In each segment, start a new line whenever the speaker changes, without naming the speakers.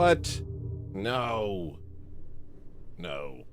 What? No. No.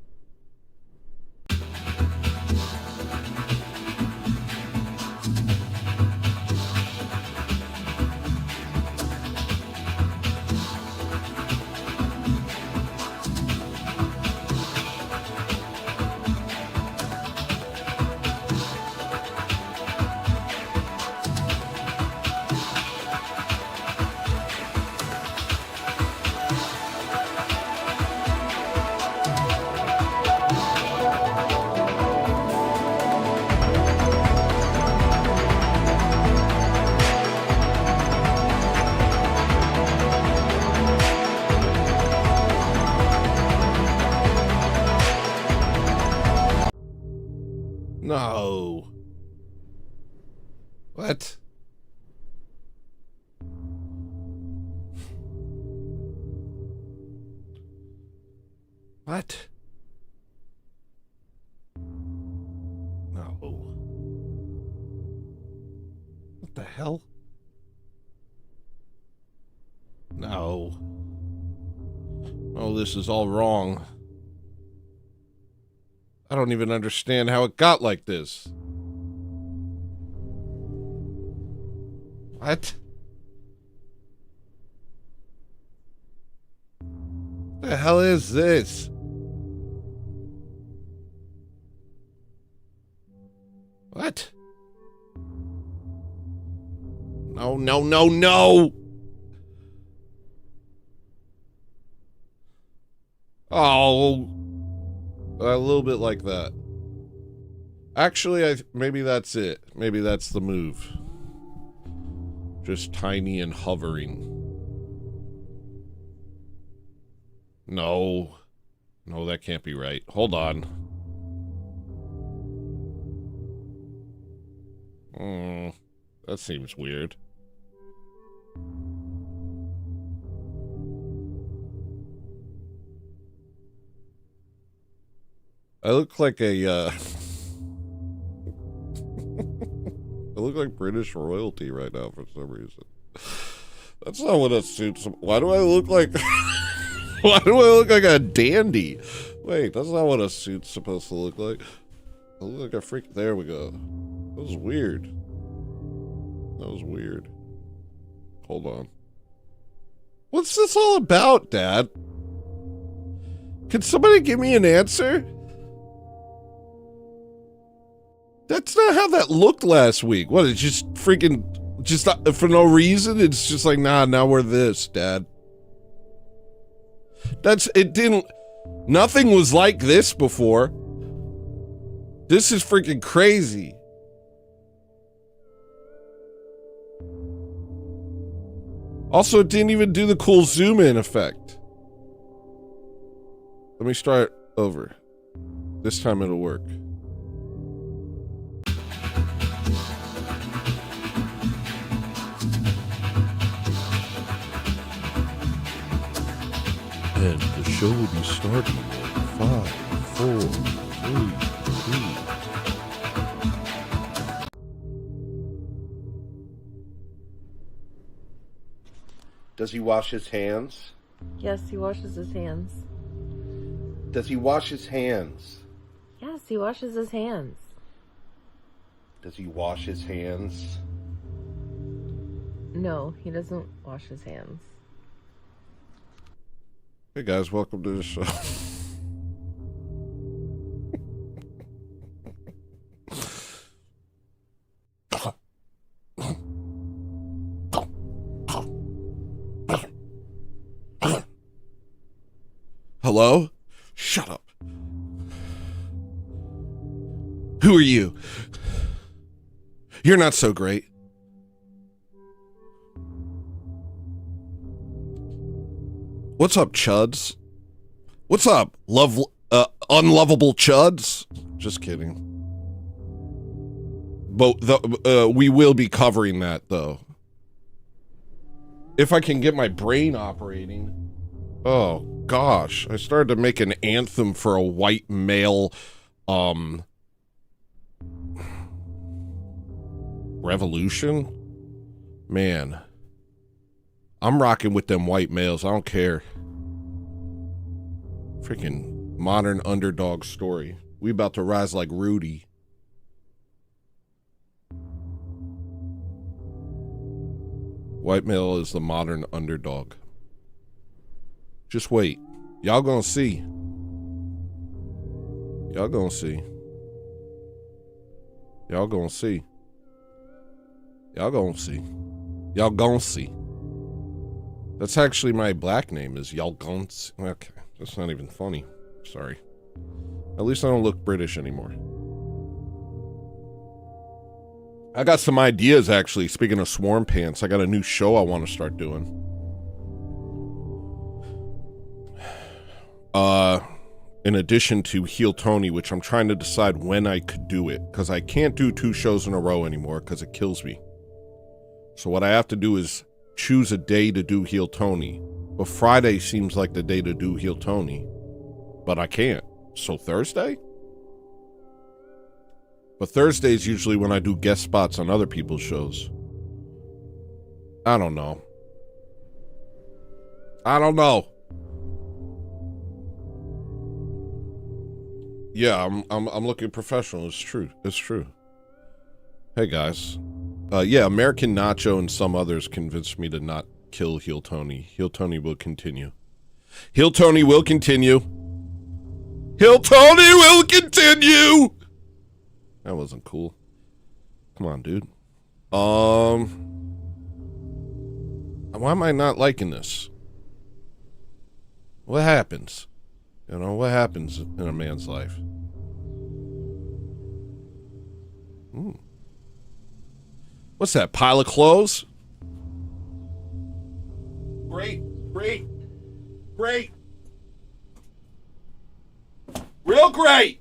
No. What? What? No. What the hell? No. Oh, this is all wrong. I don't even understand how it got like this. What? What the hell is this? What? No, no, no, no! Oh, a little bit like that. Actually, maybe that's it. Maybe that's the move. Just tiny and hovering. No. No, that can't be right. Hold on. That seems weird. I look like a, I look like British royalty right now for some reason. That's not what a suit's... Why do I look like... Why do I look like a dandy? Wait, that's not what a suit's supposed to look like. I look like a freak... There we go. That was weird. That was weird. Hold on. What's this all about, Dad? Can somebody give me an answer? That's not how that looked last week. What, it's just freaking, just not, for no reason? It's just like, nah, now we're this, Dad. It didn't, nothing was like this before. This is freaking crazy. Also, it didn't even do the cool zoom in effect. Let me start over. This time it'll work. And the show will be starting in 5, 4, 3, 2. Does he wash his hands?
Yes, he washes his hands.
Does he wash his hands?
Yes, he washes his hands.
Does he wash his hands?
No, he doesn't wash his hands.
Hey guys, welcome to the show. Hello? Shut up. Who are you? You're not so great. What's up, chuds? What's up, unlovable chuds? Just kidding. But we will be covering that, though. If I can get my brain operating. Oh, gosh. I started to make an anthem for a white male, revolution? Man. I'm rocking with them white males. I don't care. Freaking modern underdog story. We about to rise like Rudy. White male is the modern underdog. Just wait. Y'all gonna see. Y'all gonna see. Y'all gonna see. Y'all gonna see. Y'all gonna see. That's actually my black name, is Y'all gonna see. Okay, that's not even funny. Sorry. At least I don't look British anymore. I got some ideas, actually. Speaking of swarm pants, I got a new show I want to start doing. In addition to Heel Tony, which I'm trying to decide when I could do it, because I can't do 2 shows in a row anymore because it kills me. So what I have to do is choose a day to do Heel Tony. But Friday seems like the day to do Heel Tony. But I can't. So Thursday? But Thursday is usually when I do guest spots on other people's shows. I don't know. I don't know. Yeah, I'm looking professional. It's true. It's true. Hey guys. Yeah, American Nacho and some others convinced me to not kill Heel Tony. Heel Tony will continue. Heel Tony will continue. Heel Tony will continue! That wasn't cool. Come on, dude. Why am I not liking this? What happens? You know, what happens in a man's life? What's that, pile of clothes? Great, great, great. Real great!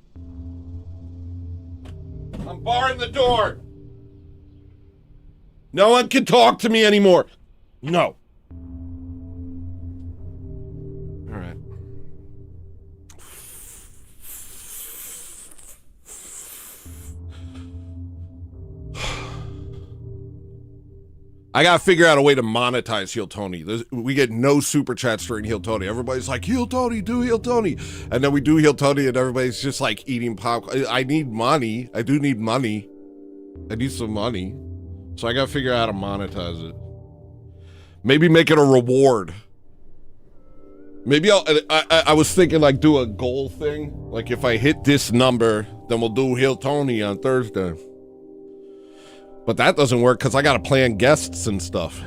I'm barring the door. No one can talk to me anymore. No. All right. I gotta figure out a way to monetize Heel Tony. We get no super chats during Heel Tony. Everybody's like, Heel Tony, do Heel Tony. And then we do Heel Tony and everybody's just like eating popcorn. I need money. I do need money. I need some money. So I gotta figure out how to monetize it. Maybe make it a reward. Maybe I was thinking like do a goal thing. Like if I hit this number, then we'll do Heel Tony on Thursday. But that doesn't work because I got to plan guests and stuff.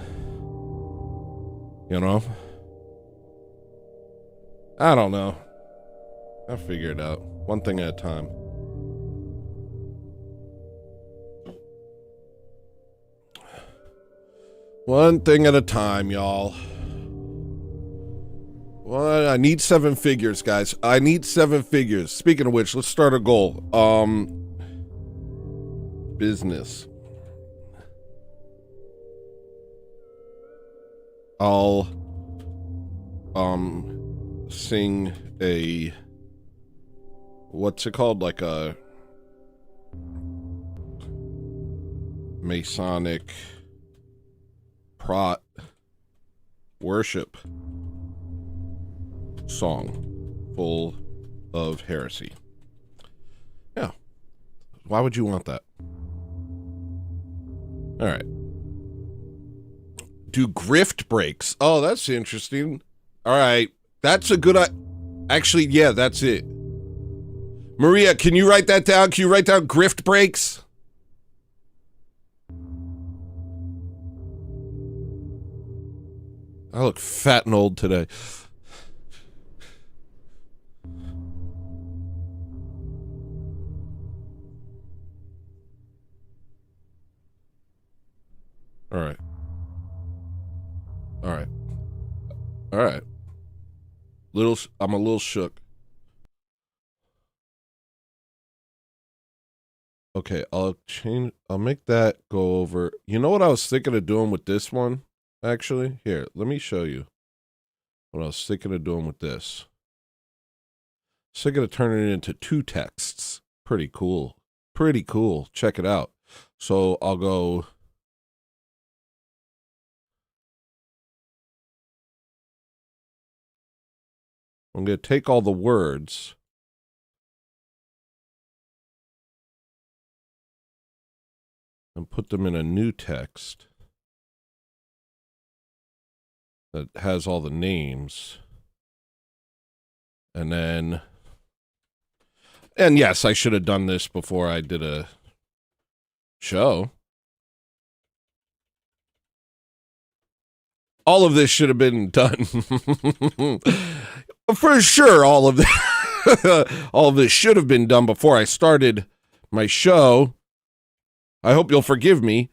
You know? I don't know. I'll figure it out. One thing at a time. One thing at a time, y'all. Well, I need 7 figures, guys. I need 7 figures. Speaking of which, let's start a goal. Business. I'll sing a, what's it called, like a Masonic prot worship song full of heresy. Yeah, why would you want that? All right. Do grift breaks. Oh, that's interesting. All right. That's a good... Actually, yeah, that's it. Maria, can you write that down? Can you write down grift breaks? I look fat and old today. All right. All right. All right. I'm a little shook. Okay, I'll make that go over. You know what I was thinking of doing with this one? Actually, here, let me show you what I was thinking of doing with this. Thinking of turning it into 2 texts. Pretty cool. Pretty cool. Check it out. So I'll go... I'm going to take all the words and put them in a new text that has all the names. And then, and yes, I should have done this before I did a show. All of this should have been done. For sure, all of this should have been done before I started my show. I hope you'll forgive me.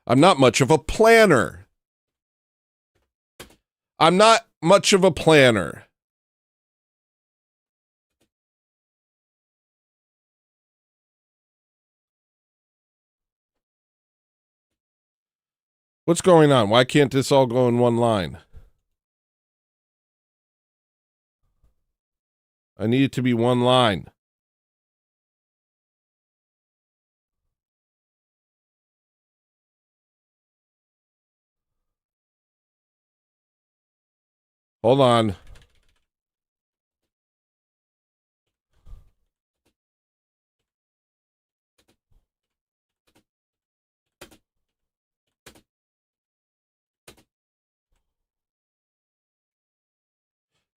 I'm not much of a planner. I'm not much of a planner. What's going on? Why can't this all go in one line? I need it to be one line. Hold on.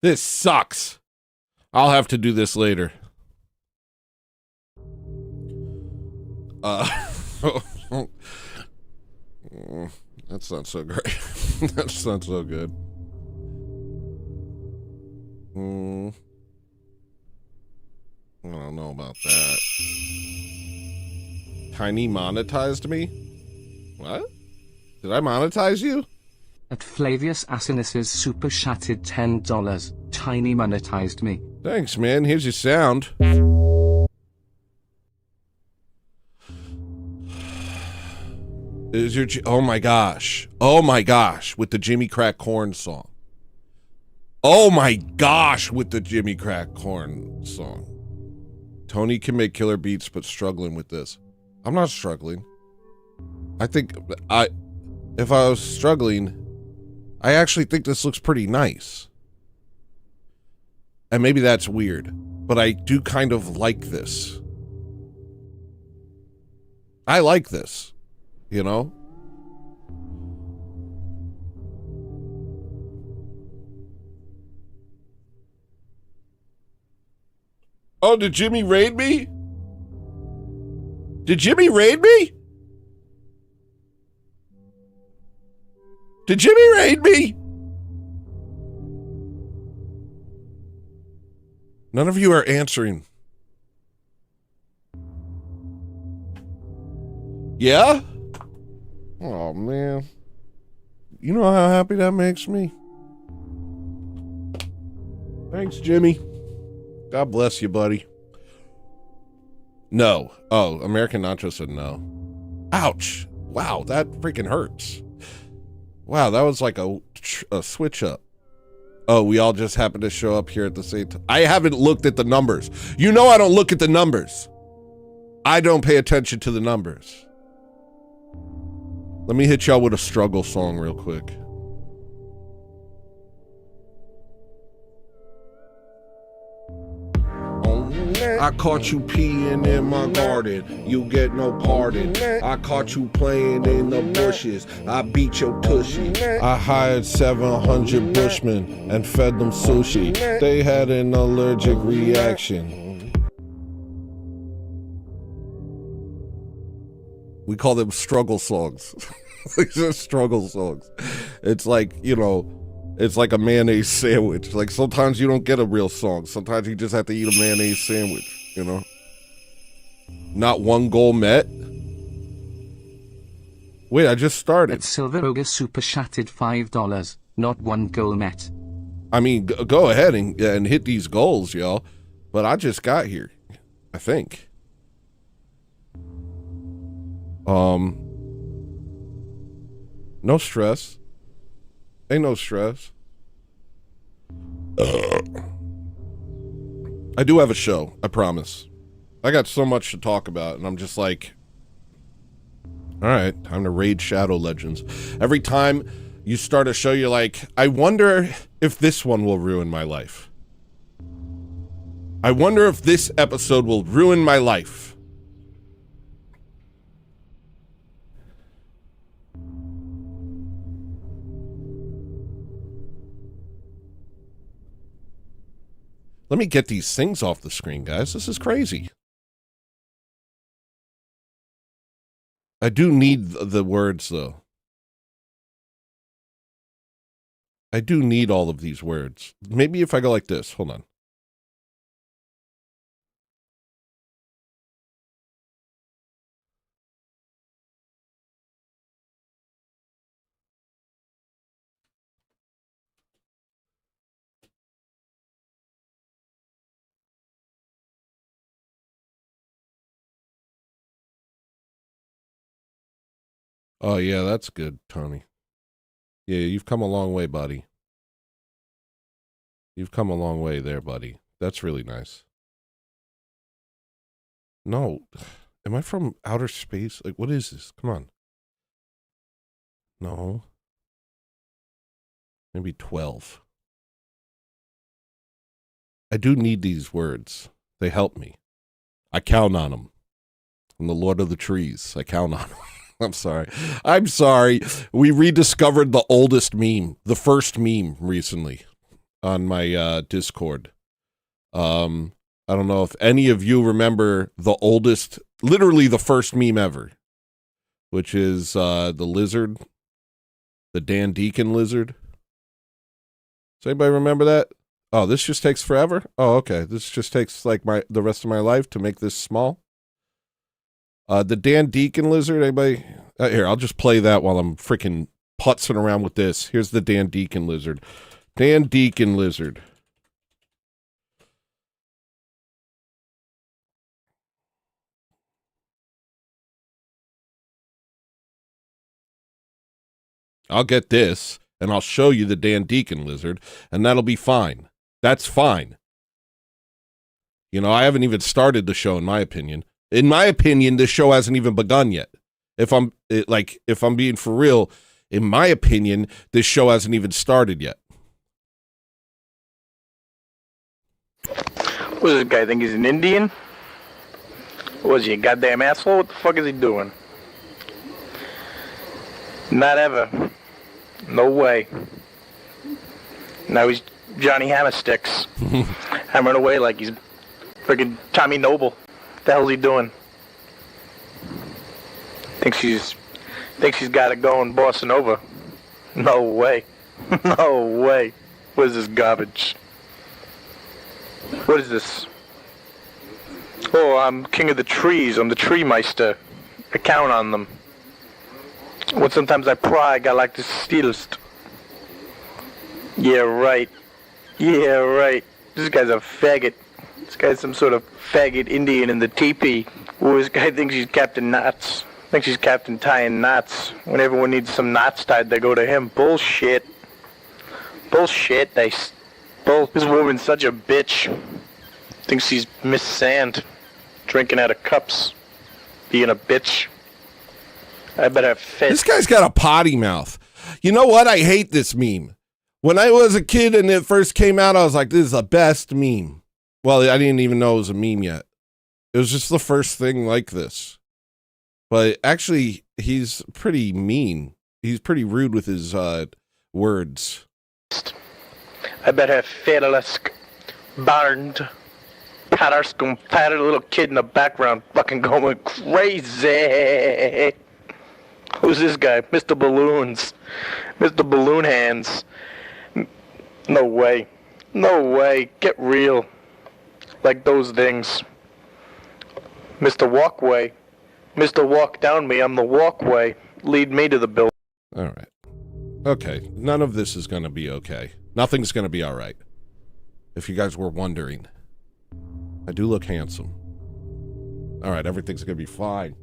This sucks. I'll have to do this later. That's not so great. That's not so good. I don't know about that. Tiny monetized me? What? Did I monetize you?
At Flavius Asinis's super chatted $10. Tiny monetized me.
Thanks, man. Here's your sound. Is your oh my gosh. Oh my gosh, with the Jimmy Crack Corn song. Oh my gosh, with the Jimmy Crack Corn song. Tony can make killer beats, but struggling with this. I'm not struggling. I think if I was struggling, I actually think this looks pretty nice. And maybe that's weird, but I do kind of like this. I like this, you know? Oh, did Jimmy raid me? Did Jimmy raid me? Did Jimmy raid me? None of you are answering. Yeah? Oh, man. You know how happy that makes me? Thanks, Jimmy. God bless you, buddy. No. Oh, American Nacho said no. Ouch. Wow, that freaking hurts. Wow, that was like a switch up. Oh, we all just happened to show up here at the same time. I haven't looked at the numbers. You know I don't look at the numbers. I don't pay attention to the numbers. Let me hit y'all with a struggle song real quick. I caught you peeing in my garden, you get no pardon. I caught you playing in the bushes, I beat your tushy. I hired 700 bushmen and fed them sushi. They had an allergic reaction. We call them struggle songs. These are struggle songs. It's like, you know, it's like a mayonnaise sandwich. Like sometimes you don't get a real song. Sometimes you just have to eat a mayonnaise sandwich, you know? Not one goal met. Wait, I just started.
At Silver Ogre super chatted $5. Not one goal met.
I mean, go ahead and hit these goals, y'all. But I just got here, I think. No stress. Ain't no stress. I do have a show, I promise. I got so much to talk about, and I'm just like, all right, time to raid Shadow Legends. Every time you start a show, you're like, I wonder if this one will ruin my life. I wonder if this episode will ruin my life. Let me get these things off the screen, guys. This is crazy. I do need the words, though. I do need all of these words. Maybe if I go like this. Hold on. Oh, yeah, that's good, Tony. Yeah, you've come a long way, buddy. You've come a long way there, buddy. That's really nice. No. Am I from outer space? Like, what is this? Come on. No. Maybe 12. I do need these words. They help me. I count on them. I'm the Lord of the Trees. I count on them. I'm sorry. I'm sorry. We rediscovered the oldest meme, the first meme recently on my Discord. I don't know if any of you remember the oldest, literally the first meme ever, which is the lizard, the Dan Deacon lizard. Does anybody remember that? Oh, this just takes forever? Oh, okay. This just takes like the rest of my life to make this small. The Dan Deacon lizard, anybody? Here, I'll just play that while I'm freaking putzing around with this. Here's the Dan Deacon lizard. Dan Deacon lizard. I'll get this, and I'll show you the Dan Deacon lizard, and that'll be fine. That's fine. You know, I haven't even started the show, in my opinion. In my opinion, this show hasn't even begun yet. If I'm being for real, in my opinion, this show hasn't even started yet.
What does this guy think he's an Indian? Was he a goddamn asshole? What the fuck is he doing? Not ever. No way. Now he's Johnny Hammersticks. Hammering away like he's freaking Tommy Noble. What the hell's he doing? Thinks he's got it going bossing over. No way. No way. What is this garbage? What is this? Oh, I'm king of the trees. I'm the tree meister. I count on them. When sometimes I pry, I like to stealst. Yeah, right. Yeah, right. This guy's a faggot. This guy's some sort of faggot Indian in the teepee. Ooh, this guy thinks he's Captain Knots. Thinks he's Captain Tying Knots. When everyone needs some knots tied, they go to him. Bullshit. Bullshit. This woman's such a bitch. Thinks she's Miss Sand. Drinking out of cups. Being a bitch. I better have fit.
This guy's got a potty mouth. You know what? I hate this meme. When I was a kid and it first came out, I was like, this is the best meme. Well, I didn't even know it was a meme yet. It was just the first thing like this. But actually, he's pretty mean. He's pretty rude with his words.
I better have Fedelisk Barned Patterscum patted a little kid in the background fucking going crazy. Who's this guy? Mr. Balloons. Mr. Balloon Hands. No way. No way. Get real. Like those things. Mr. Walkway. Mr. Walk Down Me. I'm the walkway. Lead me to the building.
All right. Okay. None of this is going to be okay. Nothing's going to be all right. If you guys were wondering. I do look handsome. All right. Everything's going to be fine.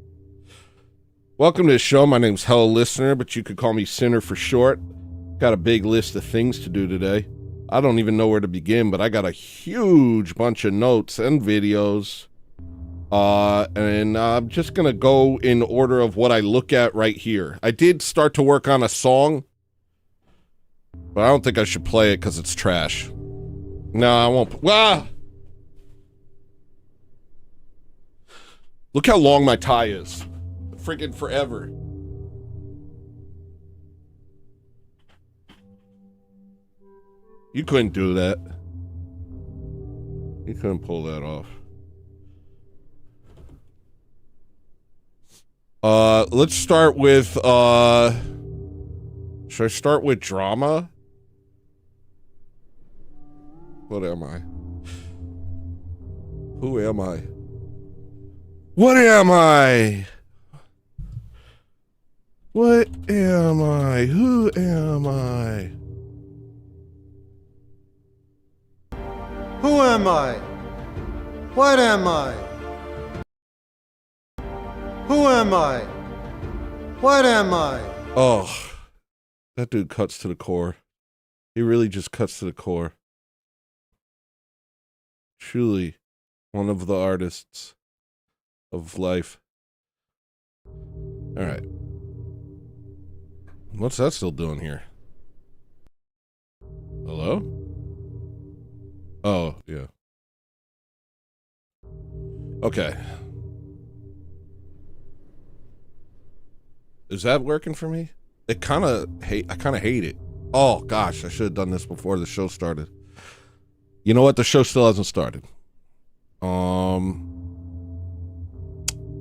Welcome to the show. My name's hEllolisTENER, but you could call me Sinner for short. Got a big list of things to do today. I don't even know where to begin, but I got a huge bunch of notes and videos. And I'm just going to go in order of what I look at right here. I did start to work on a song, but I don't think I should play it because it's trash. No, I won't. Ah! Look how long my tie is. Freaking forever. You couldn't do that. You couldn't pull that off. Let's start with, should I start with drama? What am I? Who am I? What am I? What am I? Who am I?
Who am I? What am I? Who am I? What am I?
Oh, that dude cuts to the core. He really just cuts to the core. Truly one of the artists of life. All right. What's that still doing here? Hello? Oh, yeah. Okay. Is that working for me? I kind of hate it. Oh gosh, I should have done this before the show started. You know what? The show still hasn't started.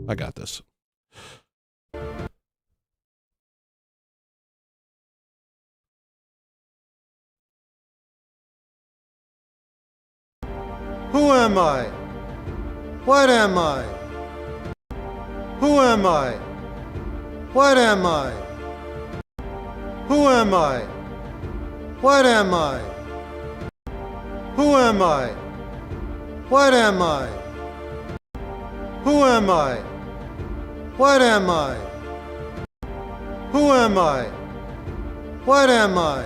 I got this.
Who am I? What am I? Who am I? What am I? Who am I? What am I? Who am I? What am I? Who am I? What am I? Who am I? What am I?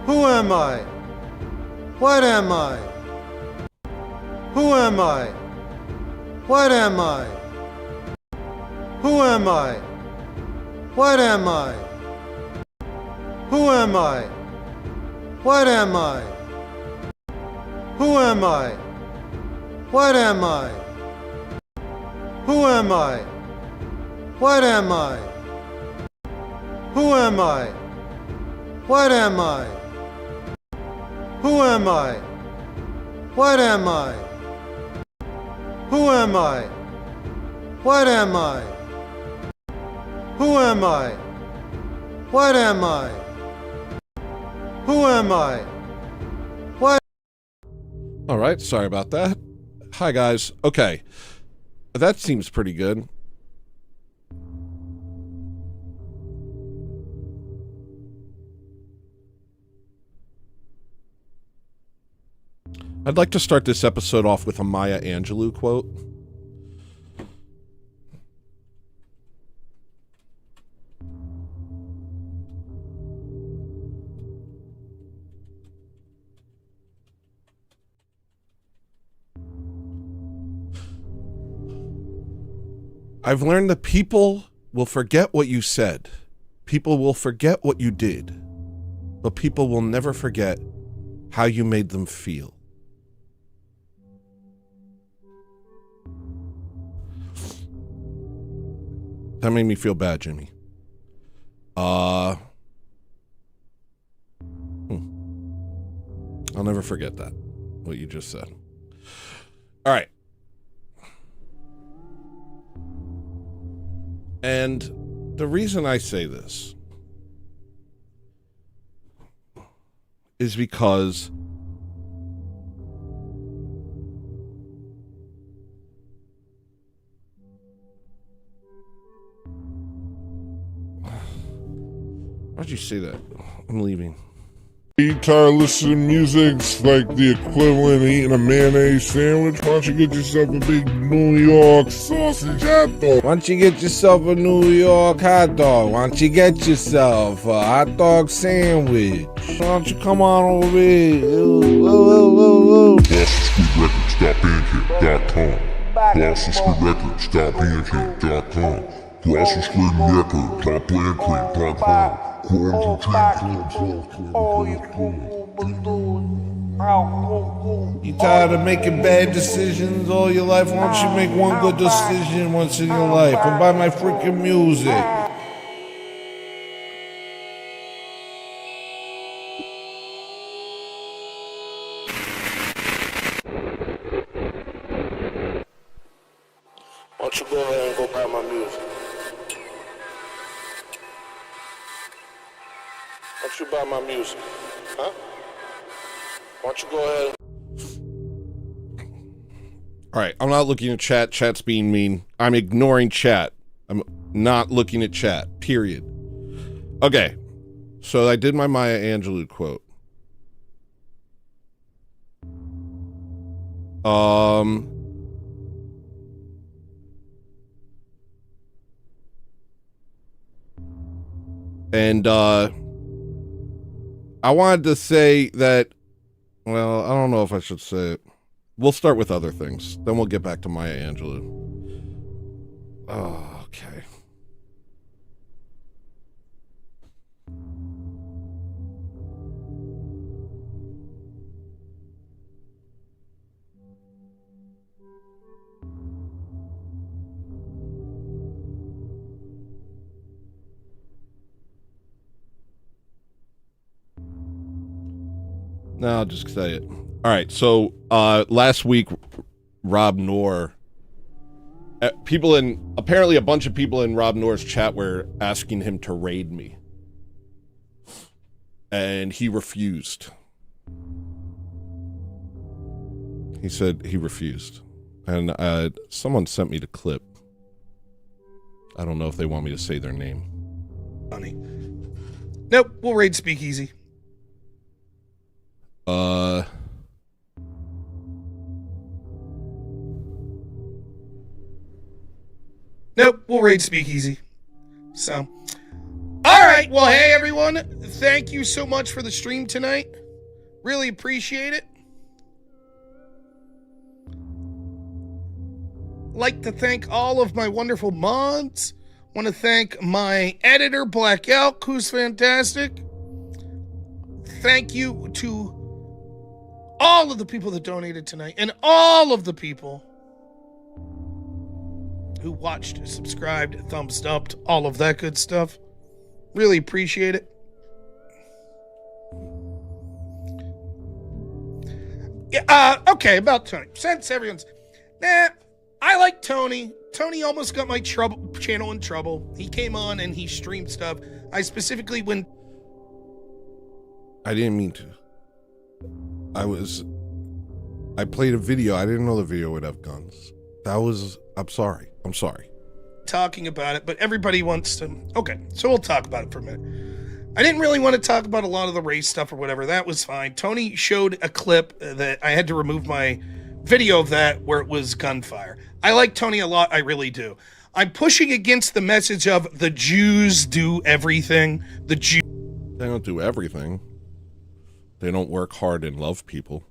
Who am I? What am I? Who am I? What am I? Who am I? What am I? Who am I? What am I? Who am I? What am I? Who am I? What am I? Who am I? What am I? Who am I? What am I? Who am I? What am I? Who am I? What am I? Who am I? What?
All right, sorry about that. Hi guys. Okay. That seems pretty good. I'd like to start this episode off with a Maya Angelou quote. I've learned that people will forget what you said. People will forget what you did. But people will never forget how you made them feel. That made me feel bad, Jimmy. I'll never forget that, what you just said. All right. And the reason I say this is because why'd you say that? I'm leaving.
You tired of listening to music's like the equivalent of eating a mayonnaise sandwich? Why don't you get yourself a big New York sausage hot dog?
Why don't you get yourself a New York hot dog? Why don't you get yourself a hot dog sandwich? Why don't you come on over here?
BostonStreetRecords.bandcamp.com. BostonStreetRecords.bandcamp.com.
You tired of making bad decisions all your life? Why don't you make one good decision once in your life and buy my freaking music? Why don't you go ahead and go buy my music? Why don't you buy my music? Huh? Why don't you go ahead?
All right, I'm not looking at chat. Chat's being mean. I'm ignoring chat. I'm not looking at chat, period. Okay, so I did my Maya Angelou quote. And I wanted to say that, well, I don't know if I should say it. We'll start with other things. Then we'll get back to Maya Angelou. Oh, okay. No, I'll just say it. All right, so last week, Rob Noor, apparently a bunch of people in Rob Noor's chat were asking him to raid me. And he refused. He said he refused. And someone sent me the clip. I don't know if they want me to say their name.
Funny. Nope, we'll raid Speakeasy. Nope, we'll raid Speakeasy. So, alright, well, hey everyone, thank you so much for the stream tonight. Really appreciate it. Like to thank all of my wonderful mods. Want to thank my editor, Black Elk, who's fantastic. Thank you to all of the people that donated tonight and all of the people who watched, subscribed, thumbs upped, all of that good stuff. Really appreciate it. Yeah, okay, about Tony. Since everyone's... I like Tony. Tony almost got my channel in trouble. He came on and he streamed stuff. I specifically went...
I didn't mean to. I played a video. I didn't know the video would have guns. I'm sorry. I'm sorry.
Talking about it, but everybody wants to... Okay, so we'll talk about it for a minute. I didn't really want to talk about a lot of the race stuff or whatever. That was fine. Tony showed a clip that I had to remove my video of that where it was gunfire. I like Tony a lot. I really do. I'm pushing against the message of the Jews do everything. The Jews...
They don't do everything. They don't work hard and love people.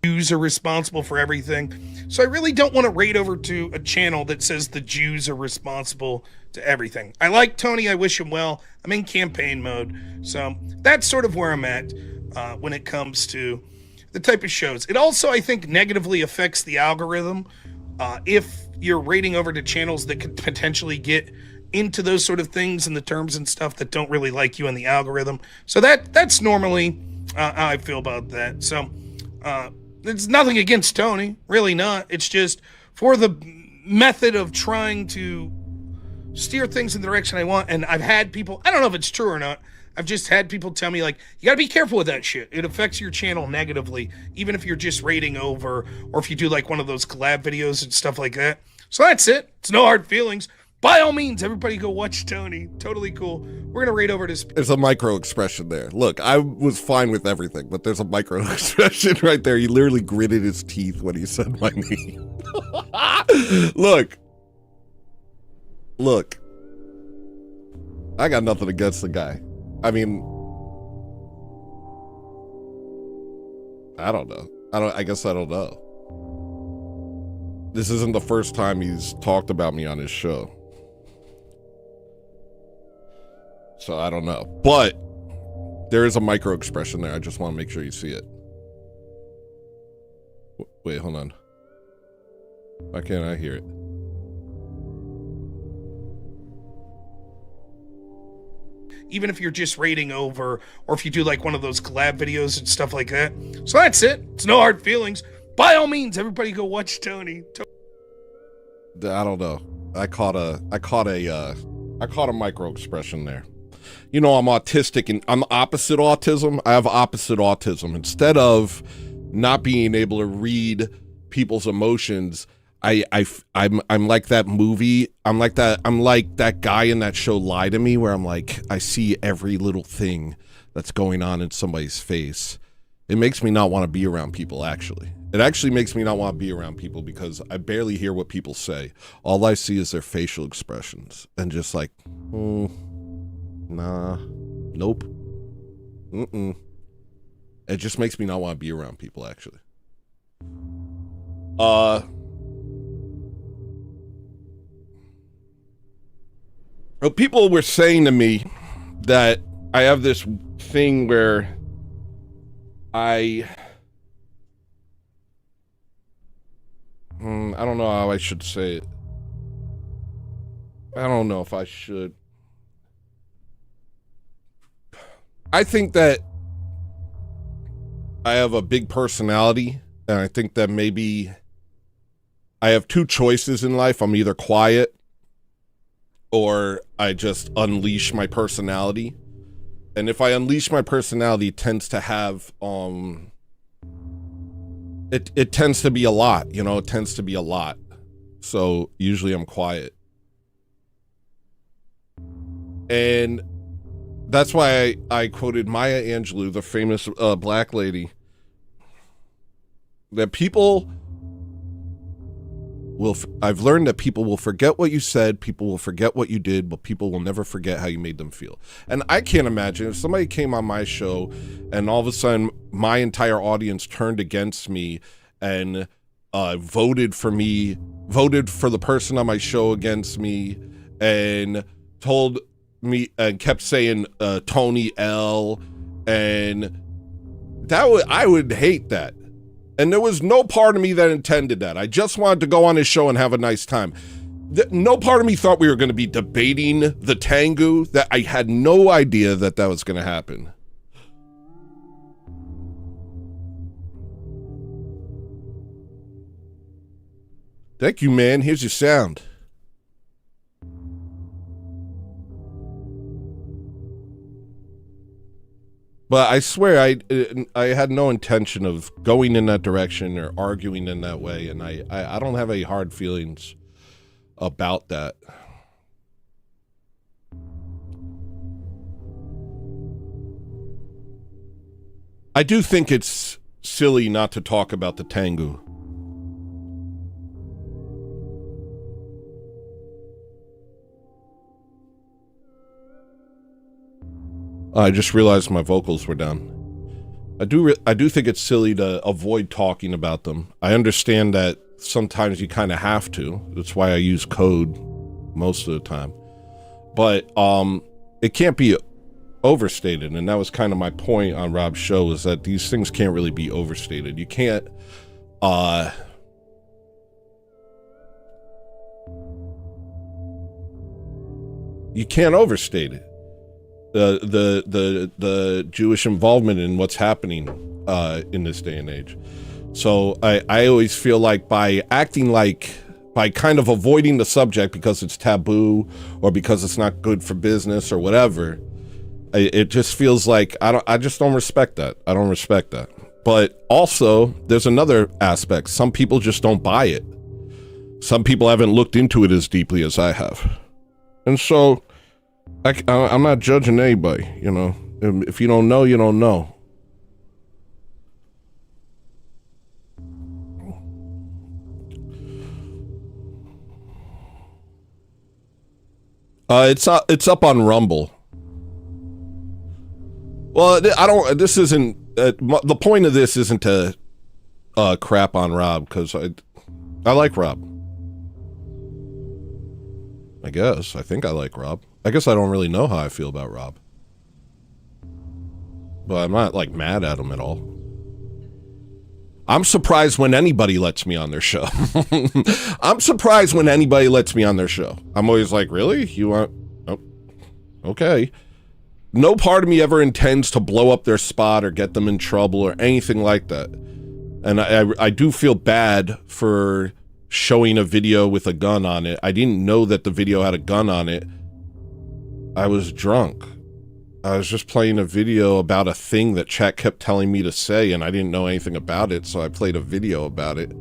Jews are responsible for everything. So I really don't want to raid over to a channel that says the Jews are responsible to everything. I like Tony. I wish him well. I'm in campaign mode. So that's sort of where I'm at when it comes to the type of shows. It also, I think, negatively affects the algorithm. If you're raiding over to channels that could potentially get into those sort of things and the terms and stuff that don't really like you in the algorithm. So that's normally how I feel about that. So it's nothing against Tony, really not. It's just for the method of trying to steer things in the direction I want. And I've had people, I don't know if it's true or not, I've just had people tell me, like, you gotta be careful with that shit. It affects your channel negatively, even if you're just raiding over, or if you do like one of those collab videos and stuff like that. So that's it. It's no hard feelings. By all means, everybody go watch Tony. Totally cool. We're gonna raid over to...
There's a micro expression there. Look, I was fine with everything, but there's a micro expression right there. He literally gritted his teeth when he said my name. Look. I got nothing against the guy. I mean, I don't know. I guess I don't know. This isn't the first time he's talked about me on his show. So I don't know. But there is a micro expression there. I just want to make sure you see it. Wait, hold on. Why can't I hear it?
Even if you're just rating over, or if you do like one of those collab videos and stuff like that. So that's it. It's no hard feelings. By all means, everybody go watch Tony.
I don't know. I caught a micro expression there. You know, I'm autistic and I'm opposite autism. I have opposite autism. Instead of not being able to read people's emotions, I'm like that movie. I'm like that guy in that show Lie to Me, where I'm like, I see every little thing that's going on in somebody's face. It makes me not want to be around people, actually. It actually makes me not want to be around people because I barely hear what people say. All I see is their facial expressions and just like, nah, nope, It just makes me not want to be around people, actually. Well, people were saying to me that I have this thing where I don't know how I should say it. I don't know if I should. I think that I have a big personality, and I think that maybe I have two choices in life. I'm either quiet or I just unleash my personality. And if I unleash my personality, it tends to have it tends to be a lot, you know, it tends to be a lot. So usually I'm quiet. And that's why I quoted Maya Angelou, the famous black lady, that people will, I've learned that people will forget what you said, people will forget what you did, but people will never forget how you made them feel. And I can't imagine if somebody came on my show and all of a sudden my entire audience turned against me and voted for the person on my show against me and told me and kept saying Tony L, and I would hate that. And there was no part of me that intended that. I just wanted to go on his show and have a nice time. No part of me thought we were going to be debating the Tengu. That I had no idea that was going to happen. Thank you, man. Here's your sound. But I swear I had no intention of going in that direction or arguing in that way, and I don't have any hard feelings about that. I do think it's silly not to talk about the Tengu. I just realized my vocals were down. I do think it's silly to avoid talking about them. I understand that sometimes you kind of have to. That's why I use code most of the time. But it can't be overstated, and that was kind of my point on Rob's show, is that these things can't really be overstated. You can't overstate it. The Jewish involvement in what's happening in this day and age. So I always feel like by kind of avoiding the subject because it's taboo or because it's not good for business or whatever, it just feels like I just don't respect that. I don't respect that. But also there's another aspect. Some people just don't buy it. Some people haven't looked into it as deeply as I have. And so I'm not judging anybody, you know. If you don't know, you don't know. It's up on Rumble. Well, this isn't, the point of this isn't to crap on Rob, because I like Rob. I think I like Rob. I guess I don't really know how I feel about Rob. But I'm not, like, mad at him at all. I'm surprised when anybody lets me on their show. I'm surprised when anybody lets me on their show. I'm always like, really? You want... Oh, okay. No part of me ever intends to blow up their spot or get them in trouble or anything like that. And I do feel bad for showing a video with a gun on it. I didn't know that the video had a gun on it. I was drunk. I was just playing a video about a thing that chat kept telling me to say, and I didn't know anything about it, so I played a video about it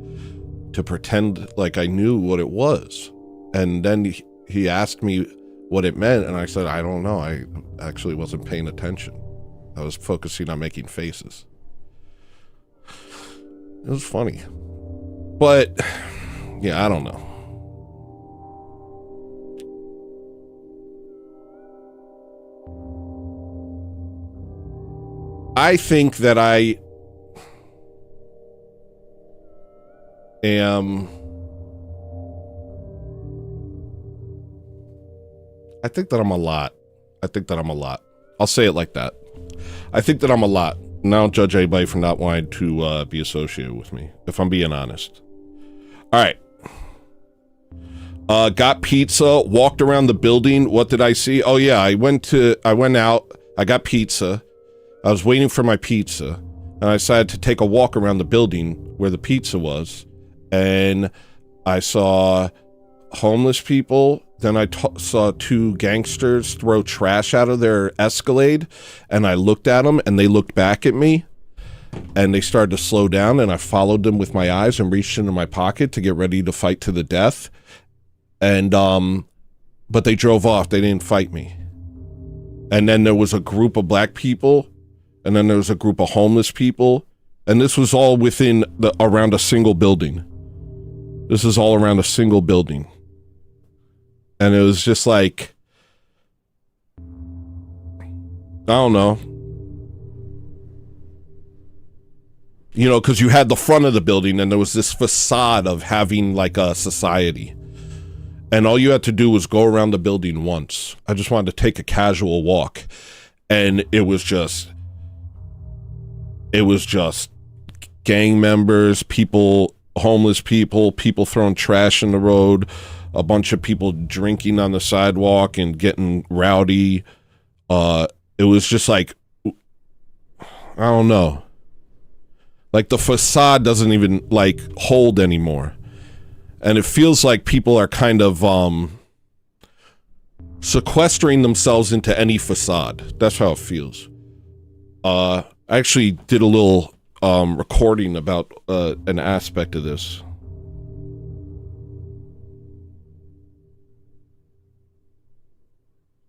to pretend like I knew what it was. And then he asked me what it meant, and I said, I don't know. I actually wasn't paying attention. I was focusing on making faces. It was funny. But, yeah, I don't know. I think that I am... I think that I'm a lot. I think that I'm a lot. I'll say it like that. I think that I'm a lot. And I don't judge anybody for not wanting to be associated with me, if I'm being honest. All right. Got pizza, walked around the building. What did I see? Oh yeah, I went out, I got pizza. I was waiting for my pizza, and I decided to take a walk around the building where the pizza was, and I saw homeless people. Then I saw two gangsters throw trash out of their Escalade, and I looked at them, and they looked back at me, and they started to slow down, and I followed them with my eyes and reached into my pocket to get ready to fight to the death. And, but they drove off. They didn't fight me. And then there was a group of black people, and then there was a group of homeless people, and this was all within around a single building. This is all around a single building. And it was just like, I don't know. You know, because you had the front of the building, and there was this facade of having like a society. And all you had to do was go around the building once. I just wanted to take a casual walk. And it was just gang members, people, homeless people, people throwing trash in the road, a bunch of people drinking on the sidewalk and getting rowdy. It was just like, I don't know. Like the facade doesn't even like hold anymore. And it feels like people are kind of sequestering themselves into any facade. That's how it feels. I actually did a little recording about an aspect of this.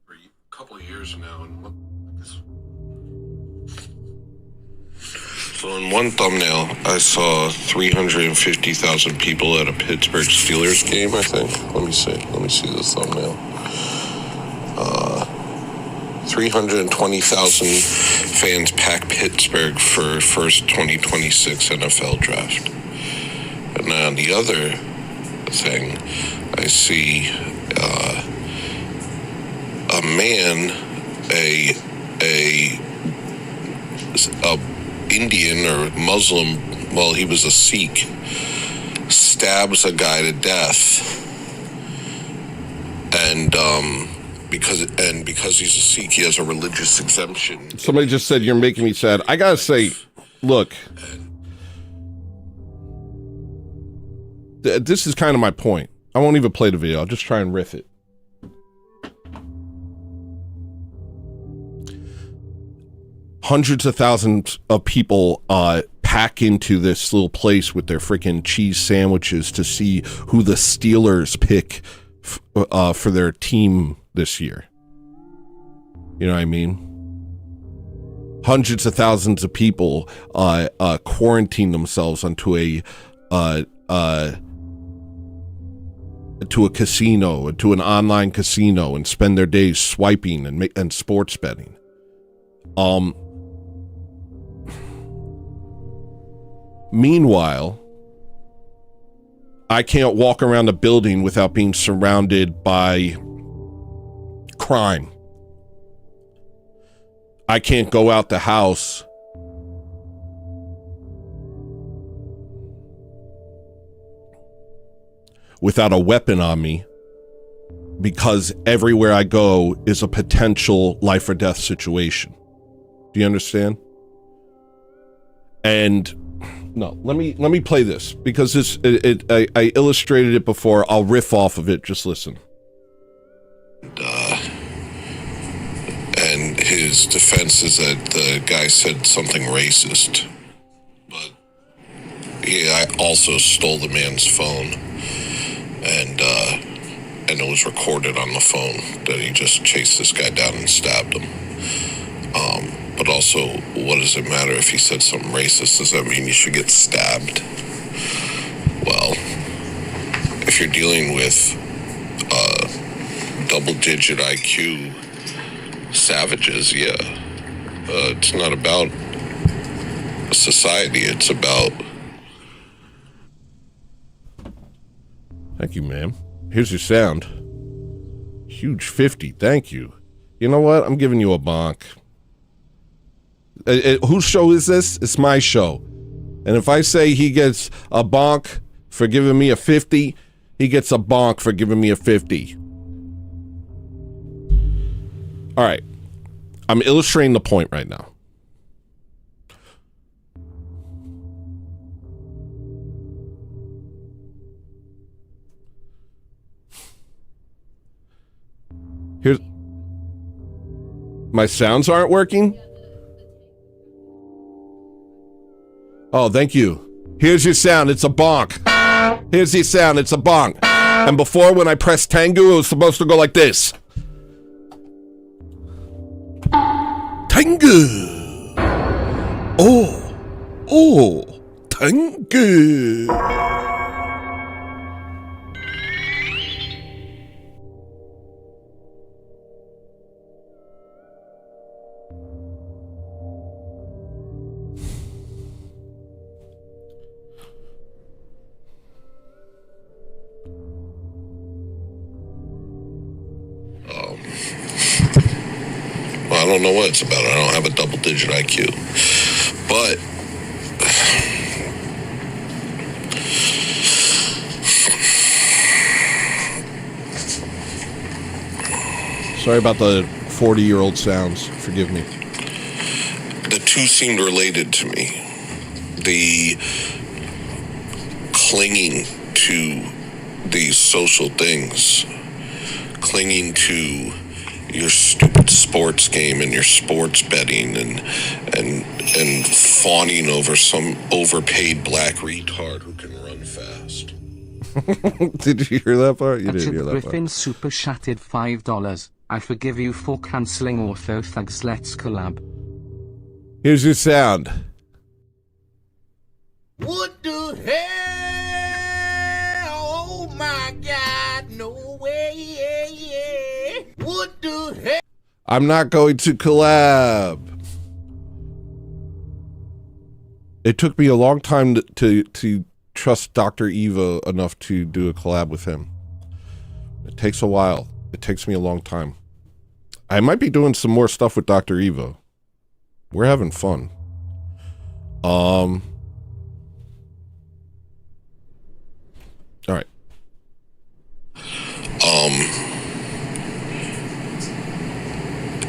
For a couple of years now. So in one thumbnail, I saw 350,000 people at a Pittsburgh Steelers game, I think. Let me see the thumbnail. 320,000 fans pack Pittsburgh for first 2026 NFL draft. And then on the other thing, I see a man, a Indian or Muslim, well, he was a Sikh, stabs a guy to death, and because he's a Sikh, he has a religious exemption. Somebody just said, you're making me sad. I gotta say, look, this is kind of my point. I won't even play the video. I'll just try and riff it. Hundreds of thousands of people pack into this little place with their freaking cheese sandwiches to see who the Steelers pick for their team this year. You know what I mean? Hundreds of thousands of people quarantine themselves onto a casino, to an online casino, and spend their days swiping and sports betting. Meanwhile, I can't walk around a building without being surrounded by crime. I can't go out the house without a weapon on me, because everywhere I go is a potential life or death situation. Do you understand? And no, let me play this, because I illustrated it before. I'll riff off of it. Just listen.
And his defense is that the guy said something racist, but I also stole the man's phone, and it was recorded on the phone that he just chased this guy down and stabbed him. But also, what does it matter if he said something racist? Does that mean you should get stabbed? Well, if you're dealing with double-digit IQ savages, yeah. It's not about society, it's about...
Thank you, ma'am. Here's your sound. Huge 50, thank you. You know what? I'm giving you a bonk. Whose show is this? It's my show. And if I say he gets a bonk for giving me a 50, he gets a bonk for giving me a 50. All right. I'm illustrating the point right now. Here's... My sounds aren't working? Oh, thank you. Here's your sound. It's a bonk. Here's your sound. It's a bonk. And before, when I pressed Tengu, it was supposed to go like this. Tengu. Oh, Tengu.
I don't know what it's about. I don't have a double-digit IQ. But
sorry about the 40-year-old sounds. Forgive me.
The two seemed related to me. The clinging to these social things, clinging to your stupid sports game and your sports betting and fawning over some overpaid black retard who can run fast.
Did you hear that part? You didn't hear that
Griffin
part.
super chatted $5. I forgive you for cancelling Ortho Thugs. Let's collab.
Here's your sound.
What the hell? Oh my God, no way. What the hell?
I'm not going to collab. It took me a long time to trust Dr. Evo enough to do a collab with him. It takes a while. It takes me a long time. I might be doing some more stuff with Dr. Evo. We're having fun. All right.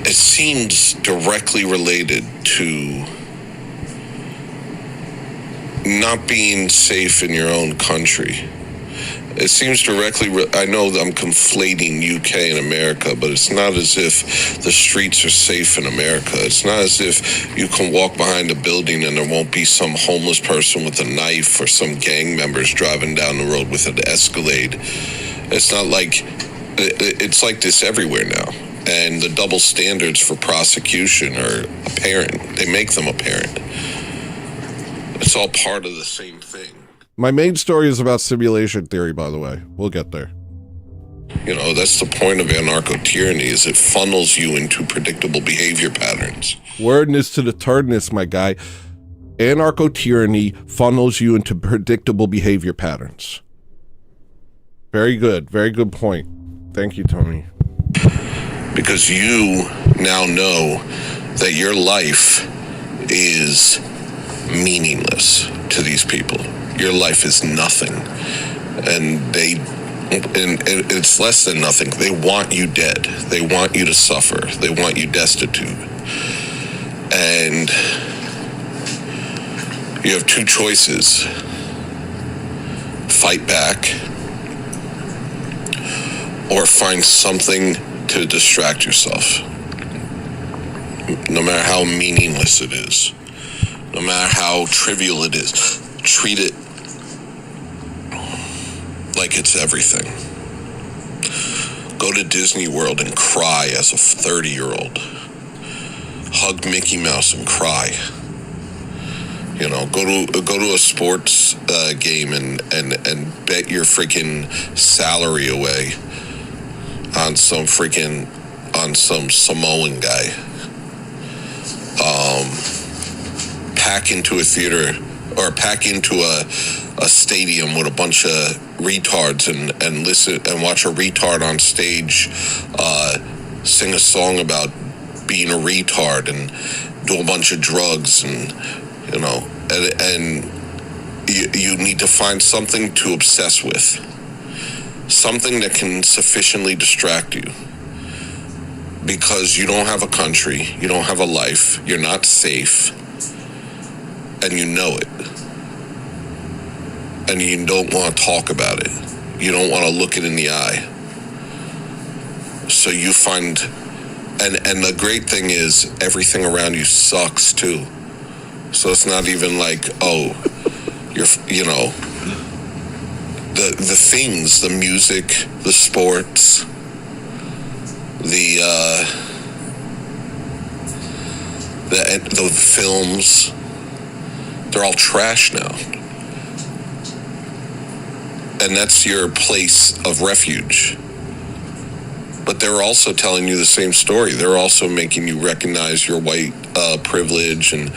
It seems directly related to not being safe in your own country. It seems directly, I know that I'm conflating UK and America, but it's not as if the streets are safe in America. It's not as if you can walk behind a building and there won't be some homeless person with a knife or some gang members driving down the road with an Escalade. It's not like, it's like this everywhere now. And the double standards for prosecution are apparent. They make them apparent. It's all part of the same thing.
My main story is about simulation theory, by the way. We'll get there.
You know, that's the point of anarcho-tyranny, is it funnels you into predictable behavior patterns.
Wordness to the turdness, my guy. Anarcho-tyranny funnels you into predictable behavior patterns. Very good point. Thank you, Tony.
Because you now know that your life is meaningless to these people. Your life is nothing. and it's less than nothing. They want you dead. They want you to suffer. They want you destitute. And you have two choices. Fight back, or find something to distract yourself. No matter how meaningless it is, no matter how trivial it is, treat it like it's everything. Go to Disney World and cry as a 30-year-old. Hug Mickey Mouse and cry. You know, go to a sports game and bet your freaking salary away on some Samoan guy. Pack into a theater or pack into a stadium with a bunch of retards and listen and watch a retard on stage sing a song about being a retard and do a bunch of drugs and you know, and you need to find something to obsess with, something that can sufficiently distract you, because you don't have a country, you don't have a life, you're not safe, and you know it, and you don't want to talk about it, you don't want to look it in the eye, so you find, and the great thing is everything around you sucks too. So it's not even like, oh, you know, the things, the music, the sports, the films, they're all trash now. And that's your place of refuge. But they're also telling you the same story. They're also making you recognize your white privilege and,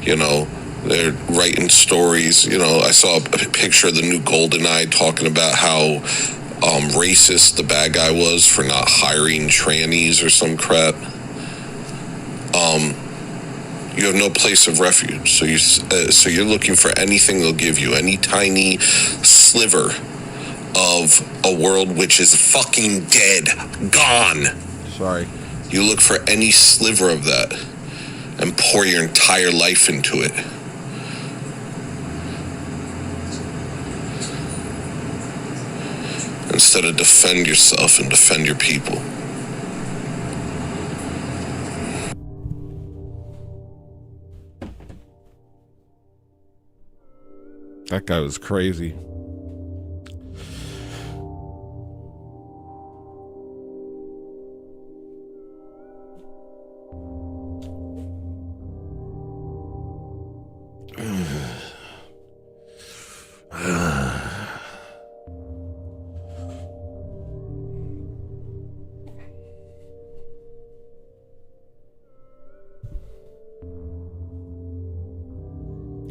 you know, they're writing stories. You know, I saw a picture of the new GoldenEye talking about how racist the bad guy was for not hiring trannies or some crap. You have no place of refuge, so you're looking for anything they'll give you, any tiny sliver of a world which is fucking dead, gone.
Sorry.
You look for any sliver of that and pour your entire life into it. Instead of defend yourself and defend your people.
That guy was crazy.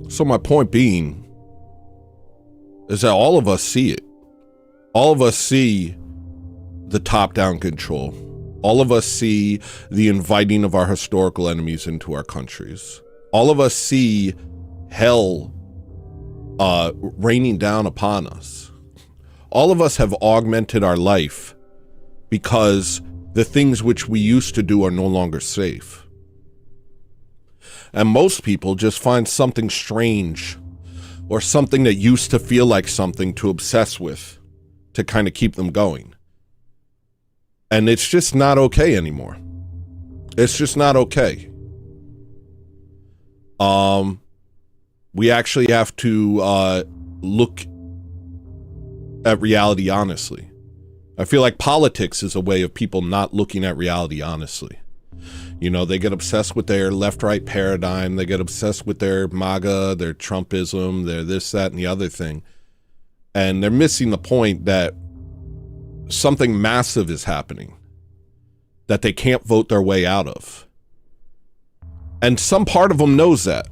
So my point being is that all of us see it. All of us see the top-down control. All of us see the inviting of our historical enemies into our countries. All of us see hell raining down upon us. All of us have augmented our life because the things which we used to do are no longer safe. And most people just find something strange or something that used to feel like something to obsess with to kind of keep them going. And it's just not okay anymore. It's just not okay. We actually have to look at reality honestly. I feel like politics is a way of people not looking at reality honestly. You know, they get obsessed with their left-right paradigm. They get obsessed with their MAGA, their Trumpism, their this, that, and the other thing. And they're missing the point that something massive is happening that they can't vote their way out of. And some part of them knows that.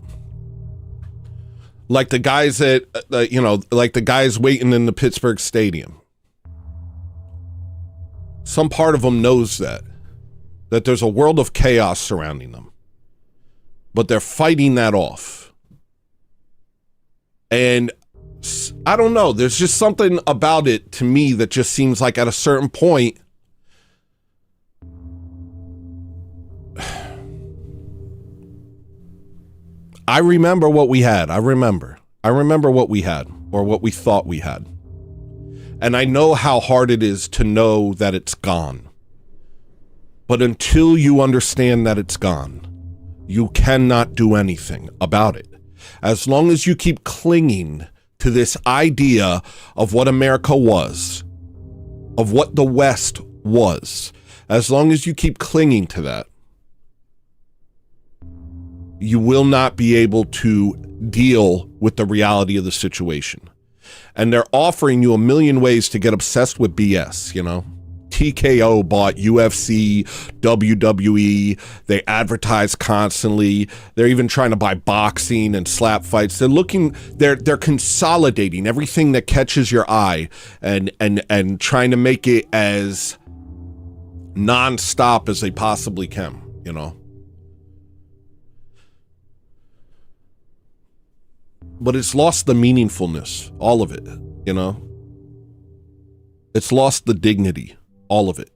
Like the guys that, like the guys waiting in the Pittsburgh Stadium. Some part of them knows that there's a world of chaos surrounding them. But they're fighting that off. And I don't know. There's just something about it to me that just seems like at a certain point, I remember what we had. I remember what we had, or what we thought we had. And I know how hard it is to know that it's gone. But until you understand that it's gone, you cannot do anything about it. As long as you keep clinging to this idea of what America was, of what the West was, as long as you keep clinging to that, you will not be able to deal with the reality of the situation. And they're offering you a million ways to get obsessed with BS, you know? TKO bought UFC, WWE, they advertise constantly. They're even trying to buy boxing and slap fights. They're consolidating everything that catches your eye and trying to make it as non-stop as they possibly can, you know? But it's lost the meaningfulness, all of it, you know? It's lost the dignity, all of it.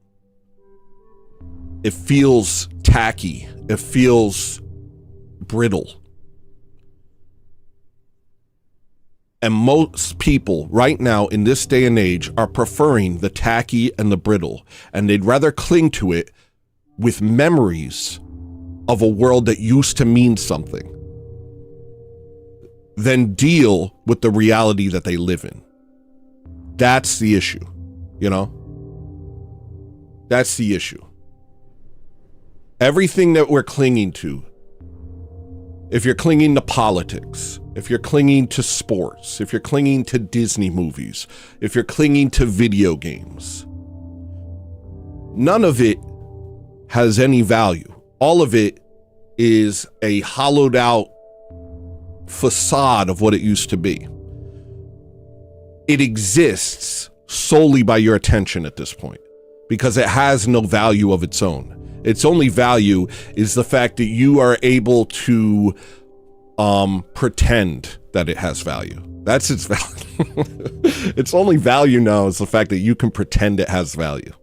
It feels tacky. It feels brittle. And most people right now in this day and age are preferring the tacky and the brittle, and they'd rather cling to it with memories of a world that used to mean something than deal with the reality that they live in. That's the issue, you know? That's the issue. Everything that we're clinging to, if you're clinging to politics, if you're clinging to sports, if you're clinging to Disney movies, if you're clinging to video games, none of it has any value. All of it is a hollowed out facade of what it used to be. It exists solely by your attention at this point because it has no value of its own. Its only value is the fact that you are able to pretend that it has value. That's its value. Its only value now is the fact that you can pretend it has value.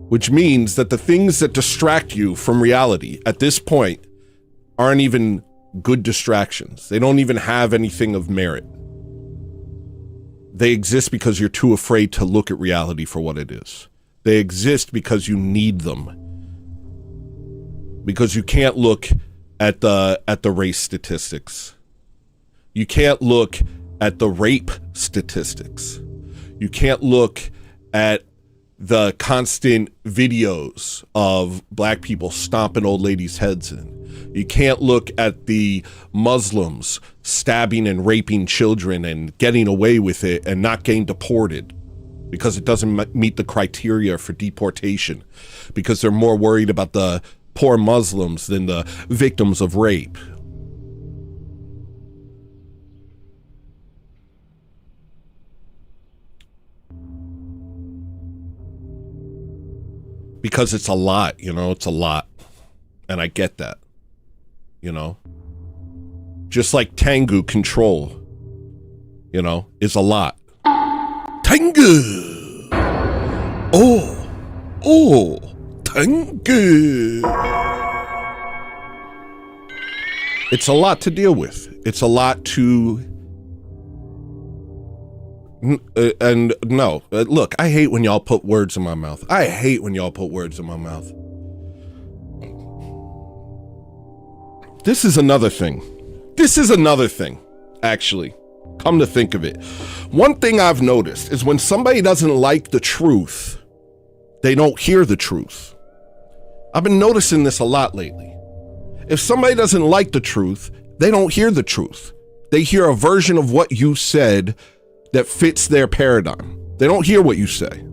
Which means that the things that distract you from reality at this point aren't even good distractions. They don't even have anything of merit. They exist because you're too afraid to look at reality for what it is. They exist because you need them. Because you can't look at the race statistics. You can't look at the rape statistics. You can't look at the constant videos of black people stomping old ladies' heads in. You can't look at the Muslims stabbing and raping children and getting away with it and not getting deported because it doesn't meet the criteria for deportation, because they're more worried about the poor Muslims than the victims of rape. Because it's a lot, you know, it's a lot. And I get that, you know. Just like Tengu control, you know, is a lot. Tengu! Oh, Tengu! It's a lot to deal with. It's a lot to... and no, look, I hate when y'all put words in my mouth. I hate when y'all put words in my mouth. This is another thing. This is another thing, actually. Come to think of it. One thing I've noticed is when somebody doesn't like the truth, they don't hear the truth. I've been noticing this a lot lately. If somebody doesn't like the truth, they don't hear the truth. They hear a version of what you said that fits their paradigm. They don't hear what you say.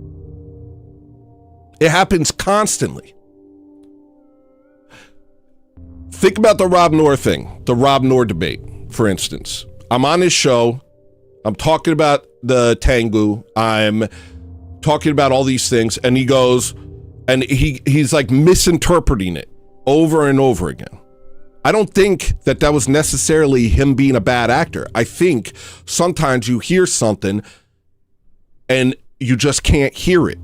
It happens constantly. Think about the Rob Noor thing, the Rob Noor debate, for instance. I'm on his show. I'm talking about the Tengu. I'm talking about all these things. And he goes, and he's like misinterpreting it over and over again. I don't think that that was necessarily him being a bad actor. I think sometimes you hear something and you just can't hear it.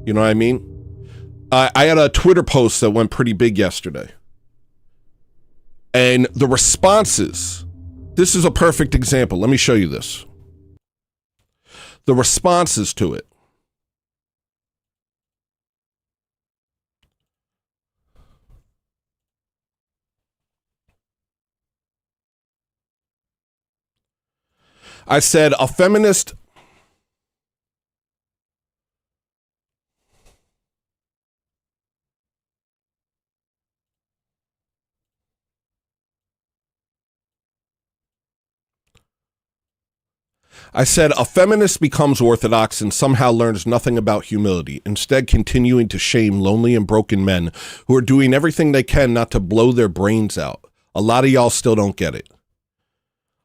You know what I mean? I had a Twitter post that went pretty big yesterday. And the responses, this is a perfect example. Let me show you this. The responses to it. I said, a feminist... I said, a feminist becomes orthodox and somehow learns nothing about humility, instead continuing to shame lonely and broken men who are doing everything they can not to blow their brains out. A lot of y'all still don't get it.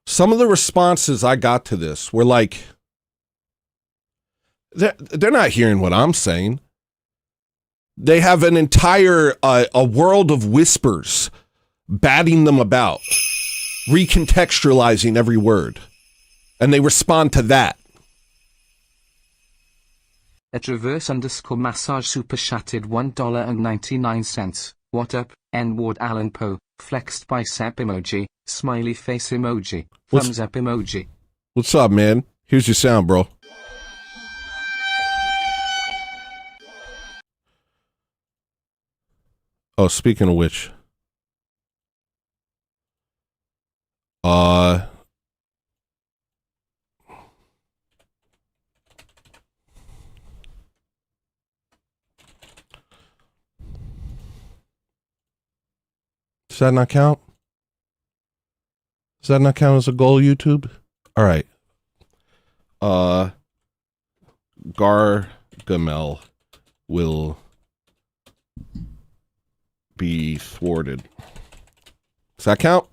Some of the responses I got to this were like, they're not hearing what I'm saying. They have an entire, a world of whispers batting them about, recontextualizing every word. And they respond to that.
At reverse_massage super chatted $1.99. What up, N-word Allen Poe, flexed bicep emoji, smiley face emoji, thumbs up emoji.
What's up, man? Here's your sound, bro. Oh, speaking of which. Does that not count? Does that not count as a goal, YouTube? All right. Gargamel will be thwarted. Does that count?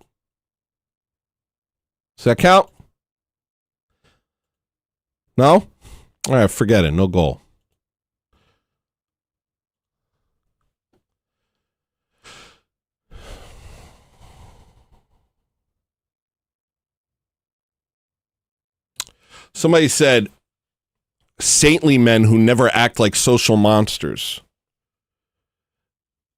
Does that count? No? All right, forget it. No goal. Somebody said, saintly men who never act like social monsters.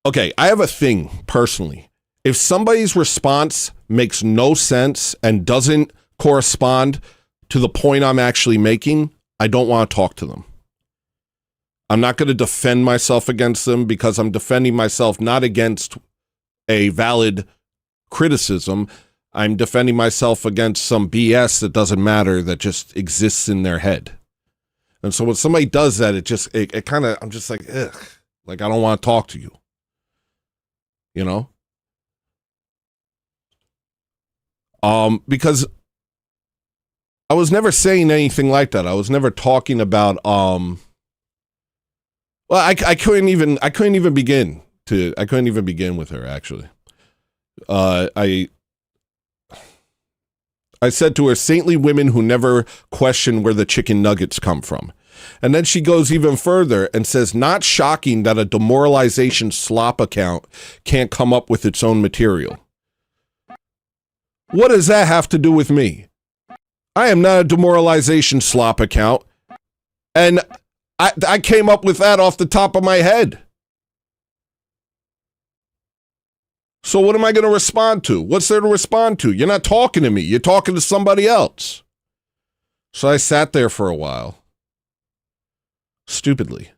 Okay, I have a thing, personally. If somebody's response makes no sense and doesn't correspond to the point I'm actually making, I don't want to talk to them. I'm not going to defend myself against them because I'm defending myself not against a valid criticism. I'm defending myself against some BS that doesn't matter, that just exists in their head. And so when somebody does that, it kind of, I'm just like, ugh, like I don't want to talk to you. You know? Because I was never saying anything like that. I was never talking about, well, I couldn't even begin with her, actually. I said to her, saintly women who never question where the chicken nuggets come from. And then she goes even further and says, not shocking that a demoralization slop account can't come up with its own material. What does that have to do with me? I am not a demoralization slop account. And I came up with that off the top of my head. So what am I going to respond to? What's there to respond to? You're not talking to me. You're talking to somebody else. So I sat there for a while. Stupidly.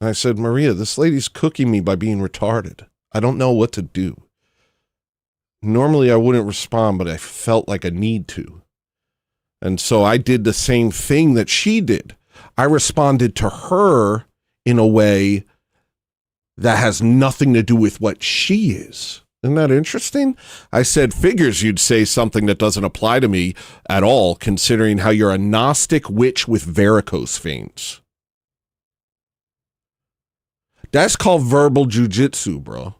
And I said, Maria, this lady's cooking me by being retarded. I don't know what to do. Normally I wouldn't respond, but I felt like I need to. And so I did the same thing that she did. I responded to her in a way that has nothing to do with what she is. Isn't that interesting? I said, figures you'd say something that doesn't apply to me at all, considering how you're a Gnostic witch with varicose veins. That's called verbal jujitsu, bro.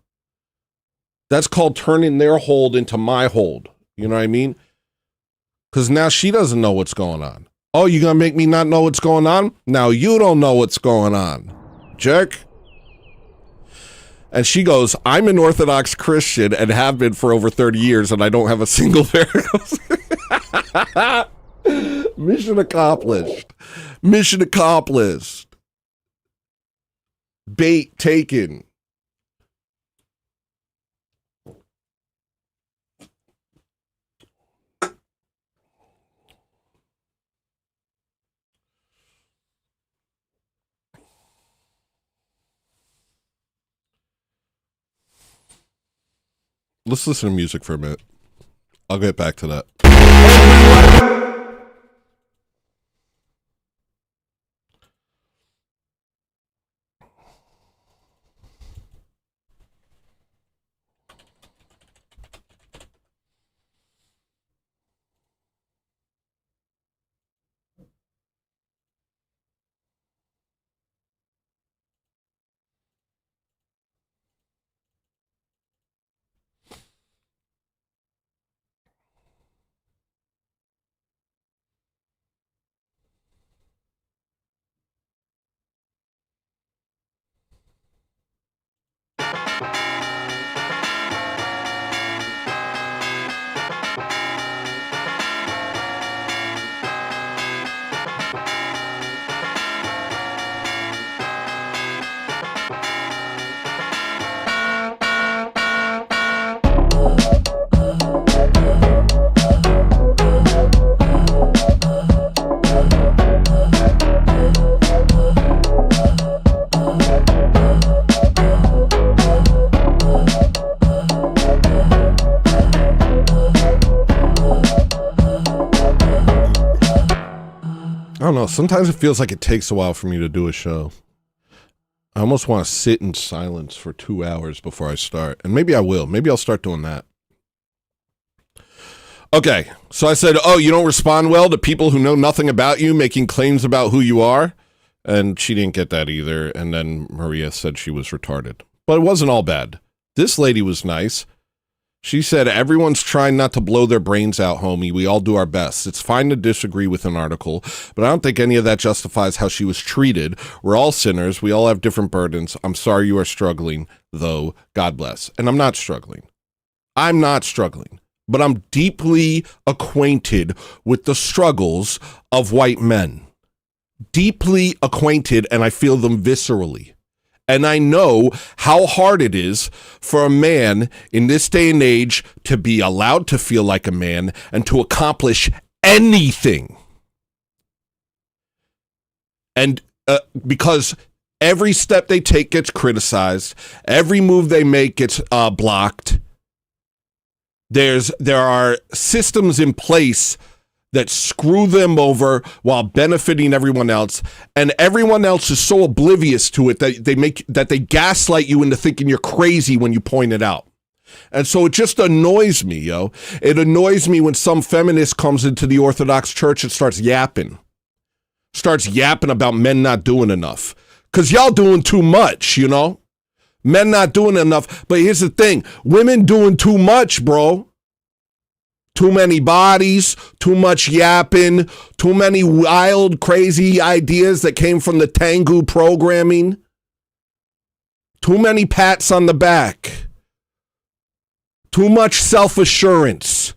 That's called turning their hold into my hold. You know what I mean? Because now she doesn't know what's going on. Oh, you gonna make me not know what's going on? Now you don't know what's going on, jerk. And she goes, I'm an Orthodox Christian and have been for over 30 years, and I don't have a single varicose. Mission accomplished. Mission accomplished. Bait taken. Let's listen to music for a minute. I'll get back to that. I don't know. Sometimes it feels like it takes a while for me to do a show. I almost want to sit in silence for 2 hours before I start. And maybe I will. Maybe I'll start doing that. Okay. So I said, oh, you don't respond well to people who know nothing about you making claims about who you are? And she didn't get that either. And then Maria said she was retarded. But it wasn't all bad. This lady was nice. She said, everyone's trying not to blow their brains out, homie. We all do our best. It's fine to disagree with an article, but I don't think any of that justifies how she was treated. We're all sinners. We all have different burdens. I'm sorry you are struggling, though. God bless. And I'm not struggling. I'm not struggling, but I'm deeply acquainted with the struggles of white men. Deeply acquainted, and I feel them viscerally. And I know how hard it is for a man in this day and age to be allowed to feel like a man and to accomplish anything. And because every step they take gets criticized, every move they make gets blocked. There are systems in place that screw them over while benefiting everyone else, and everyone else is so oblivious to it that they gaslight you into thinking you're crazy when you point it out. And so it just annoys me, yo. It annoys me when some feminist comes into the Orthodox Church and starts yapping about men not doing enough, because y'all doing too much, you know. Men not doing enough. But here's the thing, women doing too much, bro. Too many bodies, too much yapping, too many wild, crazy ideas that came from the Tengu programming. Too many pats on the back. Too much self-assurance.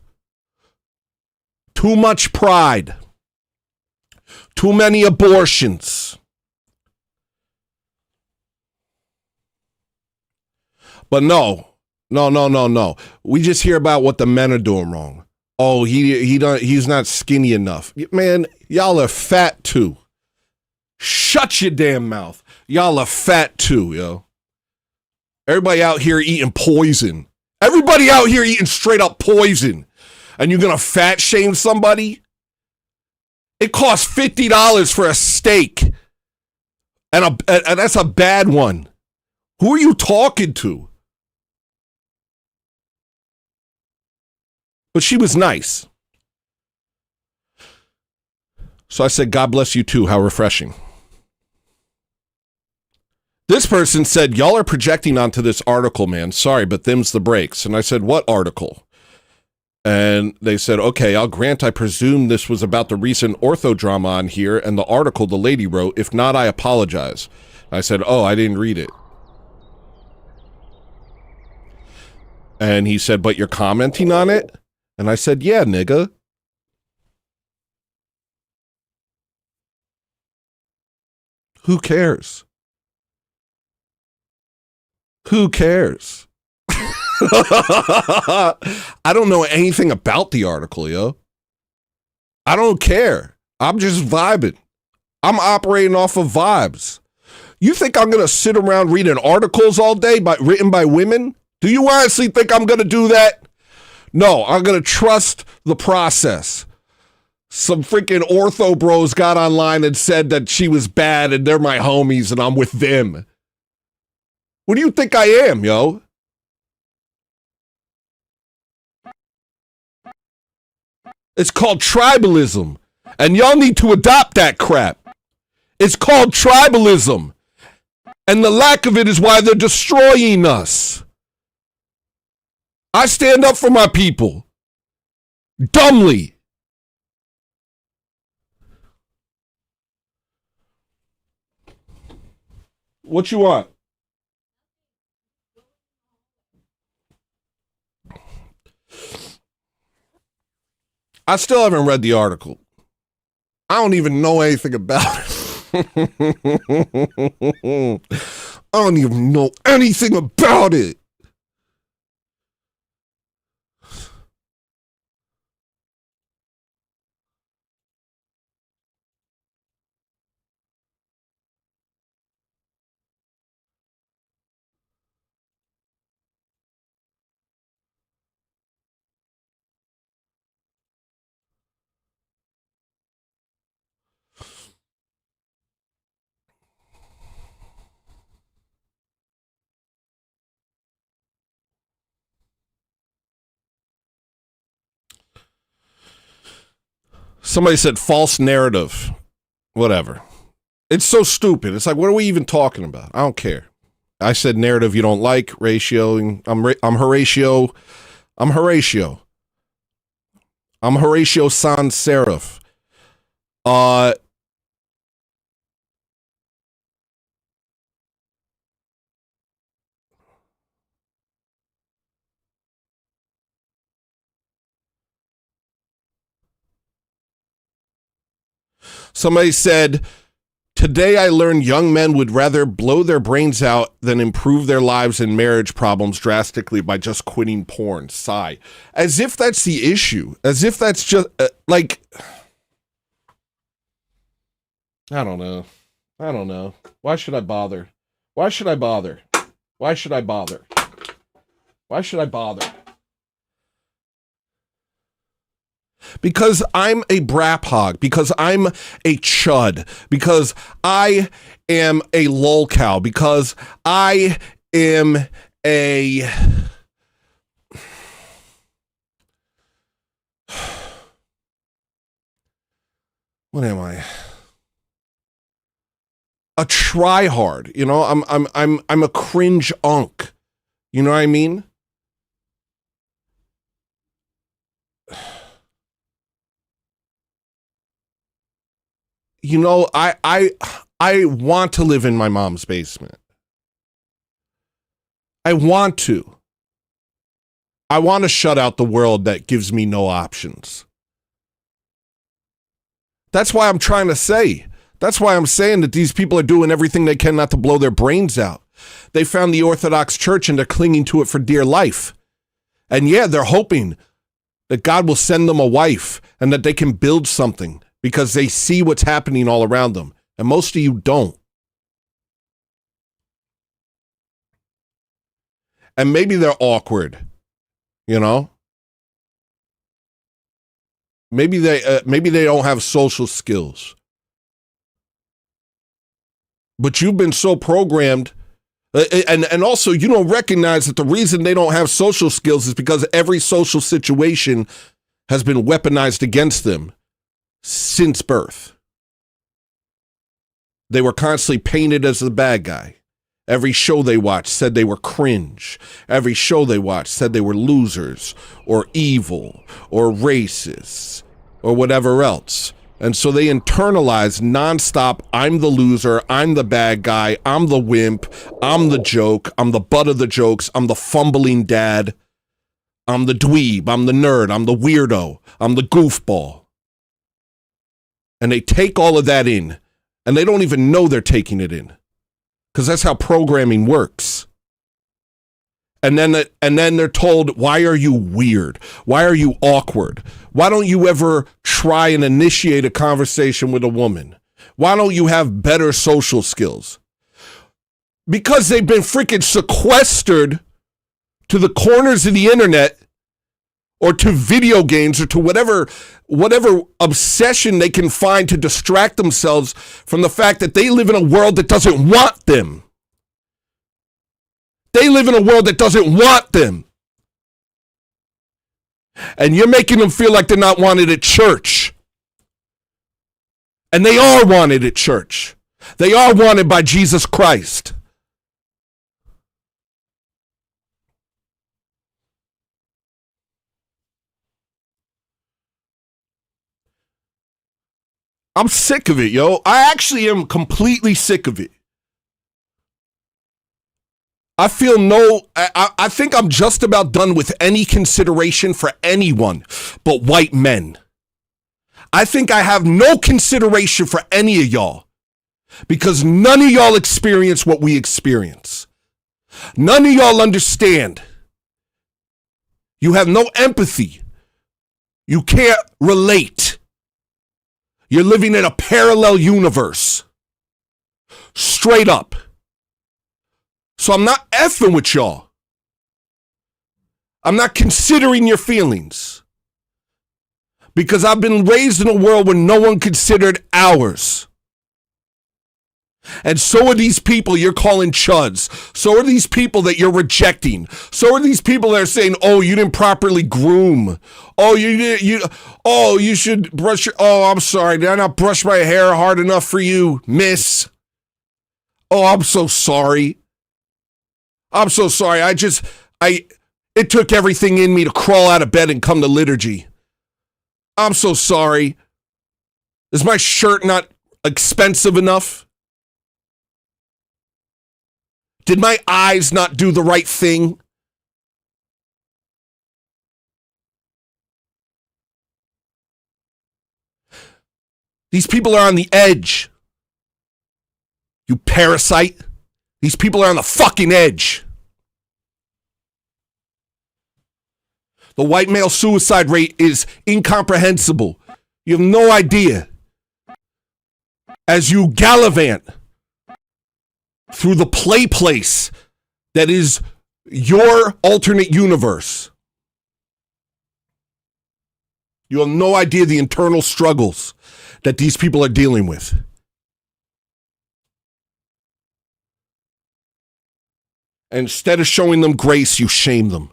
Too much pride. Too many abortions. But no. We just hear about what the men are doing wrong. Oh, he's not skinny enough. Man, y'all are fat too. Shut your damn mouth. Y'all are fat too, yo. Everybody out here eating poison. Everybody out here eating straight up poison. And you're gonna fat shame somebody? It costs $50 for a steak. And that's a bad one. Who are you talking to? But she was nice. So I said, God bless you too. How refreshing. This person said, y'all are projecting onto this article, man. Sorry, but them's the breaks. And I said, what article? And they said, okay, I'll grant I presume this was about the recent ortho drama on here and the article the lady wrote. If not, I apologize. I said, oh, I didn't read it. And he said, but you're commenting on it? And I said, yeah, nigga. Who cares? Who cares? I don't know anything about the article, yo. I don't care. I'm just vibing. I'm operating off of vibes. You think I'm going to sit around reading articles all day written by women? Do you honestly think I'm going to do that? No, I'm going to trust the process. Some freaking ortho bros got online and said that she was bad and they're my homies and I'm with them. What do you think I am, yo? It's called tribalism. And y'all need to adopt that crap. It's called tribalism. And the lack of it is why they're destroying us. I stand up for my people. Dumbly. What you want? I still haven't read the article. I don't even know anything about it. I don't even know anything about it. Somebody said false narrative. Whatever. It's so stupid. It's like, what are we even talking about? I don't care. I said narrative you don't like, ratioing. I'm Horatio. I'm Horatio. I'm Horatio Sans Serif. Somebody said, today I learned young men would rather blow their brains out than improve their lives and marriage problems drastically by just quitting porn. Sigh. As if that's the issue. As if that's just, like, I don't know. I don't know. Why should I bother? Why should I bother? Why should I bother? Why should I bother? Because I'm a brap hog, because I'm a chud, because I am a lolcow, because I am a... What am I? A tryhard, you know? I'm a cringe unk. You know what I mean? You know, I want to live in my mom's basement. I want to. I want to shut out the world that gives me no options. That's why I'm trying to say. That's why I'm saying that these people are doing everything they can not to blow their brains out. They found the Orthodox Church and they're clinging to it for dear life. And yeah, they're hoping that God will send them a wife and that they can build something, because they see what's happening all around them. And most of you don't. And maybe they're awkward, you know? Maybe they don't have social skills. But you've been so programmed, and also you don't recognize that the reason they don't have social skills is because every social situation has been weaponized against them since birth. They were constantly painted as the bad guy. Every show they watched said they were cringe. Every show they watched said they were losers or evil or racist or whatever else. And so they internalized nonstop, I'm the loser, I'm the bad guy, I'm the wimp, I'm the joke, I'm the butt of the jokes, I'm the fumbling dad. I'm the dweeb, I'm the nerd, I'm the weirdo, I'm the goofball. And they take all of that in, and they don't even know they're taking it in, because that's how programming works. And then they're told, why are you weird? Why are you awkward? Why don't you ever try and initiate a conversation with a woman? Why don't you have better social skills? Because they've been freaking sequestered to the corners of the internet or to video games or to whatever obsession they can find to distract themselves from the fact that they live in a world that doesn't want them. They live in a world that doesn't want them. And you're making them feel like they're not wanted at church. And they are wanted at church. They are wanted by Jesus Christ. I'm sick of it, yo. I actually am completely sick of it. I think I'm just about done with any consideration for anyone but white men. I think I have no consideration for any of y'all because none of y'all experience what we experience. None of y'all understand. You have no empathy. You can't relate. You're living in a parallel universe. Straight up. So I'm not effing with y'all. I'm not considering your feelings. Because I've been raised in a world where no one considered ours. And so are these people you're calling chuds. So are these people that you're rejecting. So are these people that are saying, oh, you didn't properly groom. Oh, you should brush your, oh, I'm sorry. Did I not brush my hair hard enough for you, miss? Oh, I'm so sorry. I'm so sorry. It took everything in me to crawl out of bed and come to liturgy. I'm so sorry. Is my shirt not expensive enough? Did my eyes not do the right thing? These people are on the edge. You parasite. These people are on the fucking edge. The white male suicide rate is incomprehensible. You have no idea. As you gallivant through the play place that is your alternate universe, you have no idea the internal struggles that these people are dealing with. And instead of showing them grace, you shame them.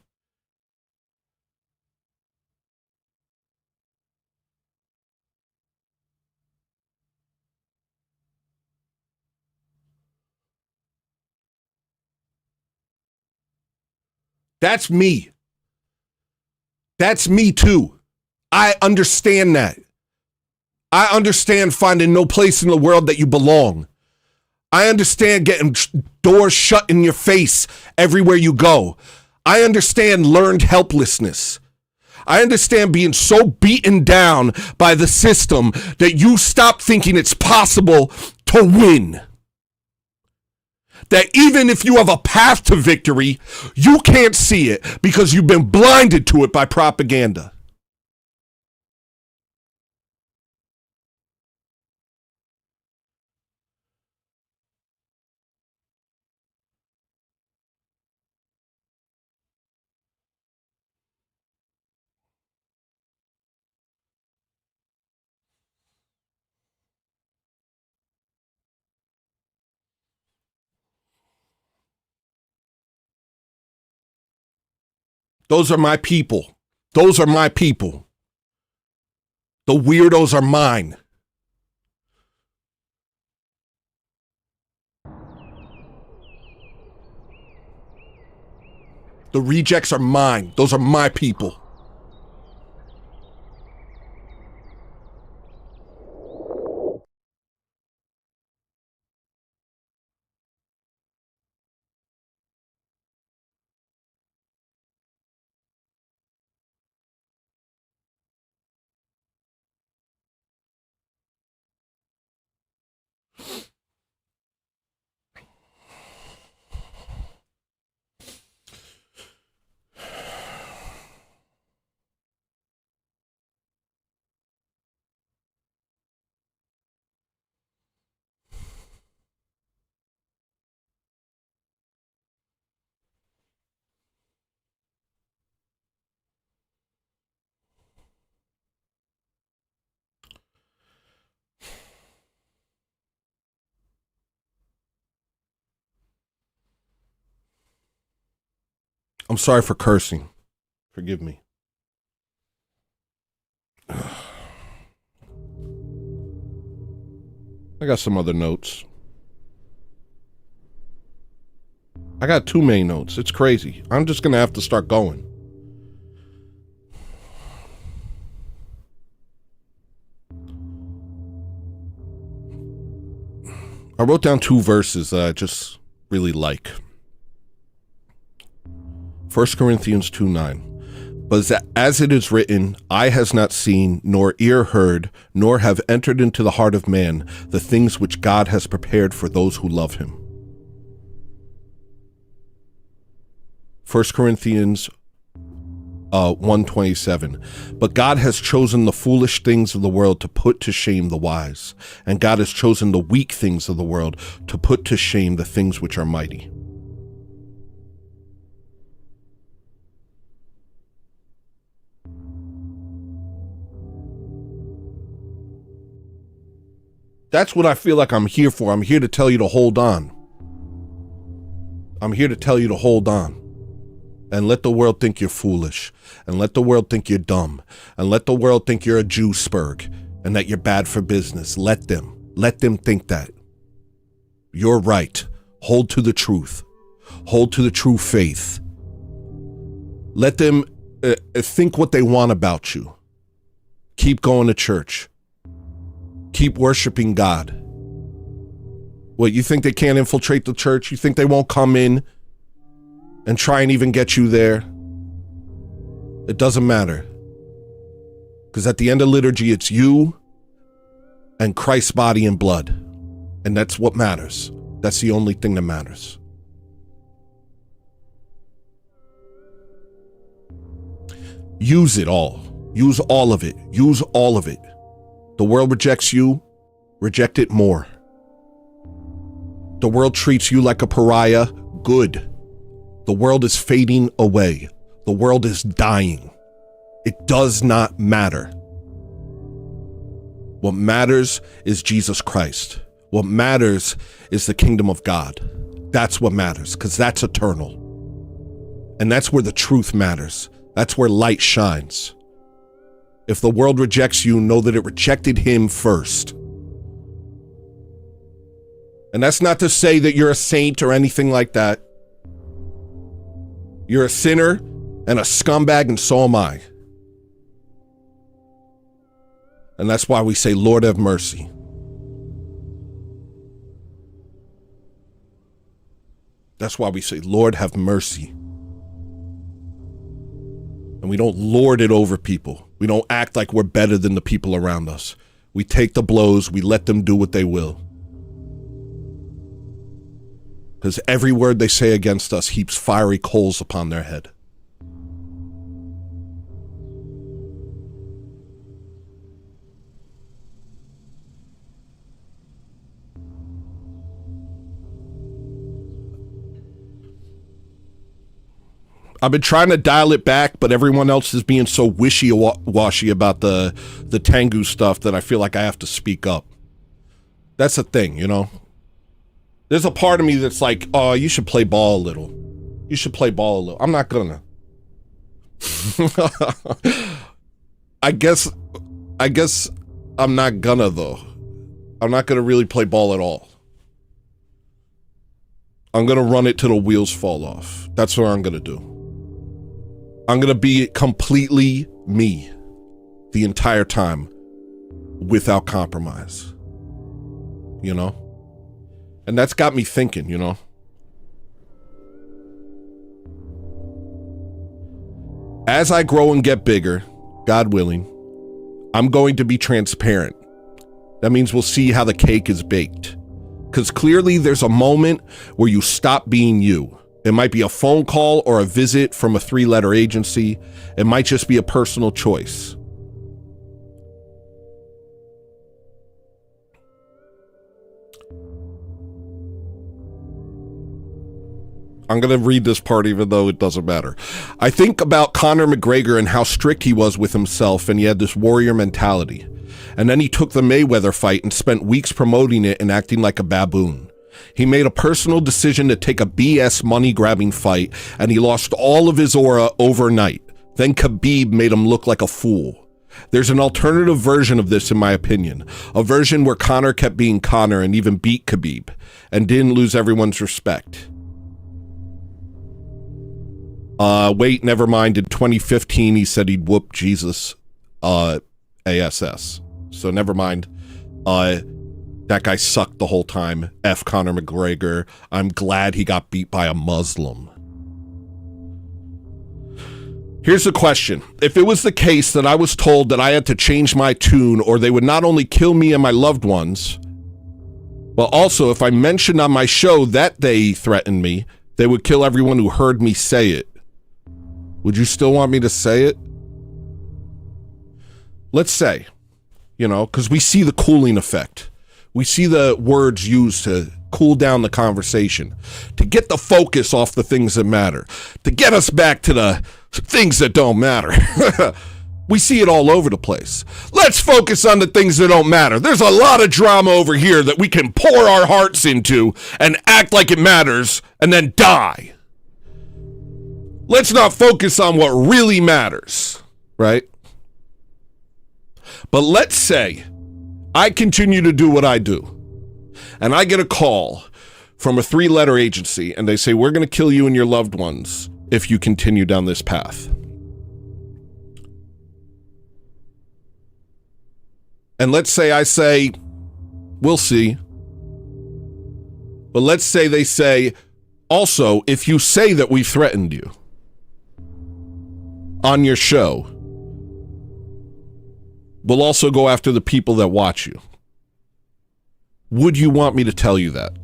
That's me. That's me too. I understand that. I understand finding no place in the world that you belong. I understand getting doors shut in your face everywhere you go. I understand learned helplessness. I understand being so beaten down by the system that you stop thinking it's possible to win. That even if you have a path to victory, you can't see it because you've been blinded to it by propaganda. Those are my people. Those are my people. The weirdos are mine. The rejects are mine. Those are my people. I'm sorry for cursing. Forgive me. I got some other notes. I got too many notes. It's crazy. I'm just going to have to start going. I wrote down 2 verses that I just really like. 1 Corinthians 2:9. But as it is written, eye has not seen, nor ear heard, nor have entered into the heart of man the things which God has prepared for those who love him. 1 Corinthians 1:27. But God has chosen the foolish things of the world to put to shame the wise, and God has chosen the weak things of the world to put to shame the things which are mighty. That's what I feel like I'm here for. I'm here to tell you to hold on. I'm here to tell you to hold on. And let the world think you're foolish. And let the world think you're dumb. And let the world think you're a Jewsburg. And that you're bad for business. Let them. Let them think that. You're right. Hold to the truth. Hold to the true faith. Let them think what they want about you. Keep going to church. Keep worshiping God. What, you think they can't infiltrate the church? You think they won't come in and try and even get you there? It doesn't matter. Because at the end of liturgy, it's you and Christ's body and blood. And that's what matters. That's the only thing that matters. Use it all. Use all of it. Use all of it. The world rejects you, reject it more. The world treats you like a pariah, good. The world is fading away. The world is dying. It does not matter. What matters is Jesus Christ. What matters is the kingdom of God. That's what matters, because that's eternal. And that's where the truth matters. That's where light shines. If the world rejects you, know that it rejected him first. And that's not to say that you're a saint or anything like that. You're a sinner and a scumbag, and so am I. And that's why we say, Lord, have mercy. That's why we say, Lord, have mercy. And we don't lord it over people. We don't act like we're better than the people around us. We take the blows. We let them do what they will. Because every word they say against us heaps fiery coals upon their head. I've been trying to dial it back, but everyone else is being so wishy-washy about the Tengu stuff that I feel like I have to speak up. That's the thing, you know? There's a part of me that's like, oh, you should play ball a little. You should play ball a little. I'm not gonna. I guess I'm not gonna, though. I'm not gonna really play ball at all. I'm gonna run it till the wheels fall off. That's what I'm gonna do. I'm gonna be completely me the entire time without compromise. You know? And that's got me thinking, you know? As I grow and get bigger, God willing, I'm going to be transparent. That means we'll see how the cake is baked. Because clearly there's a moment where you stop being you. It might be a phone call or a visit from a 3-letter agency. It might just be a personal choice. I'm going to read this part even though it doesn't matter. I think about Conor McGregor and how strict he was with himself, and he had this warrior mentality. And then he took the Mayweather fight and spent weeks promoting it and acting like a baboon. He made a personal decision to take a BS money-grabbing fight, and he lost all of his aura overnight. Then Khabib made him look like a fool. There's an alternative version of this, in my opinion. A version where Conor kept being Conor and even beat Khabib, and didn't lose everyone's respect. Wait, never mind. In 2015, he said he'd whoop Jesus, ASS. So never mind. That guy sucked the whole time. F Conor McGregor. I'm glad he got beat by a Muslim. Here's the question. If it was the case that I was told that I had to change my tune or they would not only kill me and my loved ones, but also if I mentioned on my show that they threatened me, they would kill everyone who heard me say it. Would you still want me to say it? Let's say, you know, because we see the cooling effect. We see the words used to cool down the conversation, to get the focus off the things that matter, to get us back to the things that don't matter. We see it all over the place. Let's focus on the things that don't matter. There's a lot of drama over here that we can pour our hearts into and act like it matters and then die. Let's not focus on what really matters, right? But let's say I continue to do what I do, and I get a call from a 3-letter agency, and they say, we're going to kill you and your loved ones if you continue down this path. And let's say I say, we'll see. But let's say they say, also, if you say that we threatened you on your show, we'll also go after the people that watch you. Would you want me to tell you that?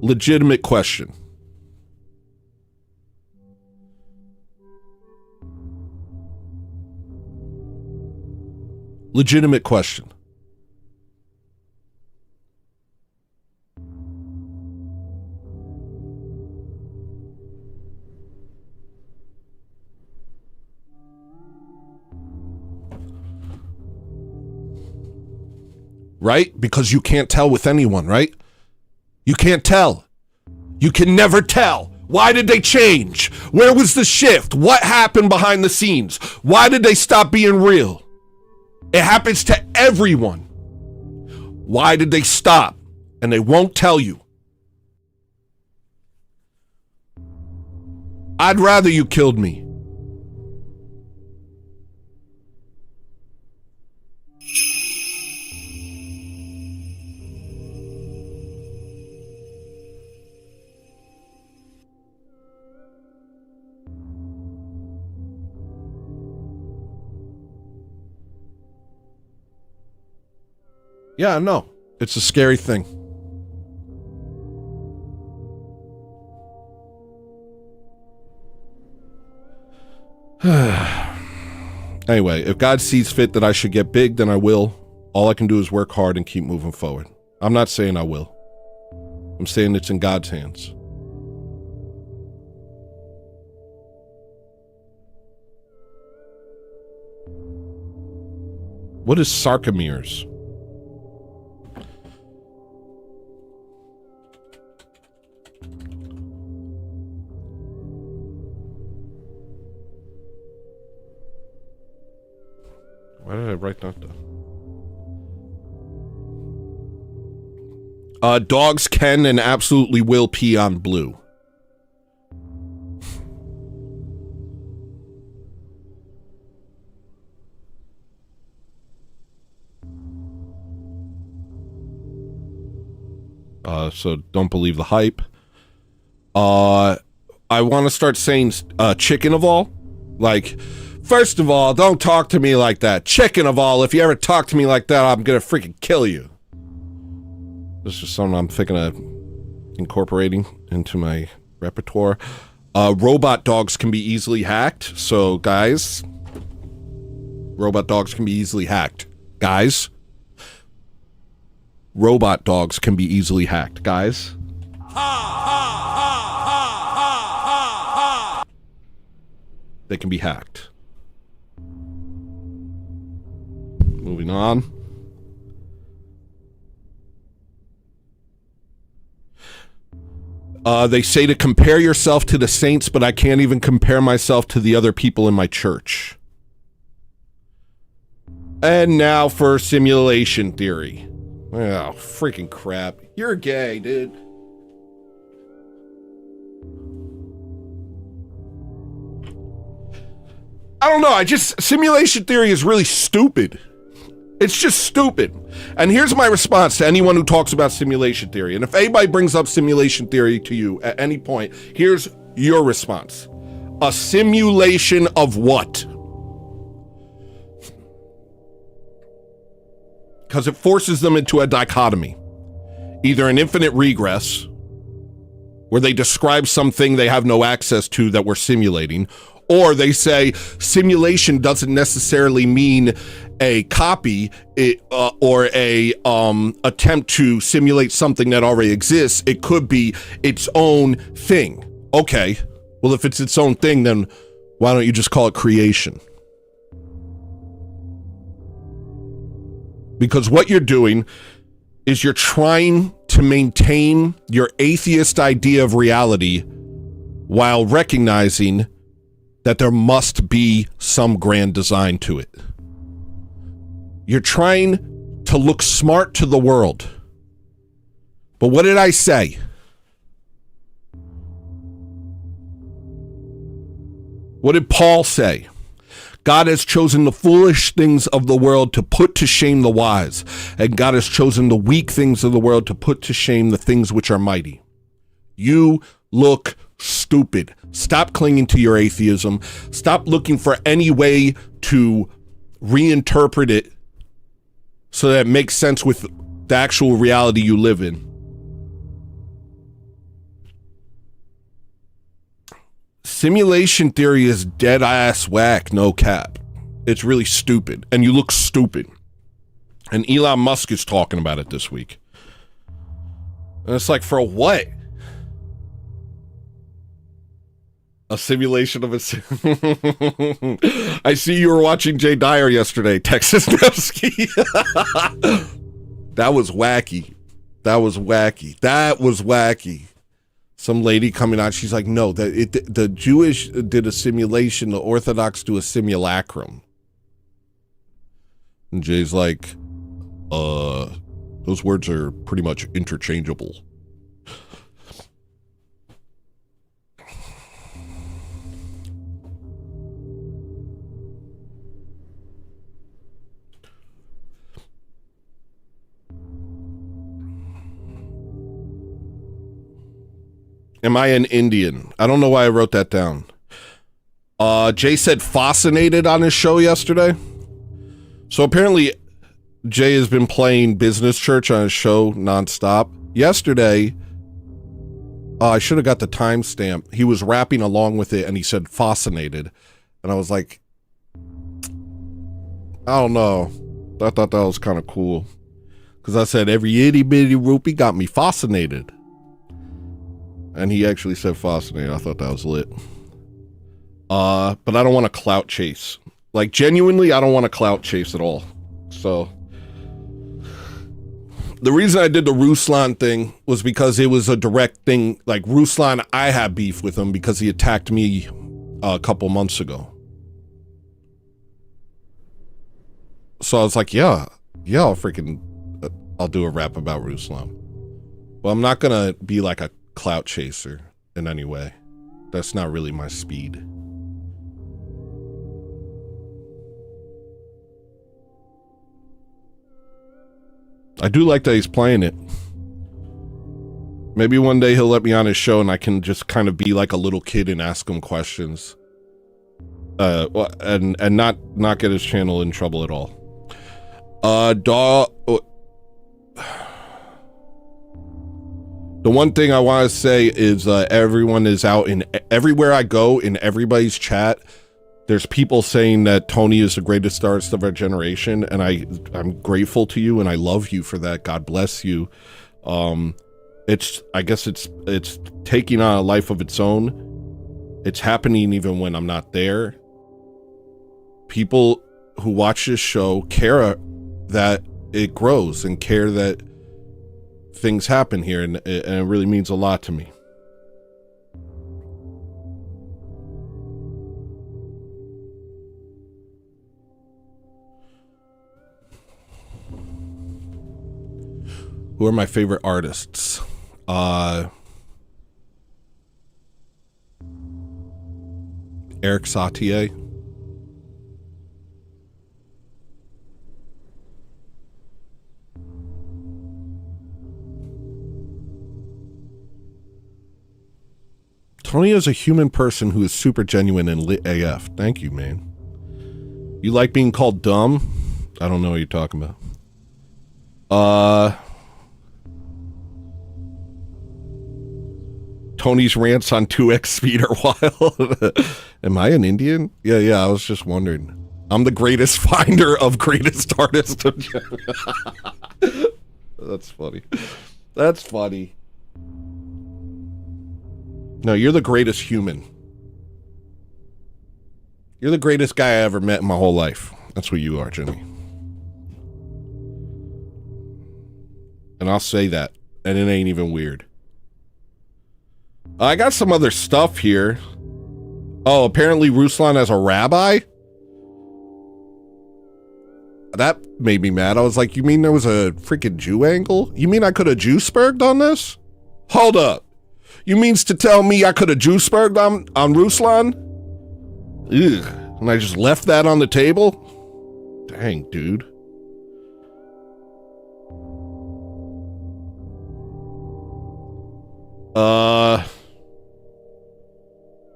Legitimate question. Legitimate question. Right? Because you can't tell with anyone, right? You can't tell. You can never tell. Why did they change? Where was the shift? What happened behind the scenes? Why did they stop being real? It happens to everyone. Why did they stop? And they won't tell you. I'd rather you killed me. Yeah, no, it's a scary thing. Anyway, if God sees fit that I should get big, then I will. All I can do is work hard and keep moving forward. I'm not saying I will. I'm saying it's in God's hands. What is sarcomeres? Why did I write that down? Dogs can and absolutely will pee on blue. So don't believe the hype. I want to start saying chicken of all. Like, first of all, don't talk to me like that. Chicken of all, if you ever talk to me like that, I'm gonna freaking kill you. This is something I'm thinking of incorporating into my repertoire. Robot dogs can be easily hacked. So, guys, robot dogs can be easily hacked. Guys, robot dogs can be easily hacked. Guys. They can be hacked. Moving on. They say to compare yourself to the saints, but I can't even compare myself to the other people in my church. And now for simulation theory. Oh, freaking crap. You're gay, dude. I don't know. Simulation theory is really stupid. It's just stupid. And here's my response to anyone who talks about simulation theory. And if anybody brings up simulation theory to you at any point, here's your response. A simulation of what? Because it forces them into a dichotomy. Either an infinite regress, where they describe something they have no access to that we're simulating, or they say simulation doesn't necessarily mean a copy or a attempt to simulate something that already exists. It could be its own thing. Okay, well, if it's its own thing, then why don't you just call it creation? Because what you're doing is you're trying to maintain your atheist idea of reality while recognizing that there must be some grand design to it. You're trying to look smart to the world. But what did I say? What did Paul say? God has chosen the foolish things of the world to put to shame the wise, and God has chosen the weak things of the world to put to shame the things which are mighty. You look stupid. Stop clinging to your atheism. Stop looking for any way to reinterpret it so that it makes sense with the actual reality you live in. Simulation theory is dead ass whack, no cap. It's really stupid, and you look stupid. And Elon Musk is talking about it this week. And it's like, for what? A simulation of a I see you were watching Jay Dyer yesterday, Texas Nevsky. That was wacky. That was wacky. That was wacky. Some lady coming out, she's like, no, the Jewish did a simulation, the Orthodox do a simulacrum. And Jay's like, those words are pretty much interchangeable. Am I an Indian? I don't know why I wrote that down. Jay said fascinated on his show yesterday. So apparently Jay has been playing Business Church on his show nonstop. Yesterday, I should have got the timestamp. He was rapping along with it and he said fascinated. And I was like, I don't know. I thought that was kind of cool. Because I said, every itty bitty rupee got me fascinated. And he actually said fascinating. I thought that was lit. But I don't want to clout chase. Like, genuinely, I don't want to clout chase at all. So, the reason I did the Ruslan thing was because it was a direct thing. Like, Ruslan, I had beef with him because he attacked me a couple months ago. So I was like, yeah, I'll do a rap about Ruslan. But I'm not going to be like a clout chaser in any way. That's not really my speed. I do like that he's playing it. Maybe one day he'll let me on his show and I can just kind of be like a little kid and ask him questions. And not get his channel in trouble at all. The one thing I want to say is everyone is out in everywhere I go in everybody's chat. There's people saying that Tony is the greatest artist of our generation, and I'm grateful to you and I love you for that. God bless you. I guess it's taking on a life of its own. It's happening even when I'm not there. People who watch this show care that it grows and care that things happen here, and it really means a lot to me. Who are my favorite artists? Eric Satire. Tony is a human person who is super genuine and lit AF. Thank you, man. You like being called dumb? I don't know what you're talking about. Tony's rants on 2x speed are wild. Am I an Indian? Yeah, I was just wondering. I'm the greatest finder of greatest artist. That's funny. That's funny. No, you're the greatest human. You're the greatest guy I ever met in my whole life. That's what you are, Jimmy. And I'll say that. And it ain't even weird. I got some other stuff here. Oh, apparently Ruslan has a rabbi? That made me mad. I was like, you mean there was a freaking Jew angle? You mean I could have Jewsburged on this? Hold up. You means to tell me I could have Jewsburged on Ruslan? Ugh. And I just left that on the table? Dang, dude.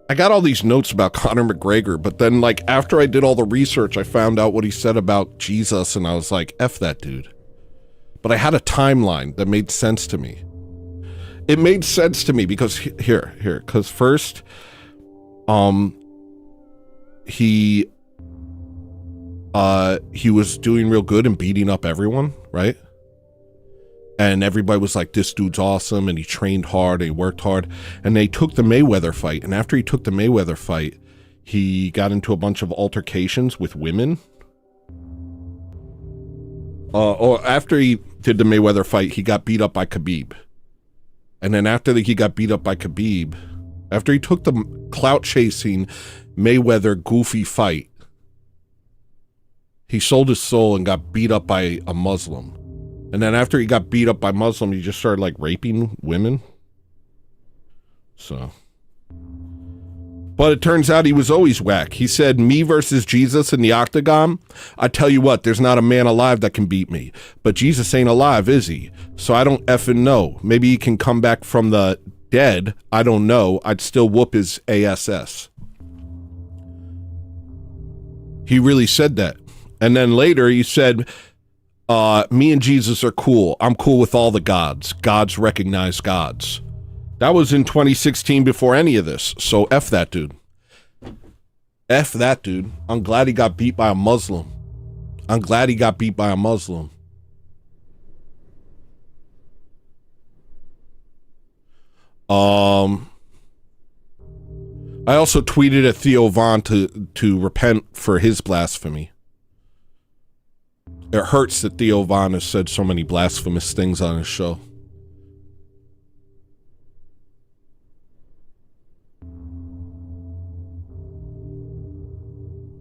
I got all these notes about Conor McGregor, but then, like, after I did all the research, I found out what he said about Jesus, and I was like, F that dude. But I had a timeline that made sense to me. It made sense to me because, because first, he was doing real good and beating up everyone, right? And everybody was like, this dude's awesome, and he trained hard, and he worked hard. And they took the Mayweather fight, and after he took the Mayweather fight, he got into a bunch of altercations with women. Or after he did the Mayweather fight, he got beat up by Khabib. And then after he got beat up by Khabib, after he took the clout-chasing Mayweather goofy fight, he sold his soul and got beat up by a Muslim. And then after he got beat up by Muslim, he just started, like, raping women. So. But it turns out he was always whack. He said, me versus Jesus in the octagon. I tell you what, there's not a man alive that can beat me. But Jesus ain't alive, is he? So I don't effing know. Maybe he can come back from the dead. I don't know. I'd still whoop his ass. He really said that. And then later he said, me and Jesus are cool. I'm cool with all the gods. Gods recognize gods. That was in 2016 before any of this. So F that dude. F that dude. I'm glad he got beat by a Muslim. I'm glad he got beat by a Muslim. I also tweeted at Theo Von to repent for his blasphemy. It hurts that Theo Von has said so many blasphemous things on his show.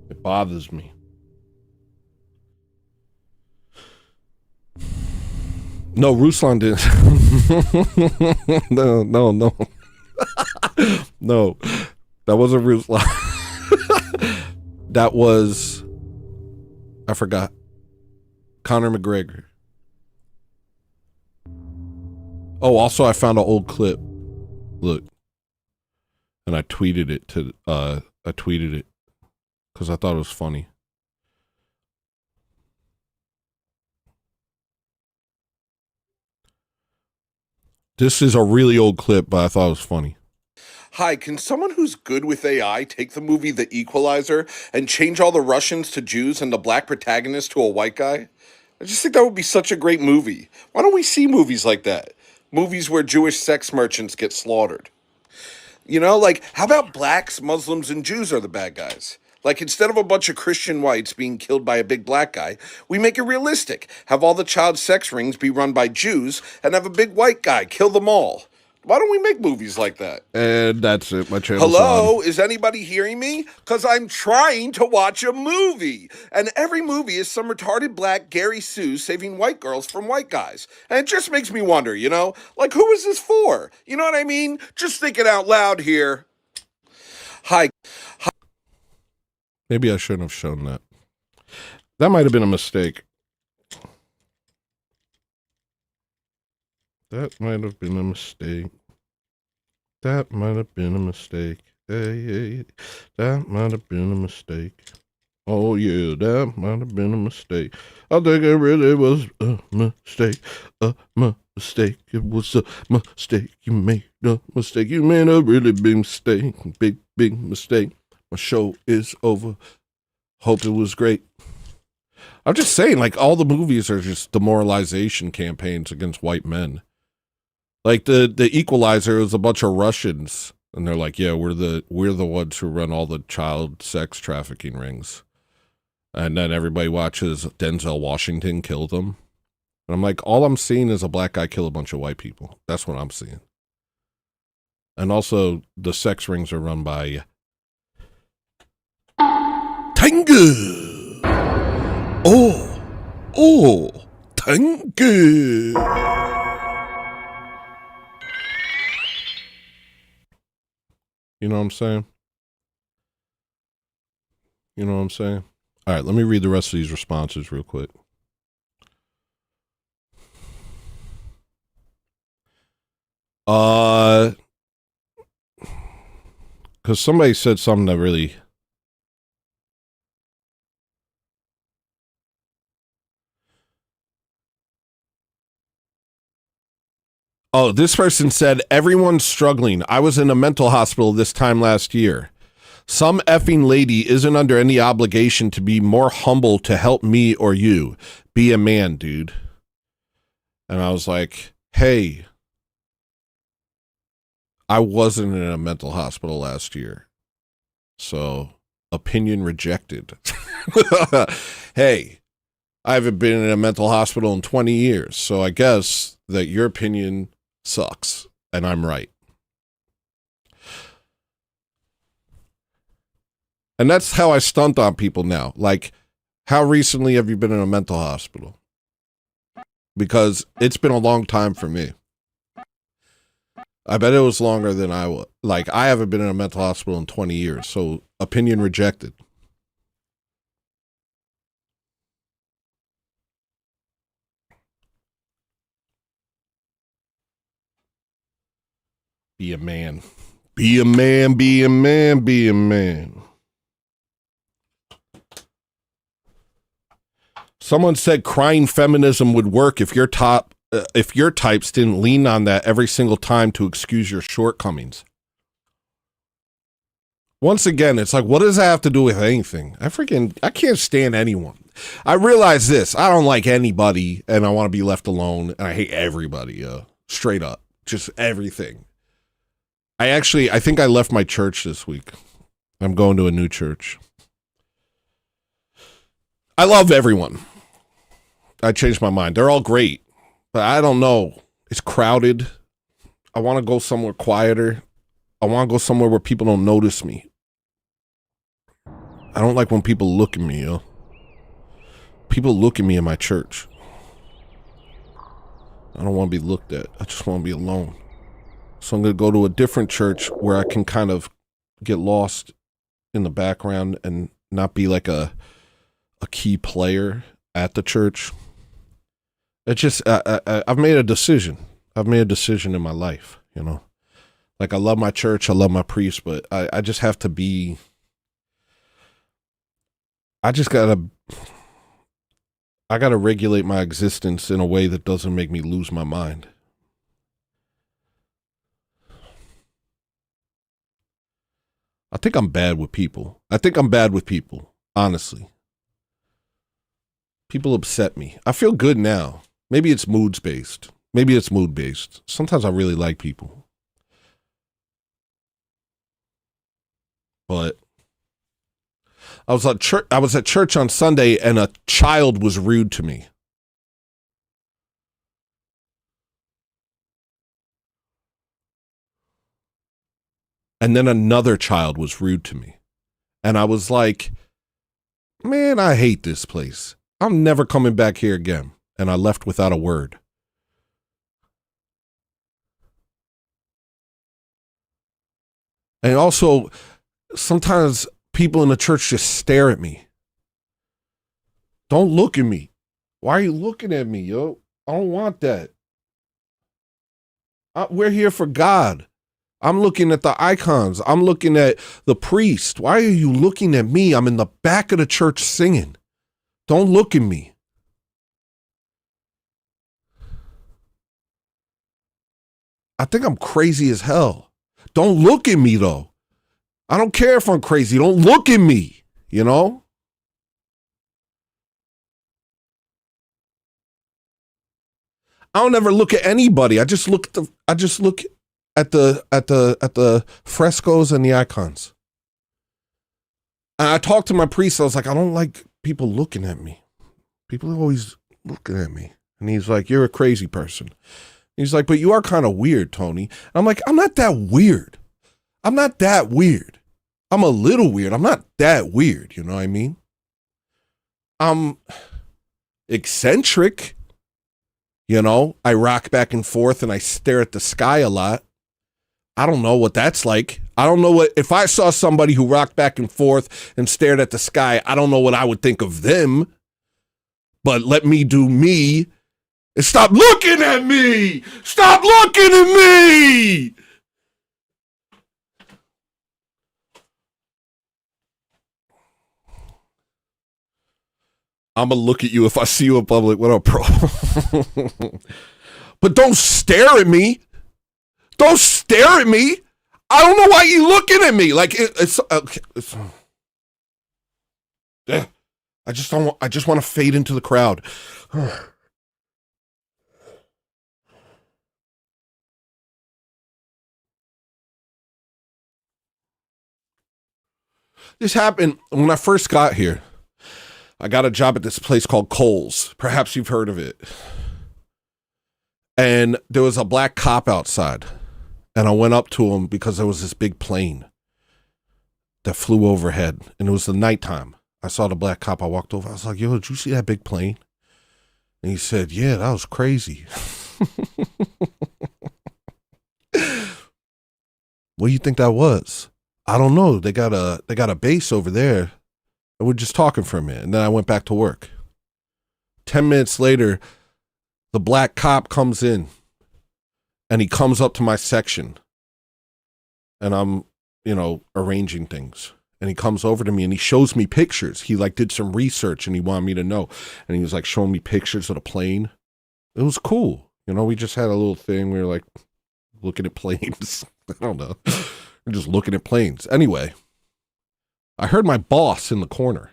It bothers me. No, Ruslan didn't. No. No, that wasn't Ruslan. That was, I forgot. Conor McGregor. Oh, also I found an old clip. Look. And I tweeted it because I thought it was funny. This is a really old clip, but I thought it was funny. Hi, can someone who's good with AI take the movie The Equalizer and change all the Russians to Jews and the black protagonist to a white guy? I just think that would be such a great movie. Why don't we see movies like that? Movies where Jewish sex merchants get slaughtered. You know, like, how about blacks, Muslims, and Jews are the bad guys? Like, instead of a bunch of Christian whites being killed by a big black guy, we make it realistic. Have all the child sex rings be run by Jews and have a big white guy kill them all.
Why don't we make movies like that?
And that's it. My channel's
Hello,
on.
is anybody hearing me? Because I'm trying to watch a movie. And every movie is some retarded black Gary Sue saving white girls from white guys. And it just makes me wonder, you know? Like, who is this for? You know what I mean? Just thinking out loud here. Hi.
Maybe I shouldn't have shown that. That might have been a mistake. That might have been a mistake. That might have been a mistake. Hey, that might have been a mistake. Oh yeah, that might have been a mistake. I think it really was a mistake. A mistake. It was a mistake. You made a mistake. You made a really big mistake. Big mistake. My show is over. Hope it was great. I'm just saying, like, all the movies are just demoralization campaigns against white men. Like the Equalizer is a bunch of Russians, and they're like, yeah, we're the ones who run all the child sex trafficking rings. And then everybody watches Denzel Washington kill them. And I'm like, all I'm seeing is a black guy kill a bunch of white people. That's what I'm seeing. And also, the sex rings are run by Tango. Oh, Tango. You know what I'm saying? You know what I'm saying? All right, let me read the rest of these responses real quick. Because somebody said something that really... Oh, this person said, everyone's struggling. I was in a mental hospital this time last year. Some effing lady isn't under any obligation to be more humble to help me or you. Be a man, dude. And I was like, hey, I wasn't in a mental hospital last year. So, opinion rejected. Hey, I haven't been in a mental hospital in 20 years. So I guess that your opinion sucks, and I'm right. And that's how I stunt on people now. Like, how recently have you been in a mental hospital? Because it's been a long time for me. I bet it was longer than I was. Like, I haven't been in a mental hospital in 20 years, so opinion rejected. Be a man. Be a man, be a man, be a man. Someone said crying feminism would work if your types didn't lean on that every single time to excuse your shortcomings. Once again, it's like, what does that have to do with anything? I can't stand anyone. I realize this. I don't like anybody, and I want to be left alone, and I hate everybody, straight up. Just everything. I think I left my church this week. I'm going to a new church. I love everyone. I changed my mind. They're all great, but I don't know. It's crowded. I want to go somewhere quieter. I want to go somewhere where people don't notice me. I don't like when people look at me, yo. People look at me in my church. I don't want to be looked at. I just want to be alone. So I'm going to go to a different church where I can kind of get lost in the background and not be like a key player at the church. It's just, I've made a decision. I've made a decision in my life, you know. Like, I love my church, I love my priest, but I just have to be, I gotta regulate my existence in a way that doesn't make me lose my mind. I think I'm bad with people. Honestly. People upset me. I feel good now. Maybe it's mood-based. Sometimes I really like people. But I was at church on Sunday, and a child was rude to me. And then another child was rude to me. And I was like, man, I hate this place. I'm never coming back here again. And I left without a word. And also, sometimes people in the church just stare at me. Don't look at me. Why are you looking at me, yo? I don't want that. We're here for God. I'm looking at the icons. I'm looking at the priest. Why are you looking at me? I'm in the back of the church singing. Don't look at me. I think I'm crazy as hell. Don't look at me, though. I don't care if I'm crazy. Don't look at me, you know? I don't ever look at anybody. I just look at the frescoes and the icons. And I talked to my priest. I was like, I don't like people looking at me. People are always looking at me. And he's like, you're a crazy person. He's like, but you are kind of weird, Tony. And I'm like, I'm not that weird. I'm not that weird. I'm a little weird. I'm not that weird. You know what I mean? I'm eccentric. You know, I rock back and forth and I stare at the sky a lot. I don't know what that's like. I don't know what, if I saw somebody who rocked back and forth and stared at the sky, I don't know what I would think of them. But let me do me and stop looking at me. Stop looking at me. I'm going to look at you if I see you in public. What up, bro? But don't stare at me. Don't stare at me. I don't know why you looking at me. Like, it's okay. I just want to fade into the crowd. This happened when I first got here. I got a job at this place called Kohl's. Perhaps you've heard of it. And there was a black cop outside. And I went up to him because there was this big plane that flew overhead. And it was the nighttime. I saw the black cop. I walked over. I was like, yo, did you see that big plane? And he said, yeah, that was crazy. What do you think that was? I don't know. They got a base over there. And we're just talking for a minute. And then I went back to work. 10 minutes later, the black cop comes in. And he comes up to my section. And I'm, arranging things. And he comes over to me and he shows me pictures. He did some research and he wanted me to know. And he was showing me pictures of the plane. It was cool. We just had a little thing. We were looking at planes. I don't know. We're just looking at planes. Anyway, I heard my boss in the corner.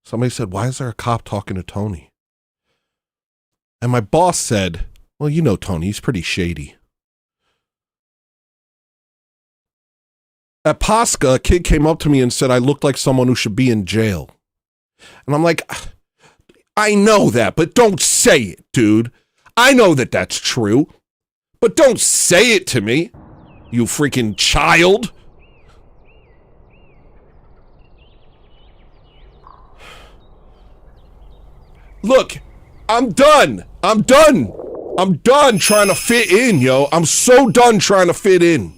Somebody said, why is there a cop talking to Tony? And my boss said, well, Tony, he's pretty shady. At Pascha, a kid came up to me and said I looked like someone who should be in jail. And I'm like, I know that, but don't say it, dude. I know that that's true, but don't say it to me, you freaking child. Look, I'm done. I'm done trying to fit in, yo. I'm so done trying to fit in.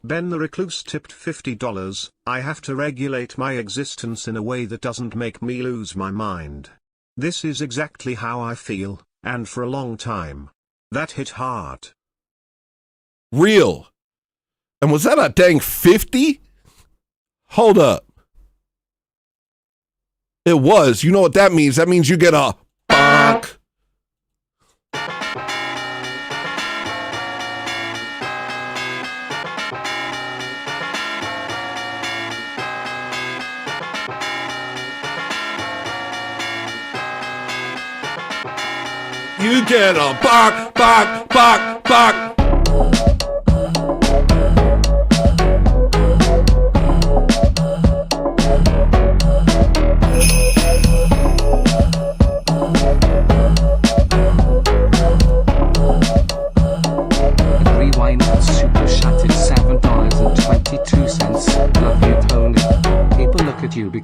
Ben the Recluse tipped $50. I have to regulate my existence in a way that doesn't make me lose my mind. This is exactly how I feel, and for a long time. That hit hard.
Real. And was that a dang 50? Hold up. It was. You know what that means? That means you get a bonk. You get a bonk, bonk, bonk, bonk.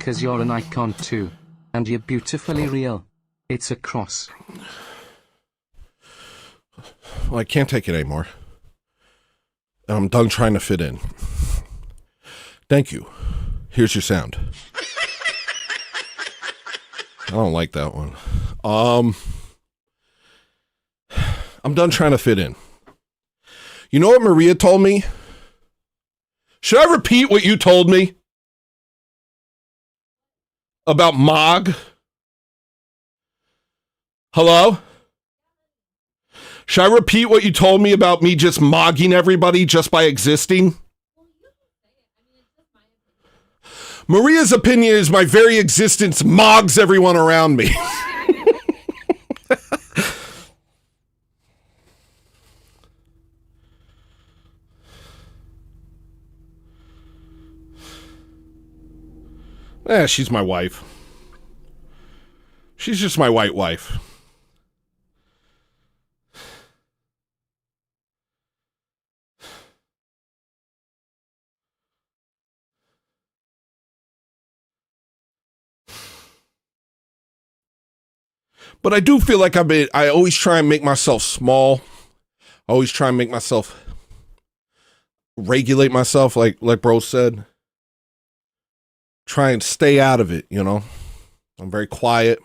because you're an icon too. And you're beautifully real. It's a cross.
Well, I can't take it anymore. And I'm done trying to fit in. Thank you. Here's your sound. I don't like that one. I'm done trying to fit in. You know what Maria told me? Should I repeat what you told me? About Mog? Hello? Should I repeat what you told me about me just mogging everybody just by existing? Maria's opinion is my very existence mogs everyone around me. She's my wife. She's just my white wife. But I do feel like I always try and make myself small. I always try and make myself regulate myself, like bro said. Try and stay out of it, you know. I'm very quiet.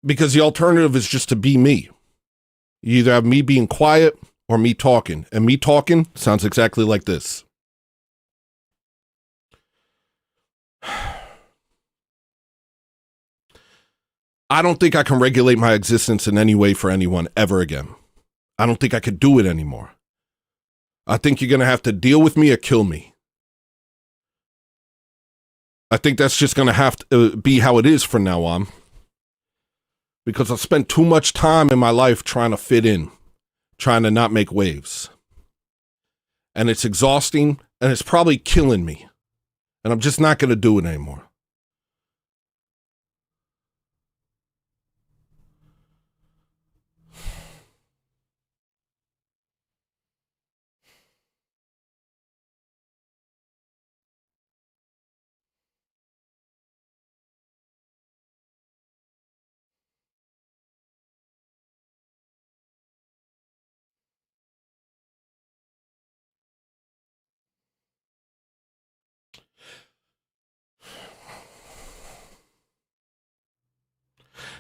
Because the alternative is just to be me. You either have me being quiet or me talking. And me talking sounds exactly like this. I don't think I can regulate my existence in any way for anyone ever again. I don't think I could do it anymore. I think you're going to have to deal with me or kill me. I think that's just going to have to be how it is from now on. Because I've spent too much time in my life trying to fit in, trying to not make waves. And it's exhausting, and it's probably killing me. And I'm just not going to do it anymore.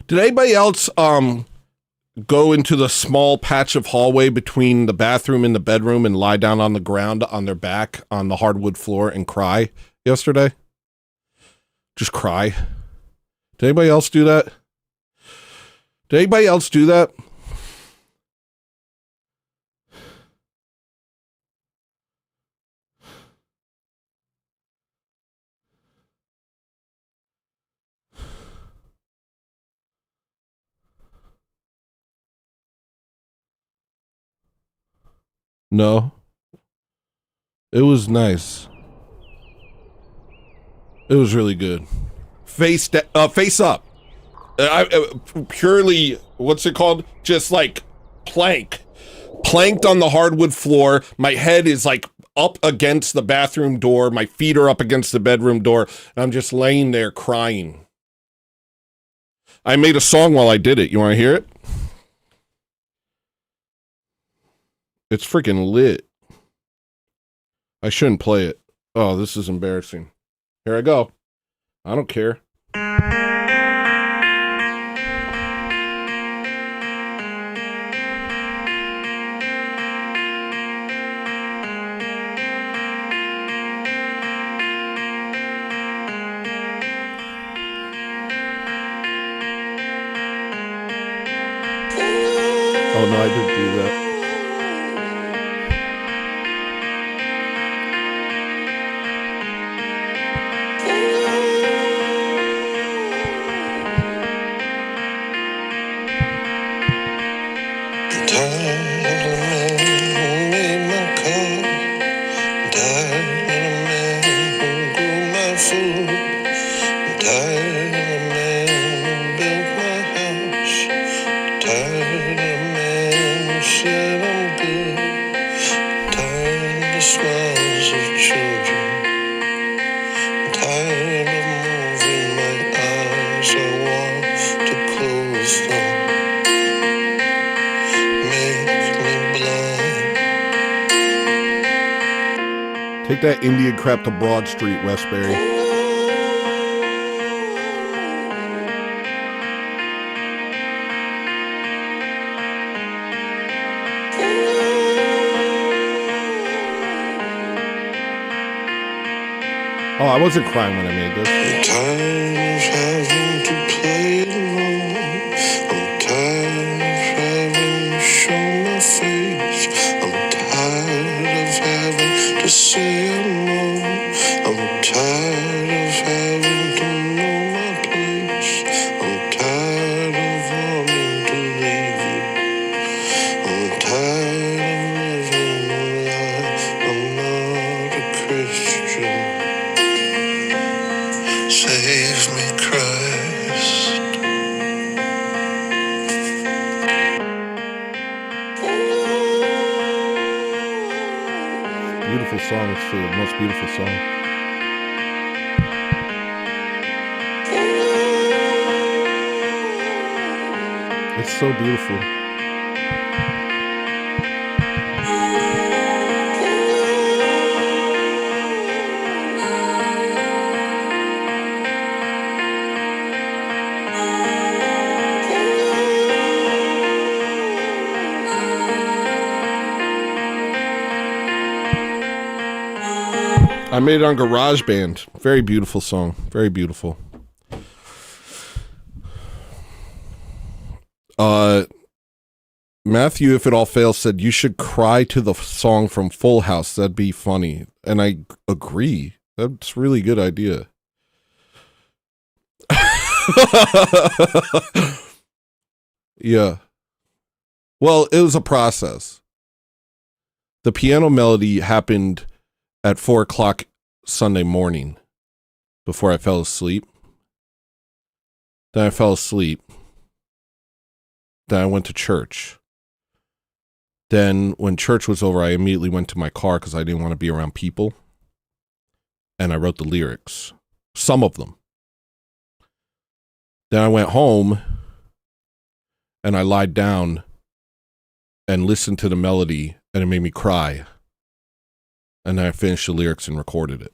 Did anybody else go into the small patch of hallway between the bathroom and the bedroom and lie down on the ground on their back on the hardwood floor and cry yesterday? Just cry. Did anybody else do that? Did anybody else do that? No. It was nice. It was really good. Face up. Purely, what's it called? Just like planked on the hardwood floor. My head is like up against the bathroom door. My feet are up against the bedroom door. And I'm just laying there crying. I made a song while I did it. You want to hear it? It's freaking lit. I shouldn't play it. Oh, this is embarrassing. Here I go. I don't care. Oh no, I didn't do that.
Tired of the man who said
that Indian crap to Broad Street, Westbury. Oh, I wasn't crying when I made this.
I'm tired of having to play alone. I'm tired of having to show my face. I'm tired of having to say alone. I'm tired of having to know my place. I'm tired of wanting to leave you. I'm tired of living a lie. I'm not a Christian. Save me, Christ.
Beautiful song. It's the most beautiful song. It's so beautiful. I made it on GarageBand. Very beautiful song. Very beautiful. Matthew, if it all fails, said you should cry to the song from Full House. That'd be funny. And I agree. That's a really good idea. Yeah. Well, it was a process. The piano melody happened at 4 o'clock Sunday morning before I fell asleep. Then I fell asleep. Then I went to church. Then when church was over, I immediately went to my car because I didn't want to be around people. And I wrote the lyrics. Some of them. Then I went home and I lied down and listened to the melody and it made me cry. And then I finished the lyrics and recorded it.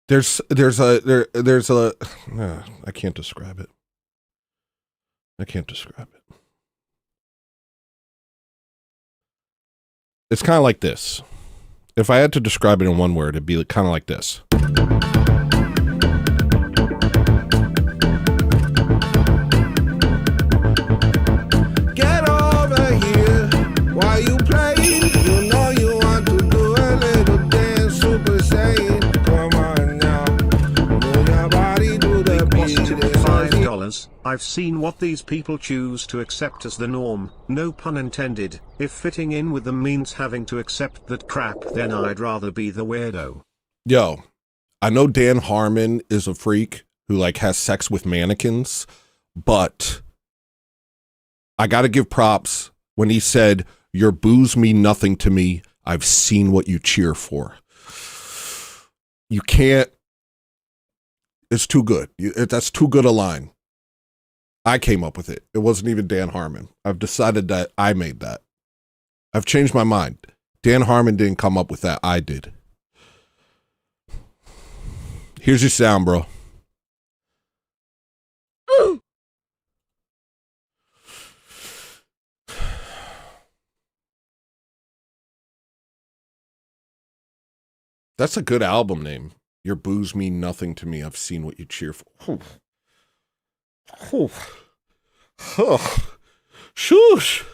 There's a I can't describe it. I can't describe it. It's kind of like this. If I had to describe it in one word, it'd be kind of like this.
Get over here while you play. You know you want to do a little dance, Super Saiyan. Come on now, move your body to the beat.
$5. I've seen what these people choose to accept as the norm, no pun intended. If fitting in with them means having to accept that crap, then I'd rather be the weirdo.
Yo, I know Dan Harmon is a freak who like has sex with mannequins, but I gotta give props when he said, "Your boos mean nothing to me. I've seen what you cheer for." You can't. It's too good. That's too good a line. I came up with it. It wasn't even Dan Harmon. I've decided that I made that. I've changed my mind. Dan Harmon didn't come up with that. I did. Here's your sound, bro. That's a good album name. Your boos mean nothing to me. I've seen what you cheer for. Shoosh.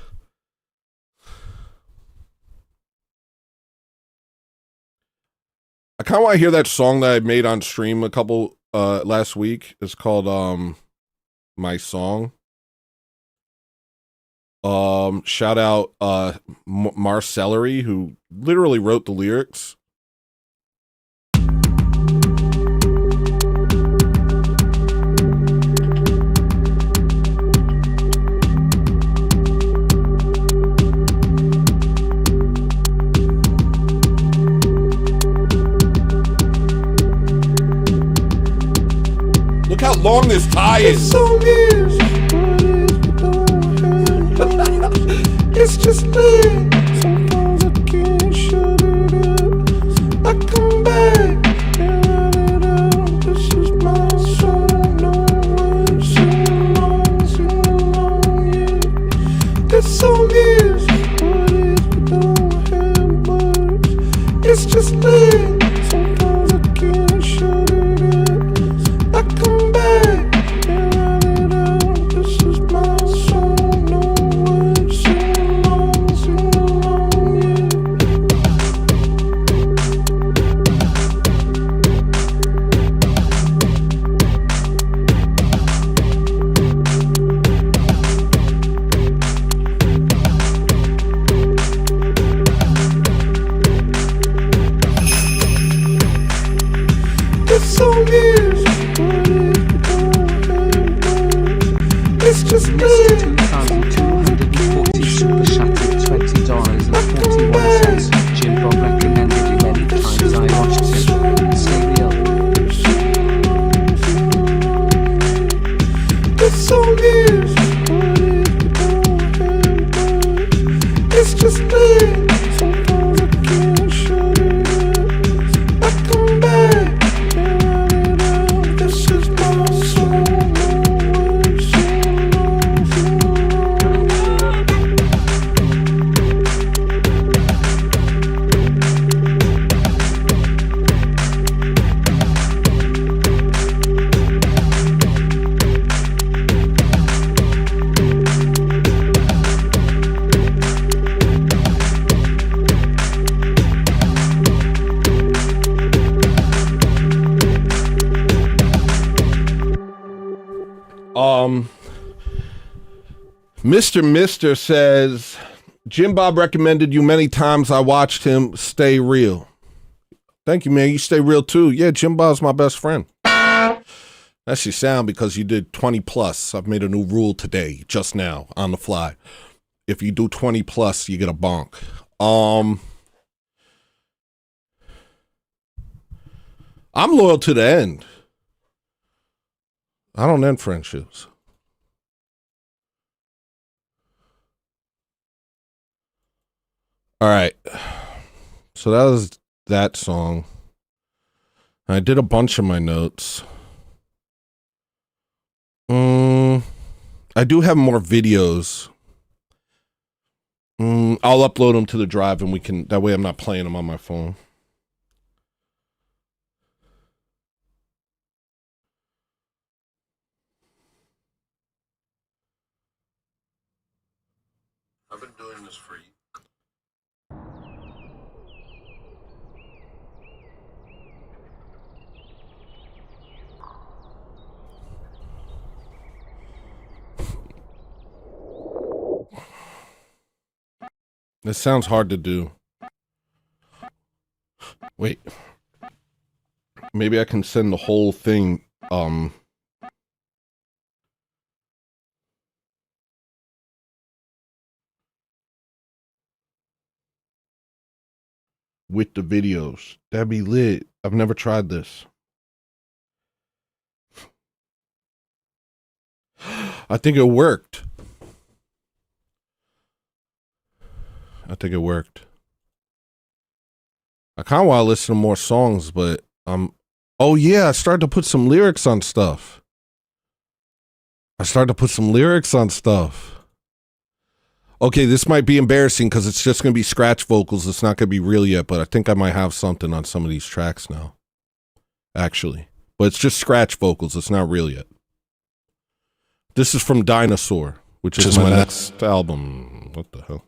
I kind of want to hear that song that I made on stream a couple last week. It's called My Song. Shout out Marcellery, who literally wrote the lyrics. Look how long this tie is.
This song is It's just lit. Sometimes I can't shut it up. I come back and run it out. This is my song. No one sing along, yeah. This song is what it don't have words. It's just lit. Sometimes I can't shut it up. I come back and run it out. This is my song. No one sing along, yeah. This song is what it don't have words. It's just lit. Sometimes I can't
2,240
shut
super
it
chatted
up.
$20.41. Jim Bob recommended you many times. I watched it. Stay real.
This song is what it don't have words. It's just lit. Sometimes I can't shut it up. I come back and run it out. This is my song. No one sing along,
Mr. Mister says, Jim Bob recommended you many times. I watched him. Stay real. Thank you, man. You stay real too. Yeah, Jim Bob's my best friend. That's your sound because you did 20 plus. I've made a new rule today, just now, on the fly. If you do 20 plus, you get a bonk. I'm loyal to the end. I don't end friendships. All right. So that was that song. I did a bunch of my notes. I do have more videos. I'll upload them to the drive and we can, that way I'm not playing them on my phone. I've been doing this for you. This sounds hard to do. Wait. Maybe I can send the whole thing, with the videos. That'd be lit. I've never tried this. I think it worked. I think it worked. I kind of want to listen to more songs, but oh yeah, I started to put some lyrics on stuff. Okay, this might be embarrassing because it's just going to be scratch vocals. It's not going to be real yet, but I think I might have something on some of these tracks now. Actually. But it's just scratch vocals. It's not real yet. This is from Dinosaur, which is my next album. What the hell?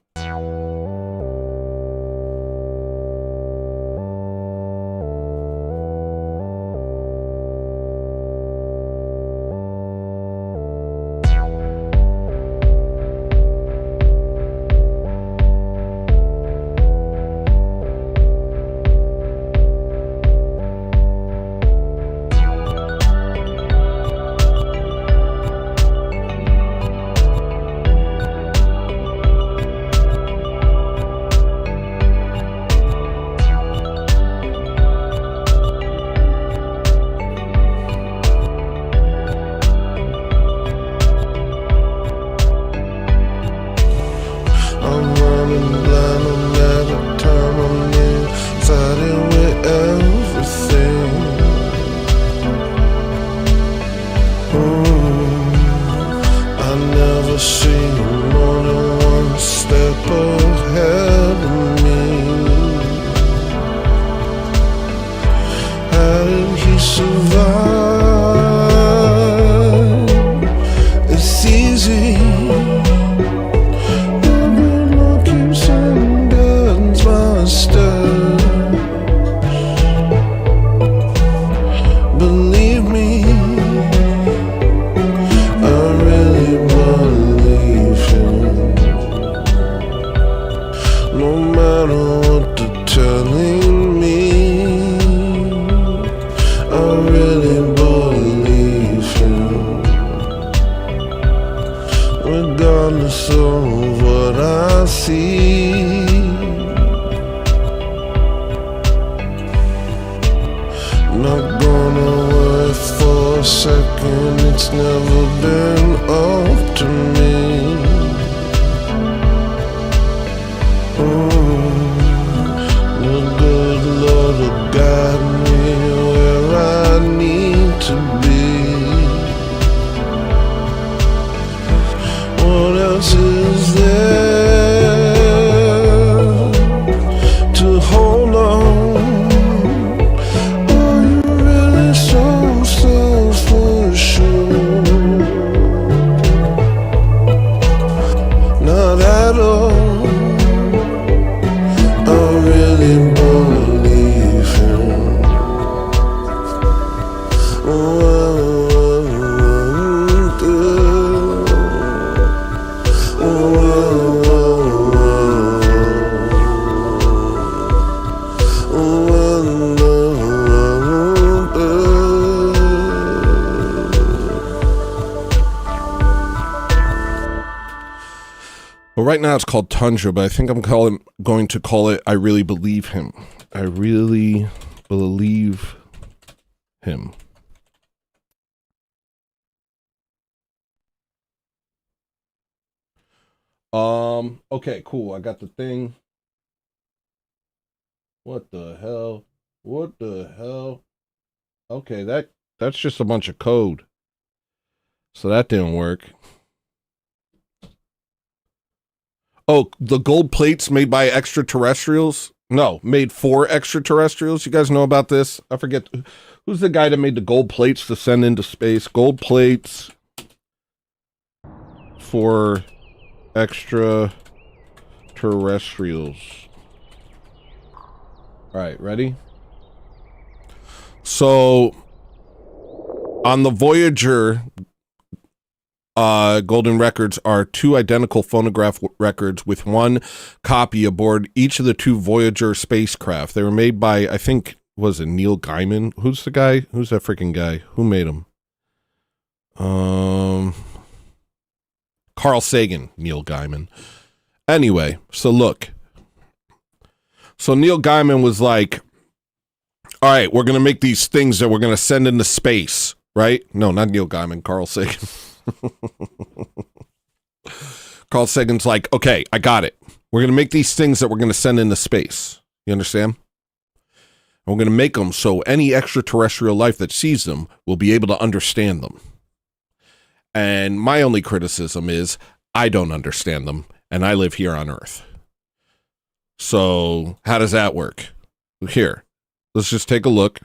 I'm running blind on every time I'm inside it with everything. I never see more than one step ahead of me. How did he survive? It's easy. Everyone keeps saying God's my steps. Believe me, I really believe him. No matter what they're telling me, I really believe him. Regardless of what I see, not gonna worry for a second, it's never been up to me. The good Lord will guide me where I need to be. What else is there to hold on? Are you really so self-assured? Not at all. I really believe him.
Well, right now it's called Tundra, but I think I'm going to call it I Really Believe Him. I really believe him. Okay, cool. I got the thing. What the hell? What the hell? Okay, that's just a bunch of code. So that didn't work. Oh, the gold plates made by extraterrestrials? No, made for extraterrestrials. You guys know about this? I forget. Who's the guy that made the gold plates to send into space? Gold plates for extraterrestrials. All right, ready? So, on the Voyager golden records are two identical phonograph records with one copy aboard each of the two Voyager spacecraft. They were made by, I think, was it Neil Gaiman? Who's the guy? Who's that freaking guy? Who made them? Carl Sagan, Neil Gaiman. Anyway, so look. So Neil Gaiman was like, all right, we're going to make these things that we're going to send into space, right? No, not Neil Gaiman, Carl Sagan. Carl Sagan's like, okay, I got it. We're going to make these things that we're going to send into space. You understand? And we're going to make them so any extraterrestrial life that sees them will be able to understand them. And my only criticism is I don't understand them, and I live here on Earth. So how does that work? Here, let's just take a look.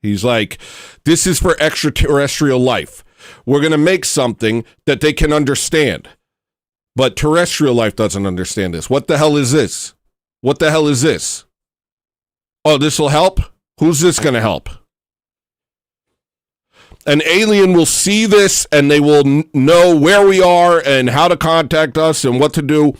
He's like, this is for extraterrestrial life. We're going to make something that they can understand. But terrestrial life doesn't understand this. What the hell is this? What the hell is this? Oh, this will help? Who's this going to help? An alien will see this and they will know where we are and how to contact us and what to do.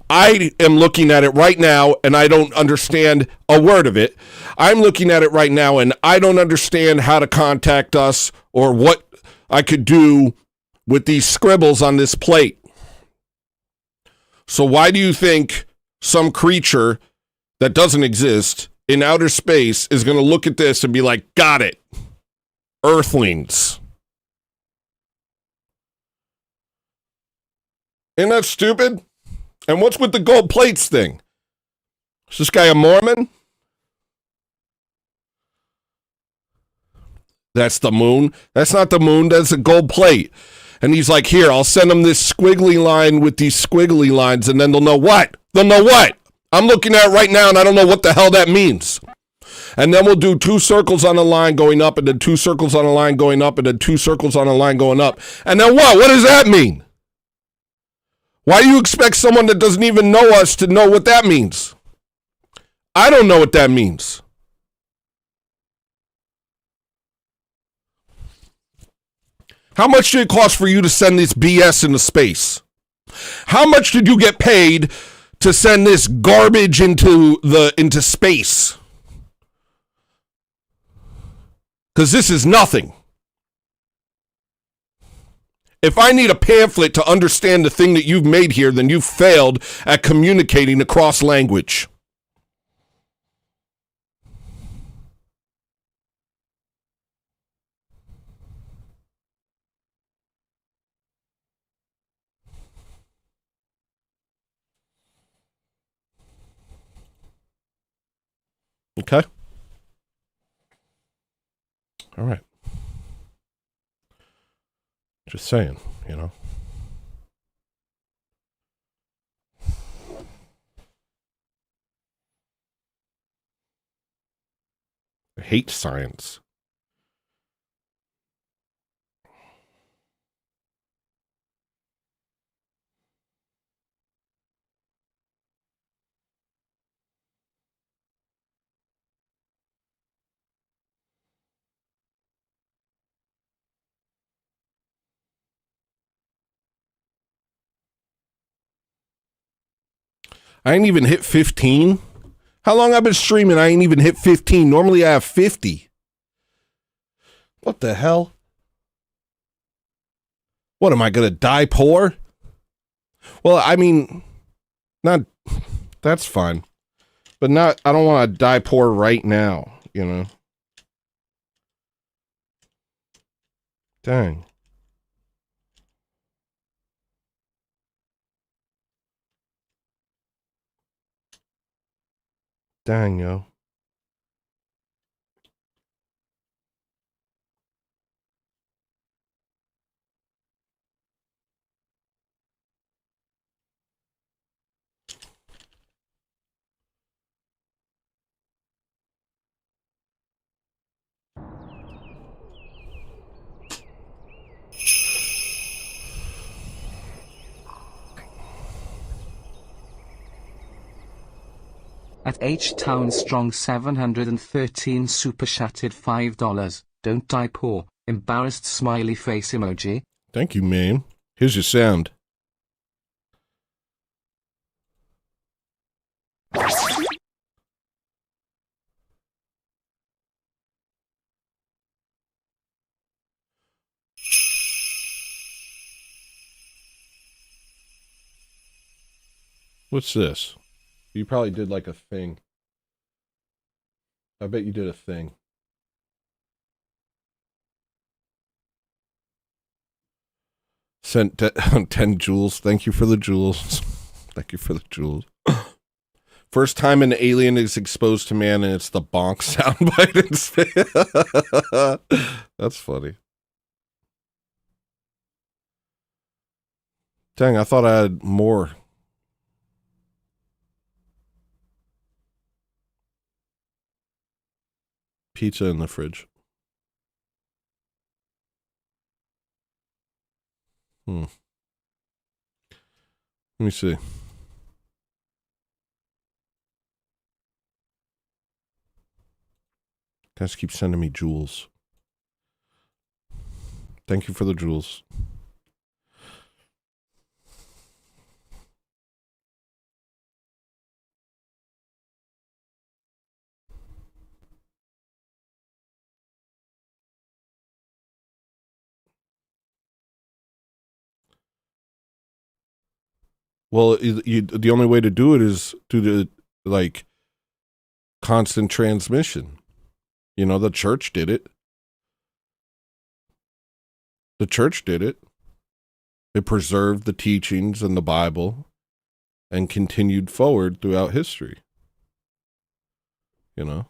I am looking at it right now and I don't understand a word of it. I'm looking at it right now and I don't understand how to contact us or what I could do with these scribbles on this plate. So why do you think some creature that doesn't exist in outer space is going to look at this and be like, got it, Earthlings? Isn't that stupid? And what's with the gold plates thing? Is this guy a Mormon? That's the moon. That's not the moon. That's a gold plate. And he's like, here, I'll send them this squiggly line with these squiggly lines, and then they'll know what? They'll know what? I'm looking at it right now, and I don't know what the hell that means. And then we'll do 2 circles on a line going up, and then 2 circles on a line going up, and then 2 circles on a line going up. And then what? What does that mean? Why do you expect someone that doesn't even know us to know what that means? I don't know what that means. How much did it cost for you to send this BS into space? How much did you get paid to send this garbage into space? Because this is nothing. If I need a pamphlet to understand the thing that you've made here, then you've failed at communicating across language. Okay? All right. Just saying, you know. I hate science. I ain't even hit 15. How long I've been streaming? I ain't even hit 15. Normally I have 50. What the hell? What, am I gonna die poor? Well, I mean, not, that's fine. But not, I don't want to die poor right now, you know? Dang. Dang, yo.
At H-Town Strong 713 super chatted $5. Don't die poor. Embarrassed smiley face emoji.
Thank you, man. Here's your sound. What's this? You probably did like a thing. I bet you did a thing. Sent 10 jewels. Thank you for the jewels. Thank you for the jewels. First time an alien is exposed to man and it's the bonk soundbite. That's funny. Dang, I thought I had more. Pizza in the fridge. Let me see. Guys keep sending me jewels. Thank you for the jewels. Well, the only way to do it is to the, like, constant transmission. You know, the church did it. The church did it. It preserved the teachings in the Bible. and continued forward throughout history. You know?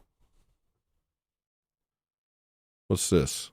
What's this?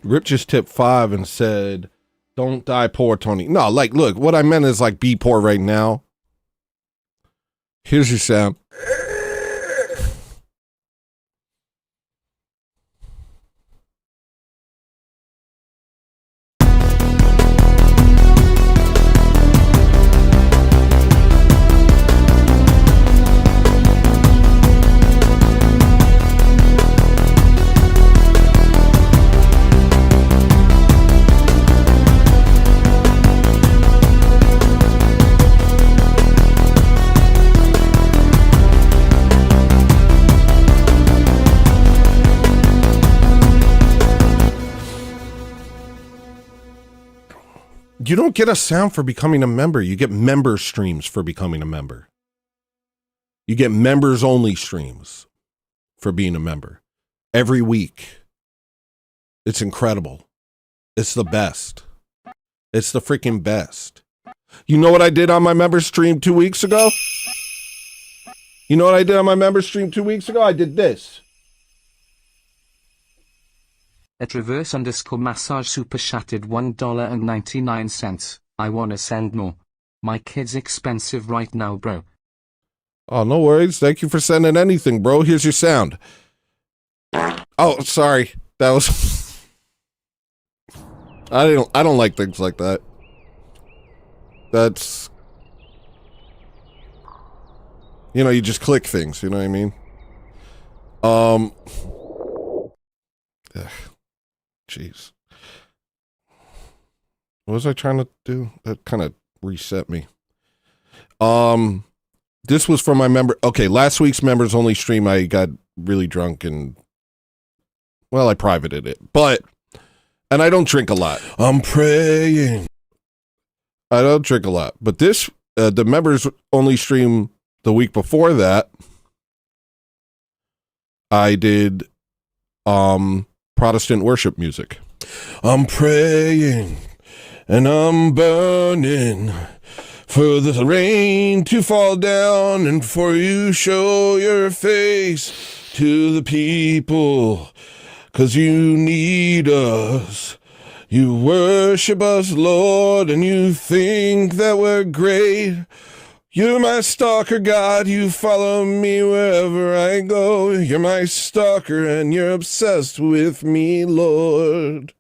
Rip just tipped 5 and said, don't die poor, Tony. No, like, look, what I meant is like be poor right now. Here's your sound. You don't get a sound for becoming a member. You get member streams for becoming a member. You get members only streams for being a member every week. It's incredible. It's the best. It's the freaking best. You know what I did on my member stream 2 weeks ago? You know what I did on my member stream 2 weeks ago? I did this.
At reverse_massage super chatted $1.99. I wanna send more. My kid's expensive right now, bro.
Oh, no worries. Thank you for sending anything, bro. Here's your sound. Oh, sorry. That was I don't like things like that. That's, you know, you just click things, you know what I mean? Jeez. What was I trying to do? That kind of reset me. This was for my member. Okay, last week's members only stream, I got really drunk and, well, I privated it. And I don't drink a lot. I'm praying. I don't drink a lot. But this, the members only stream the week before that, I did, Protestant worship music. I'm praying and I'm burning for the rain to fall down and for you show your face to the people, 'cause you need us. You worship us, Lord, and you think that we're great. You're my stalker, God, you follow me wherever I go. You're my stalker and you're obsessed with me, Lord.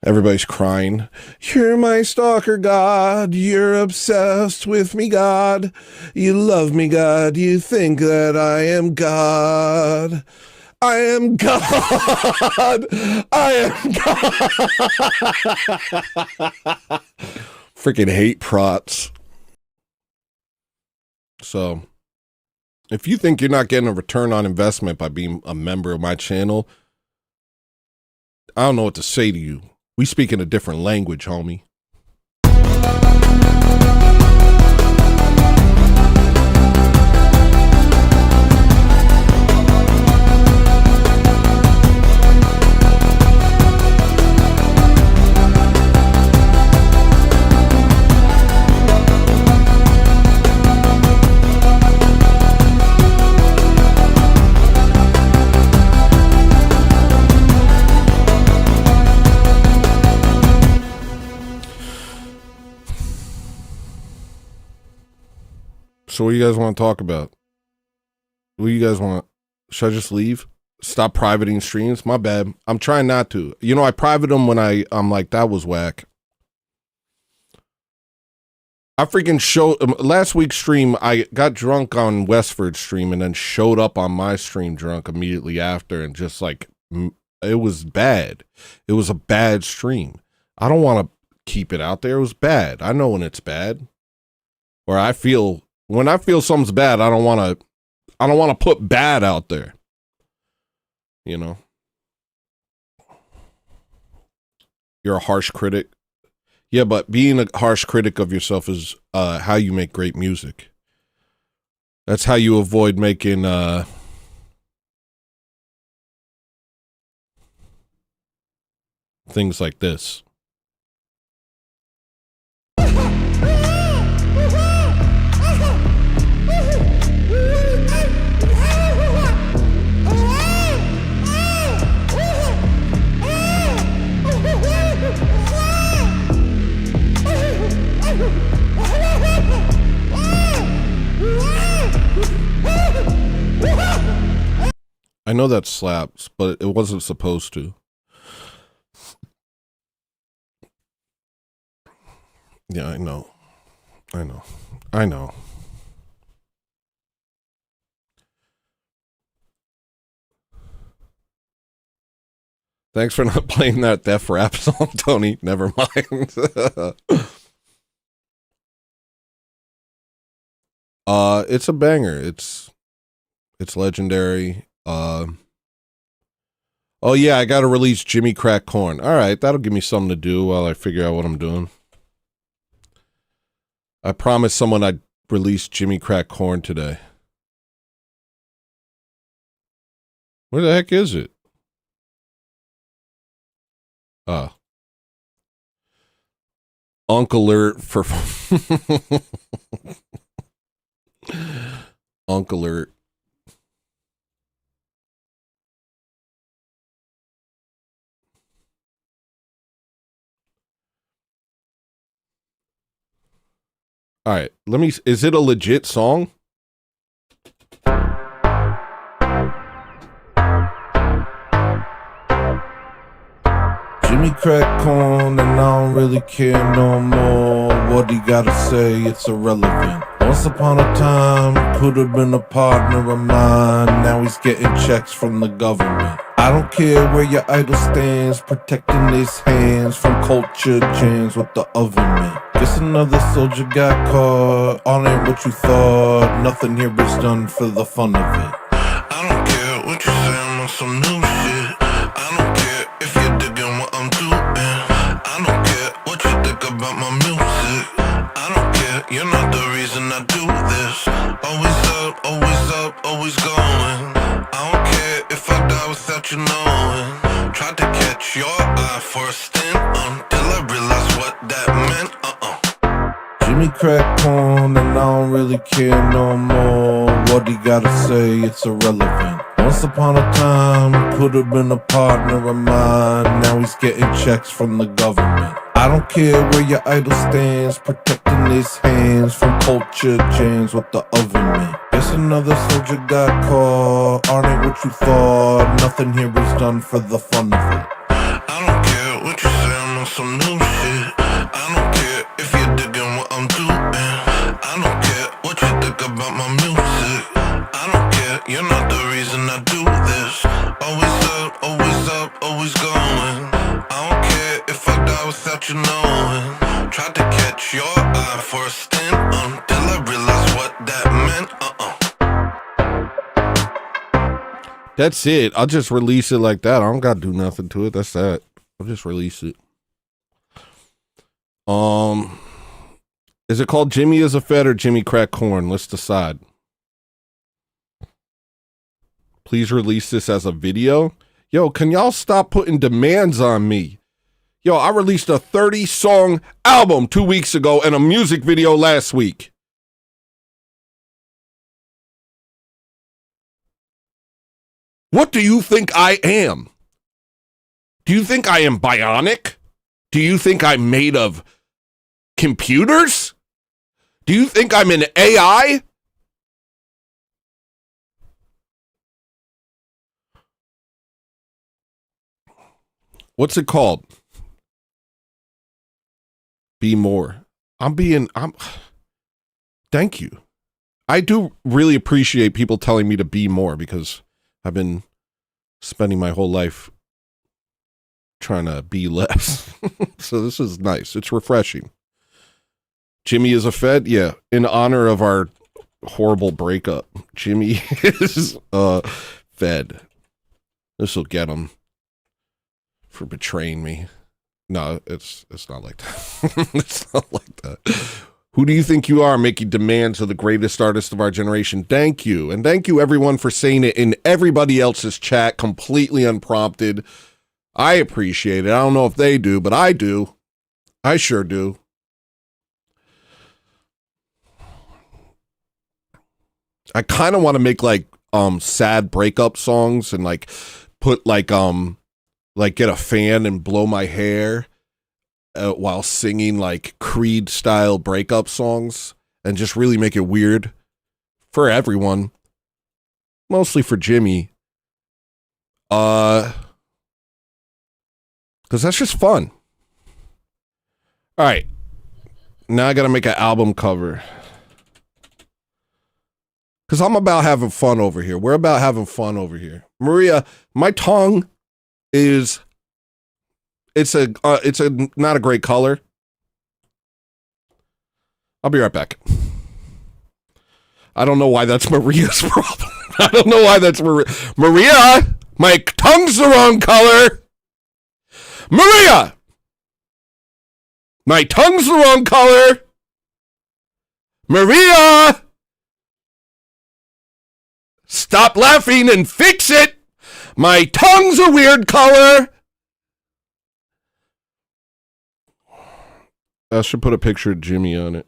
Everybody's crying. You're my stalker, God, you're obsessed with me, God. You love me, God, you think that I am God. I am God. I am God. Freaking hate prots. So, if you think you're not getting a return on investment by being a member of my channel, I don't know what to say to you. We speak in a different language, homie. So what do you guys want to talk about? What do you guys want? Should I just leave? Stop privating streams? My bad. I'm trying not to. You know, I private them when I'm like, that was whack. I freaking showed last week's stream. I got drunk on Westford's stream and then showed up on my stream drunk immediately after, and just like, it was bad. It was a bad stream. I don't want to keep it out there. It was bad. I know when it's bad. Or when I feel something's bad, I don't want to put bad out there. You know. You're a harsh critic. Yeah, but being a harsh critic of yourself is how you make great music. That's how you avoid making things like this. I know that slaps, but it wasn't supposed to. Yeah, I know. Thanks for not playing that Def Rap song, Tony. Never mind. It's a banger. It's legendary. Oh yeah, I gotta release Jimmy Crack Corn. Alright, that'll give me something to do while I figure out what I'm doing. I promised someone I'd release Jimmy Crack Corn today. Where the heck is it? Uncle Alert for Uncle Alert. All right, is it a legit song?
Jimmy Crack Corn, and I don't really care no more. What he gotta say, it's irrelevant. Once upon a time, could have been a partner of mine. Now he's getting checks from the government. I don't care where your idol stands, protecting his hands from culture jams with the oven man. Guess another soldier got caught, all ain't what you thought. Nothing here is done for the fun of it. I don't care what you say, I'm on some new shit. I don't care if you're digging what I'm doing. I don't care what you think about my music. I don't care, you're not the reason I do this. Always up, always going. I don't care if I die without you knowing. Tried to catch your eye for a stint until I realized what that meant. Jimmy Crack Corn, and I don't really care no more. What he gotta say, it's irrelevant. Once upon a time, could have been a partner of mine. Now he's getting checks from the government. I don't care where your idol stands, protecting his hands from culture jams with the oven man. Guess another soldier got caught, aren't what you thought. Nothing here is done for the fun of it. I don't care what you say, I'm on some new shit. I don't care if you're digging what I'm doing. I don't care what you think about my music. I don't care, you're not the reason I do this. Always going. I don't care if I die without you knowing. Tried to catch your eye for a stint until I realized what that meant.
That's it. I'll just release it like that. I don't gotta do nothing to it. That's that. I'll just release it. Is it called Jimmy is a Fed or Jimmy Crack Corn? Let's decide. Please release this as a video. Yo, can y'all stop putting demands on me? Yo, I released a 30-song album 2 weeks ago and a music video last week. What do you think I am? Do you think I am bionic? Do you think I'm made of computers? Do you think I'm an AI? What's it called? Be more. Thank you. I do really appreciate people telling me to be more because I've been spending my whole life trying to be less. So this is nice. It's refreshing. Jimmy is a Fed? Yeah. In honor of our horrible breakup, Jimmy is Fed. This will get him for betraying me. No, it's not like that. It's not like that. Who do you think you are, making demands of the greatest artist of our generation? Thank you. And thank you, everyone, for saying it in everybody else's chat, completely unprompted. I appreciate it. I don't know if they do, but I do. I sure do. I kind of want to make, like, sad breakup songs and, like, put, like, get a fan and blow my hair while singing like Creed style breakup songs and just really make it weird for everyone, mostly for Jimmy. Cause that's just fun. All right. Now I got to make an album cover. Cause I'm about having fun over here. We're about having fun over here. Maria, my tongue is it's a not a great color. I'll be right back. I don't know why that's Maria's problem. I don't know why that's Maria, my tongue's the wrong color. Maria, my tongue's the wrong color. Maria, stop laughing and fix it. My tongue's a weird color. I should put a picture of Jimmy on it.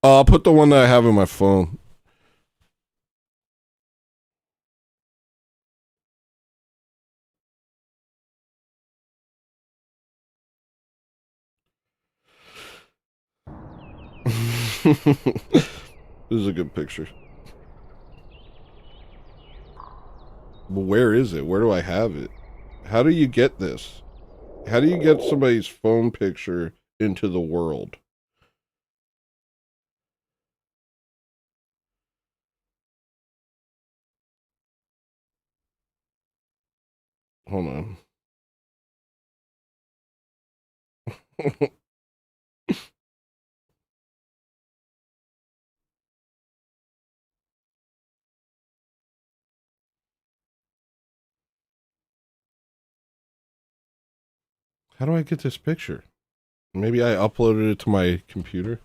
I'll put the one that I have on my phone. This is a good picture. But where is it? Where do I have it? How do you get this? How do you get somebody's phone picture into the world? Hold on. How do I get this picture? Maybe I uploaded it to my computer.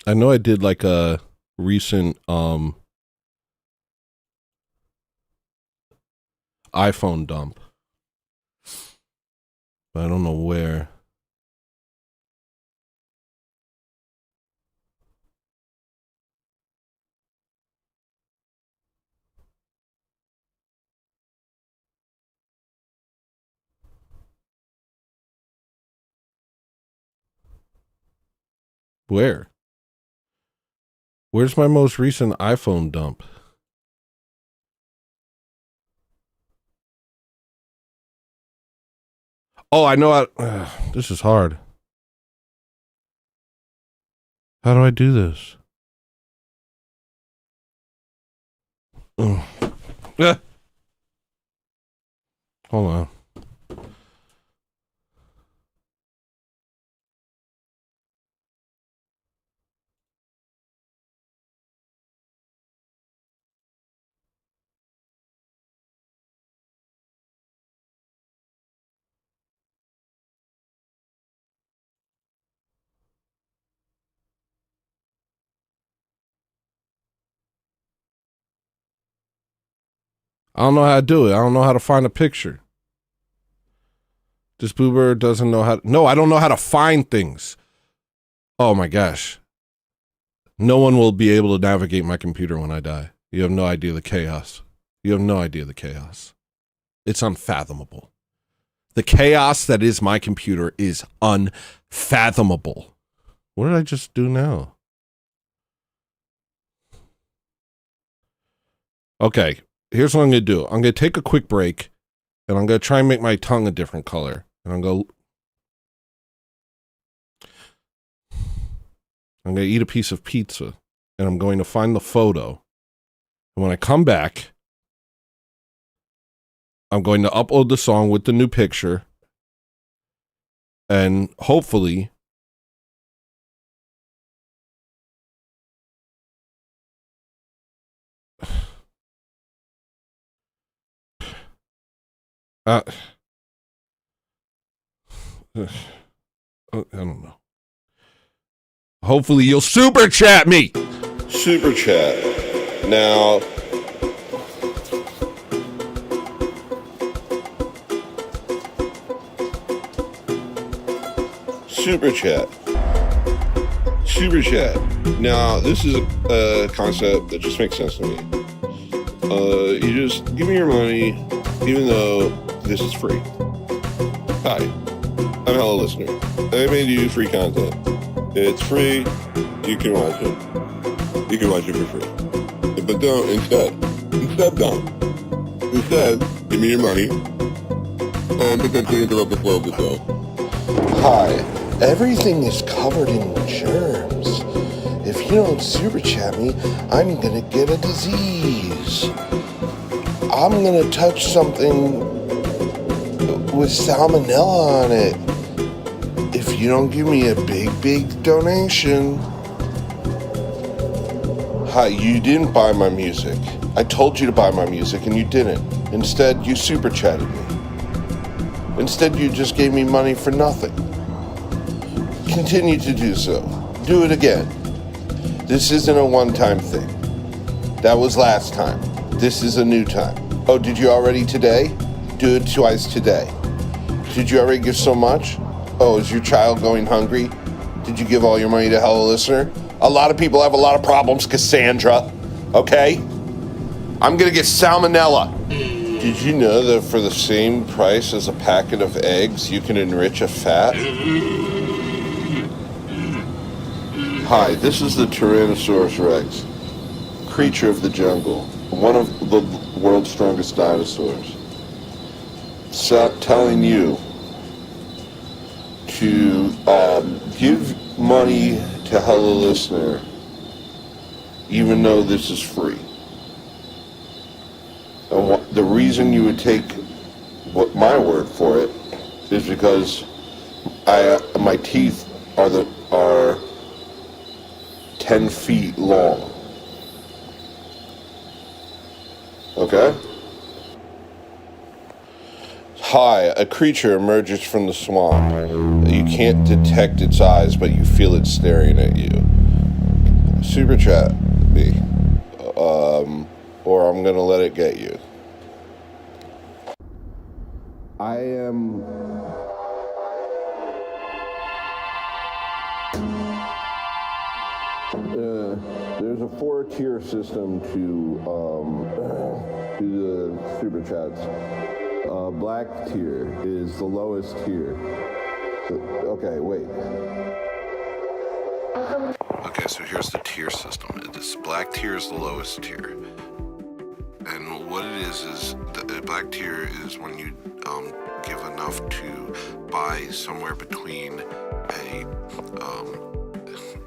I know I did like a recent iPhone dump. But I don't know where. Where? Where's my most recent iPhone dump? Oh, I know this is hard. How do I do this? Yeah. Hold on. I don't know how to do it. I don't know how to find a picture. This boober doesn't know how to... No, I don't know how to find things. Oh my gosh. No one will be able to navigate my computer when I die. You have no idea the chaos. You have no idea the chaos. It's unfathomable. The chaos that is my computer is unfathomable. What did I just do now? Okay, here's what I'm going to do. I'm going to take a quick break, and I'm going to try and make my tongue a different color. And I'm going to eat a piece of pizza, and I'm going to find the photo. And when I come back, I'm going to upload the song with the new picture, and hopefully I don't know. Hopefully you'll super chat me.
Super chat. Now, super chat. Super chat. Now, this is a concept that just makes sense to me. You just give me your money, even though this is free. Hi, I'm hEllolisTENER. I made you free content. It's free. You can watch it. You can watch it for free. But don't, instead don't. Instead, give me your money and potentially interrupt the flow of the show. Hi, everything is covered in germs. If you don't super chat me, I'm gonna get a disease. I'm gonna touch something with salmonella on it. If you don't give me a big donation. Hi, you didn't buy my music. I told you to buy my music and you didn't. Instead, you super chatted me. Instead, you just gave me money for nothing. Continue to do so. Do it again. This isn't a one-time thing. That was last time. This is a new time. Oh, did you already today? Do it twice today. Did you already give so much? Oh, is your child going hungry? Did you give all your money to hEllolisTENER? A lot of people have a lot of problems, Cassandra. Okay? I'm gonna get salmonella. Did you know that for the same price as a packet of eggs, you can enrich a fat? Hi, this is the Tyrannosaurus Rex, creature of the jungle, one of the world's strongest dinosaurs. Telling you to give money to hEllolisTENER, even though this is free. And the reason you would take my word for it is because my teeth are 10 feet long. Okay? Hi, a creature emerges from the swamp. You can't detect its eyes, but you feel it staring at you. Super chat me. Or I'm gonna let it get you. I am... there's a 4-tier system to the super chats. Black tier is the lowest tier. Okay, wait. Okay, so here's the tier system. This black tier is the lowest tier. And what it is the black tier is when you give enough to buy somewhere between a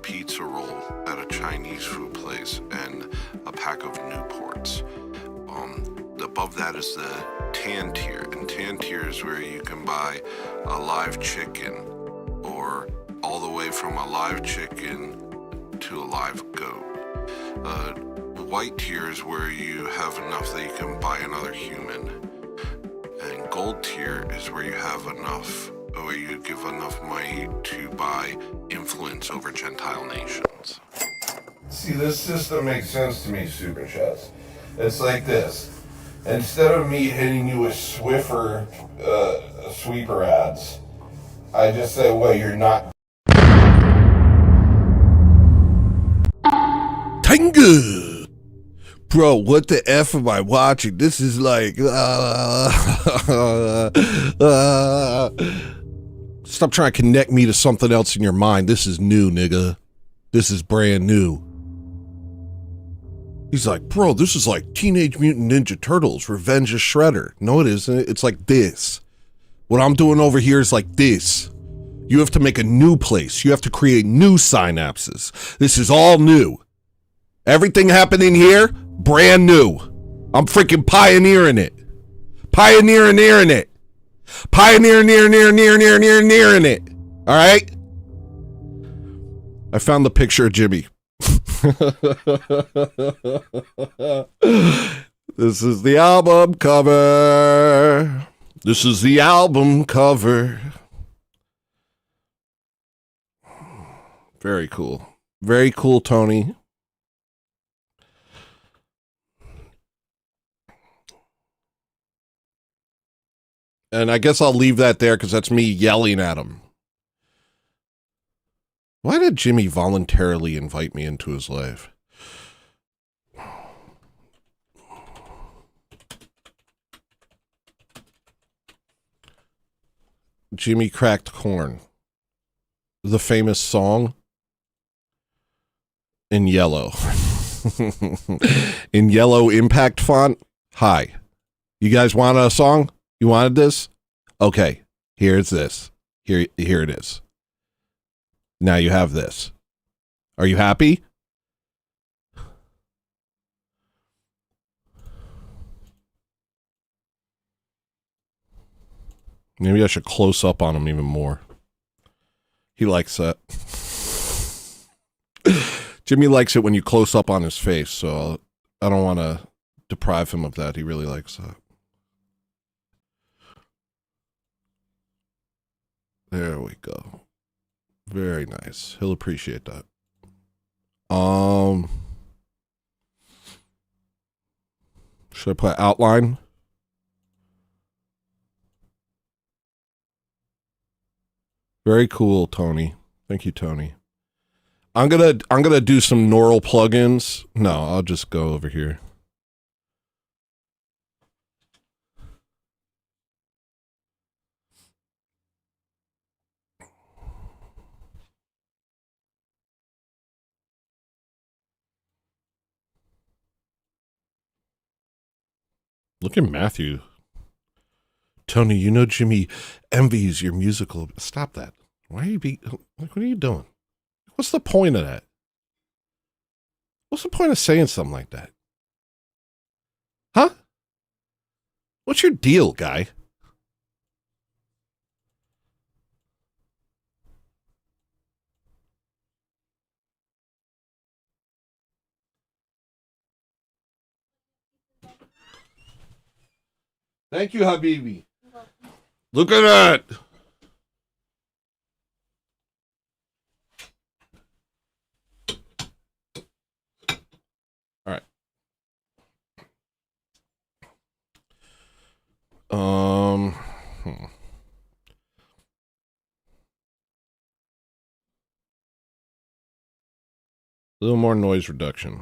pizza roll at a Chinese food place and a pack of Newports. Above that is the tan tier, and tan tier is where you can buy a live chicken, or all the way from a live chicken to a live goat. White tier is where you have enough that you can buy another human, and gold tier is where you have enough, or you give enough money to buy influence over Gentile nations. See, this system makes sense to me, Super Chats. It's like this. Instead of me hitting you with sweeper ads, I just say, well, you're not.
Tengu! bro, what the F am I watching? This is like, stop trying to connect me to something else in your mind. This is new, nigga. This is brand new. He's like, bro, this is like Teenage Mutant Ninja Turtles, Revenge of Shredder. No, it isn't. It's like this. What I'm doing over here is like this. You have to make a new place. You have to create new synapses. This is all new. Everything happening here, brand new. I'm freaking pioneering it. Pioneering it. Pioneering it. All right? I found the picture of Jimmy. This is the album cover. This is the album cover. Very cool. Very cool, Tony. And I guess I'll leave that there because that's me yelling at him. Why did Jimmy voluntarily invite me into his life? Jimmy Cracked Corn. The famous song in yellow. In yellow impact font. Hi. You guys want a song? You wanted this? Okay. Here's this. Here it is. Now you have this. Are you happy? Maybe I should close up on him even more. He likes that. Jimmy likes it when you close up on his face, so I don't want to deprive him of that. He really likes that. There we go. Very nice. He'll appreciate that. Should I put outline? Very cool, Tony. Thank you, Tony. I'm gonna do some neural plugins. No, I'll just go over here. Look at Matthew. Tony, you know Jimmy envies your musical. Stop that. Why are you what are you doing? What's the point of that? What's the point of saying something like that? Huh? What's your deal, guy? Thank you, Habibi. Look at that. All right. A little more noise reduction.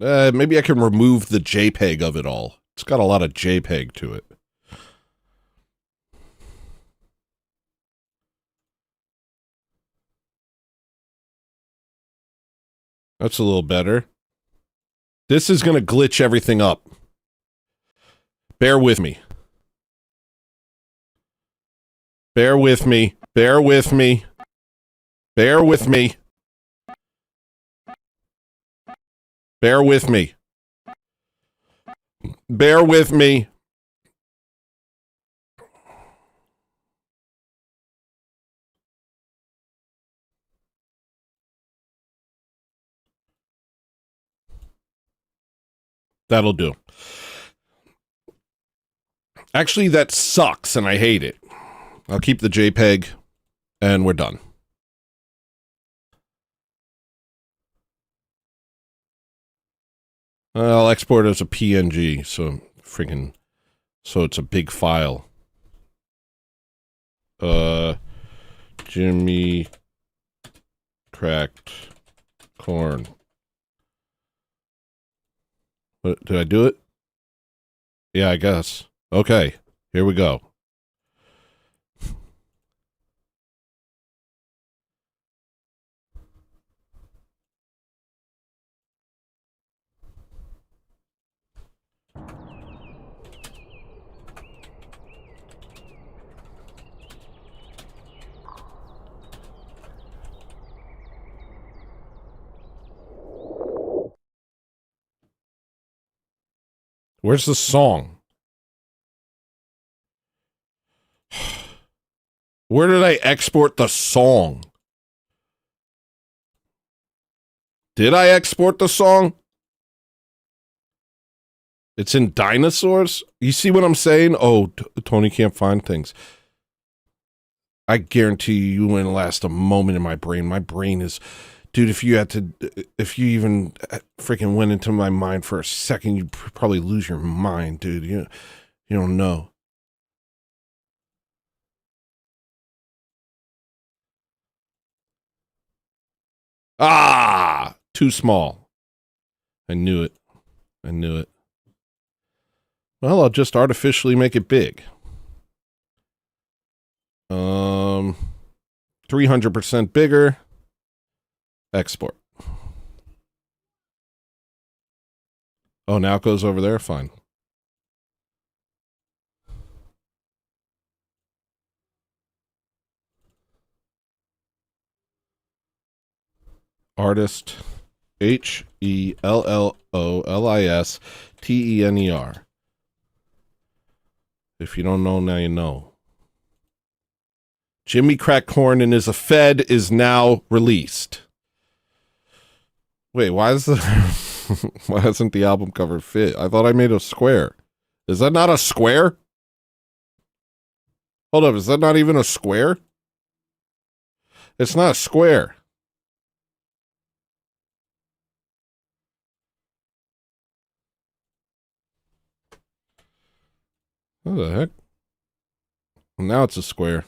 Maybe I can remove the JPEG of it all. It's got a lot of JPEG to it. That's a little better. This is going to glitch everything up. Bear with me. Bear with me. Bear with me. Bear with me. Bear with me. Bear with me. That'll do. Actually, that sucks, and I hate it. I'll keep the JPEG, and we're done. I'll export it as a PNG, so it's a big file. Jimmy Cracked Corn. What, did I do it? Yeah, I guess. Okay, here we go. Where's the song? Where did I export the song? Did I export the song? It's in dinosaurs? You see what I'm saying? Oh, Tony can't find things. I guarantee you wouldn't last a moment in my brain. My brain is... Dude, if you even freaking went into my mind for a second, you'd probably lose your mind, dude. You don't know. Ah! Too small. I knew it. I knew it. Well, I'll just artificially make it big. 300% bigger. Export. Oh, now it goes over there? Fine. Artist. HELLOLISTENER. If you don't know, now you know. Jimmy Crack Corn and Is a Fed is now released. Wait, why is the why hasn't the album cover fit? I thought I made a square. Is that not a square? Hold up, is that not even a square? It's not a square. What the heck? Well, now it's a square.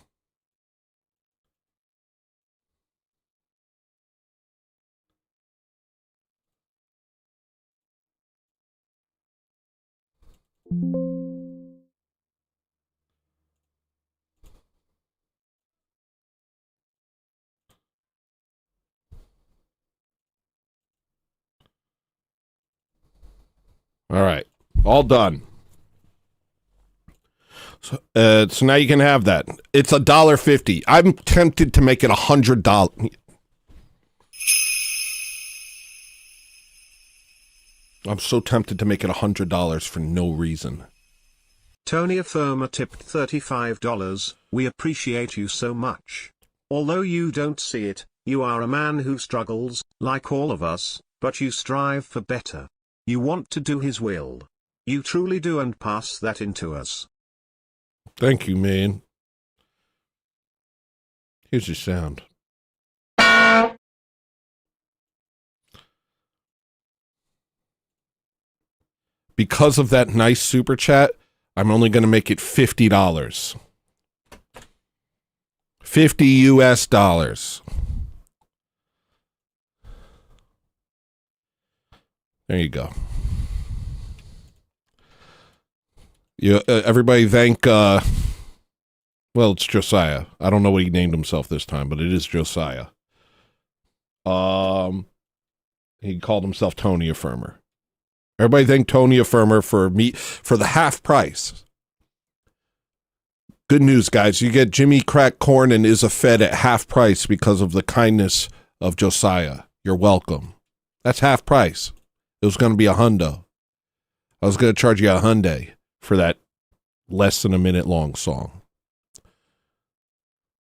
All right. All done. So now you can have that. It's $1.50. I'm tempted to make it $100. I'm so tempted to make it $100 for no reason.
Tony Affirmer tipped $35. We appreciate you so much. Although you don't see it, you are a man who struggles, like all of us, but you strive for better. You want to do his will. You truly do, and pass that into us.
Thank you, man. Here's your sound. Because of that nice super chat, I'm only going to make it $50. 50 US dollars. There you go. You, everybody thank, well, it's Josiah. I don't know what he named himself this time, but it is Josiah. He called himself Tony Affirmer. Everybody thank Tony Affirmer for the half price. Good news, guys. You get Jimmy Crack Corn and Is a Fed at half price because of the kindness of Josiah. You're welcome. That's half price. It was going to be $100. I was going to charge you $100 for that less than a minute long song.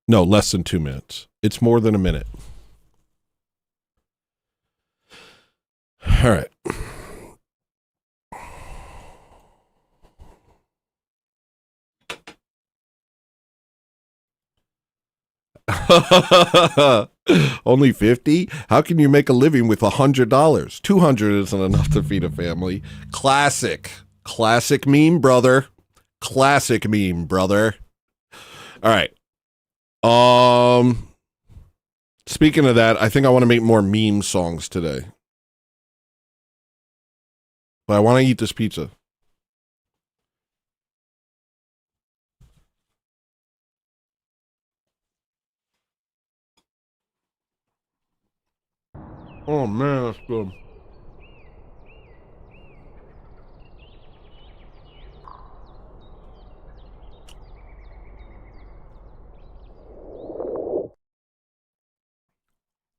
No, less than 2 minutes. It's more than a minute. All right. Only 50? How can you make a living with $100? 200 isn't enough to feed a family. Classic meme, brother. Classic meme, brother. All right. Speaking of that, I think I want to make more meme songs today. But I want to eat this pizza. Oh man, that's good.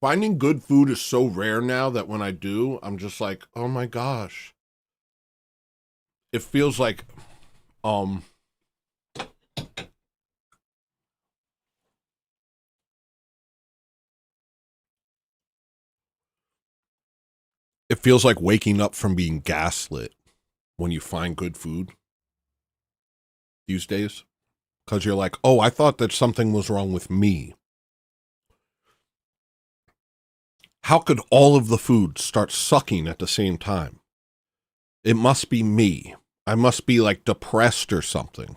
Finding good food is so rare now that when I do, I'm just like, oh my gosh. It feels like, it feels like waking up from being gaslit when you find good food these days. Because you're like, oh, I thought that something was wrong with me. How could all of the food start sucking at the same time? It must be me. I must be like depressed or something.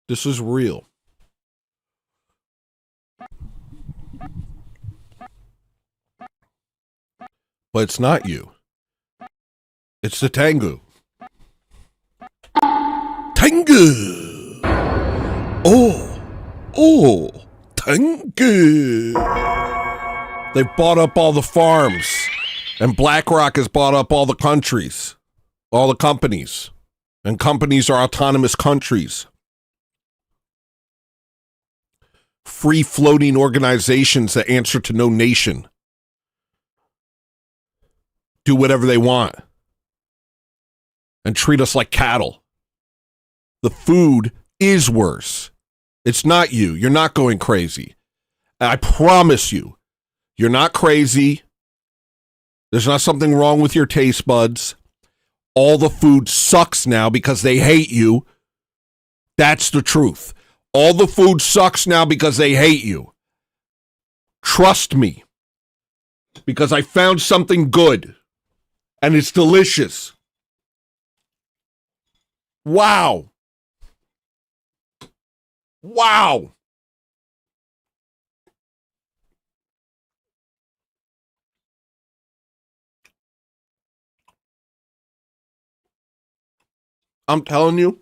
This is real. But it's not you. It's the Tengu. Tengu! Oh, Tengu! They've bought up all the farms. And BlackRock has bought up all the countries. All the companies. And companies are autonomous countries. Free-floating organizations that answer to no nation. Do whatever they want. And treat us like cattle. The food is worse. It's not you. You're not going crazy. I promise you. You're not crazy. There's not something wrong with your taste buds. All the food sucks now because they hate you. That's the truth. All the food sucks now because they hate you. Trust me. Because I found something good. And it's delicious. Wow. Wow. I'm telling you,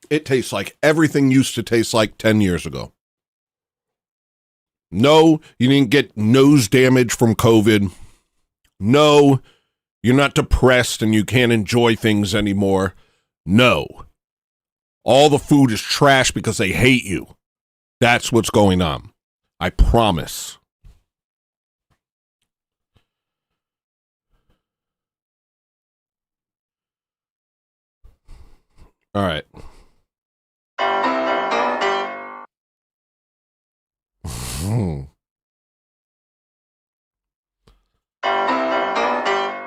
it tastes like everything used to taste like 10 years ago. No, you didn't get nose damage from COVID. No, you're not depressed and you can't enjoy things anymore. No. All the food is trash because they hate you. That's what's going on. I promise. All right.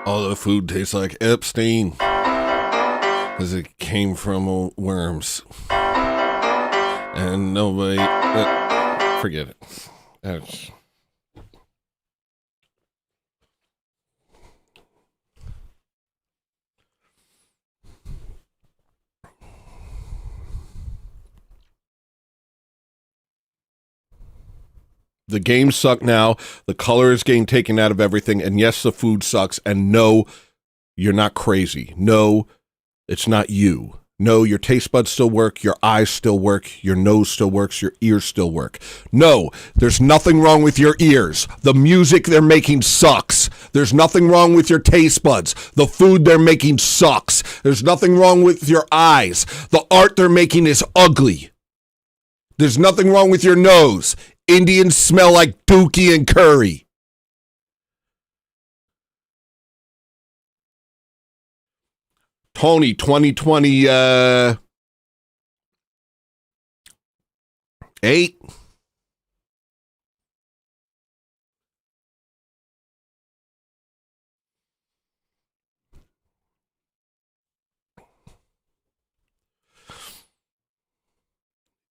All the food tastes like Epstein because it came from worms. And nobody... forget it. That's... The games suck now. The color is getting taken out of everything. And yes, the food sucks. And no, you're not crazy. No, it's not you. No, your taste buds still work. Your eyes still work. Your nose still works. Your ears still work. No, there's nothing wrong with your ears. The music they're making sucks. There's nothing wrong with your taste buds. The food they're making sucks. There's nothing wrong with your eyes. The art they're making is ugly. There's nothing wrong with your nose. Indians smell like dookie and curry. Tony, 2028.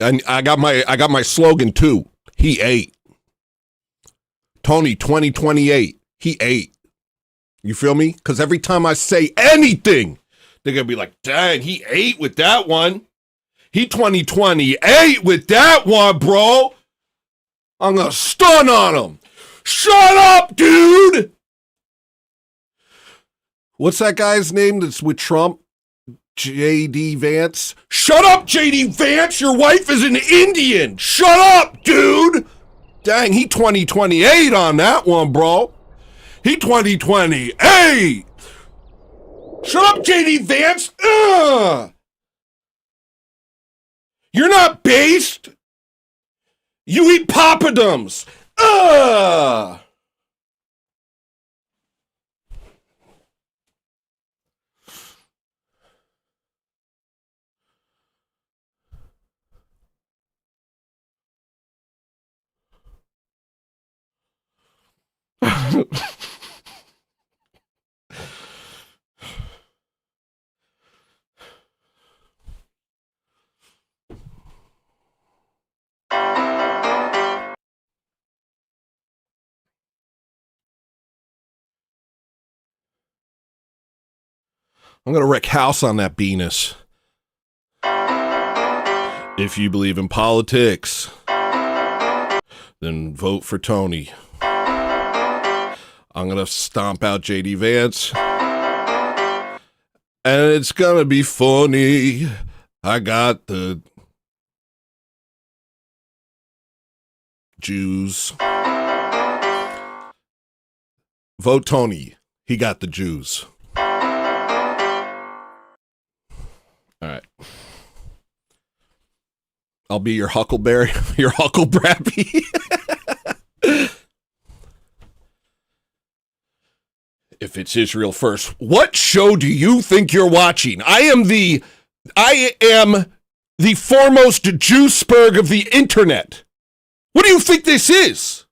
And I got my slogan too. He ate. Tony, 2028. He ate. You feel me? Because every time I say anything, they're going to be like, dang, he ate with that one. He 2028 with that one, bro. I'm going to stun on him. Shut up, dude. What's that guy's name that's with Trump? J.D. Vance? Shut up, J.D. Vance! Your wife is an Indian! Shut up, dude! Dang, he 2028 on that one, bro. He 2028! Shut up, J.D. Vance! Ugh! You're not based! You eat poppadoms! Ugh! I'm gonna wreck house on that Venus. If you believe in politics, then vote for Tony. I'm gonna stomp out J.D. Vance. And it's gonna be funny. I got the Jews. Vote Tony. He got the Jews. All right. I'll be your Huckleberry, your Hucklebrappy. If it's Israel first, what show do you think you're watching? I am the foremost Jewsburg of the internet. What do you think this is?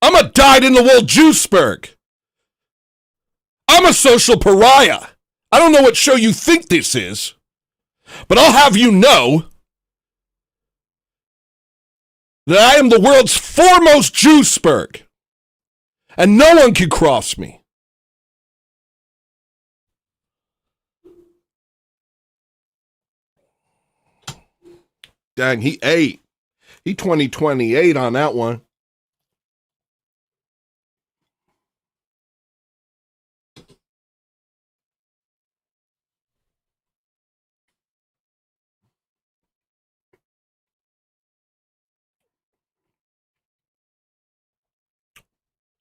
I'm a dyed-in-the-wool Jewsburg. I'm a social pariah. I don't know what show you think this is, but I'll have you know that I am the world's foremost Jewsburg, and no one can cross me. Dang, he 2028 on that one.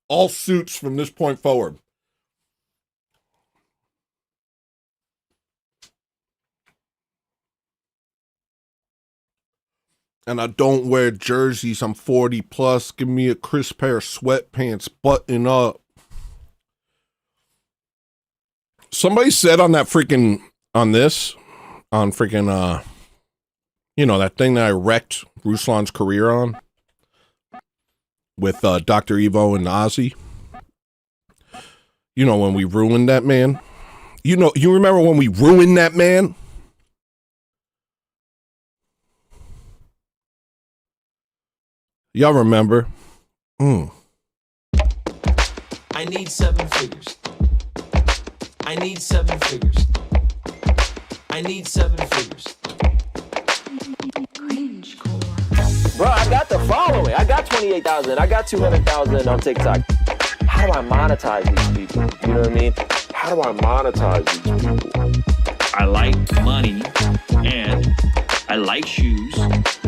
All suits from this point forward. And I don't wear jerseys. I'm 40 plus. Give me a crisp pair of sweatpants. Button up. Somebody said on that freaking, on freaking, you know, that thing that I wrecked Ruslan's career on with Dr. Evo and Ozzy. You know, when we ruined that man. You know, you remember when we ruined that man? Y'all remember?
I need 7 figures. I need 7 figures. I need 7 figures.
Bro, I got the following. I got 28,000. I got 200,000 on TikTok. How do I monetize these people? You know what I mean? How do I monetize these people?
I like money and I like shoes.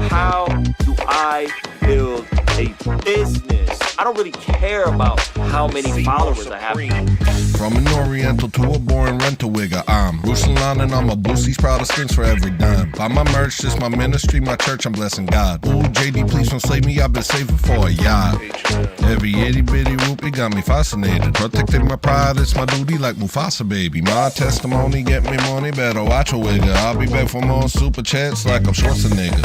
How do I build a business? I don't really care about how many followers I have.
From an Oriental to a boring rental wigger, I'm Ruslan and I'm a boost these Protestants for every dime. Buy my merch, this my ministry, my church, I'm blessing God. Ooh, JD, please don't slay me, I've been saving for a yacht. Every itty bitty whoopie got me fascinated. Protecting my pride, it's my duty like Mufasa, baby. My testimony get me money, better watch a wigger. I'll be back for more super chats like I'm Schwarzenegger.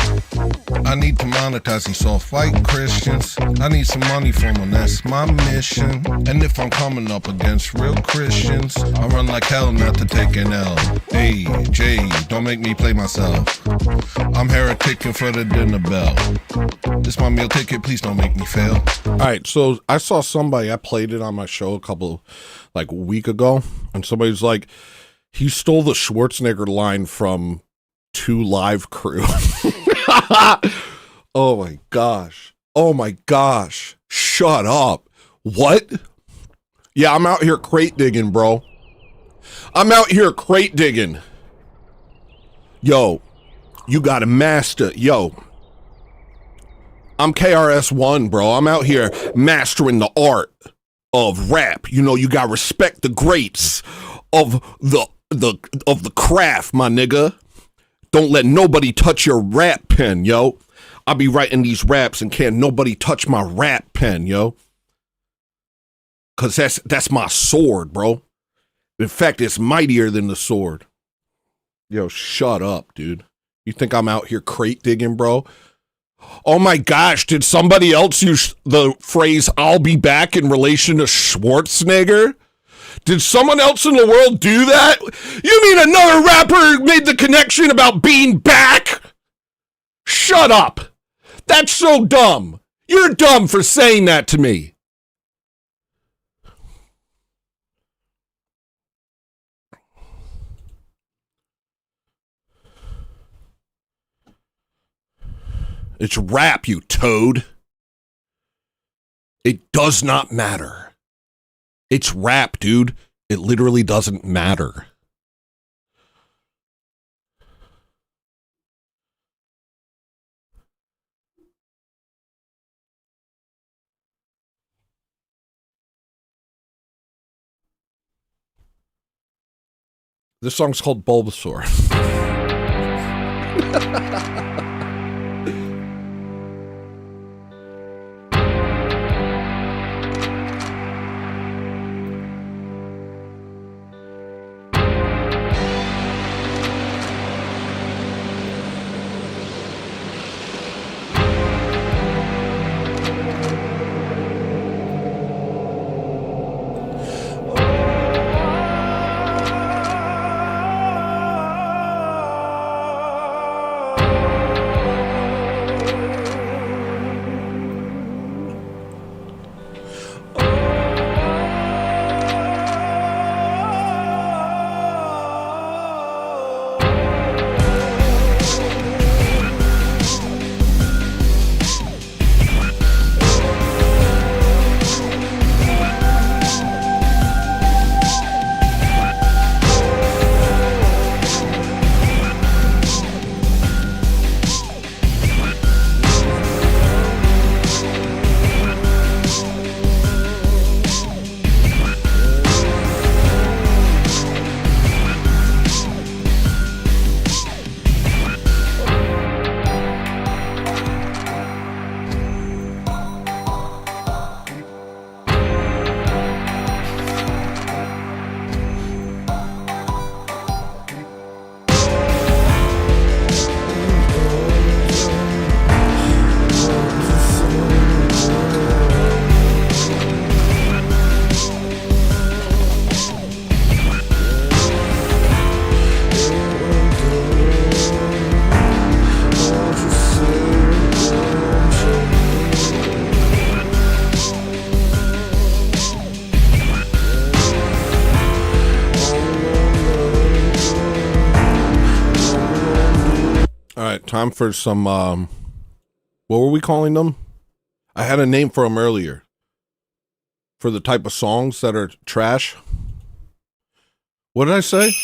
I need to monetize these soft white Christians. I need some money from them, that's my mission. And if I'm coming up against real Christians, I run like hell not to take an L. Hey, Jay, don't make me play myself. I'm hereticing for the dinner bell. This my meal ticket, please don't make me fail.
All right, so I saw somebody, I played it on my show a week ago, and somebody's like, he stole the Schwarzenegger line from 2 Live Crew. Oh my gosh. Oh my gosh. Shut up. What? Yeah, I'm out here crate digging, bro. I'm out here crate digging. Yo, you got a master. Yo, I'm KRS-One, bro. I'm out here mastering the art of rap. You know, you got to respect the greats of the craft, my nigga. Don't let nobody touch your rap pen, yo. I'll be writing these raps and can't nobody touch my rap pen, yo. Cause that's my sword, bro. In fact, it's mightier than the sword. Yo, shut up, dude. You think I'm out here crate digging, bro? Oh my gosh, did somebody else use the phrase "I'll be back" in relation to Schwarzenegger? Did someone else in the world do that? You mean another rapper made the connection about being back? Shut up. That's so dumb. You're dumb for saying that to me. It's rap, you toad. It does not matter. It's rap, dude. It literally doesn't matter. This song's called Bulbasaur. Time for some, what were we calling them? I had a name for them earlier. For the type of songs that are trash. What did I say?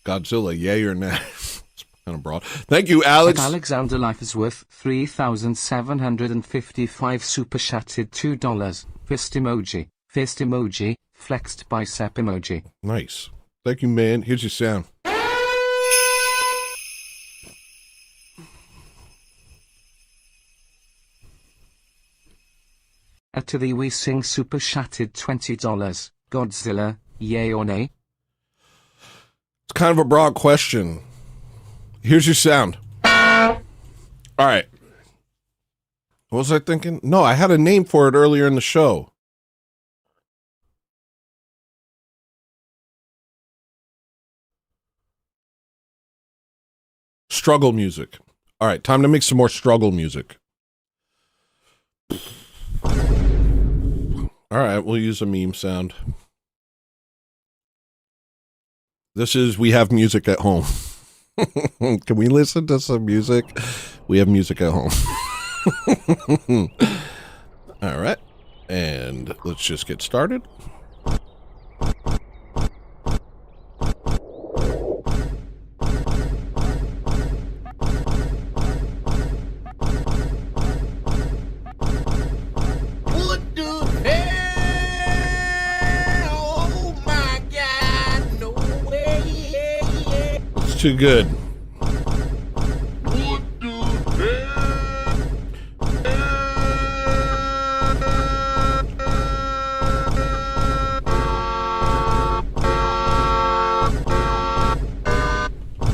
Godzilla, yay or nay? It's kind of broad. Thank you, Alex.
Alexander Life is worth 3,755 super chatted $2. Fist emoji, flexed bicep emoji.
Nice. Thank you, man. Here's your sound.
To the We Sing super chatted $20. Godzilla, yay or nay?
It's kind of a broad question. Here's your sound. All right. What was I thinking? No, I had a name for it earlier in the show. Struggle music. All right, time to make some more struggle music. All right, we'll use a meme sound. This is We Have Music at Home. Can we listen to some music? We have music at home. All right. And let's just get started.
What the hell? Oh my God, no way.
It's too good.
What the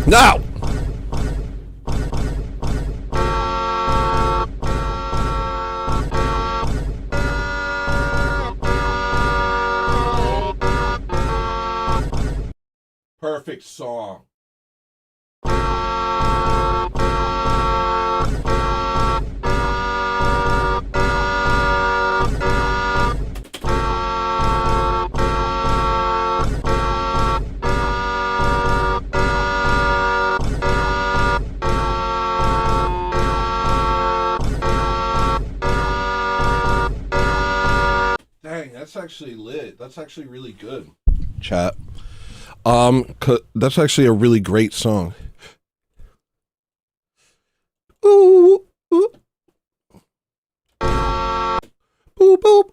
Now! Perfect song. Dang, that's actually lit. That's actually really good. Chat. That's actually a really great song. Ooh, ooh. Boop, boop.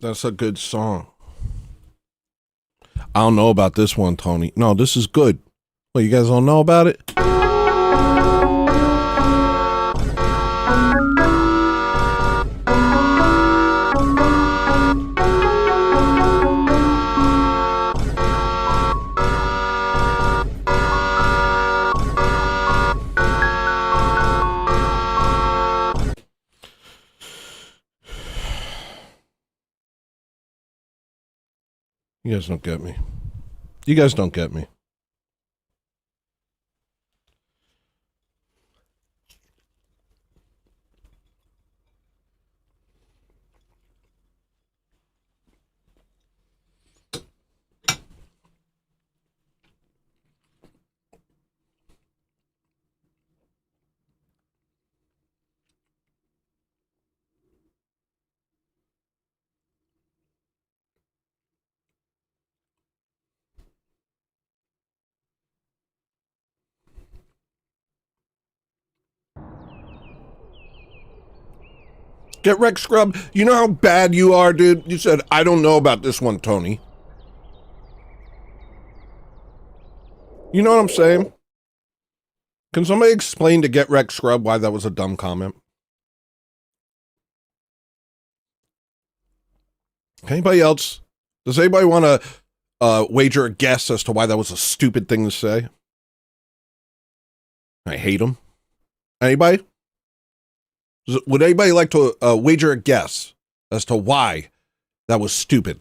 That's a good song. I don't know about this one, Tony. No, this is good. Well, you guys don't know about it? You guys don't get me. You guys don't get me. Get Rex Scrub. You know how bad you are, dude? You said, I don't know about this one, Tony. You know what I'm saying? Can somebody explain to Get Wrecked Scrub why that was a dumb comment? Anybody else? Does anybody want to wager a guess as to why that was a stupid thing to say? I hate him. Anybody? Would anybody like to wager a guess as to why that was stupid?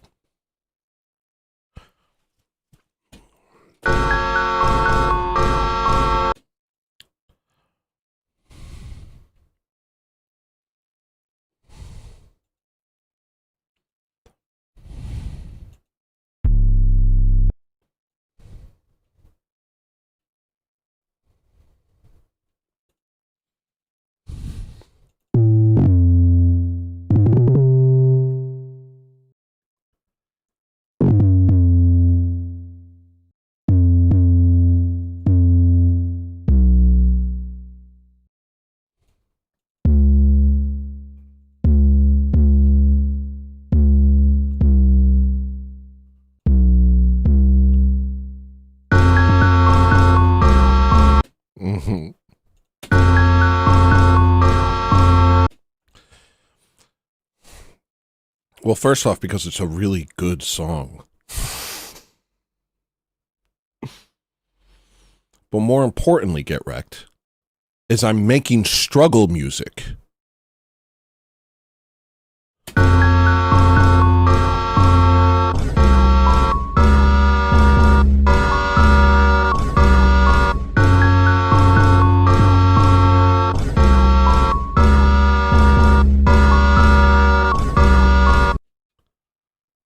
Mm-hmm. Well, first off, because it's a really good song. But more importantly, Get Wrecked, is I'm making struggle music.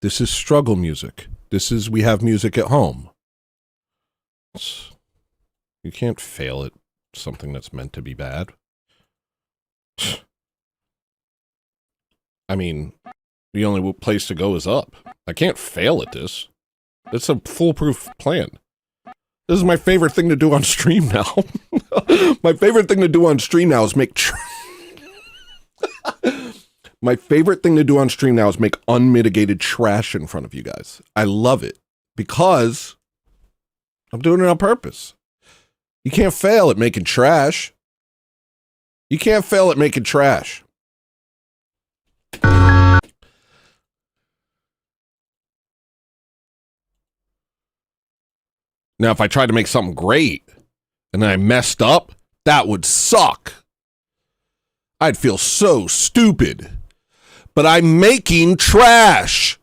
This is struggle music. This is, we have music at home. You can't fail at something that's meant to be bad. I mean, the only place to go is up. I can't fail at this. It's a foolproof plan. This is my favorite thing to do on stream now. My favorite thing to do on stream now is make... My favorite thing to do on stream now is make unmitigated trash in front of you guys. I love it because I'm doing it on purpose. You can't fail at making trash. You can't fail at making trash. Now, if I tried to make something great and then I messed up, that would suck. I'd feel so stupid. But I'm making trash.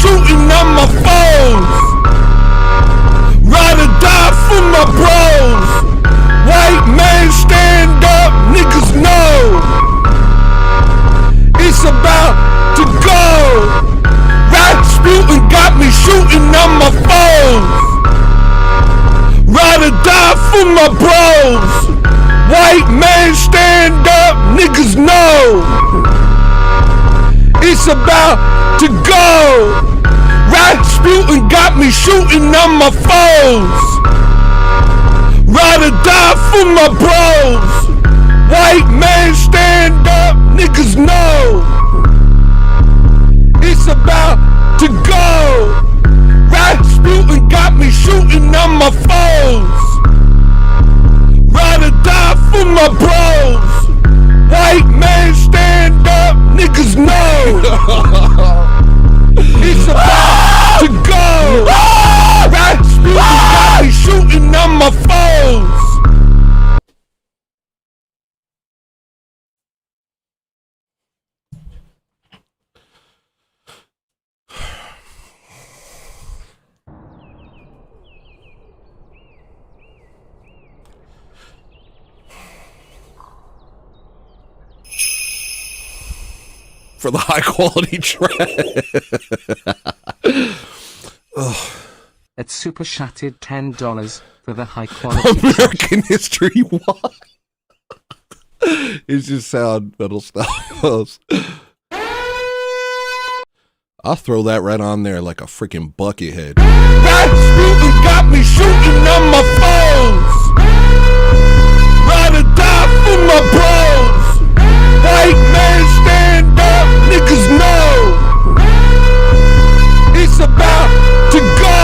Shooting on my foes. Ride or die for my bros. White man stand up, niggas know it's about to go. Rasputin got me shooting on my foes. Ride or die for my bros. White man stand up, niggas know it's about to go. Rasputin got me shooting on my foes. Ride or die for my bros. White man stand up, niggas know it's about to go. Rasputin got me shooting on my foes. Ride or die for my bros. White man stand up, niggas know it's about to go. Rasputin got me shooting on my foes. For the high quality trash.
at Super Shattered $10 for the high quality.
American History 1. It's just sound metal stuff. I'll throw that right on there like a freaking bucket head.
Rasputin got me shooting on my foes. Ride or die for my bros. White man stand up, niggas know. It's about to go.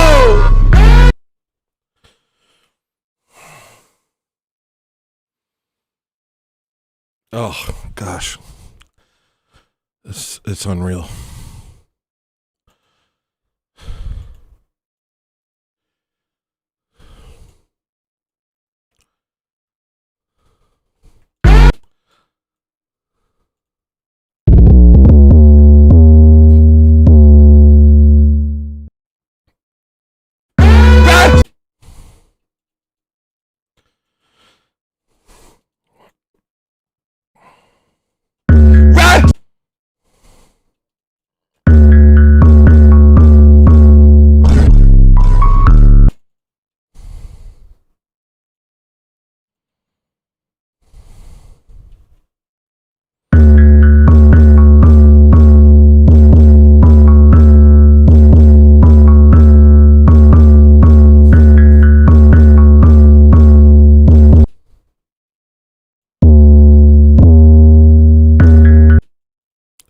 Oh gosh, it's unreal.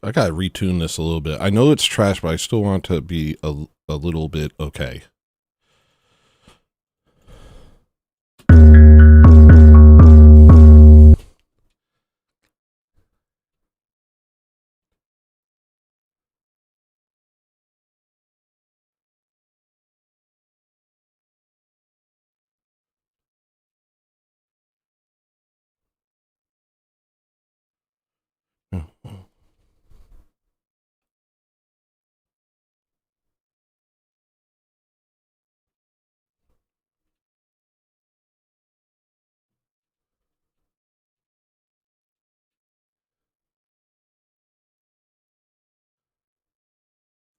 I gotta retune this a little bit. I know it's trash, but I still want to be a little bit okay.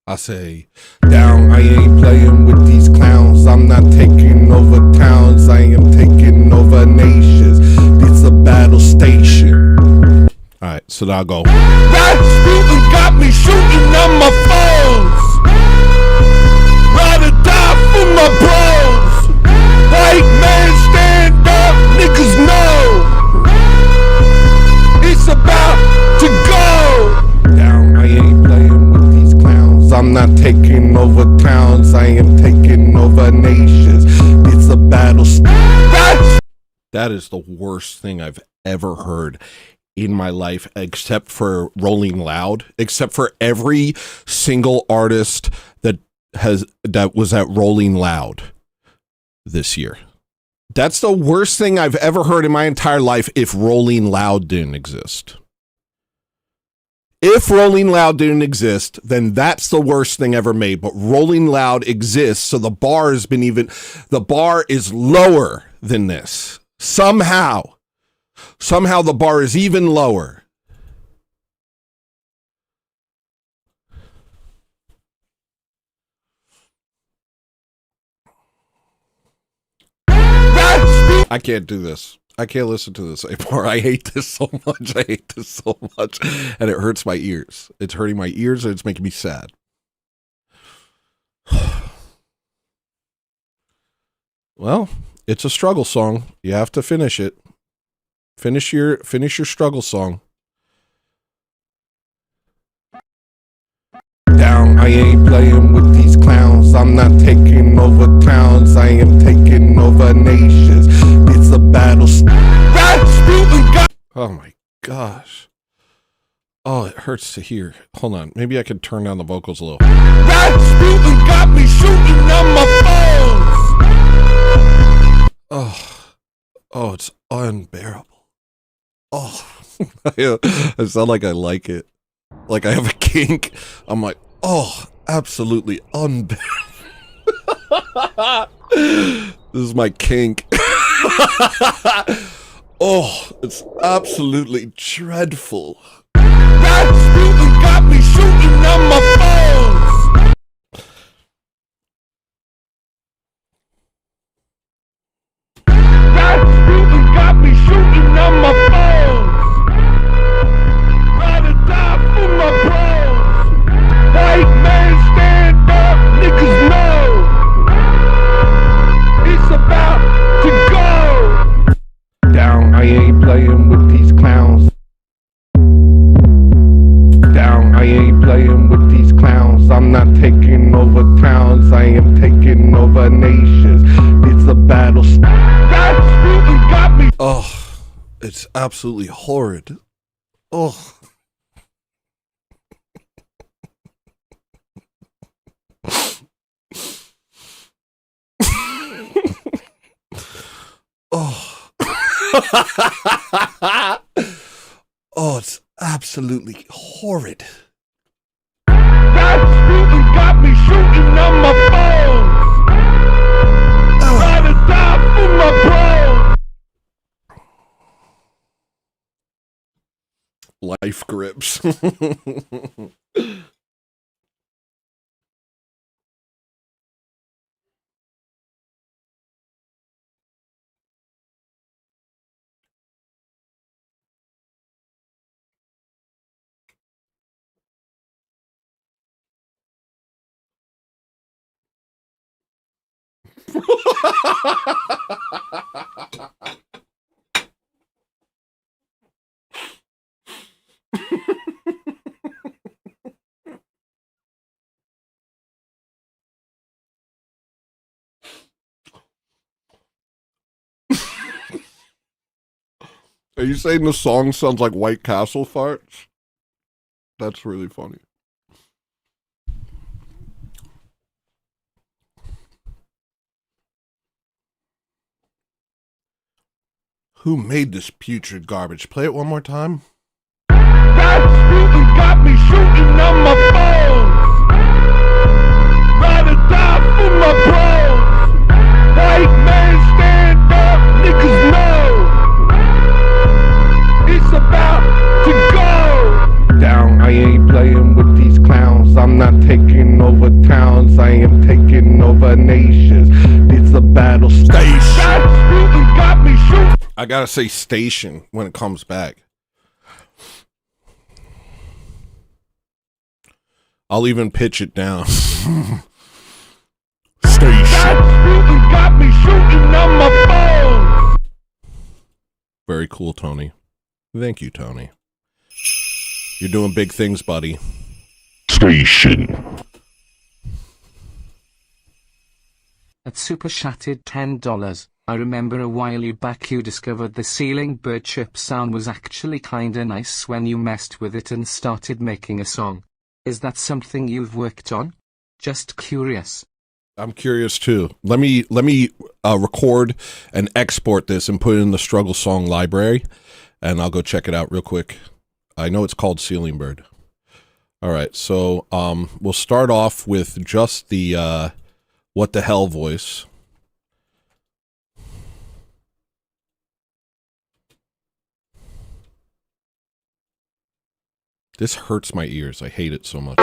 I say, down, I ain't playing with these clowns. I'm not taking over towns. I am taking over nations. It's a battle station. Alright, so now I'll go.
Rasputin got me shooting on my foes. Ride or die for my bros. White man stand up, niggas know. It's about to go.
Down, I ain't playing with these clowns. I'm not taking over towns. I am taking over nations. It's a battle. That is the worst thing I've ever heard in my life, except for Rolling Loud, except for every single artist that was at Rolling Loud this year. That's the worst thing I've ever heard in my entire life if Rolling Loud didn't exist. If Rolling Loud didn't exist, then that's the worst thing ever made. But Rolling Loud exists, so the bar is lower than this. Somehow the bar is even lower. I can't do this. I can't listen to this anymore. I hate this so much. I hate this so much. And it hurts my ears. It's hurting my ears and it's making me sad. Well, it's a struggle song. You have to finish it. Finish your struggle song. Down, I ain't playing with these clowns. I'm not taking over towns. I am taking over nations. It's a battle. Oh my gosh. Oh, it hurts to hear. Hold on. Maybe I could turn down the vocals a little.
Rasputin got me shooting on my foes.
Oh, it's unbearable. Oh, I sound like I like it. Like I have a kink. I'm like, oh, absolutely unbearable. This is my kink. Oh, it's absolutely dreadful.
Rasputin got me shooting on my foes. I ain't playing with these clowns. I'm not taking over towns. I am taking over nations. It's a battle. That's really got me.
Oh, it's absolutely horrid. Oh. Oh. Oh, it's absolutely horrid.
That's really got me shooting on my phone. Try to die for my bros.
Life grips. Are you saying the song sounds like White Castle farts? That's really funny. Who made this putrid garbage? Play it one more time.
That's really got me shooting on my phone. Try to die for my bros. White man stand up, niggas know. It's about to go down. I ain't playing with these clowns. I'm not taking over towns. I am taking over nations. It's a battle station. That's really got me shooting.
I gotta say station when it comes back. I'll even pitch it down. Station.
That's really got me shooting on my phone.
Very cool, Tony. Thank you, Tony. You're doing big things, buddy.
Station.
At Super Shattered $10, I remember a while back you discovered the ceiling bird chirp sound was actually kinda nice when you messed with it and started making a song. Is that something you've worked on? Just curious.
I'm curious too. Let me record and export this and put it in the Struggle Song library, and I'll go check it out real quick. I know it's called Ceiling Bird. All right, so we'll start off with just the what the hell voice. This hurts my ears. I hate it so much.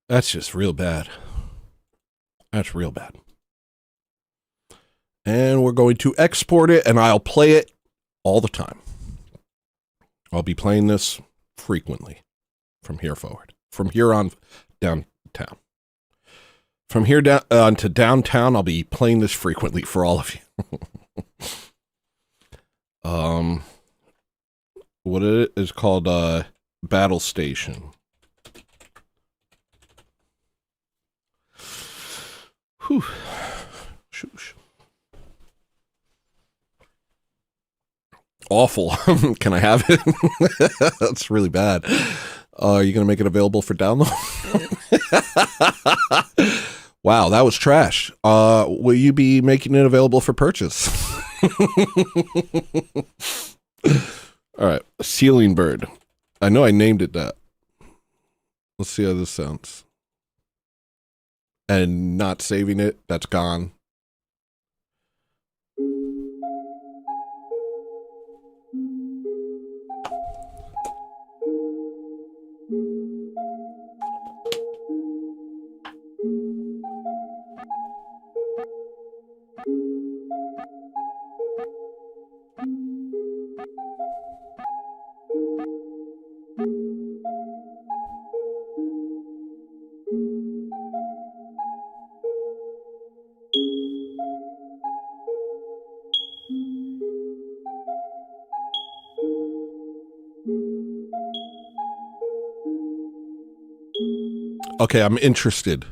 That's just real bad. That's real bad. And we're going to export it, and I'll play it all the time. I'll be playing this frequently from here forward. From here on downtown. From here down to downtown, I'll be playing this frequently for all of you. What it is called Battle Station. Whew. Shoosh. Awful. Can I have it? That's really bad. Are you going to make it available for download? Wow, that was trash. Will you be making it available for purchase? All right, ceiling bird. I know I named it that. Let's see how this sounds. And not saving it, that's gone. Okay, I'm interested.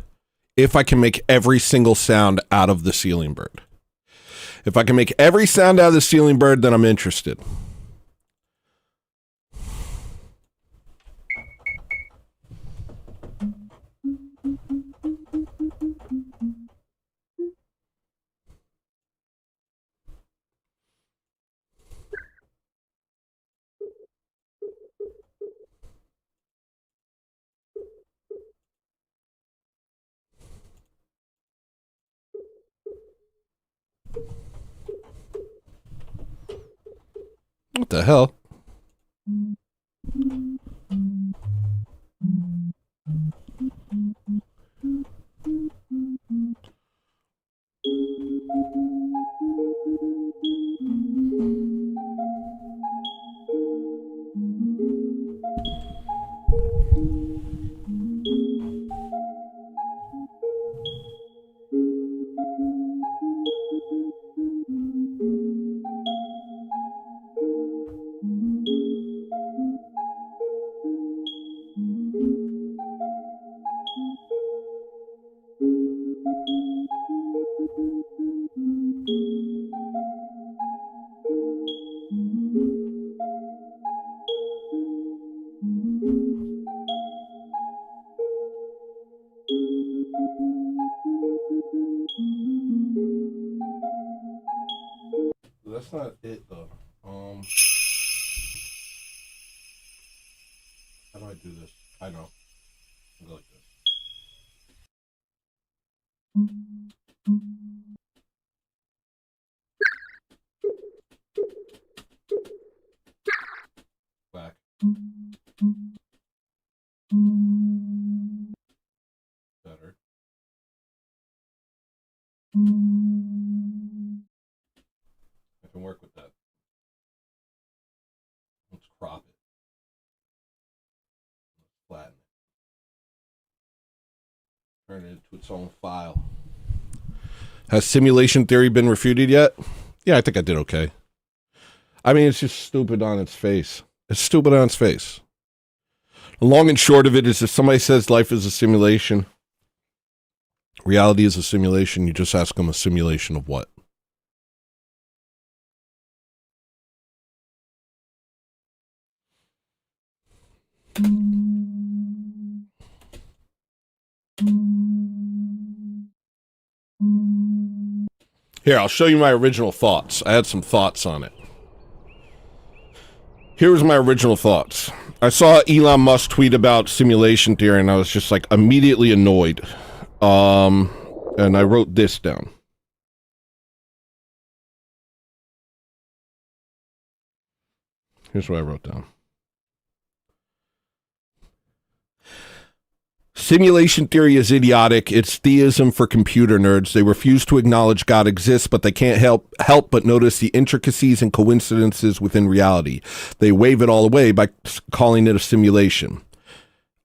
If I can make every single sound out of the ceiling bird. If I can make every sound out of the ceiling bird, then I'm interested. What the hell? That's not it though. How do I do this? I know. I'll go like this. Whack. Better. I can work with that. Let's crop it. Let's flatten it. Turn it into its own file. Has simulation theory been refuted yet? Yeah, I think I did okay. I mean, it's just stupid on its face. It's stupid on its face. The long and short of it is if somebody says life is a simulation, reality is a simulation, you just ask them a simulation of what? Here, I'll show you my original thoughts. I had some thoughts on it. Here was my original thoughts. I saw Elon Musk tweet about simulation theory, and I was just like immediately annoyed. And I wrote this down. Here's what I wrote down. Simulation theory is idiotic. It's theism for computer nerds. They refuse to acknowledge God exists, but they can't help but notice the intricacies and coincidences within reality. They wave it all away by calling it a simulation.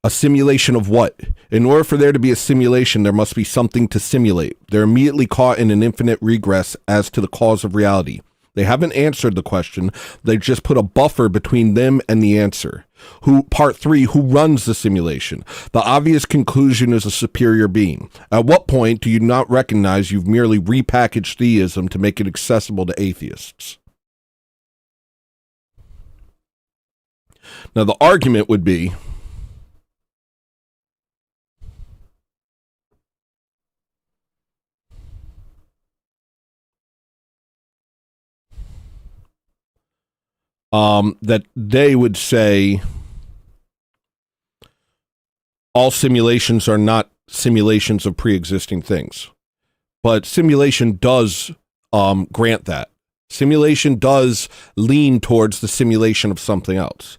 A simulation of what? In order for there to be a simulation, there must be something to simulate. They're immediately caught in an infinite regress as to the cause of reality. They haven't answered the question. They just put a buffer between them and the answer. Part 3, who runs the simulation? The obvious conclusion is a superior being. At what point do you not recognize you've merely repackaged theism to make it accessible to atheists? Now, the argument would be, that they would say all simulations are not simulations of pre-existing things. But simulation does grant that. Simulation does lean towards the simulation of something else.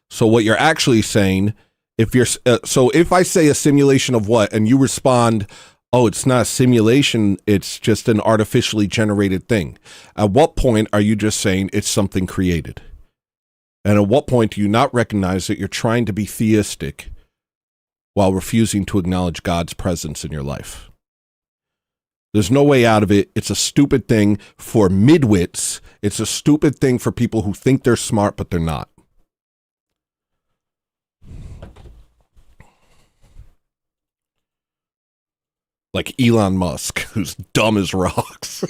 So what you're actually saying, if I say a simulation of what, and you respond, oh, it's not a simulation, it's just an artificially generated thing. At what point are you just saying it's something created? And at what point do you not recognize that you're trying to be theistic while refusing to acknowledge God's presence in your life? There's no way out of it. It's a stupid thing for midwits. It's a stupid thing for people who think they're smart, but they're not. Like Elon Musk, who's dumb as rocks.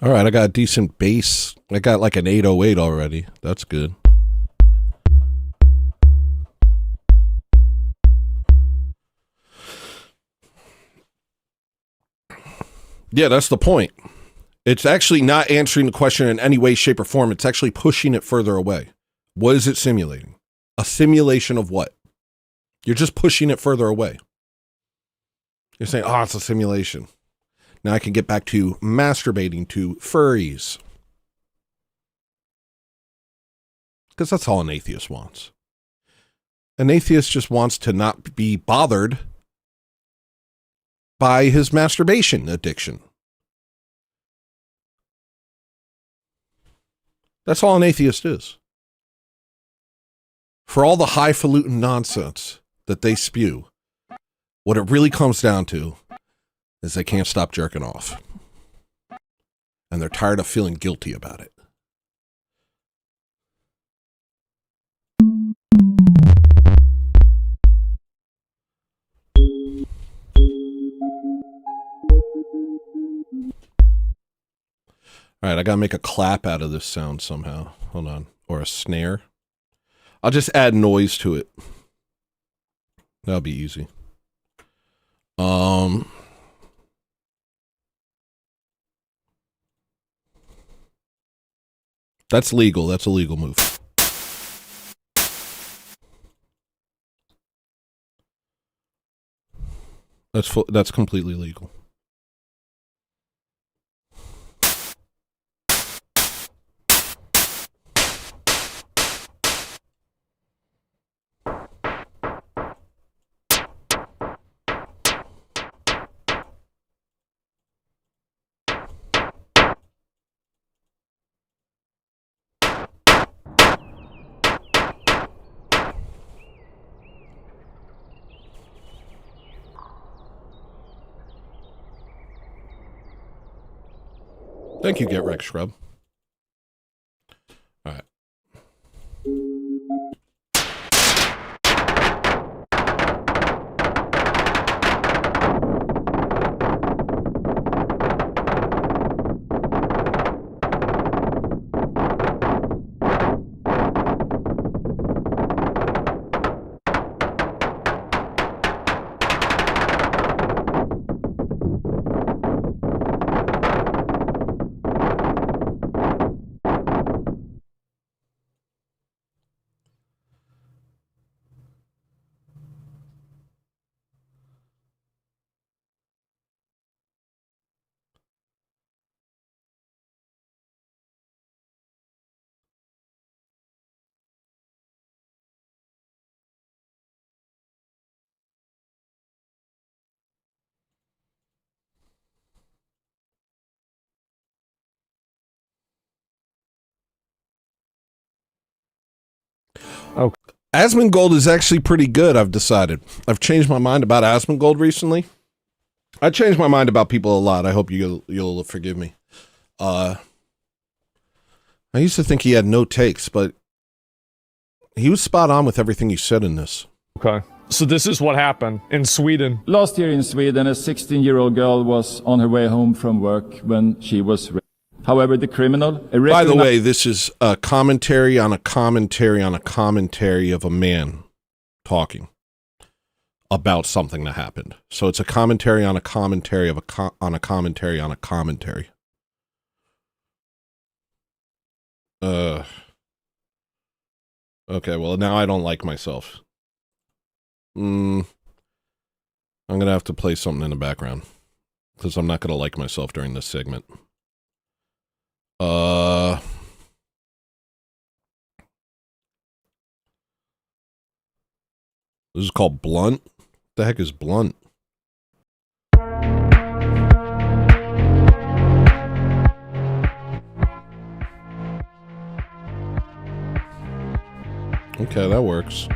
All right, I got a decent bass. I got like an 808 already. That's good. Yeah, that's the point. It's actually not answering the question in any way, shape, or form. It's actually pushing it further away. What is it simulating? A simulation of what? You're just pushing it further away. You're saying, oh, it's a simulation. Now I can get back to masturbating to furries. Because that's all an atheist wants. An atheist just wants to not be bothered by his masturbation addiction. That's all an atheist is. For all the highfalutin nonsense that they spew, what it really comes down to is they can't stop jerking off. And they're tired of feeling guilty about it. All right, I gotta make a clap out of this sound somehow. Hold on. Or a snare. I'll just add noise to it. That'll be easy. That's legal. That's a legal move. That's completely legal. Thank you, Get Wrecked Scrub. All right.
Okay.
Asmongold is actually pretty good, I've decided. I've changed my mind about Asmongold recently. I changed my mind about people a lot. I hope you'll forgive me. I used to think he had no takes, but he was spot on with everything he said in this.
Okay. So this is what happened in Sweden.
Last year in Sweden, a 16-year-old girl was on her way home from work when she was raped. However, the criminal...
By the way, this is a commentary on a commentary on a commentary of a man talking about something that happened. So it's a commentary on a commentary of on a commentary on a commentary. Okay, well, now I don't like myself. I'm going to have to play something in the background because I'm not going to like myself during this segment. This is called Blunt. What the heck is Blunt? Okay, that works.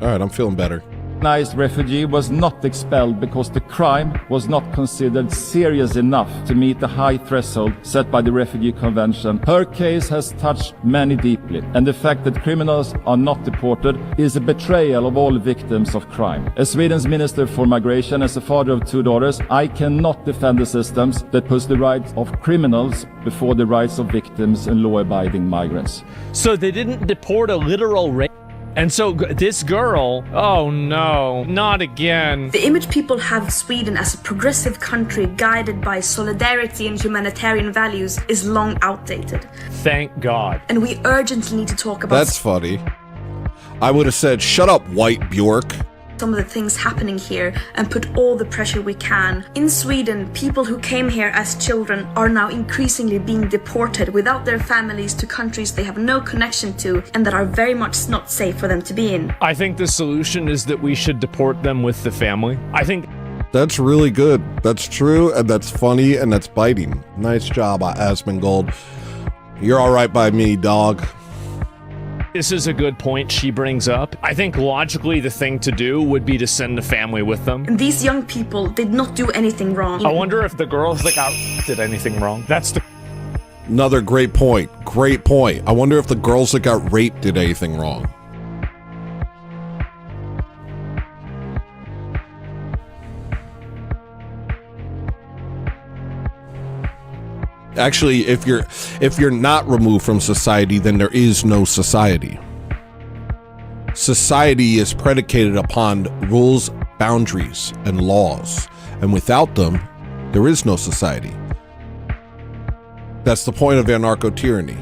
All right, I'm feeling better.
Refugee was not expelled because the crime was not considered serious enough to meet the high threshold set by the Refugee Convention. Her case has touched many deeply, and the fact that criminals are not deported is a betrayal of all victims of crime. As Sweden's Minister for Migration, as a father of 2 daughters, I cannot defend the systems that puts the rights of criminals before the rights of victims and law-abiding migrants.
So they didn't deport a literal rape. And so this girl, oh no, not again.
The image people have of Sweden as a progressive country guided by solidarity and humanitarian values is long outdated.
Thank God.
And we urgently need to talk about...
That's funny. I would have said, shut up, white Bjork.
Some of the things happening here and put all the pressure we can. In Sweden, people who came here as children are now increasingly being deported without their families to countries they have no connection to and that are very much not safe for them to be in.
I think the solution is that we should deport them with the family. I think
that's really good. That's true, and that's funny, and that's biting. Nice job, Asmongold. You're all right by me, dog.
this is a good point she brings up. I think logically the thing to do would be to send the family with them.
And these young people did not do anything wrong.
I wonder if the girls that got did anything wrong. That's the...
Another great point. Great point. I wonder if the girls that got raped did anything wrong. Actually, if you're not removed from society, then there is no society. Society is predicated upon rules, boundaries, and laws. And without them, there is no society. That's the point of anarcho-tyranny.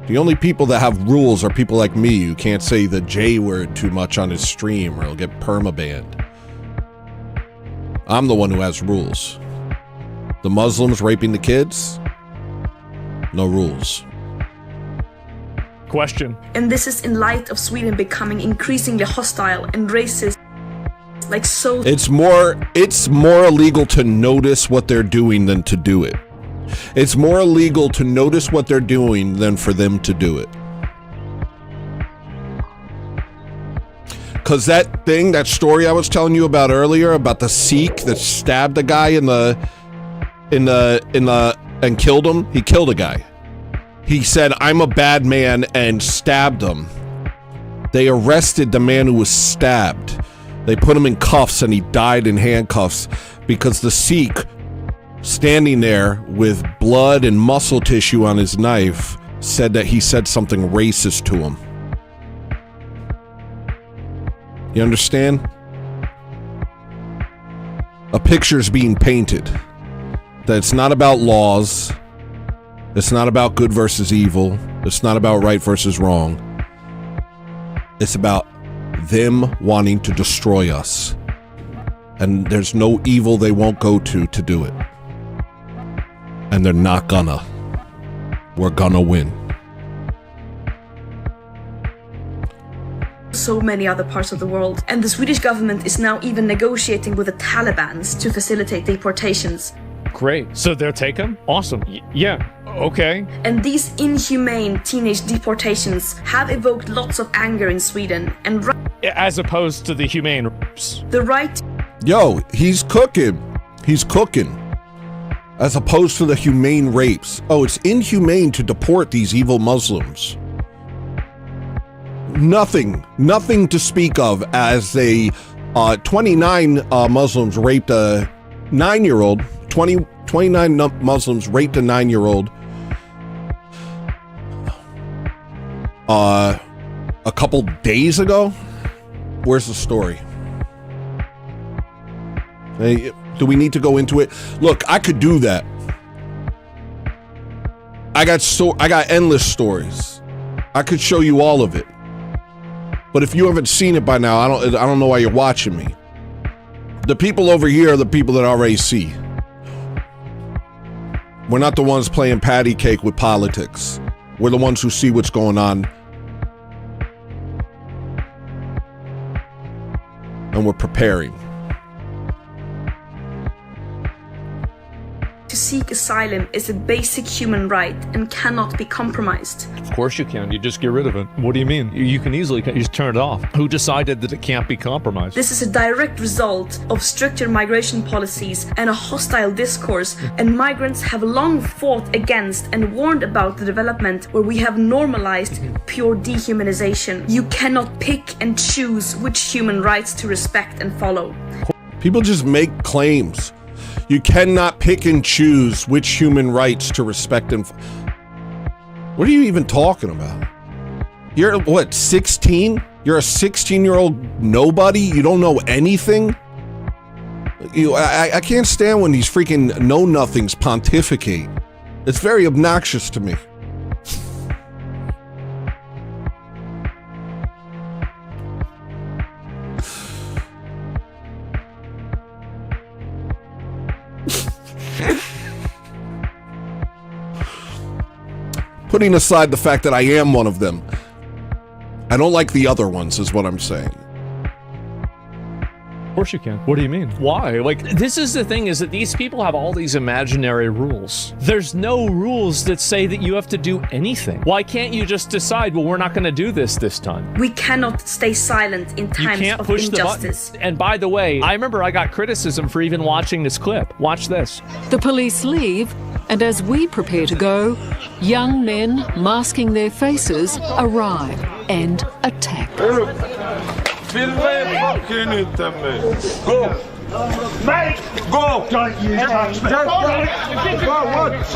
The only people that have rules are people like me who can't say the J word too much on his stream or he'll get permabanned. I'm the one who has rules. The Muslims raping the kids? No rules.
Question.
And this is in light of Sweden becoming increasingly hostile and racist. Like so...
It's more illegal to notice what they're doing than to do it. It's more illegal to notice what they're doing than for them to do it. Cause that thing, that story I was telling you about earlier about the Sikh that stabbed a guy and killed him. He killed a guy. He said, "I'm a bad man," and stabbed him. They arrested the man who was stabbed. They put him in cuffs and he died in handcuffs because the Sikh, standing there with blood and muscle tissue on his knife, said that he said something racist to him. You understand? A picture's being painted. That it's not about laws. It's not about good versus evil. It's not about right versus wrong. It's about them wanting to destroy us. And there's no evil they won't go to do it. And they're not gonna. We're gonna win.
So many other parts of the world. And the Swedish government is now even negotiating with the Taliban to facilitate deportations.
Great. So they'll take him? Awesome. Yeah. Okay.
And these inhumane teenage deportations have evoked lots of anger in Sweden, and
as opposed to the humane rapes.
The right.
Yo, he's cooking. He's cooking. As opposed to the humane rapes. Oh, it's inhumane to deport these evil Muslims. Nothing to speak of as a 29 Muslims raped a 9-year-old. 29 Muslims raped a 9-year-old. A couple days ago. Where's the story? Hey, do we need to go into it? Look, I could do that. I got endless stories. I could show you all of it. But if you haven't seen it by now, I don't know why you're watching me. The people over here are the people that already see. We're not the ones playing patty cake with politics. We're the ones who see what's going on. And we're preparing.
To seek asylum is a basic human right and cannot be compromised.
Of course you can. You just get rid of it. What do you mean? You can easily just turn it off. Who decided that it can't be compromised?
This is a direct result of stricter migration policies and a hostile discourse, and migrants have long fought against and warned about the development where we have normalized pure dehumanization. You cannot pick and choose which human rights to respect and follow.
People just make claims. You cannot pick and choose which human rights to respect and... What are you even talking about? You're, what, 16? You're a 16-year-old nobody? You don't know anything? I can't stand when these freaking know-nothings pontificate. It's very obnoxious to me. Putting aside the fact that I am one of them, I don't like the other ones, is what I'm saying.
Of course you can. What do you mean? Why? Like, this is the thing, is that these people have all these imaginary rules. There's no rules that say that you have to do anything. Why can't you just decide, well, we're not going to do this time?
We cannot stay silent in times of injustice.
And by the way, I remember I got criticism for even watching this clip. Watch this.
The police leave, and as we prepare to go, young men masking their faces arrive and attack.
Go! Mate! Go! Don't you touch me!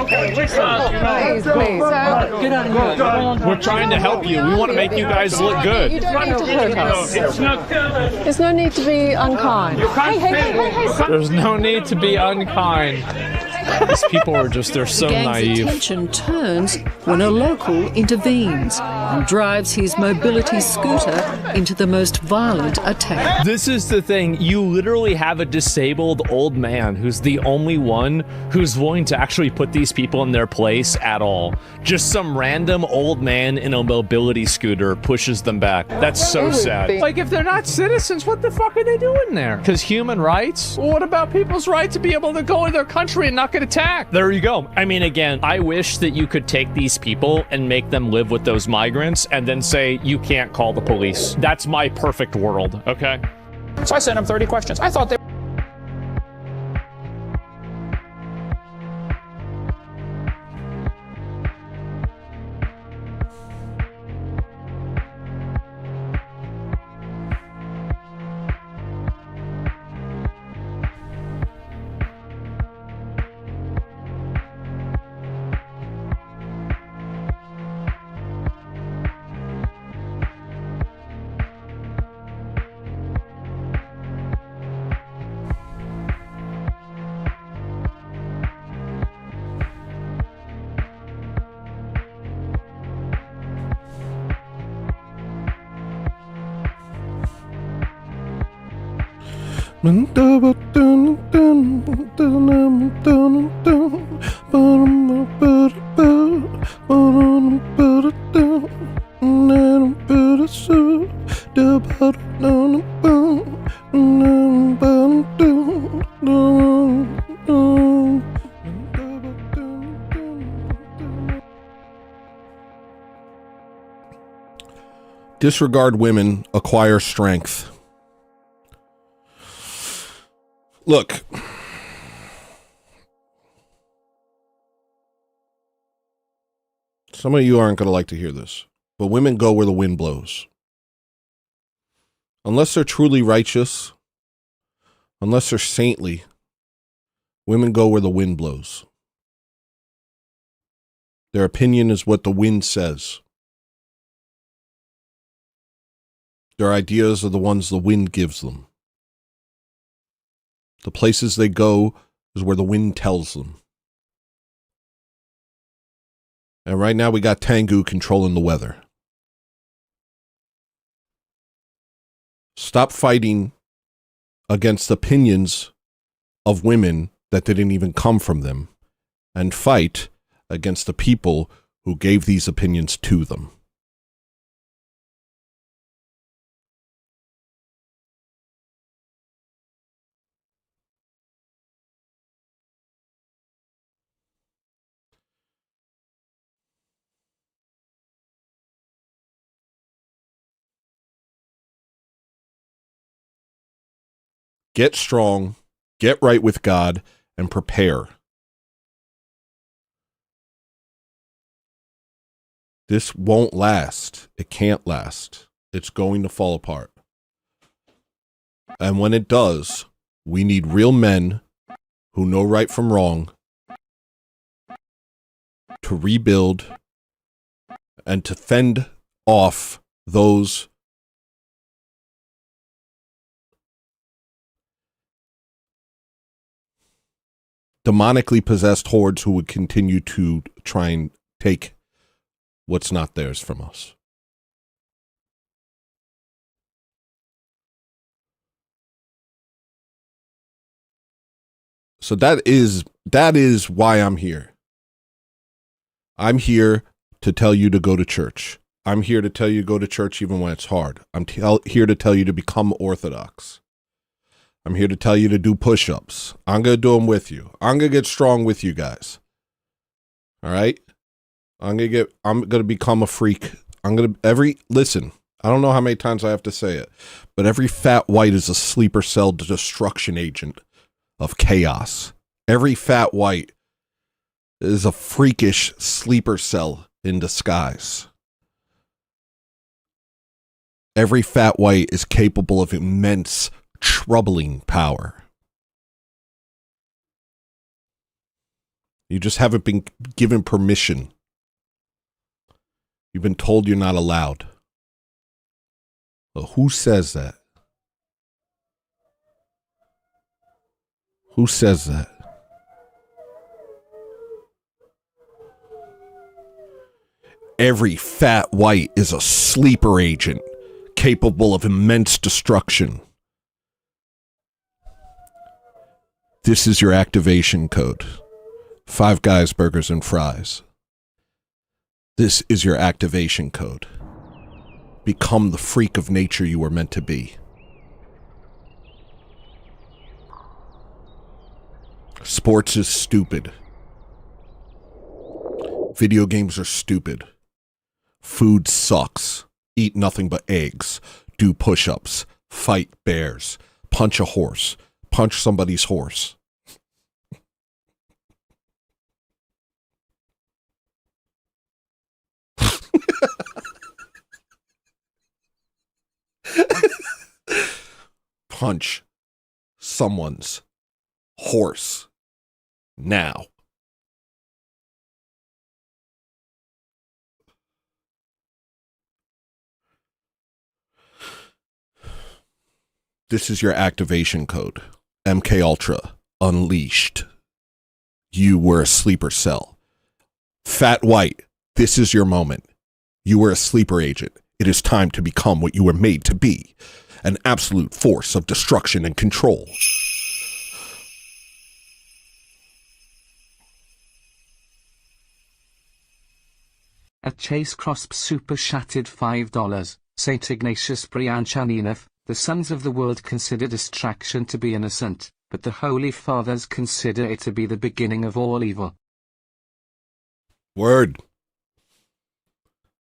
Okay,
please. Get out of here.
We're trying to help you. We want to make you guys look good.
You don't need to hurt us. There's no need to be unkind. Hey.
There's no need to be unkind. These people are just, they're so naive.
The gang's attention turns when a local intervenes and drives his mobility scooter into the most violent attack.
This is the thing. You literally have a disabled old man who's the only one who's willing to actually put these people in their place at all. Just some random old man in a mobility scooter pushes them back. That's so sad. Like, if they're not citizens, what the fuck are they doing there? Because human rights? Well, what about people's right to be able to go in their country and not get attacked? There you go. I mean, again, I wish that you could take these people and make them live with those migrants and then say, you can't call the police. That's my perfect world, okay?
So I sent him 30 questions. I thought they
Disregard women, acquire strength. Look. Some of you aren't going to like to hear this, but women go where the wind blows. Unless they're truly righteous, unless they're saintly, women go where the wind blows. Their opinion is what the wind says. Their ideas are the ones the wind gives them. The places they go is where the wind tells them. And right now we got Tengu controlling the weather. Stop fighting against opinions of women that didn't even come from them, and fight against the people who gave these opinions to them. Get strong, get right with God, and prepare. This won't last. It can't last. It's going to fall apart. And when it does, we need real men who know right from wrong to rebuild and to fend off those demonically possessed hordes who would continue to try and take what's not theirs from us. So that is why I'm here. I'm here to tell you to go to church. I'm here to tell you to go to church even when it's hard. I'm here to tell you to become Orthodox. I'm here to tell you to do push-ups. I'm going to do them with you. I'm going to get strong with you guys. All right? I'm going to become a freak. Listen, I don't know how many times I have to say it, but every fat white is a sleeper cell destruction agent of chaos. Every fat white is a freakish sleeper cell in disguise. Every fat white is capable of immense troubling power. You just haven't been given permission. You've been told you're not allowed. Well, who says that? Who says that? Every fat white is a sleeper agent capable of immense destruction. This is your activation code. 5 Guys Burgers and Fries. This is your activation code. Become the freak of nature you were meant to be. Sports is stupid. Video games are stupid. Food sucks. Eat nothing but eggs. Do push-ups. Fight bears. Punch a horse. Punch somebody's horse. Punch someone's horse now. This is your activation code. MK Ultra unleashed. You were a sleeper cell. Fat white, this is your moment. You were a sleeper agent. It is time to become what you were made to be. An absolute force of destruction and control.
At Chase Crosp Super Shattered $5. St. Ignatius Brianchaninov, the sons of the world consider distraction to be innocent, but the Holy Fathers consider it to be the beginning of all evil.
Word.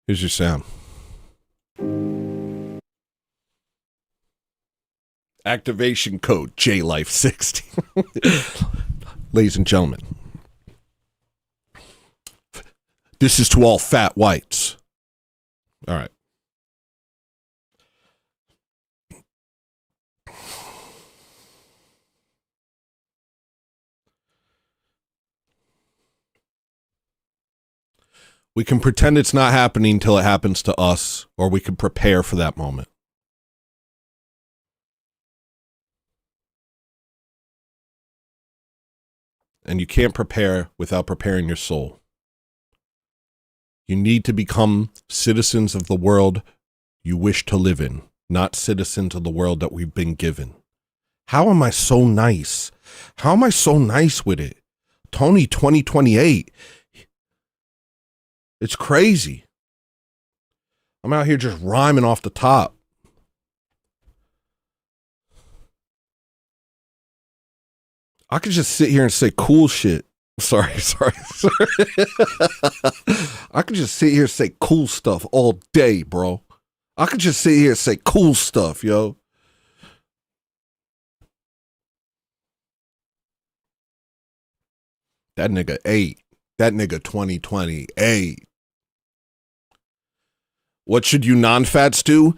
Here's your sound. Activation code JLife60. Ladies and gentlemen, this is to all fat whites. All right. We can pretend it's not happening until it happens to us, or we can prepare for that moment. And you can't prepare without preparing your soul. You need to become citizens of the world you wish to live in, not citizens of the world that we've been given. How am I so nice? How am I so nice with it? Tony 2028. It's crazy. I'm out here just rhyming off the top. I could just sit here and say cool shit. Sorry. I could just sit here and say cool stuff all day, bro. I could just sit here and say cool stuff, yo. That nigga 8. That nigga 2028. What should you non-fats do?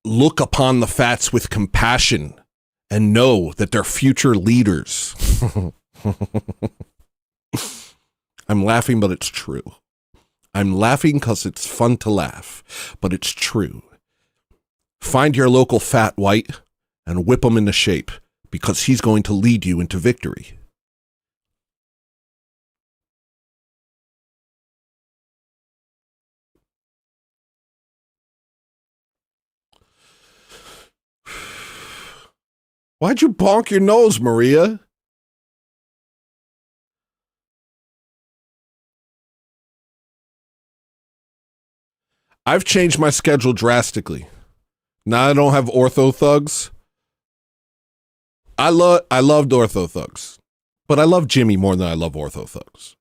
Look upon the fats with compassion and know that they're future leaders. I'm laughing, but it's true. I'm laughing because it's fun to laugh, but it's true. Find your local fat white and whip him into shape because he's going to lead you into victory. Why'd you bonk your nose, Maria? I've changed my schedule drastically. Now I don't have ortho thugs. I loved ortho thugs, but I love Jimmy more than I love ortho thugs.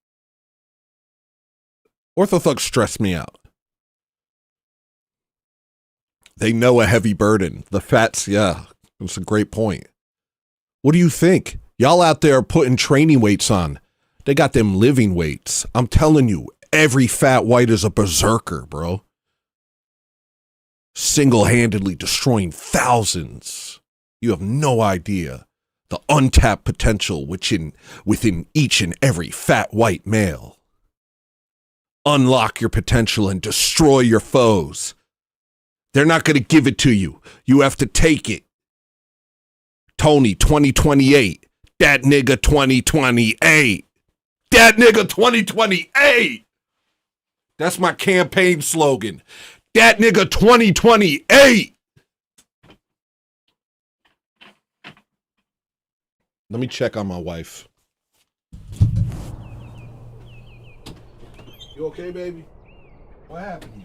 Ortho thugs stress me out. They know a heavy burden. The fats, yeah. That's a great point. What do you think? Y'all out there putting training weights on. They got them living weights. I'm telling you, every fat white is a berserker, bro. Single-handedly destroying thousands. You have no idea the untapped potential within each and every fat white male. Unlock your potential and destroy your foes. They're not going to give it to you. You have to take it. Tony 2028. That nigga 2028. That nigga 2028. That's my campaign slogan. That nigga 2028. Let me check on my wife. You okay, baby? What happened to you?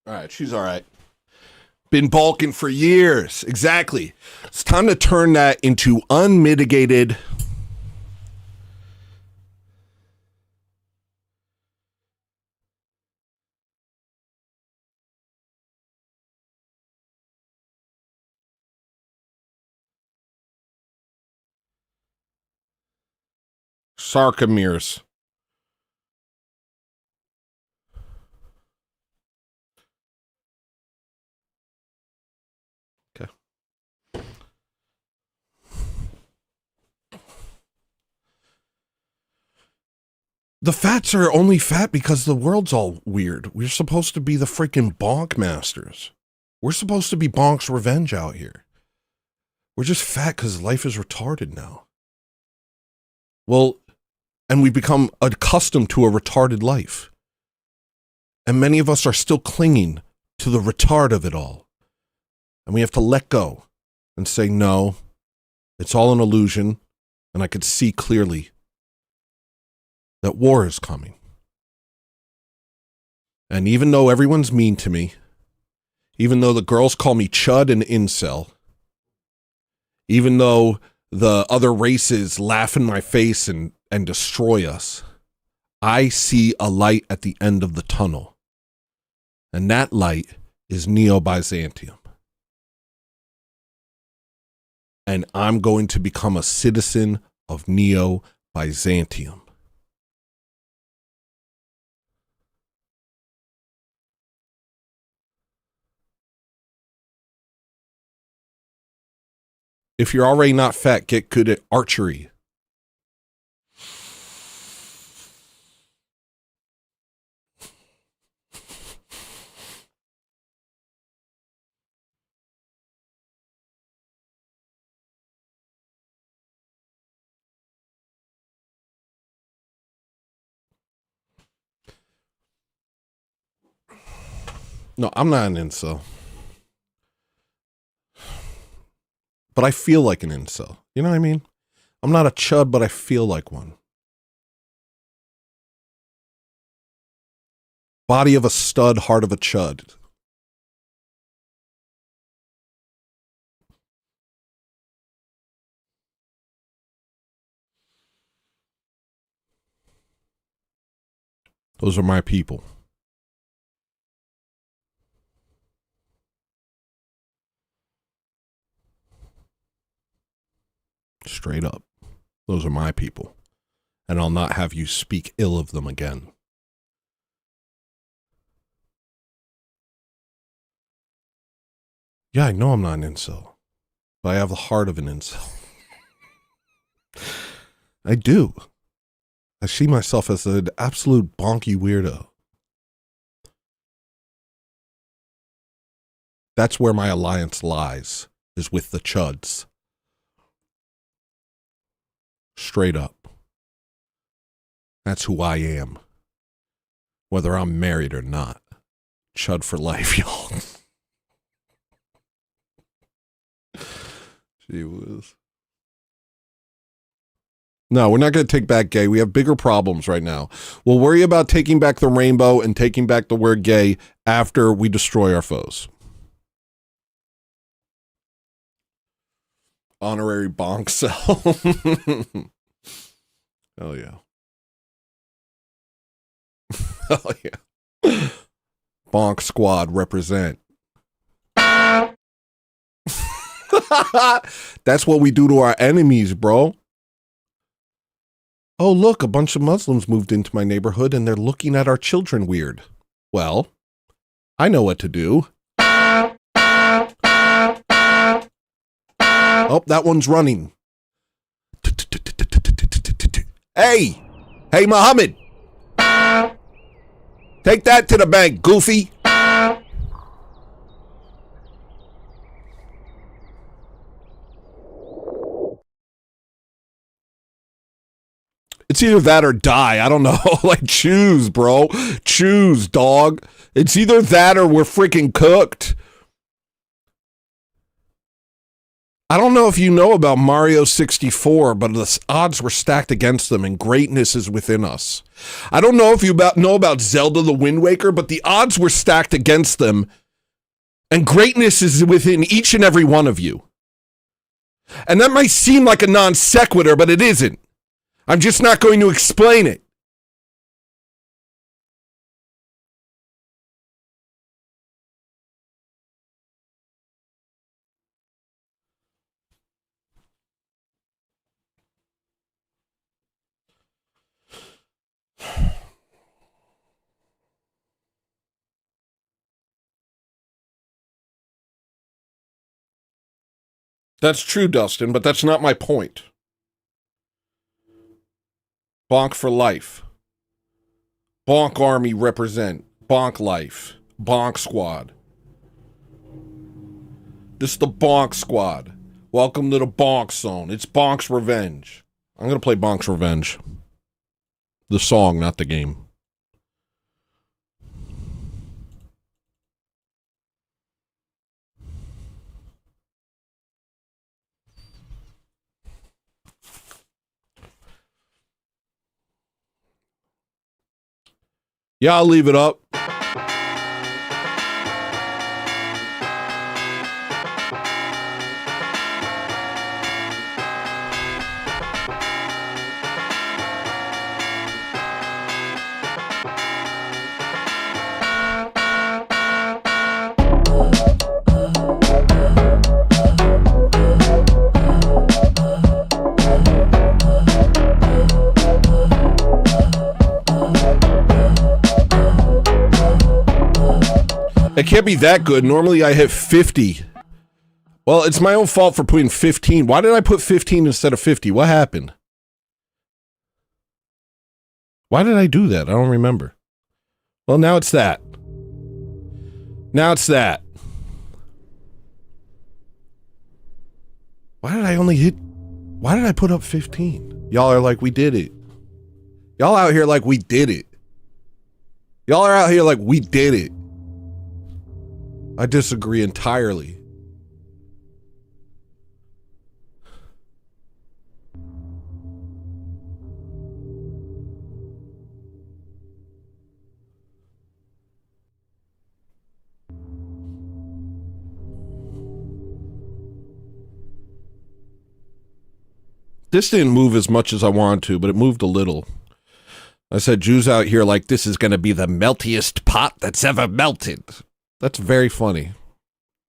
All right, she's all right. Been balking for years. Exactly. It's time to turn that into unmitigated sarcomeres. The fats are only fat because the world's all weird. We're supposed to be the freaking bonk masters. We're supposed to be bonk's revenge out here. We're just fat because life is retarded now. Well, and we've become accustomed to a retarded life. And many of us are still clinging to the retard of it all. And we have to let go and say, no, it's all an illusion. And I could see clearly that war is coming. And even though everyone's mean to me, even though the girls call me chud and incel, even though the other races laugh in my face and destroy us, I see a light at the end of the tunnel. And that light is Neo-Byzantium. And I'm going to become a citizen of Neo-Byzantium. If you're already not fat, get good at archery. No, I'm not an incel. But I feel like an incel. You know what I mean? I'm not a chud, but I feel like one. Body of a stud, heart of a chud. Those are my people. Straight up. Those are my people. And I'll not have you speak ill of them again. Yeah, I know I'm not an incel. But I have the heart of an incel. I do. I see myself as an absolute bonky weirdo. That's where my alliance lies, is with the chuds. Straight up. That's who I am. Whether I'm married or not. Chud for life, y'all. Gee whiz. No, we're not going to take back gay. We have bigger problems right now. We'll worry about taking back the rainbow and taking back the word gay after we destroy our foes. Honorary bonk cell. Hell yeah. Hell yeah. Bonk squad represent. That's what we do to our enemies, bro. Oh, look, a bunch of Muslims moved into my neighborhood and they're looking at our children weird. Well, I know what to do. Oh, that one's running. Hey! Hey, Muhammad! Take that to the bank, goofy! It's either that or die. I don't know. Like, choose, bro. Choose, dog. It's either that or we're freaking cooked. I don't know if you know about Mario 64, but the odds were stacked against them, and greatness is within us. I don't know if you know about Zelda the Wind Waker, but the odds were stacked against them, and greatness is within each and every one of you. And that might seem like a non sequitur, but it isn't. I'm just not going to explain it. That's true, Dustin, but that's not my point. Bonk for life. Bonk army represent. Bonk life. Bonk squad. This is the Bonk squad. Welcome to the Bonk zone. It's Bonk's revenge. I'm going to play Bonk's revenge. The song, not the game. Yeah, I'll leave it up. It can't be that good. Normally I hit 50. Well, it's my own fault for putting 15. Why did I put 15 instead of 50? What happened? Why did I do that? I don't remember. Well, now it's that. Now it's that. Why did I only hit... Why did I put up 15? Y'all are like, we did it. Y'all out here like we did it. Y'all are out here like we did it. I disagree entirely. This didn't move as much as I wanted to, but it moved a little. I said, Jews out here like this is going to be the meltiest pot that's ever melted. That's very funny.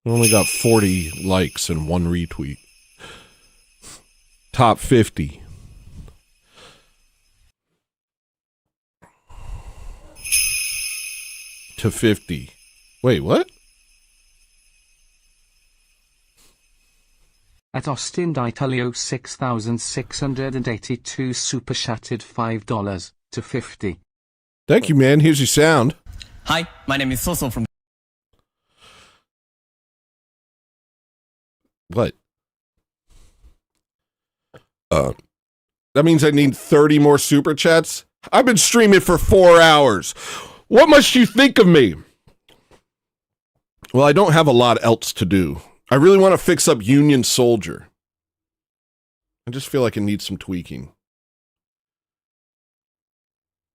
We only got 40 likes and 1 retweet. Top 50. To 50. Wait, what?
At Austin D'Italio 6,682 super chatted $5 to 50.
Thank you, man. Here's your sound.
Hi, my name is Soso from...
What? That means I need 30 more super chats? I've been streaming for 4 hours. What must you think of me? Well, I don't have a lot else to do. I really want to fix up Union Soldier. I just feel like it needs some tweaking.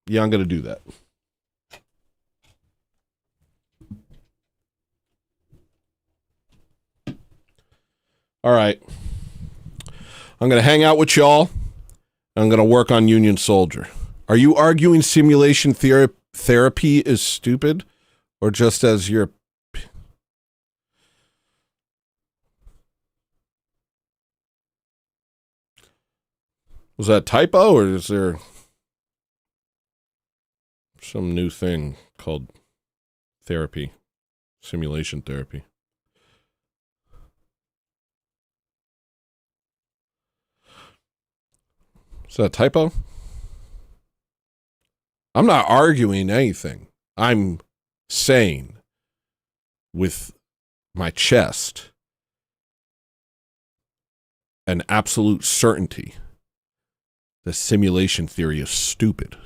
Yeah, I'm going to do that. All right. I'm going to hang out with y'all. I'm going to work on Union Soldier. Are you arguing simulation therapy is stupid? Or just as your... Was that a typo, or is there some new thing called therapy? Simulation therapy. Is that a typo? I'm not arguing anything. I'm saying with my chest an absolute certainty the simulation theory is stupid.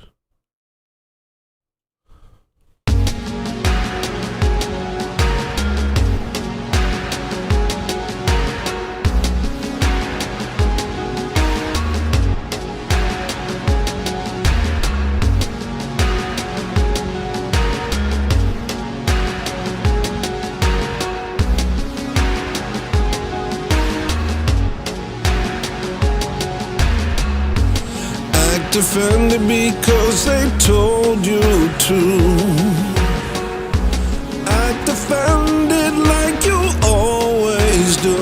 Defended because they told you to. Act offended like you always do.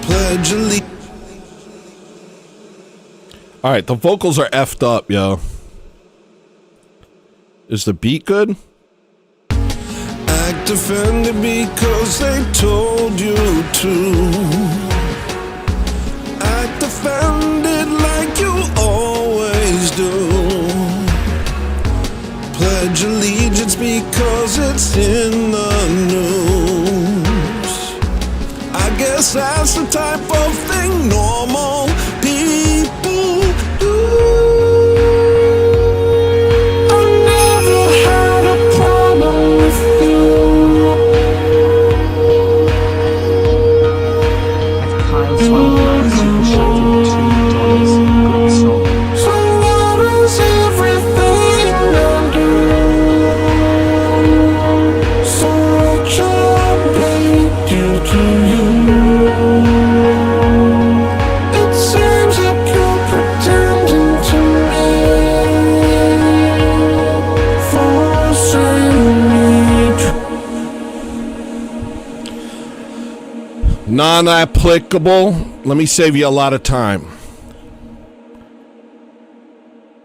Pledge allegiance.
All right, the vocals are effed up, yo. Is the beat good?
Act offended because they told you to. Act offended like you always do. Pledge allegiance because it's in the news. I guess that's the type of thing normal people do. I never had a problem with you.
At Kyle Swallow super chatted $2. Good song.
So what is everything
non-applicable. Let me save you a lot of time.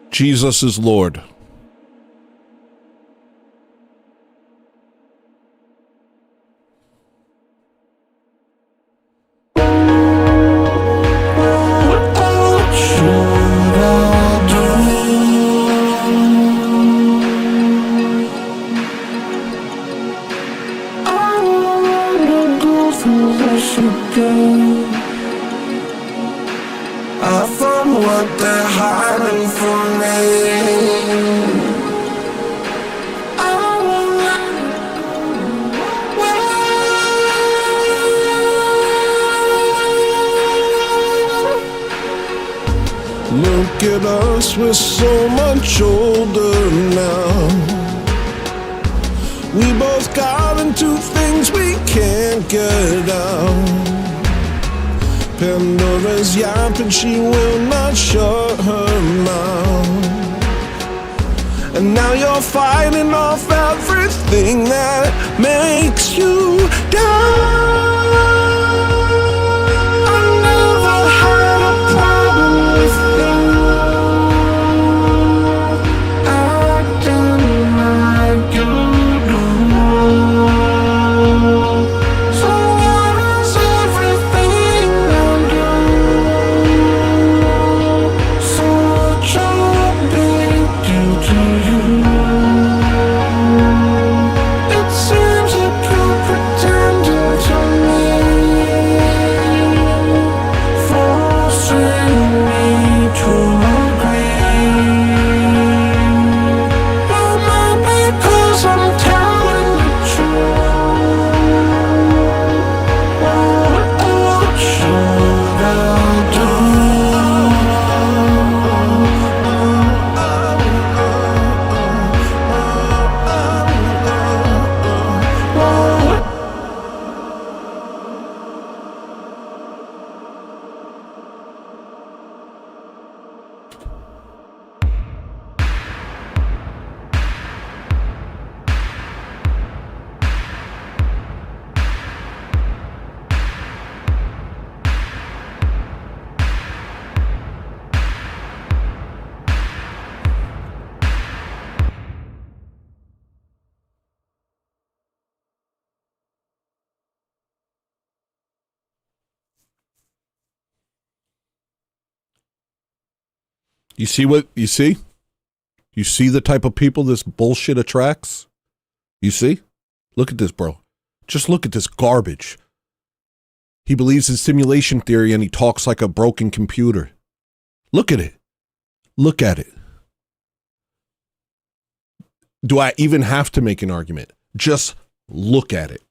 Jesus is Lord.
I found what they're hiding from me.
Look at us, we're so much older now. We both got into things we can't get out. Pandora's yapping, she will not shut her mouth. And now you're fighting off everything that makes you down. I never had a problem with you acting like you do. So what is everything I do? So much of a big deal to you. It seems like you're pretending to me, forcing me to agree. But not because I'm telling the truth. What should I do?
You see what you see? You see the type of people this bullshit attracts? You see? Look at this, bro. Just look at this garbage. He believes in simulation theory and he talks like a broken computer. Look at it. Look at it. Do I even have to make an argument? Just look at it.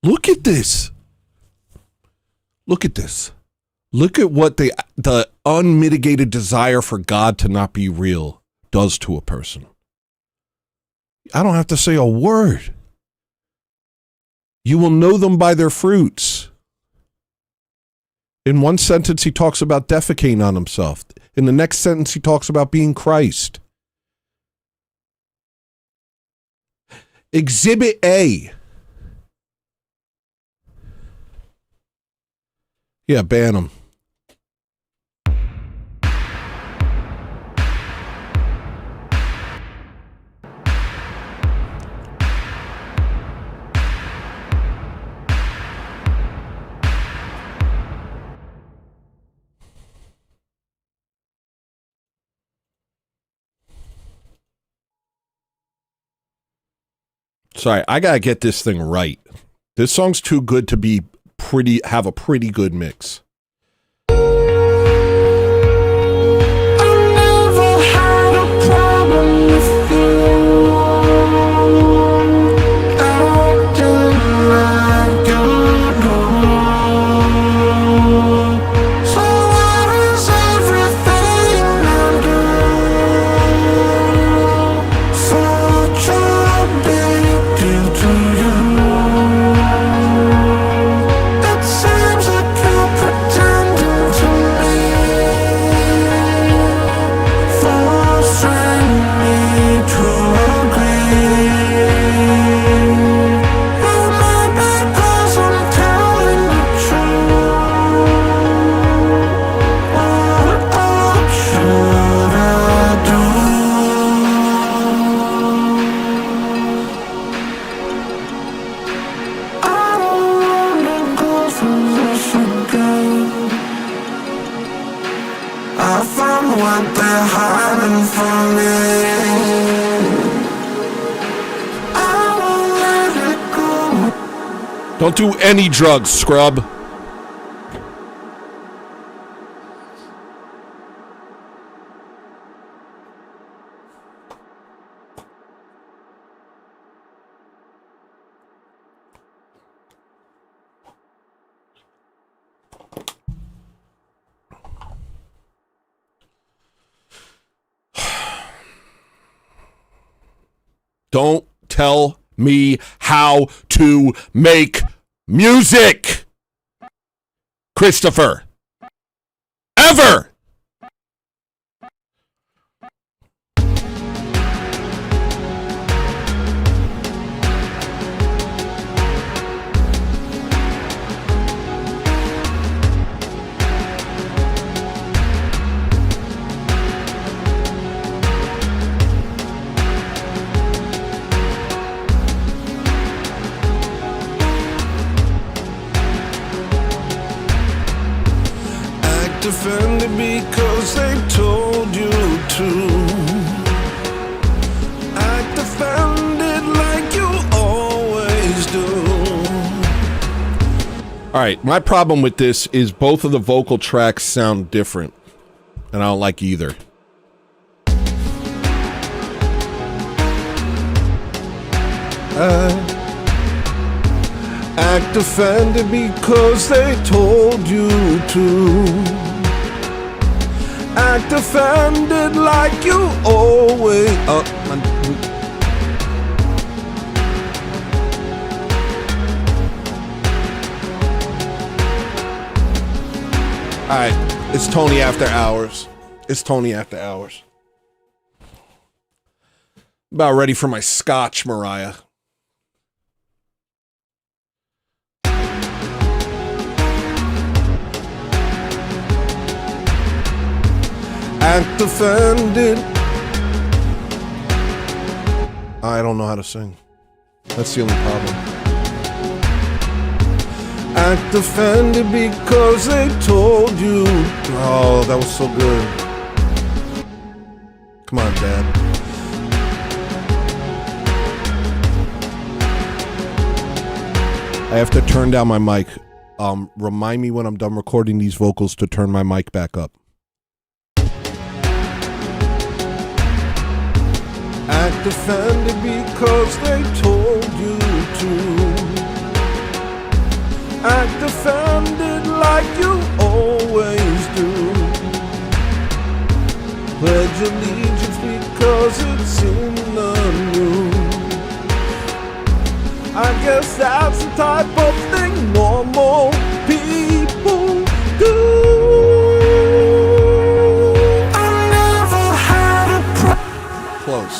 Look at this. Look at this. Look at what the unmitigated desire for God to not be real does to a person. I don't have to say a word. You will know them by their fruits. In one sentence, he talks about defecating on himself. In the next sentence, he talks about being Christ. Exhibit A. Yeah, ban them. Sorry, I gotta get this thing right. This song's too good to be have a pretty good mix.
on what they're hiding from me. I won't let it go.
Don't do any drugs, scrub. Don't tell me how to make music, Christopher. Ever.
Offended because they told you to. Act offended like you always do.
All right, my problem with this is both of the vocal tracks sound different, and I don't like either.
Act offended because they told you to. Act offended like you always.
Alright, it's Tony After Hours. It's Tony After Hours. About ready for my scotch, Mariah.
Act offended.
I don't know how to sing. That's the only problem.
Act offended because they told you.
Oh, that was so good. Come on, Dad. I have to turn down my mic. Remind me when I'm done recording these vocals to turn my mic back up.
Act offended because they told you to. Act offended like you always do. Pledge allegiance because it's in the news. I guess that's the type of thing normal people do. I never had a
Close.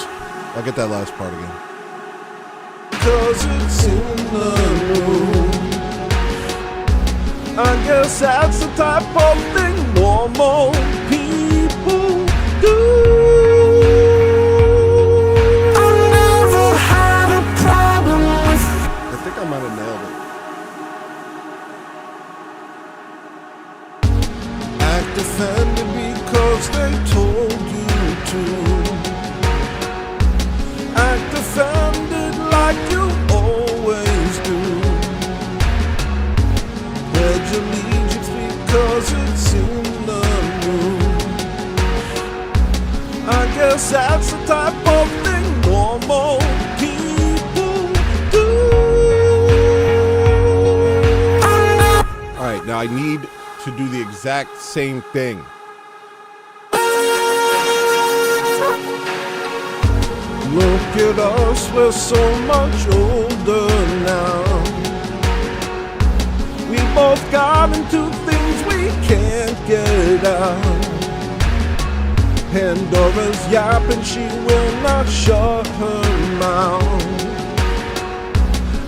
I'll get that last part again.
Cause it's in the news. I guess that's the type of thing normal people do. I never had a problem with.
I think I might have nailed it.
Act offended because they told you to. Act offended like you always do. Pledge allegiance because it's in the news. I guess that's the type of thing normal people do.
Alright, now I need to do the exact same thing.
Look at us, we're so much older now. We both got into things we can't get out. Pandora's yapping, she will not shut her mouth.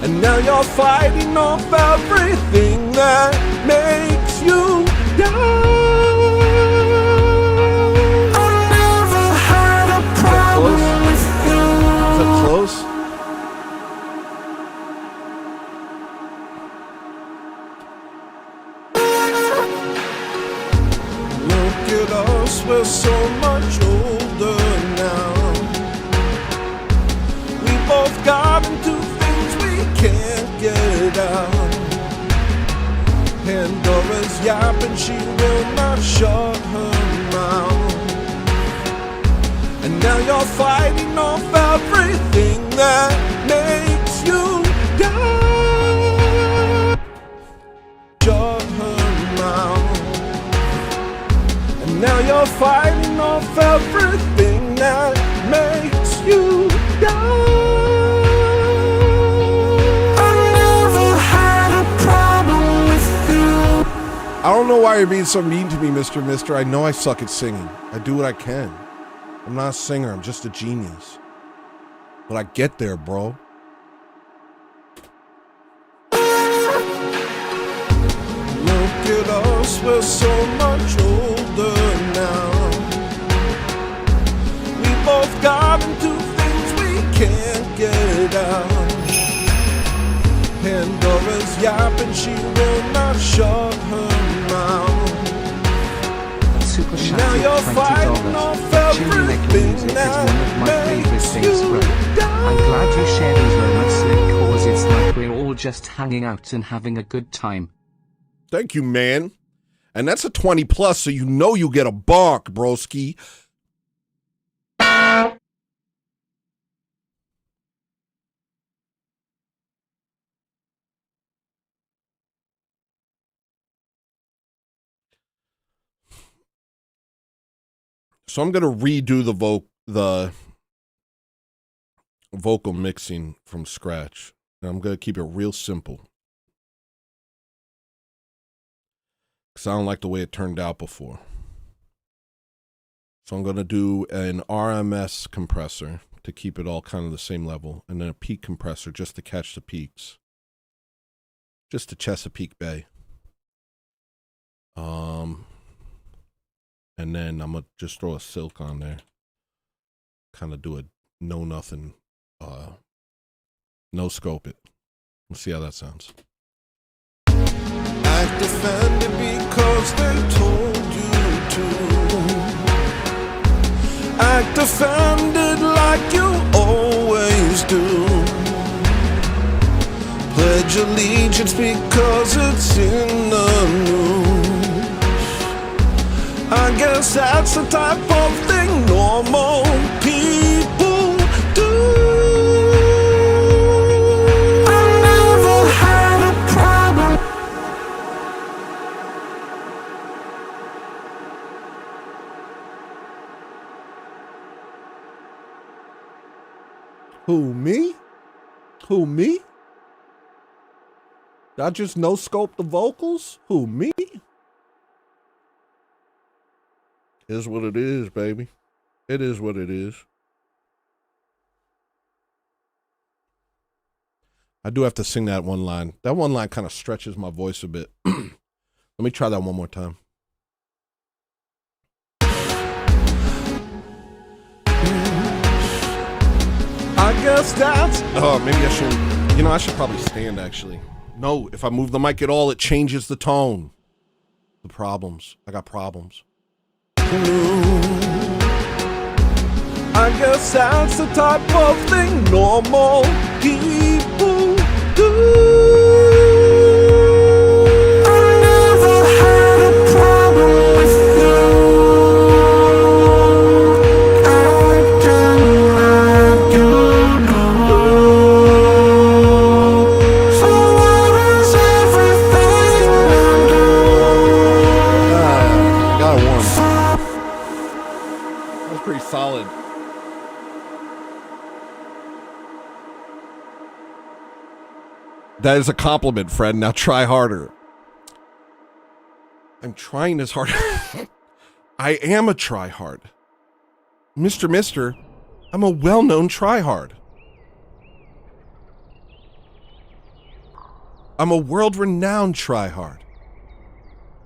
And now you're fighting off everything that makes you down. I never had a problem with you.
Is that close?
Look at us, us, we're so much older now. We both got into things we can't get out. Pandora's yapping, she will not shut her mouth. And now you're fighting off everything that makes you down. Shut her mouth. And now you're fighting off everything that makes you down. I never had a problem with you. I don't know why you're being so mean to me, Mr. Mister. I know I suck at singing. I do what I can. I'm not a singer, I'm just a genius. But I get there, bro. Look at us, we're so much older now. We both got into things we can't get out. Pandora's yapping, she will not shut her mouth.
Super
Now you're fighting off everything that makes you down.
I'm glad you share these moments, because it's like we're all just hanging out and having a good time.
Thank you, man. And that's a 20 plus, so you know you get a bonk, broski. So I'm gonna redo the vocal mixing from scratch. And I'm gonna keep it real simple. Because I don't like the way it turned out before. So I'm gonna do an RMS compressor to keep it all kind of the same level, and then a peak compressor just to catch the peaks. Just to Chesapeake Bay. And then I'm gonna just throw a silk on there. Kind of do a no scope it. We'll see how that sounds. Act offended because they told you to. Act offended like you always do. Pledge allegiance because it's in the news. I guess that's the type of thing normal people do. I never had a problem. Who, me? Who, me? Did I just no-scope the vocals? Who, me? Is what it is, baby. It is what it is. I do have to sing that one line. That one line kind of stretches my voice a bit. Let me try that one more time. I guess that's... Oh, maybe I should... You know, I should probably stand, actually. No, if I move the mic at all, it changes the tone. The problems. I got problems. I guess that's the type of thing normal people do. I never had a problem with you. Acting like you do. So what is everything I do? Got one. Pretty solid. That is a compliment, friend. Now try harder. I'm trying as hard. I am a tryhard. Mr. Mister, I'm a well-known tryhard. I'm a world-renowned tryhard.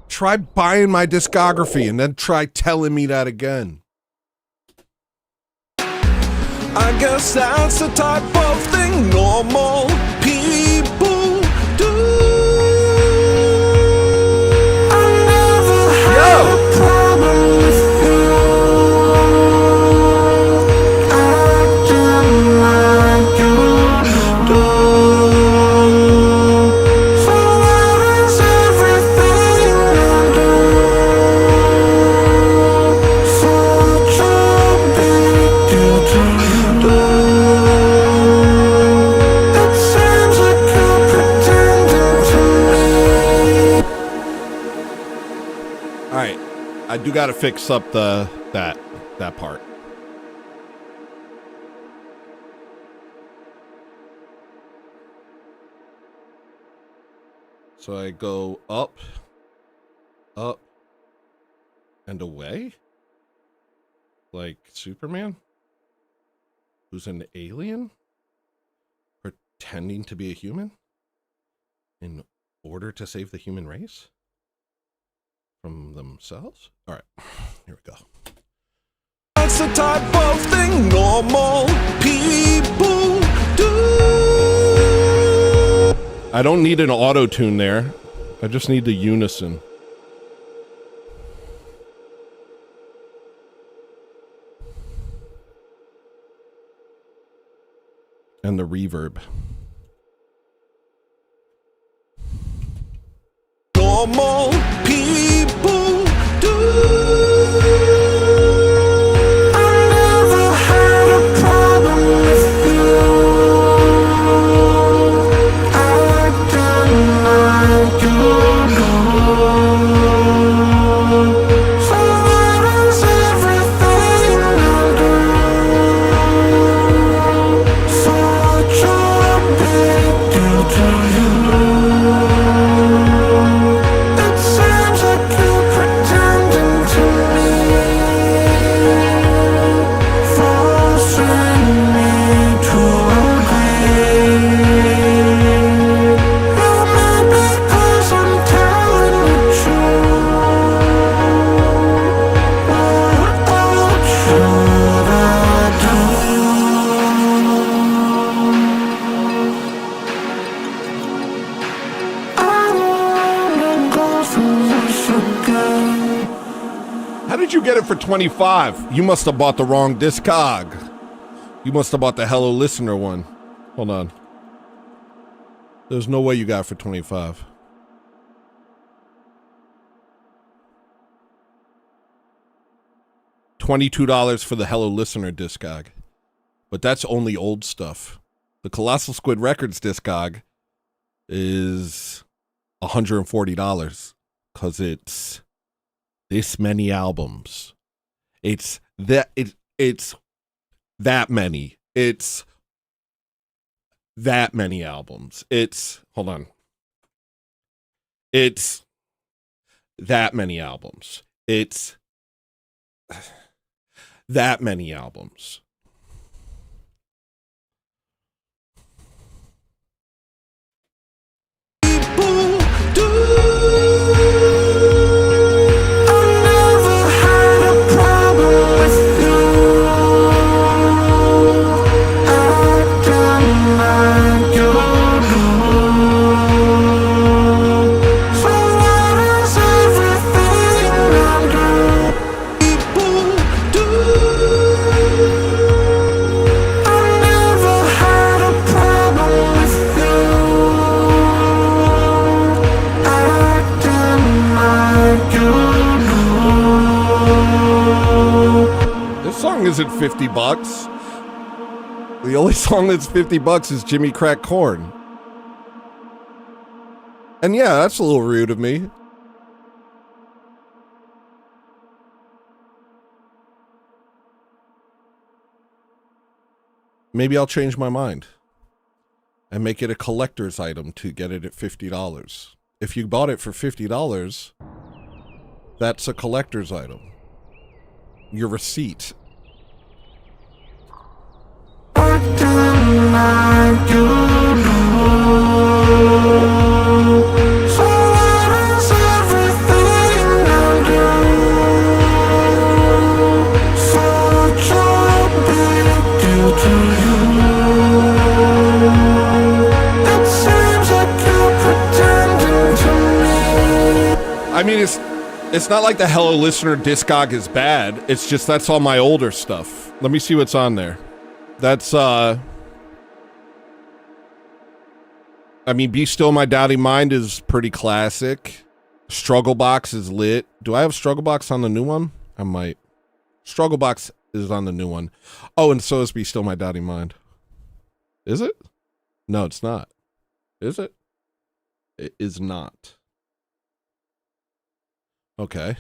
Try buying my discography and then try telling me that again. I guess that's the type of thing normal people do. I never had a problem with you.
All right, I do got to fix up that part. So I go up, and away? Like Superman? Who's an alien? Pretending to be a human? In order to save the human race? From themselves? All right, here we go.
That's the type of thing normal people do.
I don't need an auto-tune there. I just need the unison. And the reverb.
Normal people do. I never had a problem with you. Acting like you know. So that is everything I do. So much of a big deal to you.
How did you get it for 25? You must have bought the wrong discog. You must have bought the hEllolisTENER one. Hold on. There's no way you got it for 25. $22 for the hEllolisTENER discog. But that's only old stuff. The Colossal Squid Records discog is $140 because it's this many albums. It's that many. It's that many albums. Hold on. It's that many albums. It's that many albums. Isn't $50. The only song that's $50 is Jimmy Crack Corn. And yeah, that's a little rude of me. Maybe I'll change my mind and make it a collector's item to get it at $50. If you bought it for $50, that's a collector's item. Your receipt. I mean, it's not like the hEllolisTENER discog is bad. It's just that's all my older stuff. Let me see what's on there. That's I mean, Be Still My Doubting Mind is pretty classic. Struggle Box is lit. Do I have Struggle Box on the new one? I might. Struggle Box is on the new one. Oh, and so is Be Still My Doubting Mind. Is it? No, it's not. Is it? It is not. Okay.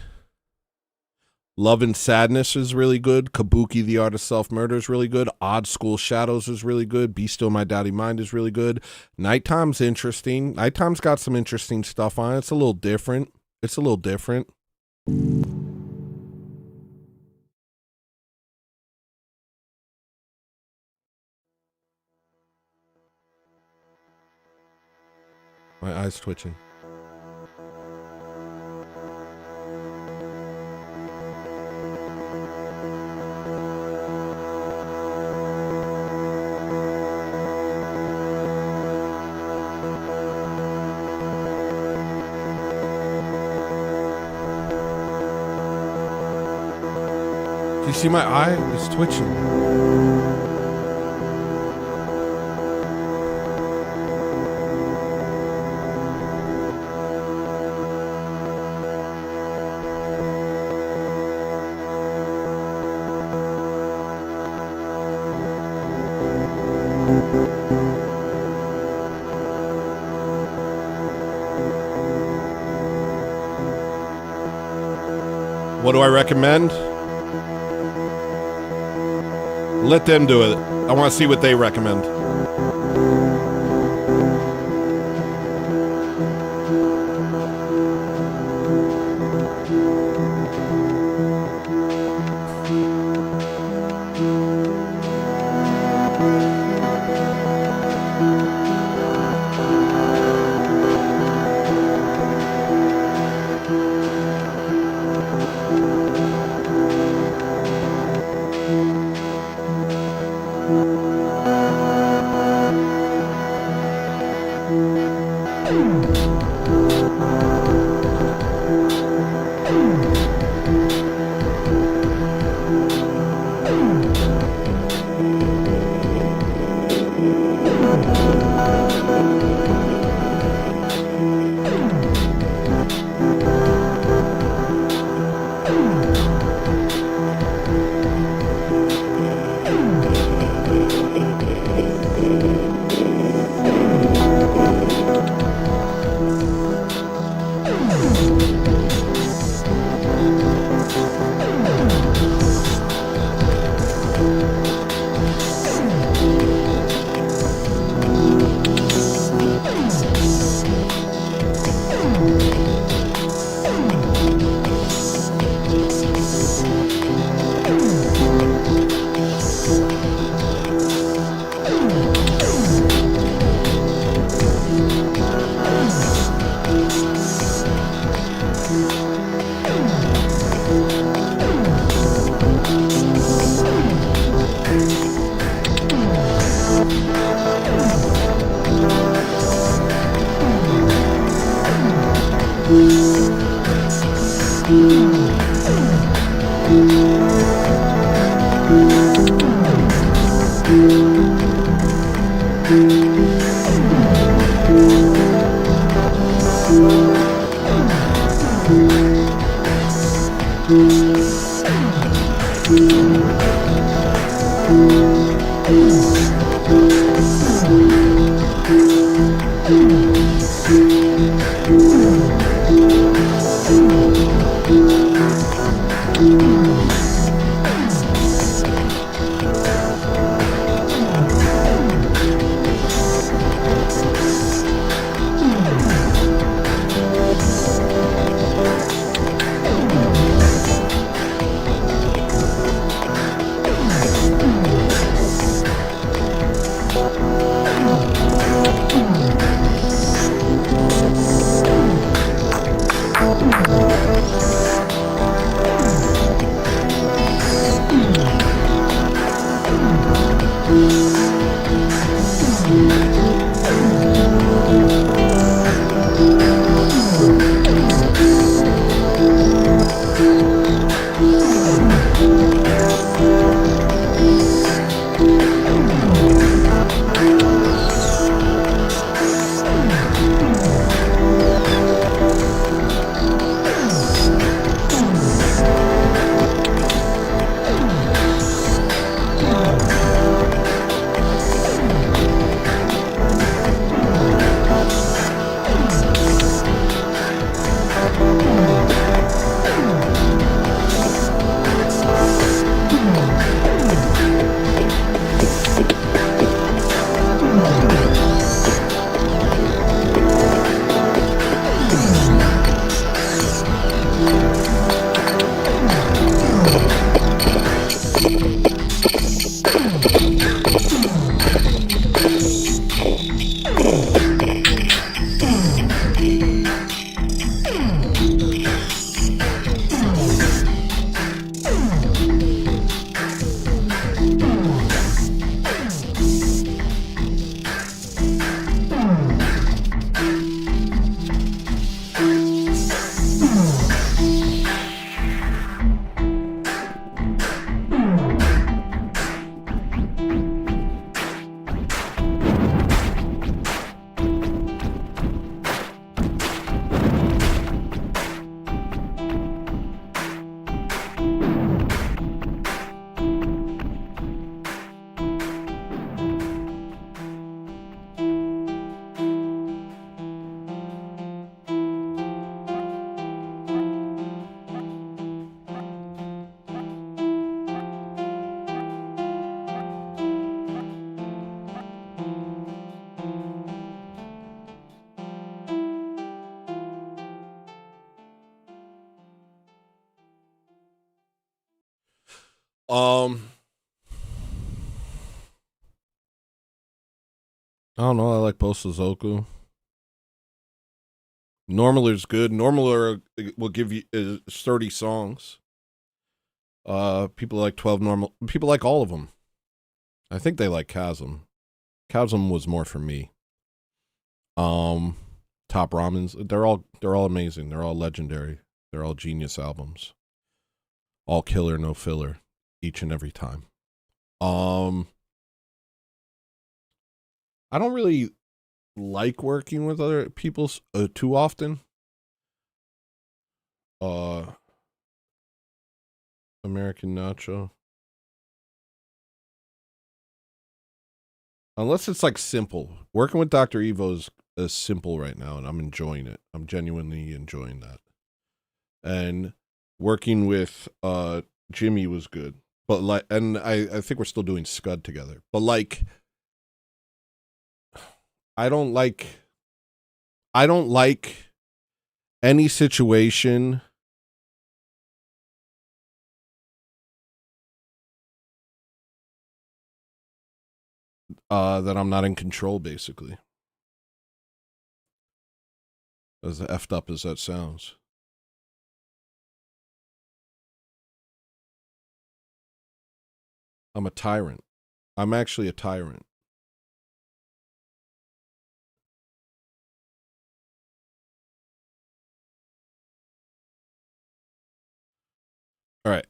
Love and Sadness is really good. Kabuki, The Art of Self-Murder is really good. Odd School Shadows is really good. Be Still My Daddy Mind is really good. Nighttime's interesting. Nighttime's got some interesting stuff on it. It's a little different. It's a little different. My eyes twitching. Do you see my eye? It's twitching. What do I recommend? Let them do it. I want to see what they recommend. I don't know. I like Post-Suzoku. Normaler's good. Normaler will give you 30 songs. People like 12 normal. People like all of them. I think they like Chasm. Chasm was more for me. Top Ramens. They're all amazing. They're all legendary. They're all genius albums. All killer, no filler, each and every time. I don't really like working with other people too often. American Nacho. Unless it's like simple. Working with Dr. Evo is simple right now, and I'm enjoying it. I'm genuinely enjoying that. And working with Jimmy was good. But like, and I think we're still doing Scud together. But like, I don't like any situation that I'm not in control, basically. As effed up as that sounds. I'm a tyrant. I'm actually a tyrant. All right.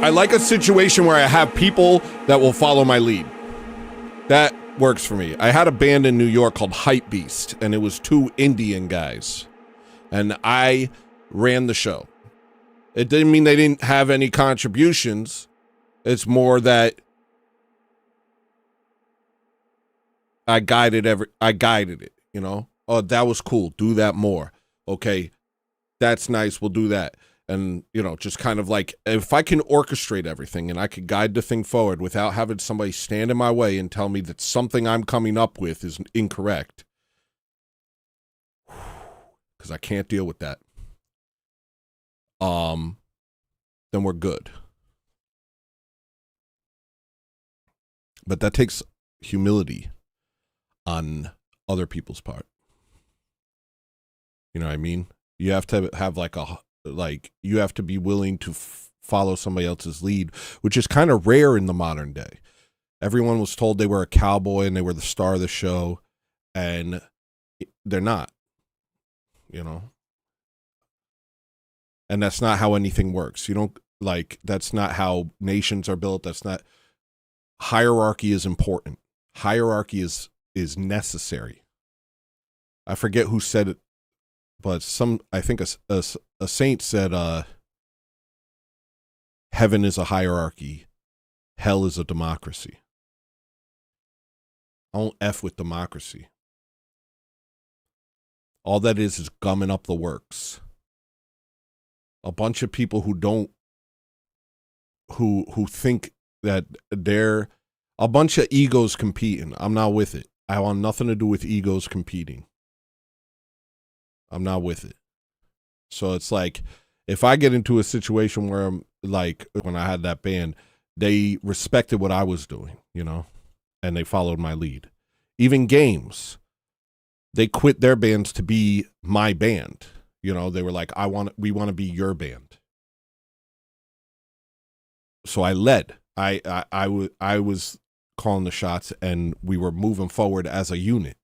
I like a situation where I have people that will follow my lead. That works for me. I had a band in New York called Hype Beast, and it was 2 Indian guys. And I ran the show. It didn't mean they didn't have any contributions. It's more that I guided it, you know? Oh, that was cool. Do that more. Okay, that's nice. We'll do that. And, you know, just kind of like, if I can orchestrate everything and I can guide the thing forward without having somebody stand in my way and tell me that something I'm coming up with is incorrect, because I can't deal with that, then we're good. But that takes humility on other people's part. You know what I mean? You have to have you have to be willing to follow somebody else's lead, which is kind of rare in the modern day. Everyone was told they were a cowboy and they were the star of the show, and they're not, you know? And that's not how anything works. You don't, like, that's not how nations are built. That's not, hierarchy is important. Hierarchy is necessary. I forget who said it, but I think a saint said, heaven is a hierarchy, hell is a democracy. I don't F with democracy. All that is gumming up the works. A bunch of people who think that they're a bunch of egos competing. I'm not with it. I want nothing to do with egos competing. I'm not with it. So it's like, if I get into a situation where I'm like, when I had that band, they respected what I was doing, you know, and they followed my lead. Even games, they quit their bands to be my band. You know, they were like, we want to be your band. So I led. I was calling the shots, and we were moving forward as a unit.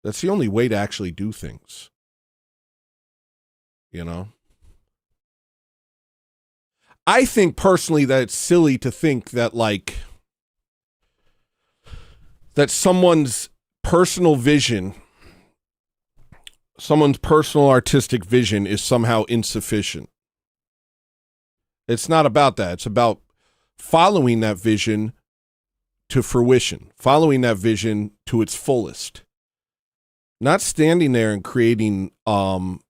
That's the only way to actually do things. You know? I think personally that it's silly to think that like that someone's personal vision, someone's personal artistic vision is somehow insufficient. It's not about that. It's about following that vision to fruition, following that vision to its fullest. Not standing there and creating and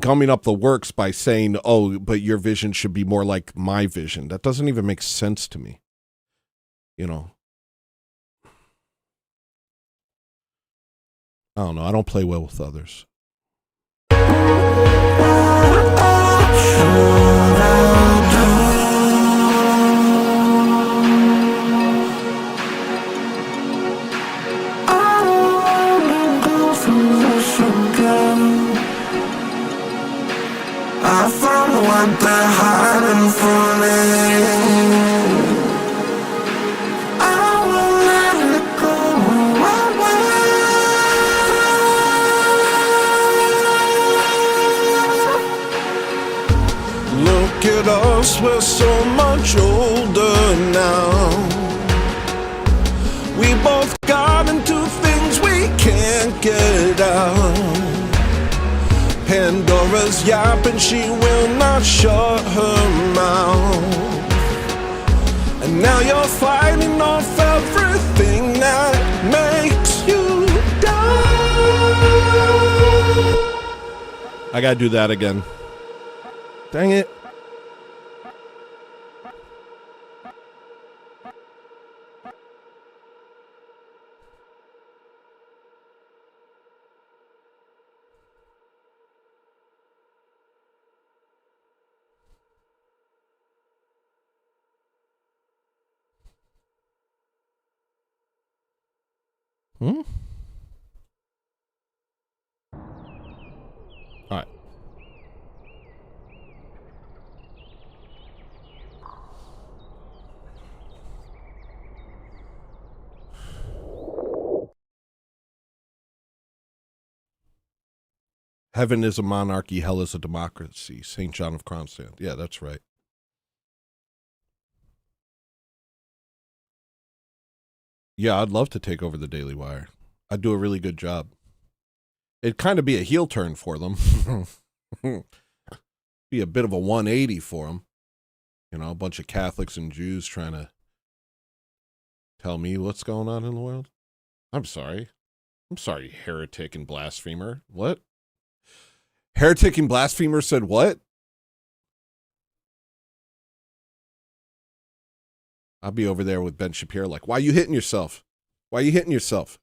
gumming up the works by saying, oh, but your vision should be more like my vision. That doesn't even make sense to me. You know. I don't know. I don't play well with others.
I found what they're hiding from me. I won't let it go away. Look at us, we're so much older now. We both got into things we can't get out. Pandora's yapping, she will not shut her mouth. And now you're fighting off everything that makes you die.
I gotta do that again. Dang it. All right. Heaven is a monarchy, hell is a democracy. St. John of Kronstadt. Yeah, that's right. Yeah, I'd love to take over the Daily Wire. I'd do a really good job. It'd kind of be a heel turn for them. Be a bit of a 180 for them. You know, a bunch of Catholics and Jews trying to tell me what's going on in the world. I'm sorry. I'm sorry, heretic and blasphemer. What? Heretic and blasphemer said what? I'll be over there with Ben Shapiro like, why are you hitting yourself? Why are you hitting yourself?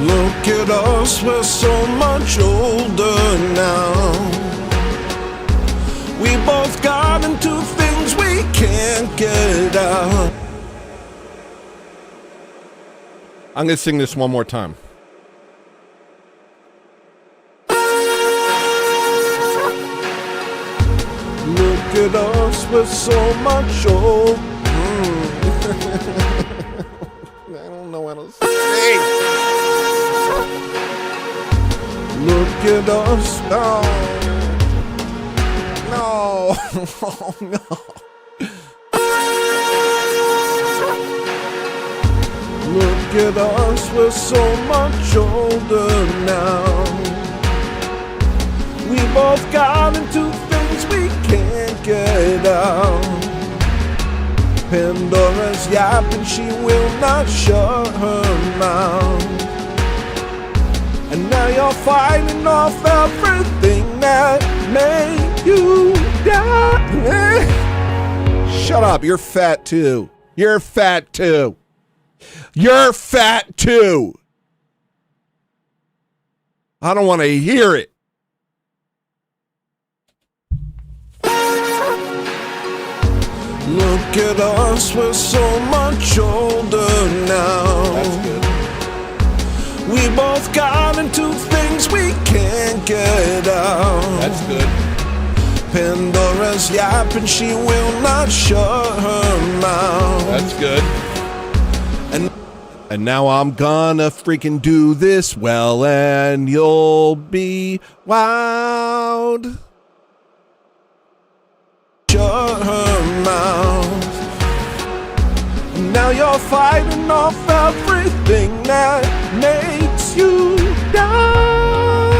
Look at us, we're so much older now. We both got into things we can't get out.
I'm going to sing this one more time.
Look at us, we're so much old.
I don't know what else to sing.
Look at us now.
No. Oh, no.
Look at us, we're so much older now. We both got into things we can't get out. Pandora's yapping, she will not shut her mouth. And now you're fighting off everything that made you die.
Shut up, you're fat too. You're fat too. You're fat too. I don't want to hear it.
Look at us, we're so much older now.
That's good.
We both got into things we can't get out.
That's good.
Pandora's yapping, she will not shut her mouth.
That's good.
And
And now I'm gonna freaking do this well, and you'll be wowed.
Shut her mouth. Now you're fighting off everything that makes you down.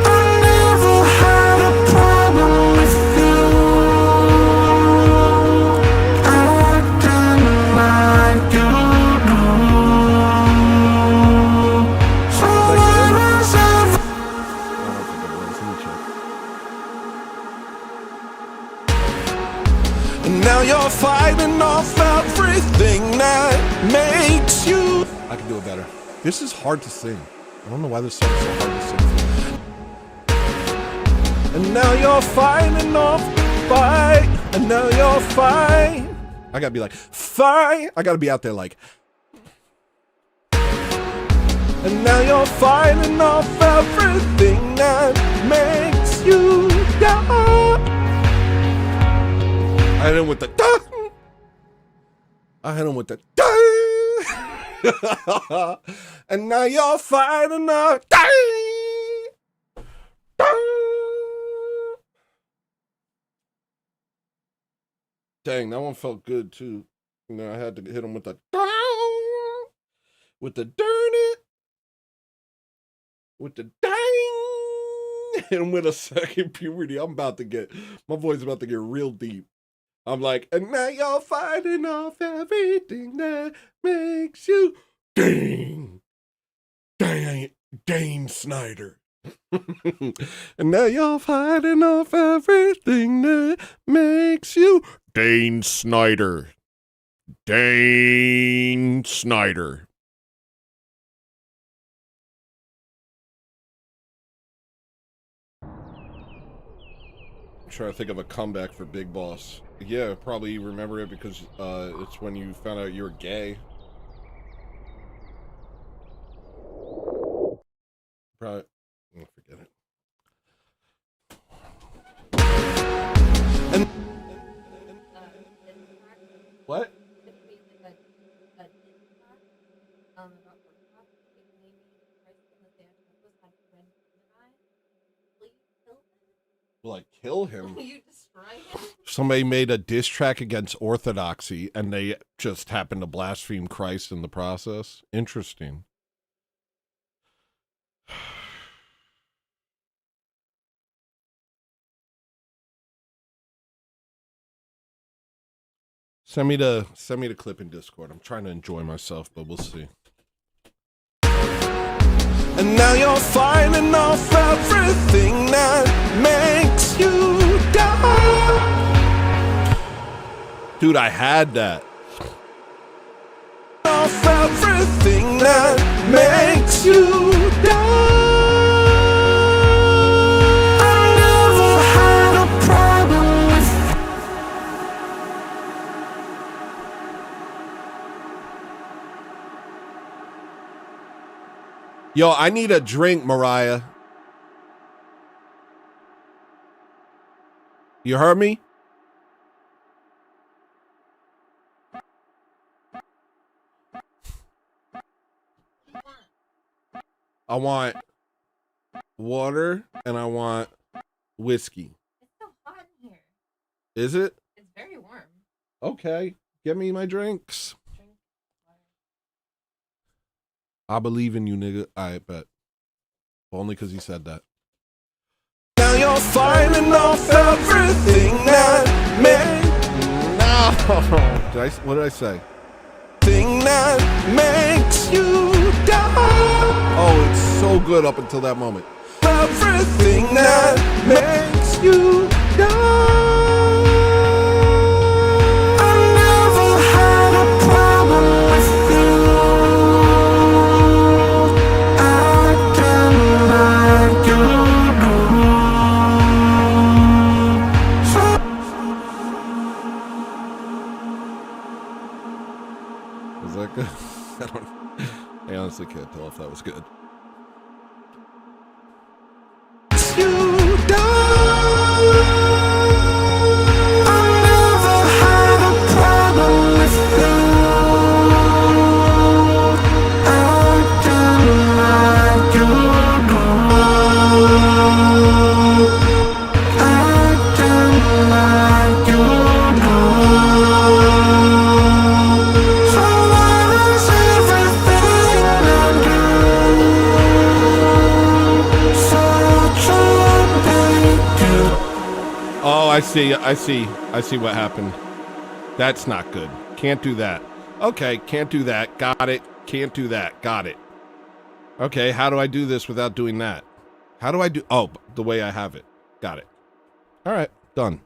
I never had a problem with you. Acting like you do. So what is it? And now you're fighting off everything that makes you.
I can do it better. This is hard to sing. I don't know why this song's so hard to sing.
And now you're fighting off fight. And now you're fine.
I gotta be like, fine. I gotta be out there like.
And now you're fighting off everything that makes you down.
I hit him with the duh. I hit him with the duh.
And now you're fighting off.
Dang, that one felt good too. You know, I had to hit him with the darn it, with the dang, hit him with a second puberty. I'm about to get, my voice is about to get real deep. I'm like, and now you're fighting off everything that makes you dang, Dane Snyder. And now you're fighting off everything that makes you Dane Snyder. Dane Snyder. I'm trying to think of a comeback for Big Boss. Yeah, probably you remember it because it's when you found out you were gay. Probably. Oh, forget it.
And
what? Will I kill him?
You destroy him?
Somebody made a diss track against orthodoxy and they just happened to blaspheme Christ in the process. Interesting. Send me the clip in Discord. I'm trying to enjoy myself, but we'll see.
And now you're fighting off everything that makes you down.
Dude, I had that.
Off everything that makes you down. I never had a problem with.
Yo, I need a drink, Mariah. You heard me? I want water and I want whiskey.
It's so hot in here.
Is it?
It's very warm.
Okay. Get me my drinks. I believe in you, nigga. I bet. Only because he said that.
Now you're fighting off everything that makes.
No. What did I say?
Thing that makes you down.
Oh, it's so good up until that moment.
Everything that makes you down. I never had a problem with you. Acting like you
do. Was that good? I honestly can't tell if that was good.
You down. I never had a problem with you.
I see what happened. That's not good. Can't do that. Okay, can't do that. Got it. Can't do that. Got it. Okay, how do I do this without doing that? How do I do... Oh, the way I have it. Got it. All right, done.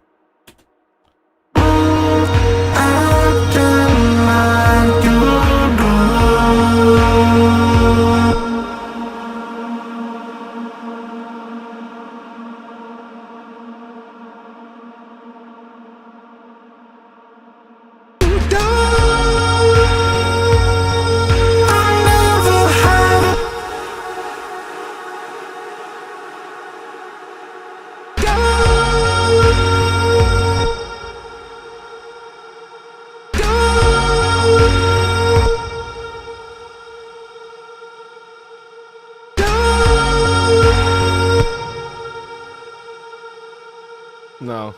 No.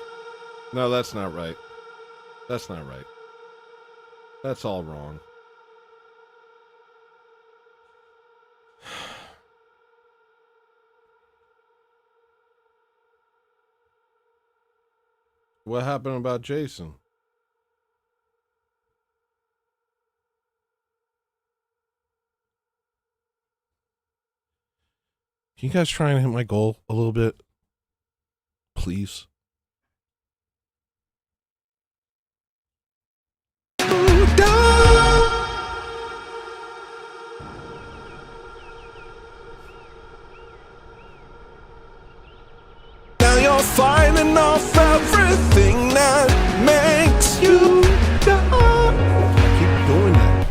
No, that's not right. That's not right. That's all wrong. What happened about Jason? Can you guys try and hit my goal a little bit? Please.
Now you're fighting off everything that makes you down.
Keep doing that.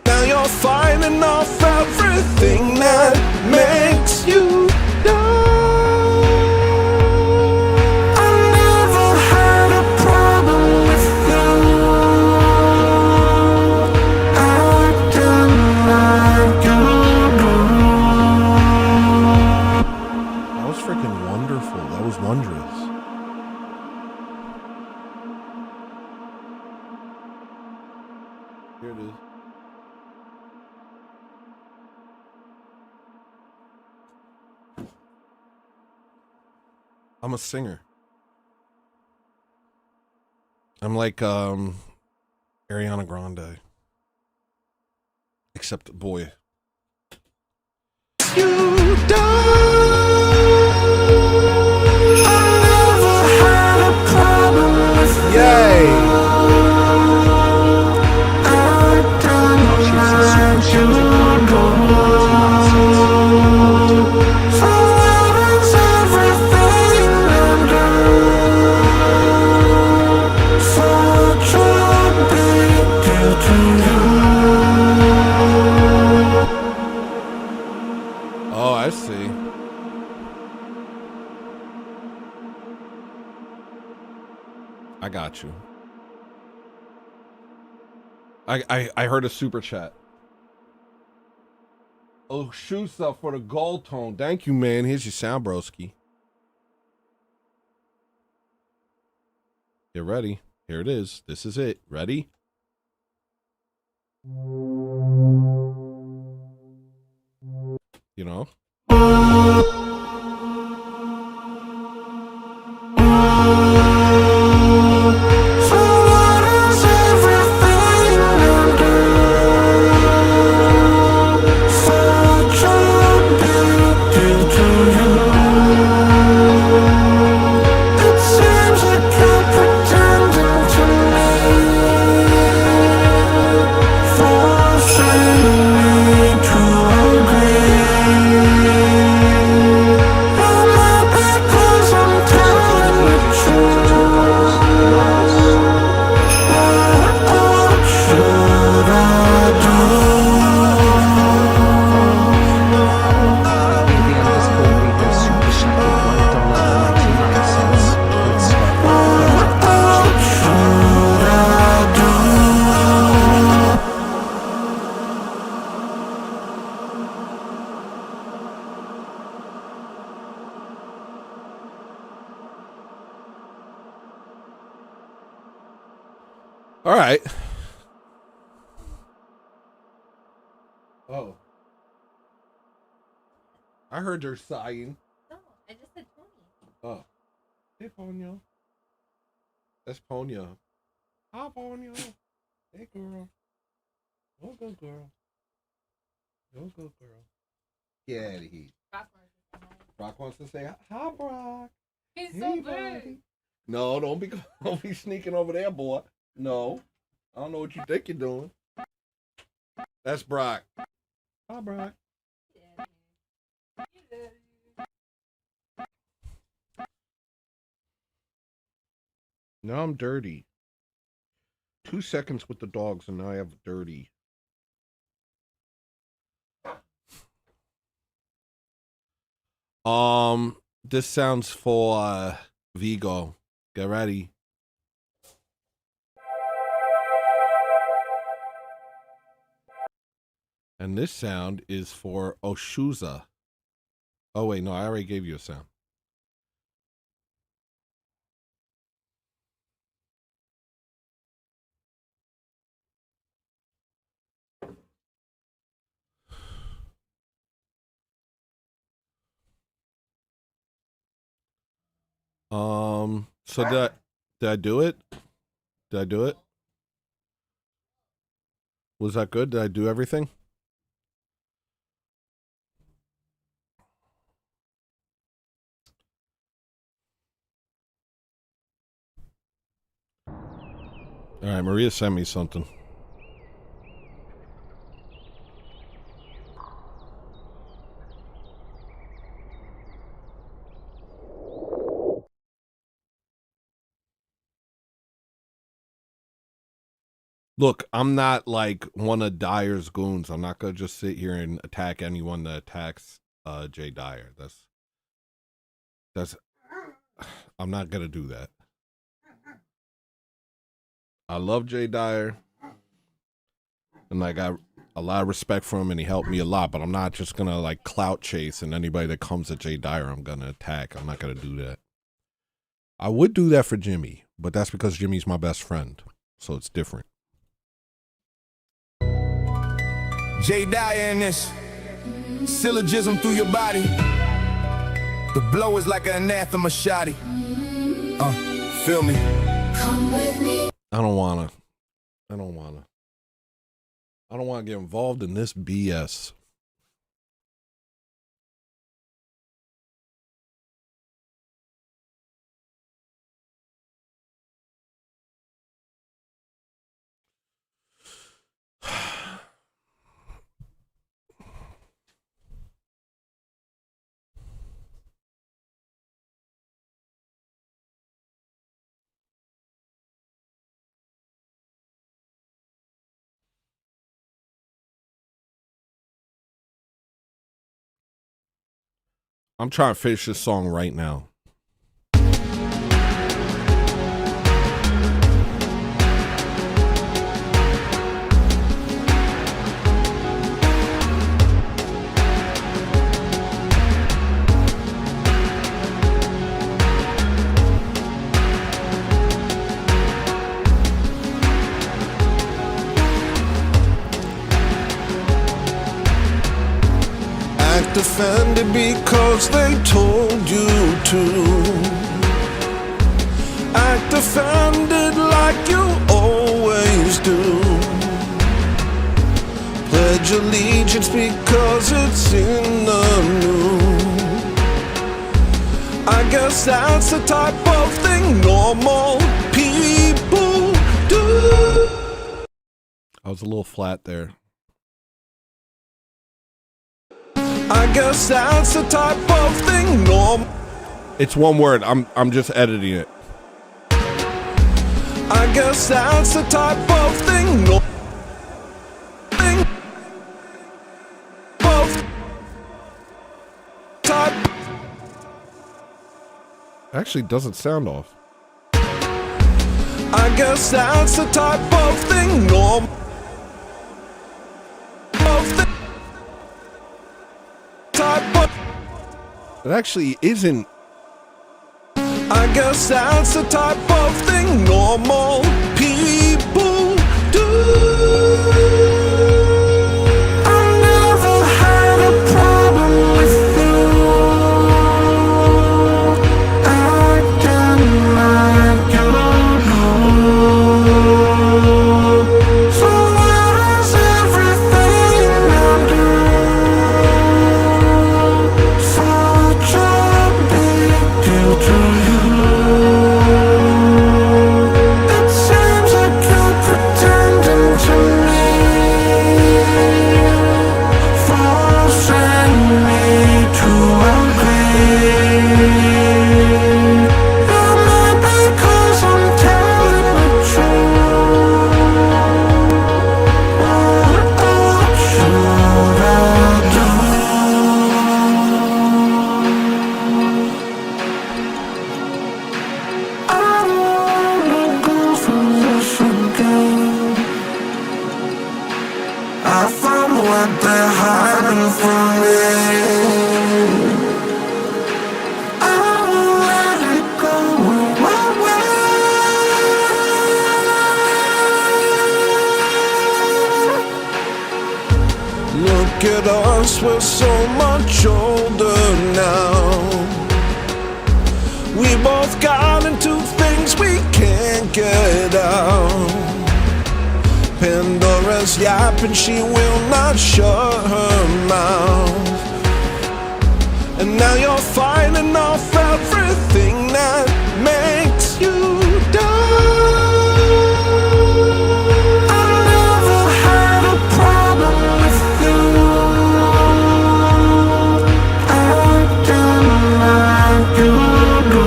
Now you're fighting off everything that makes you down. I never had a problem with you. Acting like you do.
That was freaking wonderful. That was wondrous. Here it is. I'm a singer. I'm like Ariana Grande. Except boy.
You I never had a problem with you.
Yay! Oh, I see. I got you. I heard a super chat. Oh, shoot stuff for the gold tone. Thank you, man. Here's your sound, broski. Get ready. Here it is. This is it. Ready? You know? All right. Oh. I heard her sighing.
No, I just said Tony.
Oh. Hey, Ponyo. That's Ponyo. Hi, Ponyo. Hey, girl. Oh, good girl. Oh, good girl. Get out of here. Brock wants to say hi, Brock.
He's
hey,
so big.
buddy. No, don't be sneaking over there, boy. No. I don't know what you think you're doing. That's Brock. Hi, Brock. Now I'm dirty. 2 seconds with the dogs and now I have dirty. This sounds for Vigo. Get ready. And this sound is for Oshuza. Oh wait, no, I already gave you a sound. So did I do it? Did I do it? Was that good? Did I do everything? All right, Maria sent me something. Look, I'm not like one of Dyer's goons. I'm not gonna just sit here and attack anyone that attacks Jay Dyer. That's I'm not gonna do that. I love Jay Dyer, and I got a lot of respect for him, and he helped me a lot. But I'm not just gonna like clout chase, and anybody that comes at Jay Dyer, I'm gonna attack. I'm not gonna do that. I would do that for Jimmy, but that's because Jimmy's my best friend, so it's different.
Jay Dyer in this syllogism through your body. The blow is like an anathema shoddy. Feel me? Come with me.
I don't wanna get involved in this BS. I'm trying to finish this song right now.
Act offended because they told you to. Act offended like you always do. Pledge allegiance because it's in the news. I guess that's the type of thing normal people do.
I was a little flat there.
I guess that's the type of thing normal.
It's one word. I'm just editing it.
I guess that's the type of thing normal.
Actually doesn't sound off.
I guess that's the type of thing normal.
It actually isn't.
I guess that's the type of thing normal people do. I never had a problem with you acting
that they're hiding from me. I won't let it go away. Look at us, we're so much older now. We both got into things we can't get out. Pandora's yapping, she will not shut her mouth. And now you're fighting off everything that makes you down. I never had a problem with you acting like you do.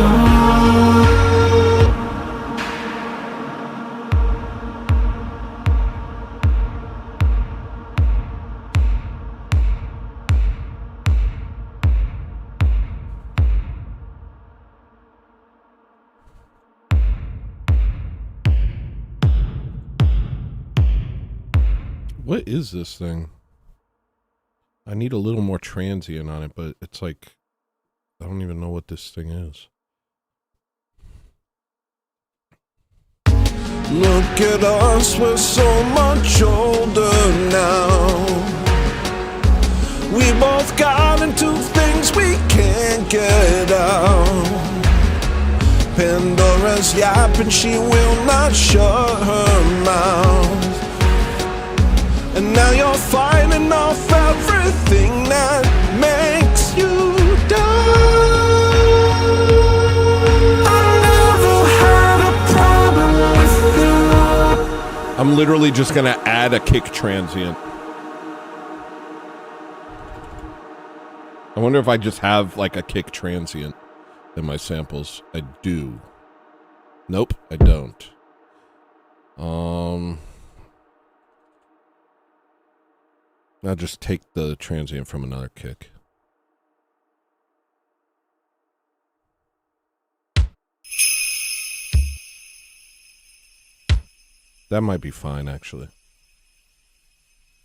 What is this thing? I need a little more transient on it, but it's like, I don't even know what this thing is.
Look at us, we're so much older now. We both got into things we can't get out. Pandora's yapping, she will not shut her mouth. And now you're fighting off everything that makes you down. I never had a problem with you.
I'm literally just gonna add a kick transient. I wonder if I just have like a kick transient in my samples. I do. Nope, I don't. I'll just take the transient from another kick. That might be fine, actually.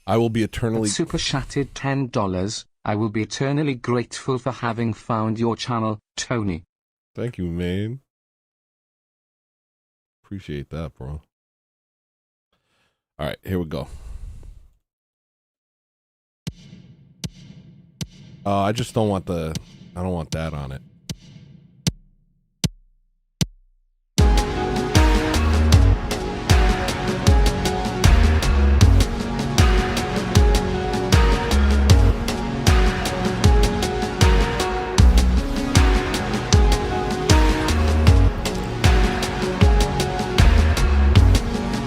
I will be eternally...
Super chatted $10. I will be eternally grateful for having found your channel, Tony.
Thank you, man. Appreciate that, bro. All right, here we go. I just don't want the... I don't want that on it.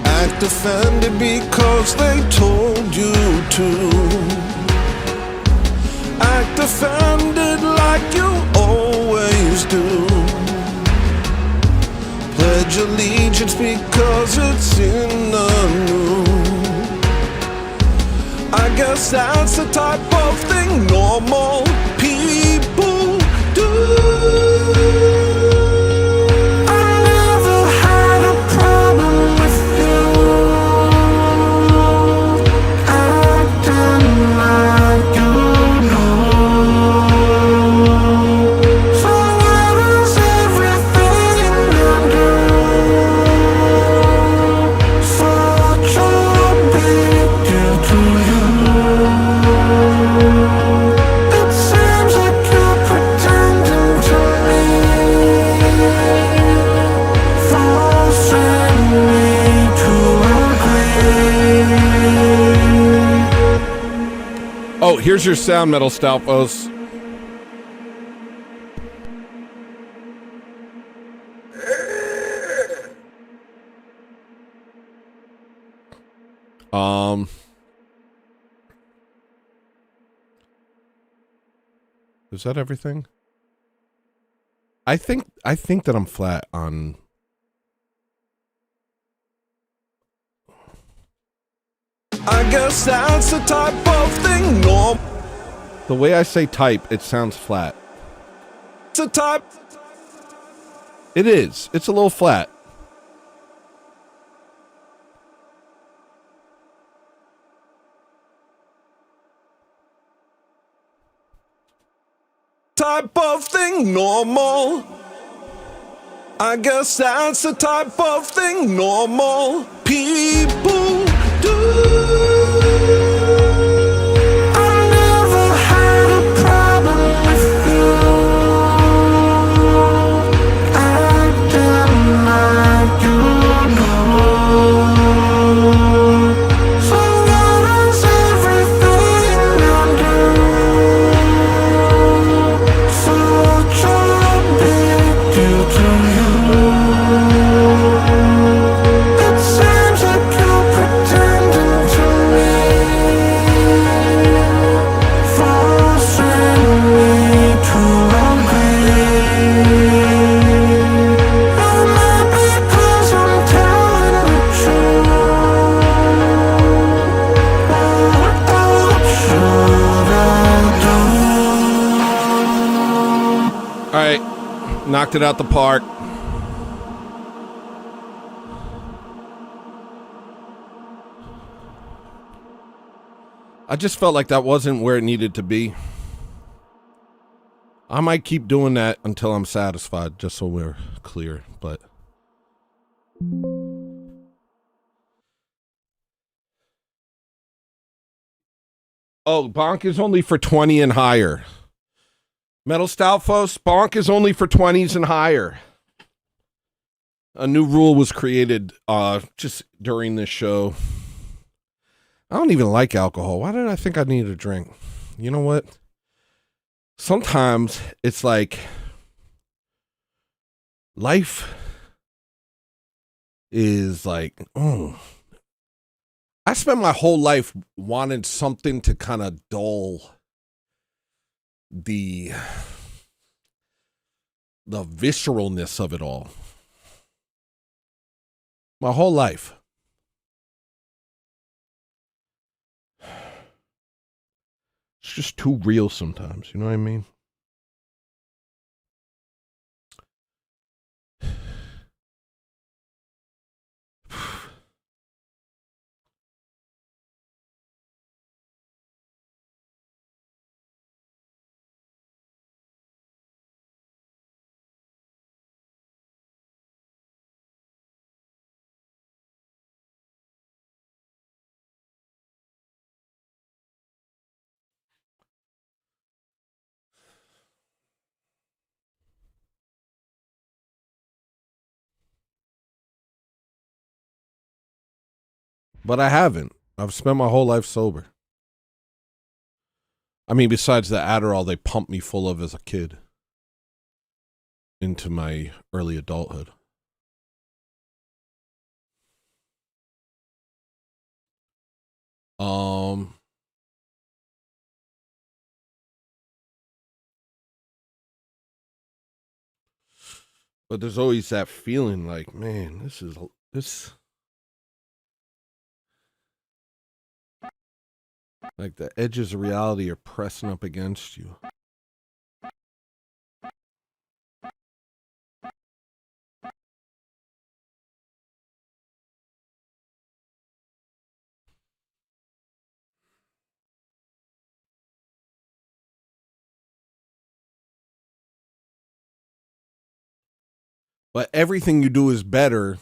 Act offended because they told you to. Act offended like you always do. Pledge allegiance because it's in the news. I guess that's the type of thing normal people do.
Oh, here's your sound metal, Stalfos. Is that everything? I think that I'm flat on...
I guess that's the type of thing normal.
The way I say type, it sounds flat.
It's a type.
It is. It's a little flat.
type of thing normal. I guess that's the type of thing normal people do. I never had a problem with you. I didn't like you, no. So what is everything I do? Such a big deal to you. It seems like you're pretending to me, forcing me to agree. Only because I'm telling the truth. What should I do?
All right, knocked it out the park. I just felt like that wasn't where it needed to be. I might keep doing that until I'm satisfied, just so we're clear, but... Oh, bonk is only for 20 and higher. Metal Stoutfos, bonk is only for 20s and higher. A new rule was created just during this show. I don't even like alcohol. Why did I think I needed a drink? You know what? Sometimes it's like life is like, I spent my whole life wanting something to kind of dull the visceralness of it all. My whole life. It's just too real sometimes, you know what I mean? But I haven't. I've spent my whole life sober. I mean, besides the Adderall they pumped me full of as a kid into my early adulthood. But there's always that feeling like, man, this like the edges of reality are pressing up against you. But everything you do is better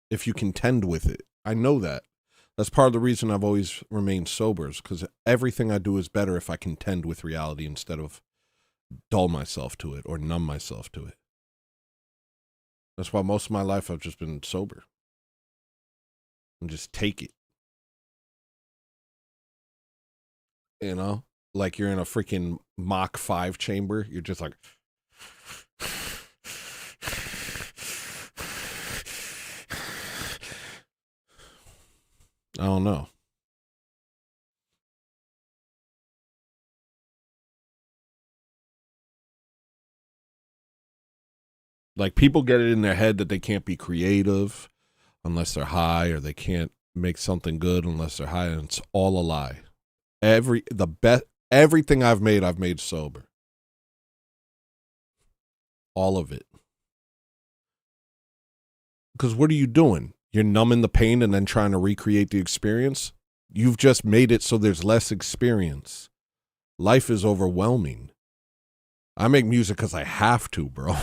if you contend with it. I know that. That's part of the reason I've always remained sober, is because everything I do is better if I contend with reality instead of dull myself to it or numb myself to it. That's why most of my life I've just been sober. And just take it. You know? Like you're in a freaking Mach 5 chamber. You're just like... I don't know. Like people get it in their head that they can't be creative unless they're high, or they can't make something good unless they're high, and it's all a lie. Everything I've made sober. All of it. Because what are you doing? You're numbing the pain and then trying to recreate the experience? You've just made it so there's less experience. Life is overwhelming. I make music because I have to, bro.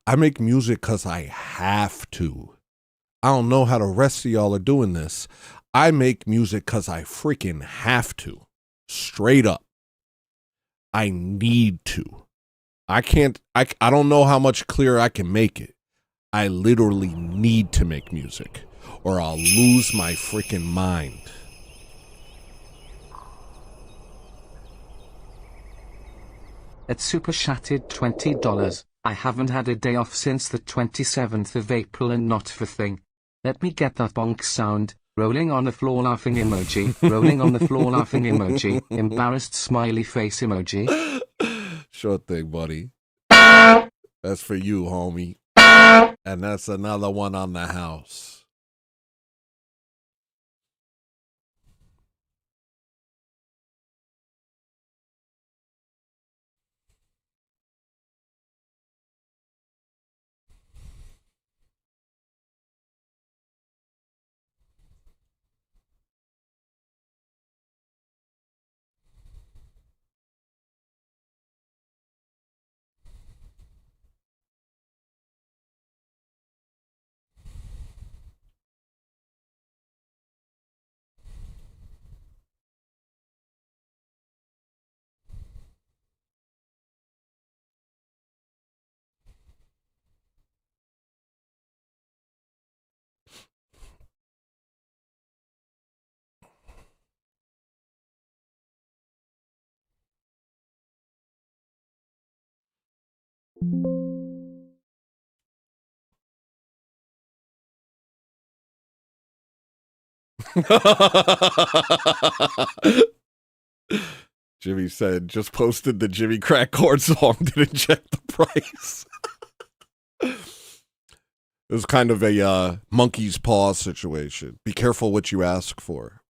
I make music because I have to. I don't know how the rest of y'all are doing this. I make music because I freaking have to. Straight up. I need to. I don't know how much clearer I can make it. I literally need to make music or I'll lose my freaking mind.
At Super Shattered $20. I haven't had a day off since the 27th of April and not for thing. Let me get that bonk sound. Rolling on the floor laughing emoji. Rolling on the floor laughing emoji. Embarrassed smiley face emoji.
Sure thing, buddy. That's for you, homie. And that's another one on the house. Jimmy said, just posted the Jimmy Crack Corn song, didn't check the price. It was kind of a monkey's paw situation. Be careful what you ask for.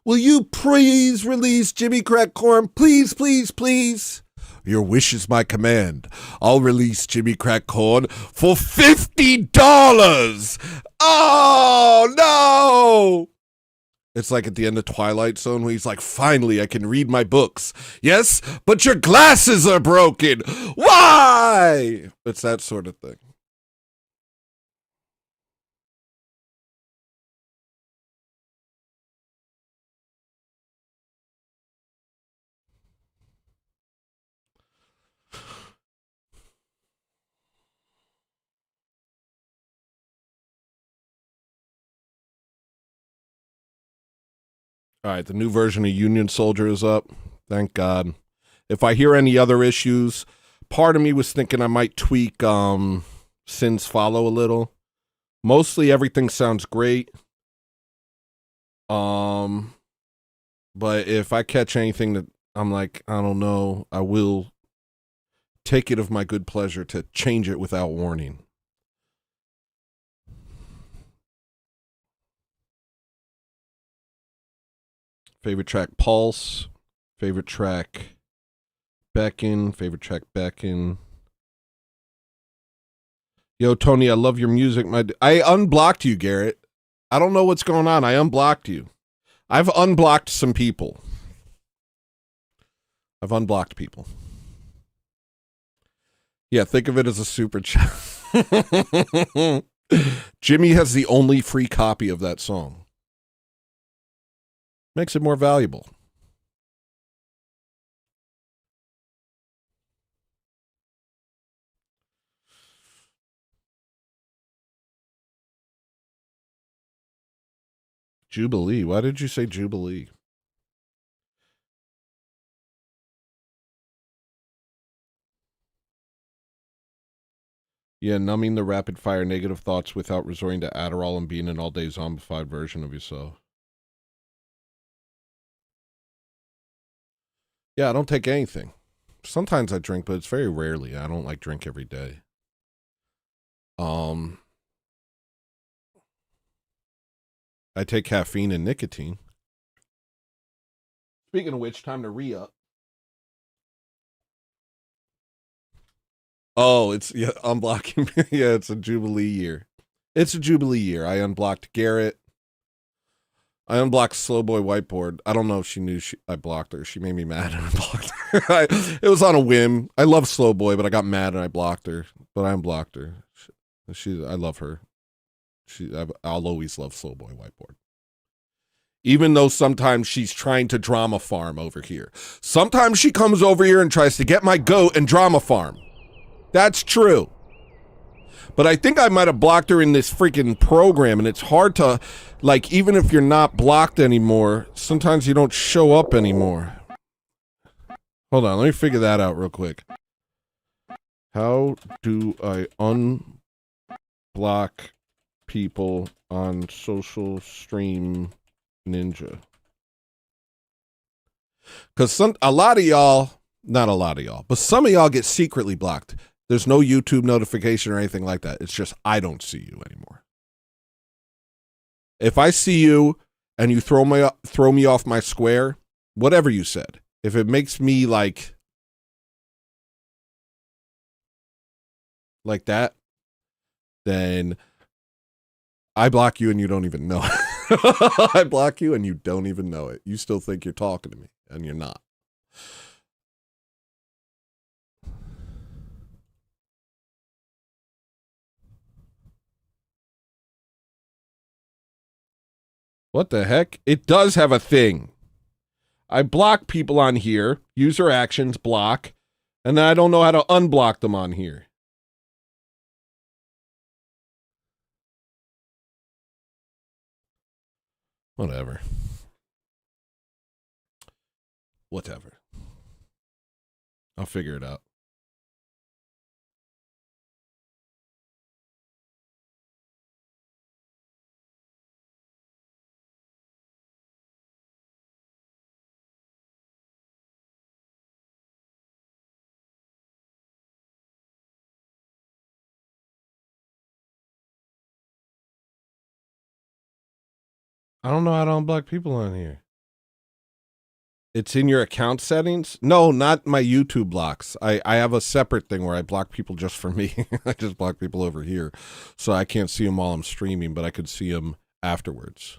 Will you please release Jimmy Crack Corn? Please, please, please. Your wish is my command. I'll release Jimmy Crack Corn for $50. Oh, no. It's like at the end of Twilight Zone where he's like, finally, I can read my books. Yes, but your glasses are broken. Why? It's that sort of thing. All right, the new version of Union Soldier is up. Thank God. If I hear any other issues, part of me was thinking I might tweak Sin's follow a little. Mostly everything sounds great. But if I catch anything that I'm like, I don't know, I will take it of my good pleasure to change it without warning. Favorite track, Pulse. Favorite track, Beckon. Favorite track, Beckon. Yo, Tony, I love your music. I unblocked you, Garrett. I don't know what's going on. I unblocked you. I've unblocked some people. I've unblocked people. Yeah, think of it as a super chat. Jimmy has the only free copy of that song. Makes it more valuable. Jubilee. Why did you say Jubilee? Yeah, numbing the rapid-fire negative thoughts without resorting to Adderall and being an all-day zombified version of yourself. Yeah, I don't take anything. Sometimes I drink, but it's very rarely. I don't like drink every day. I take caffeine and nicotine. Speaking of which, time to re-up. Oh, it's, yeah, unblocking. Yeah, it's a Jubilee year. It's a Jubilee year. I unblocked Garrett. I unblocked Slow Boy Whiteboard. I don't know if she knew I blocked her. She made me mad and I blocked her. It was on a whim. I love Slow Boy, but I got mad and I blocked her. But I unblocked her. I love her. I'll always love Slow Boy Whiteboard. Even though sometimes she's trying to drama farm over here. Sometimes she comes over here and tries to get my goat and drama farm. That's true. But I think I might have blocked her in this freaking program, and it's hard to, like, even if you're not blocked anymore, sometimes you don't show up anymore. Hold on, let me figure that out real quick. How do I unblock people on Social Stream Ninja? Because a lot of y'all, not a lot of y'all, but some of y'all get secretly blocked. There's no YouTube notification or anything like that. It's just I don't see you anymore. If I see you and you throw me off my square, whatever you said, if it makes me like that, then I block you and you don't even know it. I block you and you don't even know it. You still think you're talking to me and you're not. What the heck? It does have a thing. I block people on here, user actions, block, and then I don't know how to unblock them on here. Whatever. I'll figure it out. I don't know how to unblock people on here. It's in your account settings? No, not my YouTube blocks. I have a separate thing where I block people just for me. I just block people over here. So I can't see them while I'm streaming, but I could see them afterwards.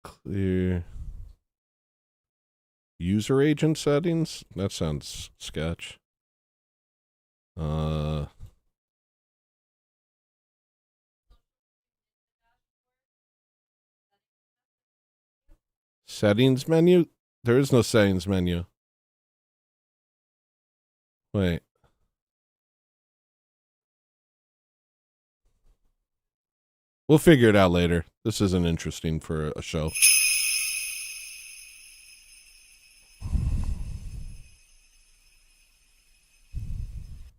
Clear. User agent settings? That sounds sketch. Settings menu? There is no settings menu. Wait. We'll figure it out later. This isn't interesting for a show.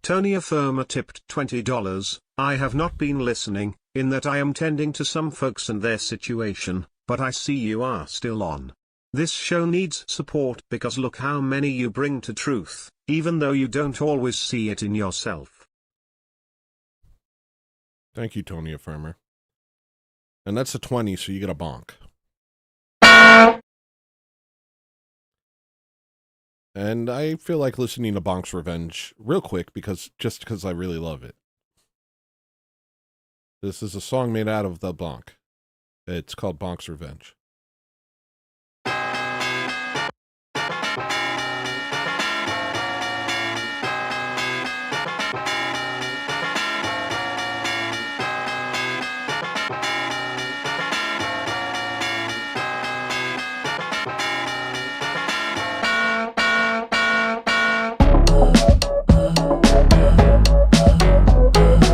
Tony Affirmer tipped $20. I have not been listening, in that I am tending to some folks and their situation, but I see you are still on. This show needs support because look how many you bring to truth, even though you don't always see it in yourself.
Thank you, Tony Affirmer. And that's a 20, so you get a bonk. And I feel like listening to Bonk's Revenge real quick because I really love it. This is a song made out of the Bonk. It's called Bonk's Revenge.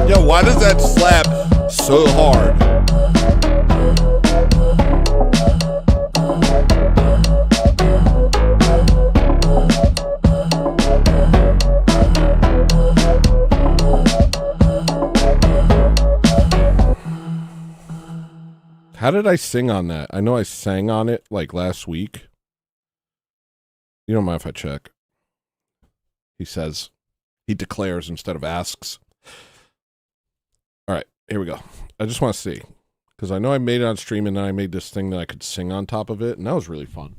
Yo, why does that slap so hard? How did I sing on that? I know I sang on it like last week. You don't mind if I check? He says, he declares instead of asks. All right, here we go. I just want to see, because I know I made it on stream and then I made this thing that I could sing on top of it, and that was really fun.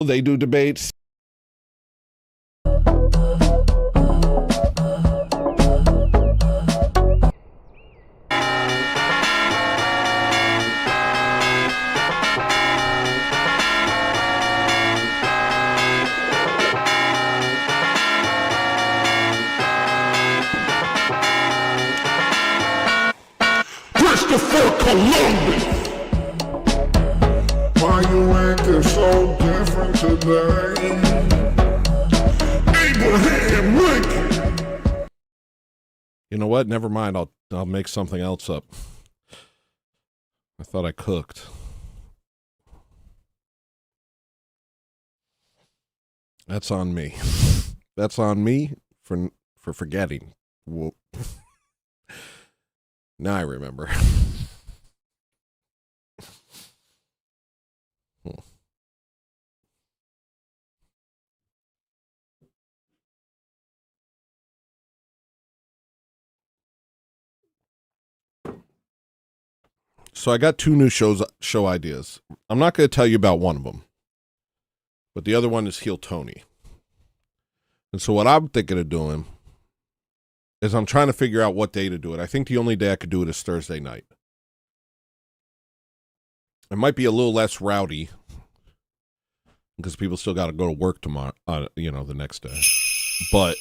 They do debates.
Christopher Columbus. Why you acting so different today? Abraham Lincoln.
You know what? Never mind. I'll make something else up. I thought I cooked. That's on me. That's on me for forgetting. Well, now I remember. So I got 2 new show ideas. I'm not going to tell you about one of them, but the other one is Heel Tony. And so what I'm thinking of doing is I'm trying to figure out what day to do it. I think the only day I could do it is Thursday night. It might be a little less rowdy because people still got to go to work tomorrow, the next day. But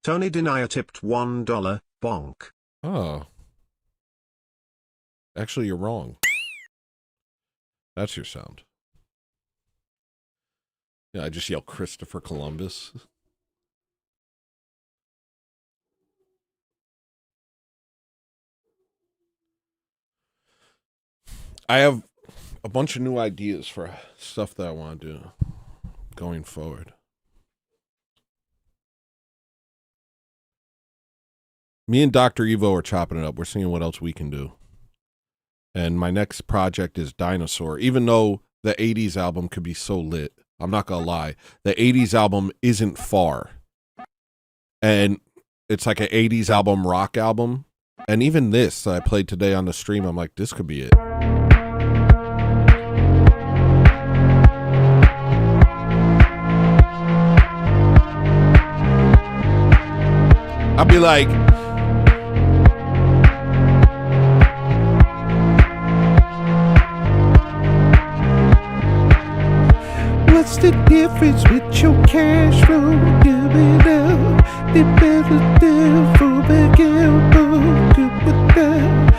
Tony Denier tipped $1. Bonk.
Oh. Actually, you're wrong. That's your sound. Yeah, I just yelled Christopher Columbus. I have a bunch of new ideas for stuff that I want to do going forward. Me and Dr. Evo are chopping it up. We're seeing what else we can do. And my next project is Dinosaur. Even though the 80s album could be so lit, I'm not going to lie. The 80s album isn't far. And it's like an 80s album, rock album. And even this that I played today on the stream, I'm like, this could be it. I'll be like,
What's the difference with your cash flow? Do it up. The better do for the gamble. Do it down.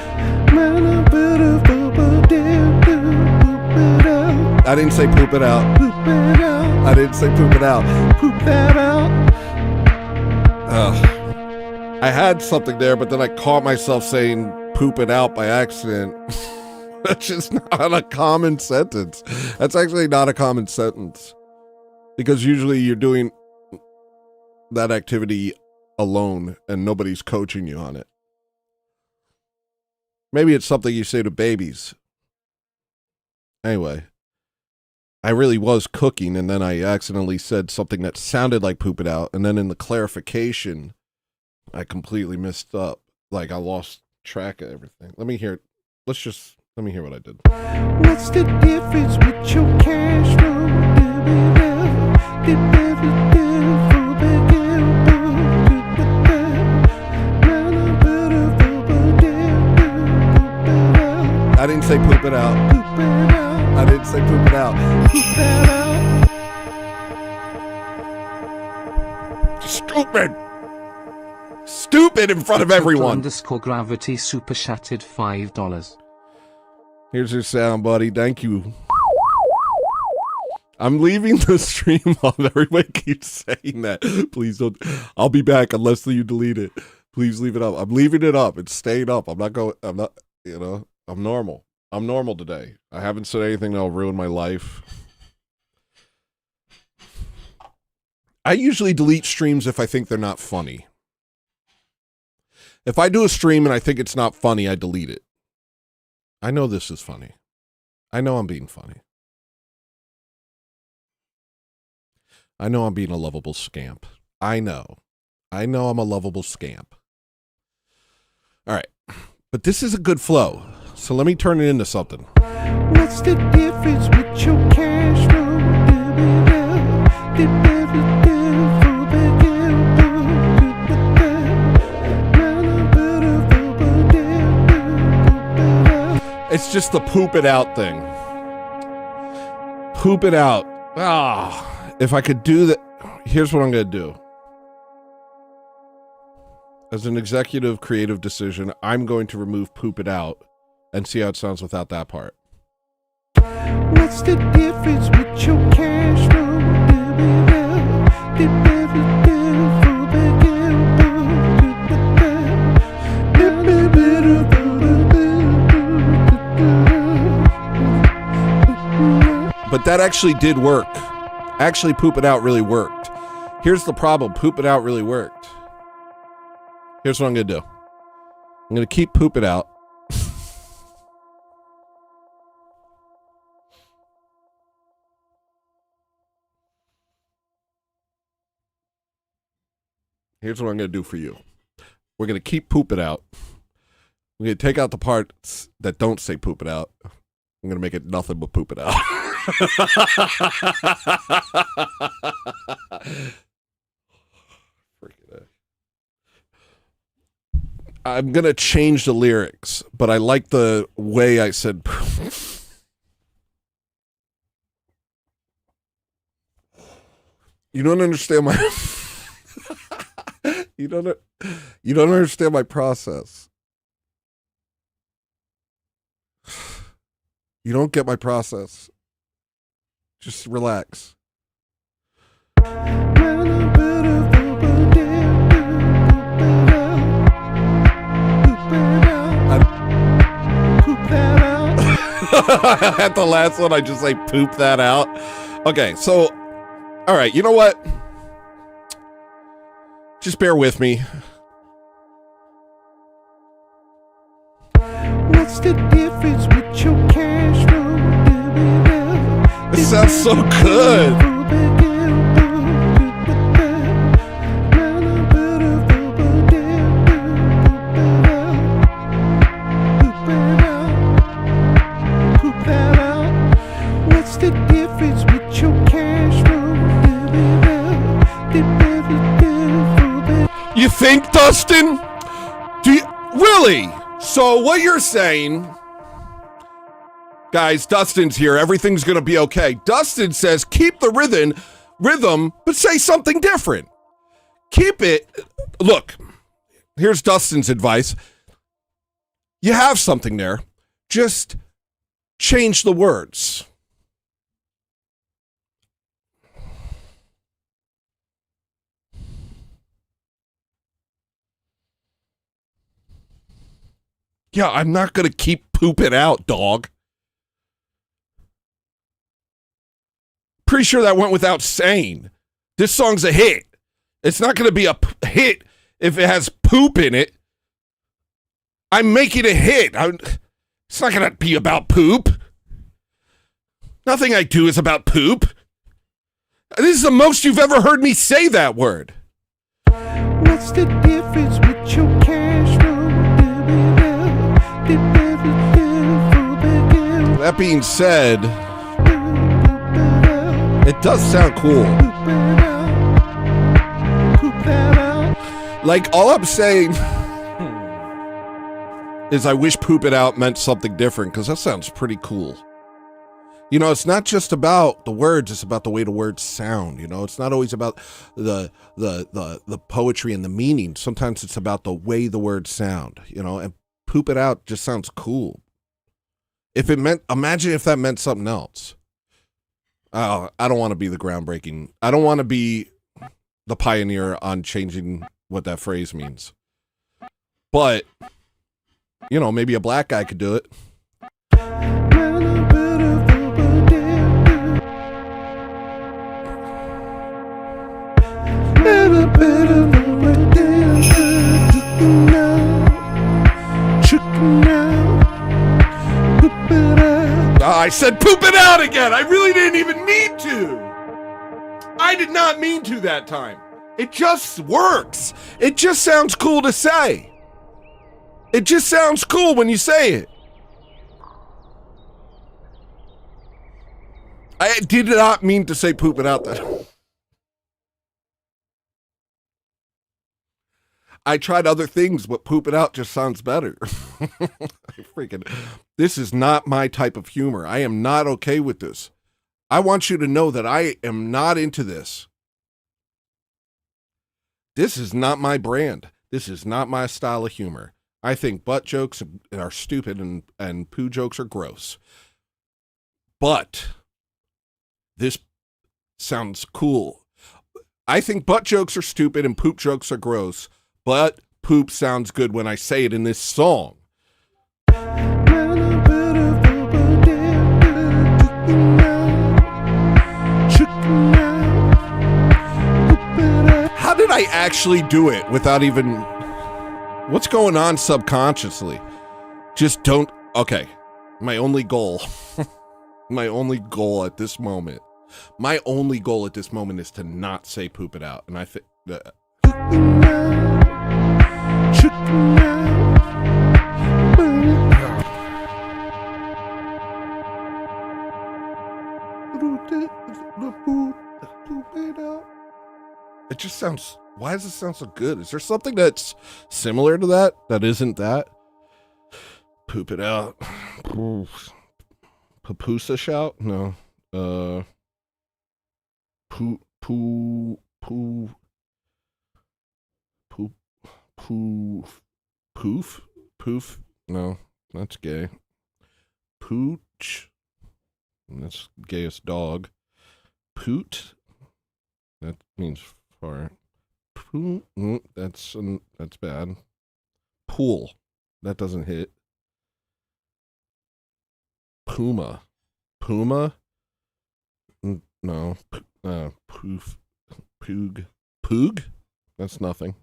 I didn't say poop it out.
Poop it out.
I didn't say poop it out.
Poop that out.
Ugh. I had something there, but then I caught myself saying poop it out by accident. That's just not a common sentence. That's actually not a common sentence. Because usually you're doing that activity alone and nobody's coaching you on it. Maybe it's something you say to babies. Anyway, I really was cooking and then I accidentally said something that sounded like poop it out. And then in the clarification, I completely messed up. Like I lost track of everything. Let me hear. Let me hear what I did.
What's the difference with your cash flow? Do it up. The better do for the gamble. Do it down.
I didn't say poop it out.
Poop it out.
I didn't say poop it out.
Poop that out.
Stupid. Stupid in front of everyone.
_gravity super chatted $5.
Here's your sound, buddy. Thank you. I'm leaving the stream on. Everybody keeps saying that. Please don't. I'll be back unless you delete it. Please leave it up. I'm leaving it up. It's staying up. I'm not, I'm normal. I'm normal today. I haven't said anything that'll ruin my life. I usually delete streams if I think they're not funny. If I do a stream and I think it's not funny, I delete it. I know this is funny. I know I'm being funny. I know I'm being a lovable scamp. I know I'm a lovable scamp. All right. But this is a good flow. So let me turn it into something.
What's the difference with your cash flow?
It's just the poop it out thing. Poop it out. Ah, if I could do that, here's what I'm going to do. As an executive creative decision, I'm going to remove poop it out and see how it sounds without that part.
What's the difference with your cash flow?
But that actually did work. Actually, poop it out really worked. Here's the problem. Poop it out really worked. Here's what I'm going to do. I'm going to keep poop it out. Here's what I'm going to do for you. We're going to keep poop it out. We're going to take out the parts that don't say poop it out. I'm going to make it nothing but poop it out. I'm going to change the lyrics, but I like the way I said you don't understand my you don't understand my process. You don't get my process. Just relax. At the last one, I just say poop that out. Okay, so, all right, you know what? Just bear with me.
What's the difference with your cash flow?
This sounds so good.
What's the difference with your cash flow?
You think, Dustin? Do you really? So what you're saying, guys, Dustin's here. Everything's going to be okay. Dustin says keep the rhythm, but say something different. Keep it. Look, here's Dustin's advice. You have something there. Just change the words. Yeah, I'm not going to keep pooping out, dog. Pretty sure that went without saying. This song's a hit. It's not going to be a hit if it has poop in it. I'm making a hit. It's not going to be about poop. Nothing I do is about poop. This is the most you've ever heard me say that word.
What's the difference with your cash flow?
That being said, it does sound cool. Like, all I'm saying is I wish poop it out meant something different, because that sounds pretty cool. You know, it's not just about the words, it's about the way the words sound, you know? It's not always about the poetry and the meaning. Sometimes it's about the way the words sound, you know? And poop it out just sounds cool. If it meant, imagine if that meant something else. I don't want to be the groundbreaking. I don't want to be the pioneer on changing what that phrase means. But, you know, maybe a black guy could do it. I said poop it out again. I really didn't even mean to. I did not mean to that time. It just works. It just sounds cool to say. It just sounds cool when you say it. I did not mean to say poop it out though. I tried other things, but poop it out just sounds better. Freaking, this is not my type of humor. I am not okay with this. I want you to know that I am not into this. This is not my brand. This is not my style of humor. I think butt jokes are stupid and poo jokes are gross. But this sounds cool. I think butt jokes are stupid and poop jokes are gross. But poop sounds good when I say it in this song. How did I actually do it without even... What's going on subconsciously? Just don't... Okay. My only goal. My only goal at this moment. My only goal at this moment is to not say poop it out. And I think... It just sounds, why does it sound so good? Is there something that's similar to that that isn't that? Poop it out. Papusa shout? No. Poof? No, that's gay. Pooch. That's gayest dog. Poot. That means fart. Poo. That's bad. Pool. That doesn't hit. Puma. Puma. No. Poof. Poog. Poog. That's nothing.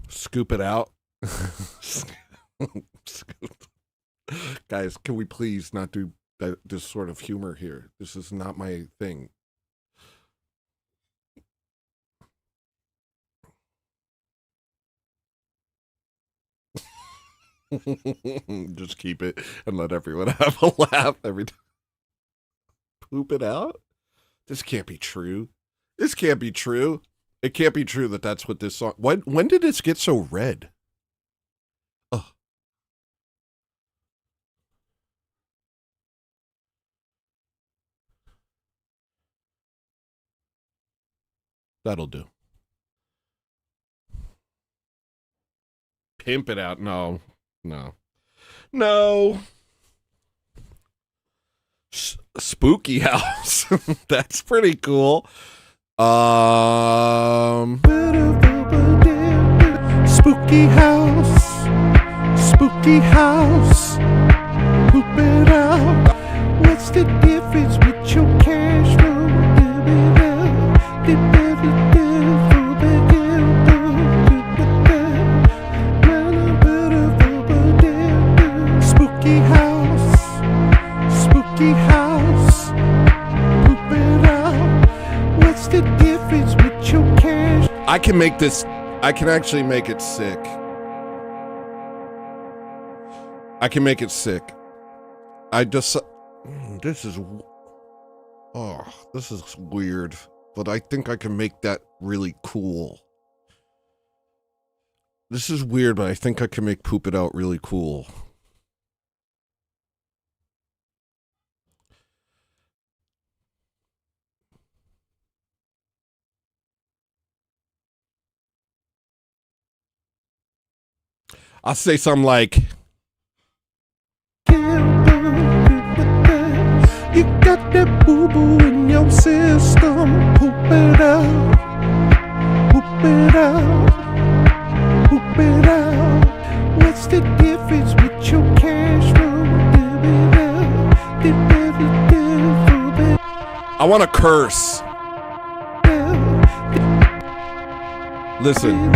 Scoop it out. Guys, can we please not do this sort of humor here? This is not my thing. Just keep it and let everyone have a laugh every time. Poop it out? This can't be true. This can't be true. It can't be true that that's what this song... When did this get so red? Ugh. That'll do. Pimp it out. No. Spooky house. That's pretty cool. Spooky house. Poop it out. What's the difference with your cash flow? Spooky house. Poop it out. What's the difference with your cash? I can make this. I can actually make it sick. I can make it sick. This is weird, but I think I can make that really cool. This is weird, but I think I can make poop it out really cool. I'll say something like, you got that boo-boo in your system. Poop it out. Poop it out. Poop it out. What's the difference with your cash flow? I want to curse. Listen.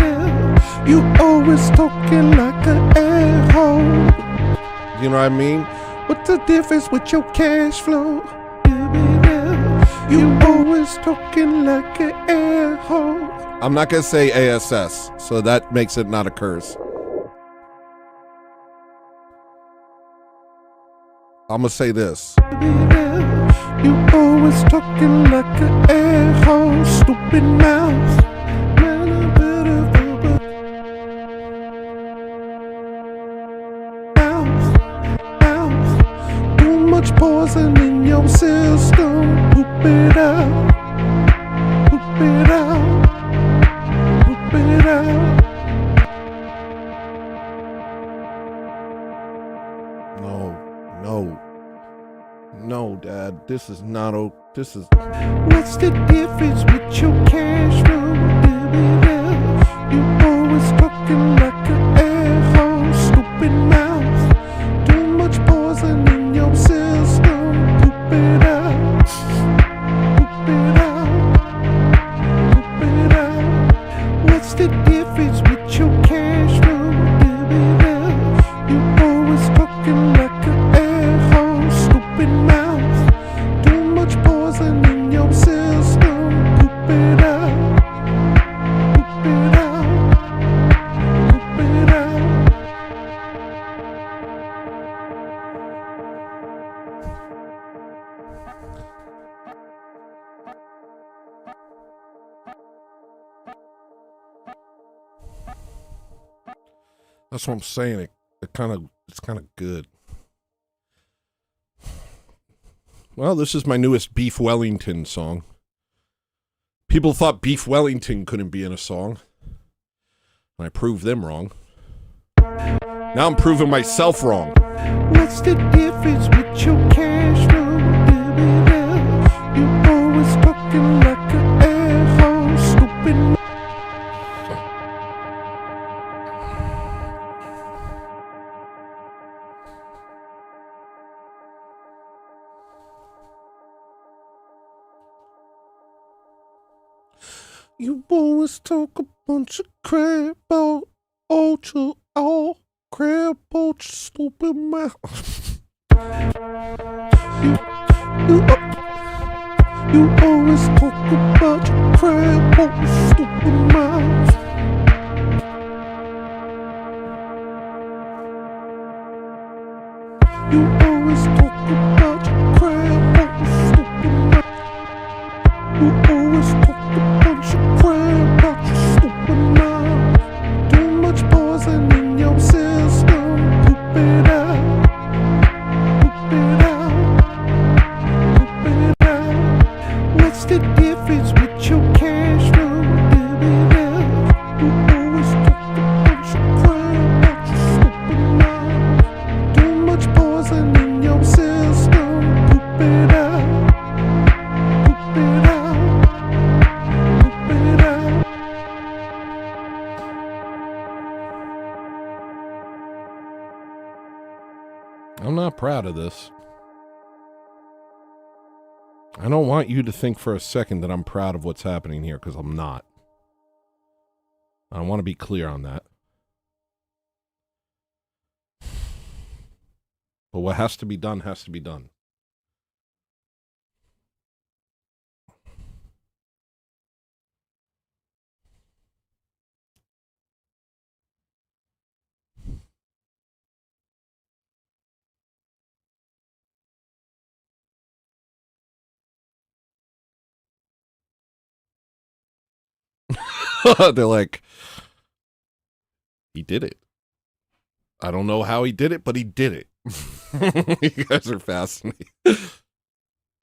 You always talking like an a-hole. You know what I mean? What's the difference with your cash flow?
You always talking like an air hole.
I'm not gonna say ASS, so that makes it not a curse. I'm gonna say this.
You always talking like an air hole, stupid mouth. Too much poison in your system. Poop it out. Poop it out. Poop it out.
No, Dad. This is not this is...
What's the difference with your cash flow? You always talking like an air hole, stupid mouth. Too much poison in your system. Poop it out. Poop it out. Poop it out. What's the difference with your cash flow? You always talking like an air hole, stupid mouth. Too much poison in your system. Poop it out. Poop it out. Poop it out.
That's what I'm saying. It's kind of good. Well, this is my newest Beef Wellington song. People thought Beef Wellington couldn't be in a song. And I proved them wrong. Now I'm proving myself wrong.
What's the difference with your cash flow? You always talking like an air hole, stupid. You always talk a bunch of crap about all crap about your stupid mouth. You always talk about your crap about your stupid mouth. You always talk about your crap about your stupid mouth. You always talk a bunch of crap about your stupid mouth. Too much poison in your system. Poop it out. Poop it out. Poop it out. What's the difference with your cash flow? You always talk a bunch of crap about your stupid mouth. Too much poison in your system. Poop it out. Poop it out.
I'm not proud of this. I don't want you to think for a second that I'm proud of what's happening here, because I'm not. I want to be clear on that. But what has to be done has to be done. They're like, he did it. I don't know how he did it, but he did it. You guys are fascinating. I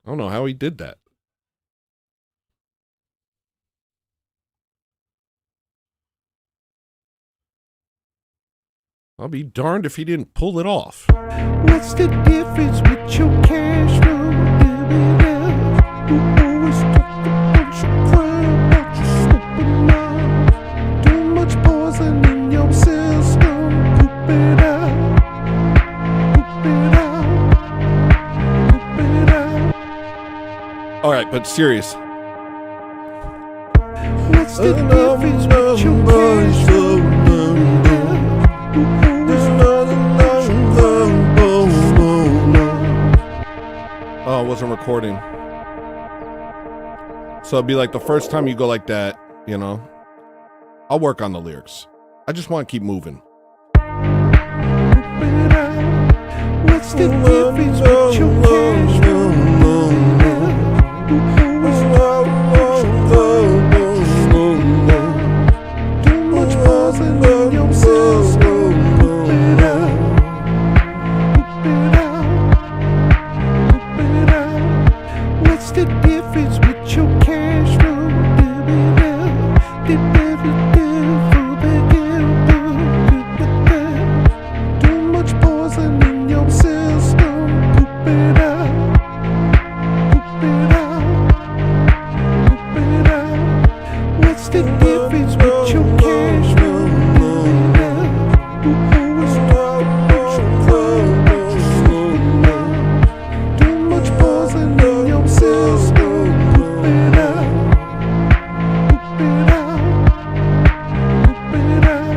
don't know how he did that. I'll be darned if he didn't pull it off.
What's the difference with your cash flow? You always talk a bunch of crap about your stupid mouth. Too much poison in your system. Poop it out. Poop it out. Poop it out.
All right, but serious.
What's the difference with your cash flow?
Oh, it wasn't recording. So it'd be like the first time you go like that, you know. I'll work on the lyrics. I just want to keep moving.
What's the difference with your cash flow? Too much pausing in your system. Poop it out. Poop it out. Poop it out. What's the difference with your cash flow? Poop it out. Did everything for the guilt. Too much pausing in your system. Poop it out. Poop it out. Poop it out. What's the difference with your cash flow? Poop it out. Too much pausing in your system. Poop it out. Poop it out. Poop it out.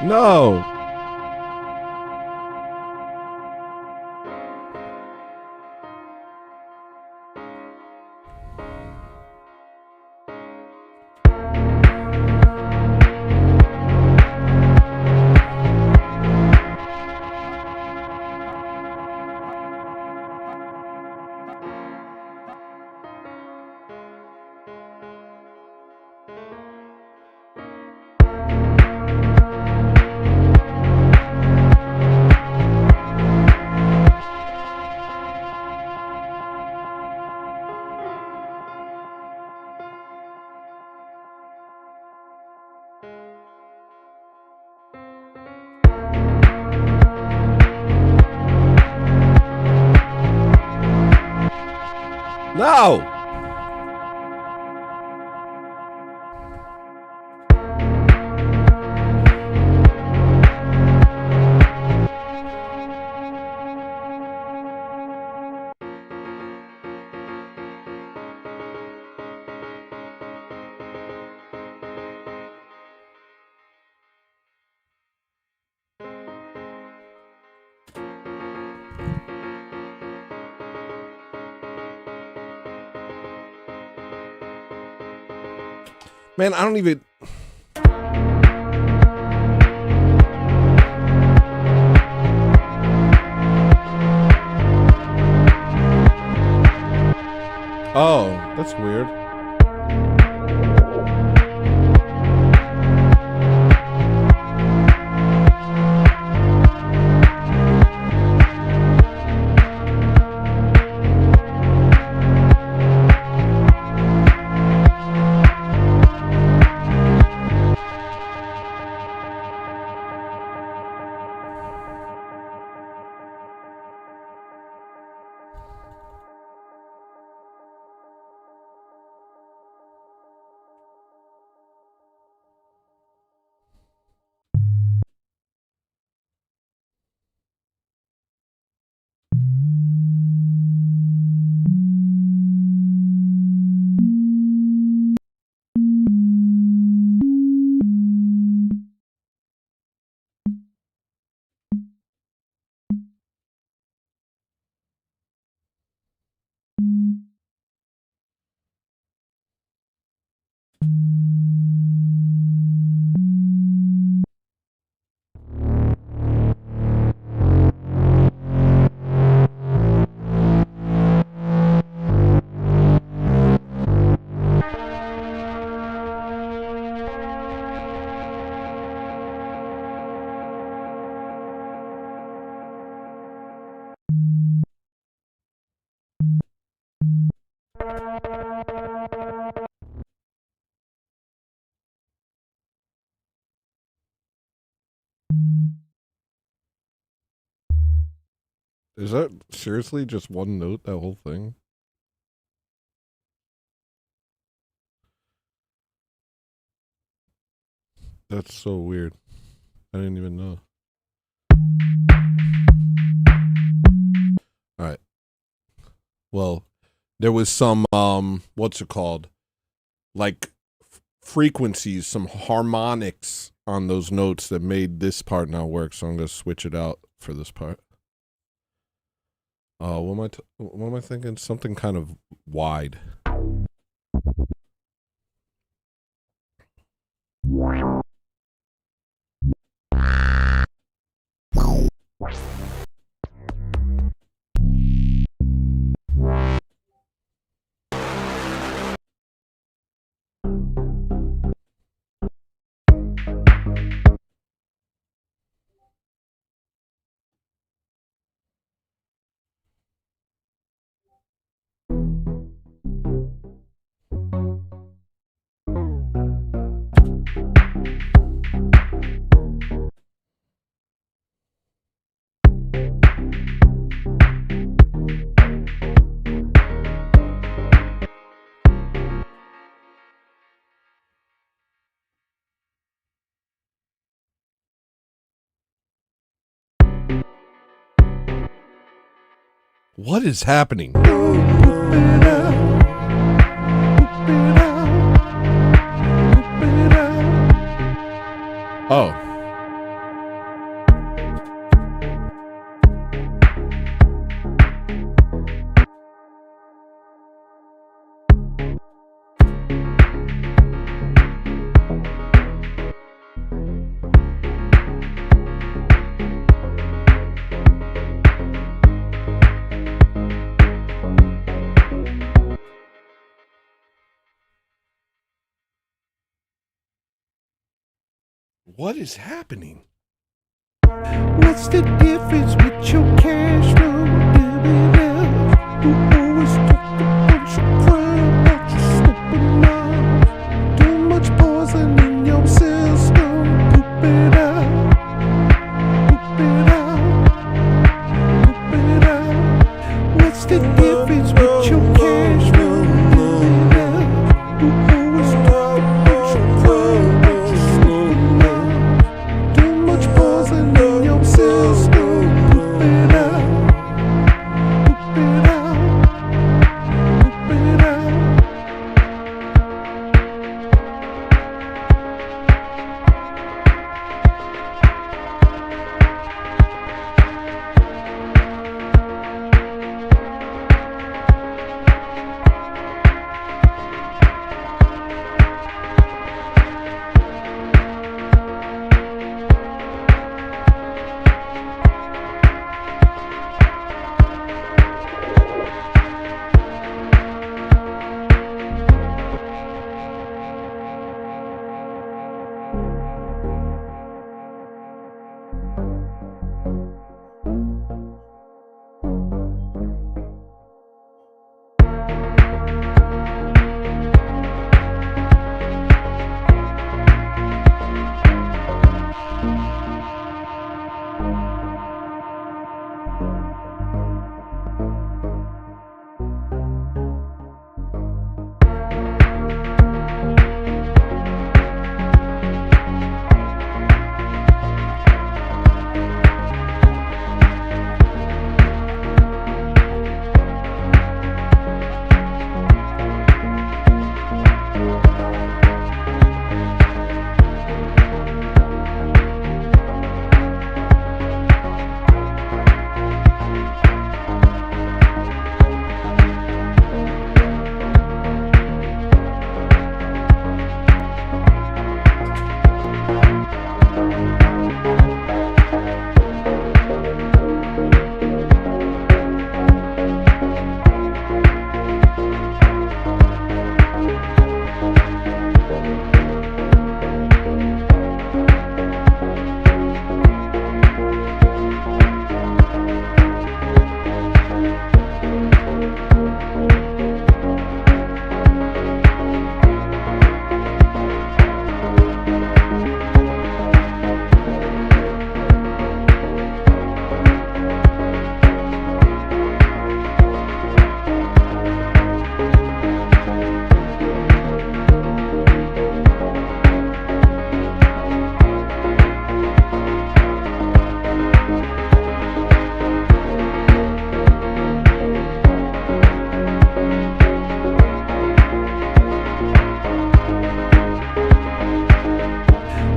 No. No! Man, I don't even... Oh, that's weird. Is that seriously just one note, that whole thing? That's so weird. I didn't even know. Alright. Well, there was some, what's it called? Like, frequencies, some harmonics on those notes that made this part not work, so I'm going to switch it out for this part. What am I thinking? Something kind of wide. What is happening? Oh. What is happening?
What's the difference with your cash flow? You always talk a bunch of crap about your stupid mouth. Too much poison in your system. Poop it out. Poop it out. Poop it out. What's the difference with your cash flow? You always talk a bunch of crap about your stupid mouth. Too much poison in your system. Poop it out. Poop it out.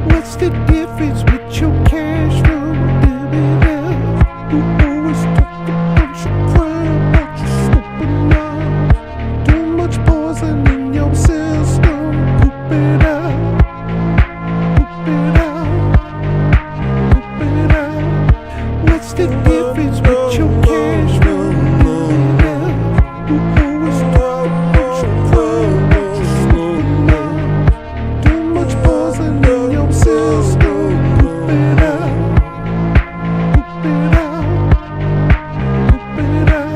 What's the difference with your cash flow? You always talk a bunch of crap about your stupid mouth. Too much poison in your system. Poop it out. Poop it out. Poop it out. What's the difference with your cash flow? You always talk a bunch of crap about your stupid mouth. Too much poison in your system. Poop it out. Poop it out. Poop it out.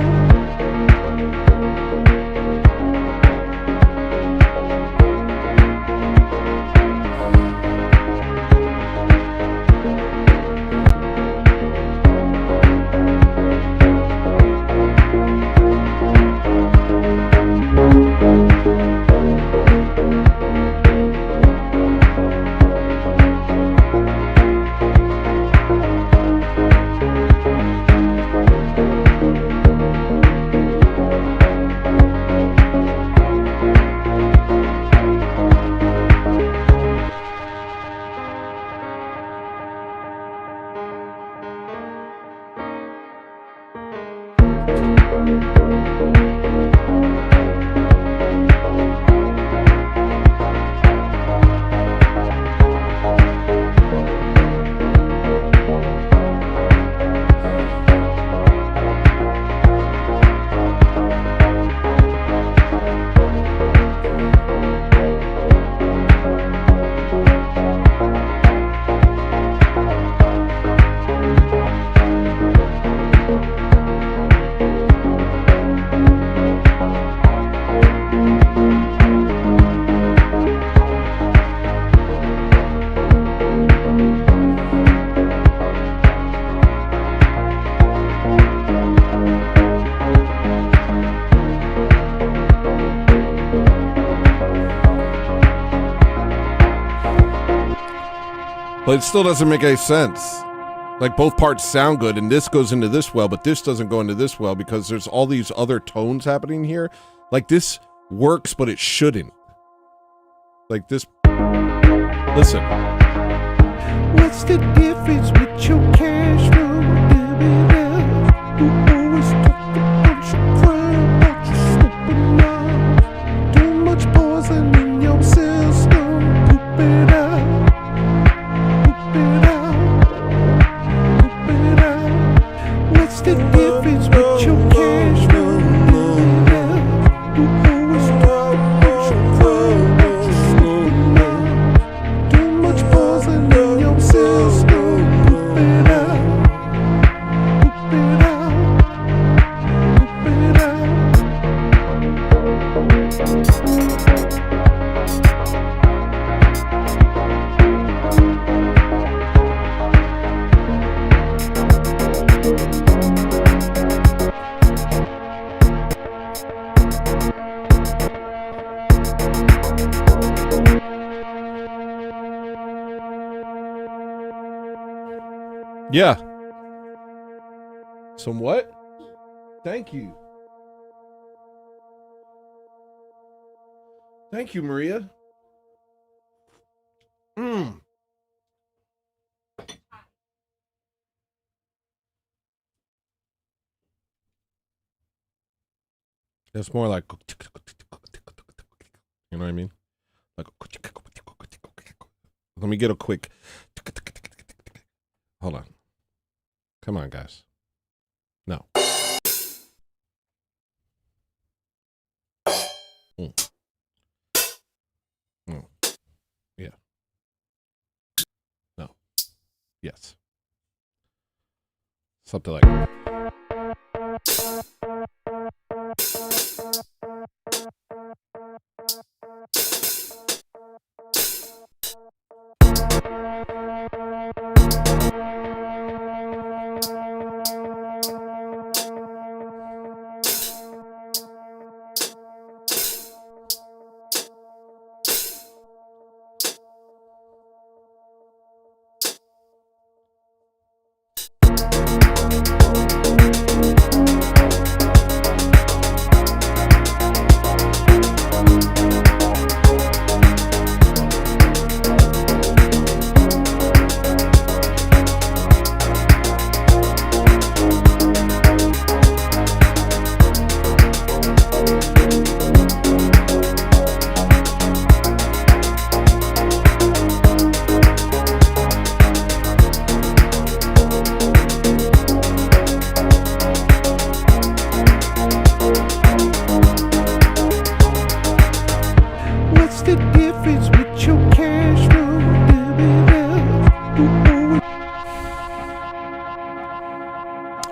But it still doesn't make any sense. Like, both parts sound good, and this goes into this well, but this doesn't go into this well because there's all these other tones happening here. Like, this works, but it shouldn't. Like, this... Listen.
What's the difference with your cash flow? You always talk a bunch of crap about your stupid mouth. Too much poison in your system. Poop it out. Poop it out. Poop it out. What's the difference with your cash flow? You always talk a bunch of crap about your stupid mouth. Too much poison in your system. Poop it out. Poop it out. Poop it out.
Yeah. Some what? Thank you. Thank you, Maria. It's more like, you know what I mean? Like, let me get a quick. Hold on. Come on, guys. No. Yeah. No. Yes. Something like that.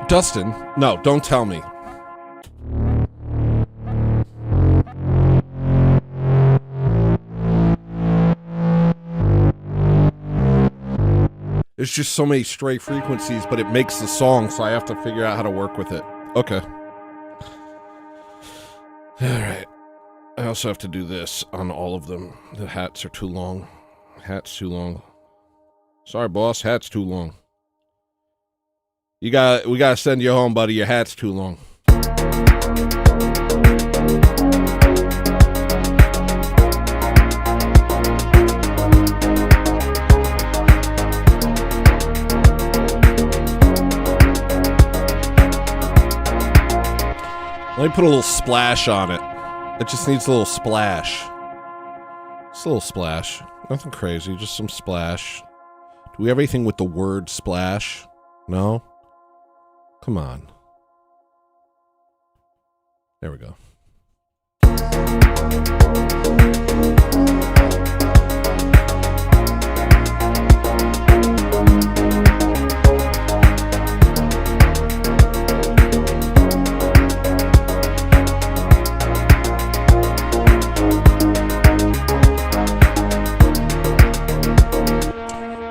Dustin, no, don't tell me. There's just so many stray frequencies, but it makes the song, so I have to figure out how to work with it. Okay. Alright. I also have to do this on all of them. The hats are too long. Hat's too long. Sorry, boss. Hat's too long. We gotta send you home, buddy. Your hat's too long. Let me put a little splash on it. It just needs a little splash. Just a little splash. Nothing crazy, just some splash. Do we have anything with the word splash? No? Come on. There we go.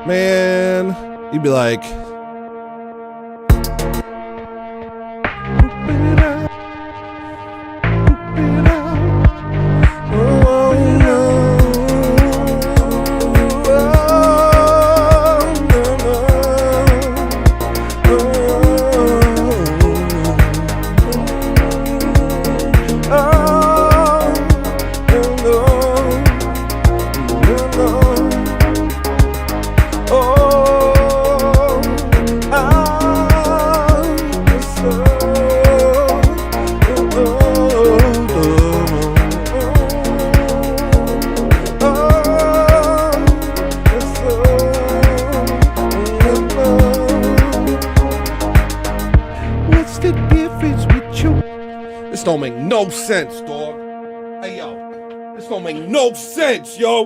Man, you'd be like, don't make no sense, dog. Hey, yo. This don't make no sense, yo.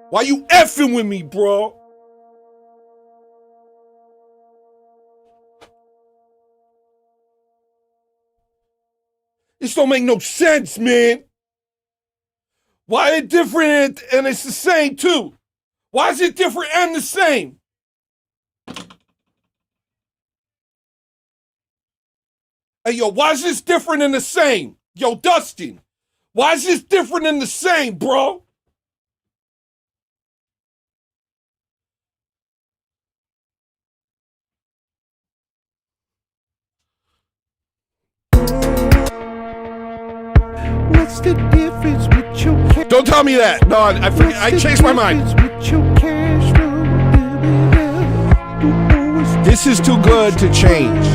Why you effing with me, bro? This don't make no sense, man. Why is it different and it's the same, too? Why is it different and the same? Hey, yo, why is this different and the same? Yo, Dustin, why is this different and the same, bro?
What's the difference with your cash?
Don't tell me that. No, I forget. I changed my mind. This is too good to change.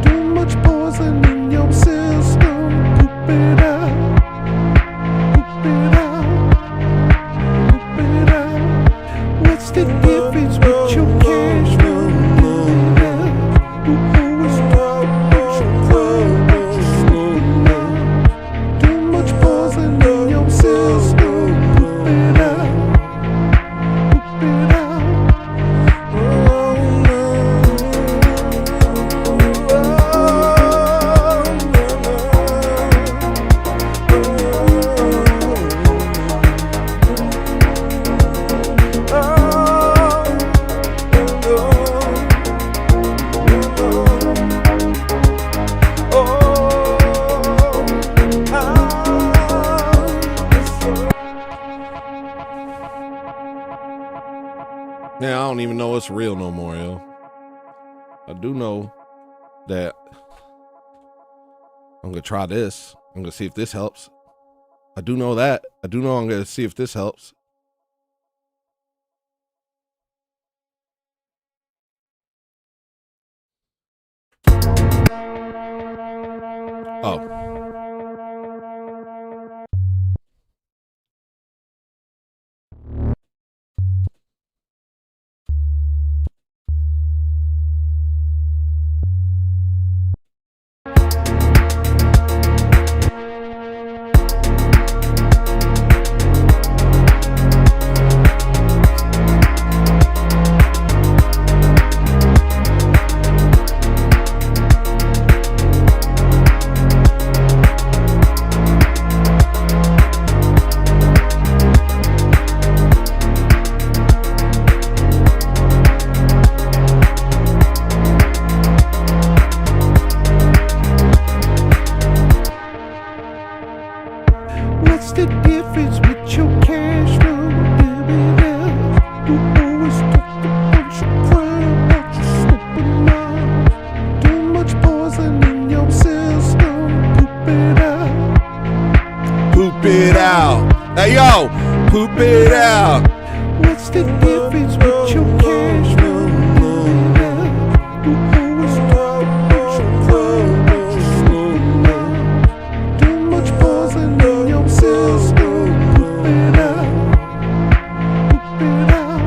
Too much poison in your system. Poop it out. Poop it out. Poop it out. What's the difference with your cash flow? Too much poison in your system. Poop it out. Poop it out.
Yeah, I don't even know it's real no more, yo. I do know that I'm gonna try this. I'm gonna see if this helps. I do know that. I do know I'm gonna see if this helps. Oh. Hey yo, poop it out.
What's the difference with your cash flow? You always talk about your flow. Too much poison in your system. Poop it out. Poop it out.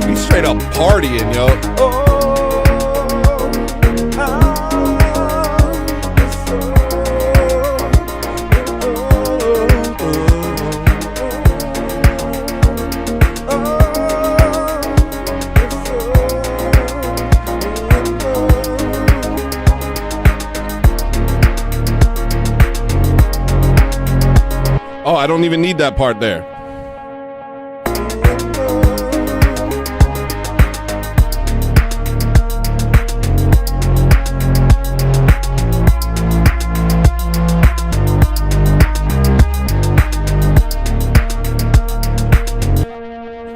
We straight up partying, yo. Oh, I don't even need that part there.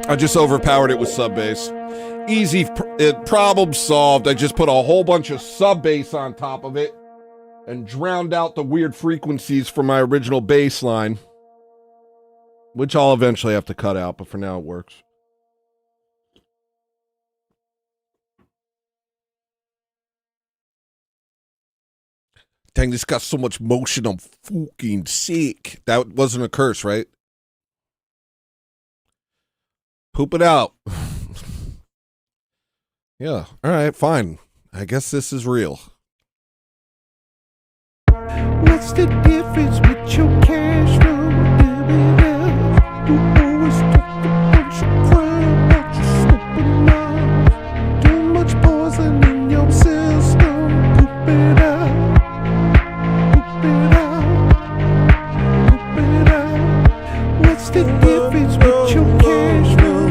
I just overpowered it with sub bass. Easy problem solved. I just put a whole bunch of sub bass on top of it and drowned out the weird frequencies from my original bass line, which I'll eventually have to cut out, but for now it works. Dang, this got so much motion, I'm fucking sick. That wasn't a curse, right? Poop it out. Yeah, all right, fine. I guess this is real.
What's the difference with your cash flow? You always talk about your crime, about your stupid mind. Too much poison in your system. Poop it out. Poop it out. Poop it out. What's the difference with your cash flow?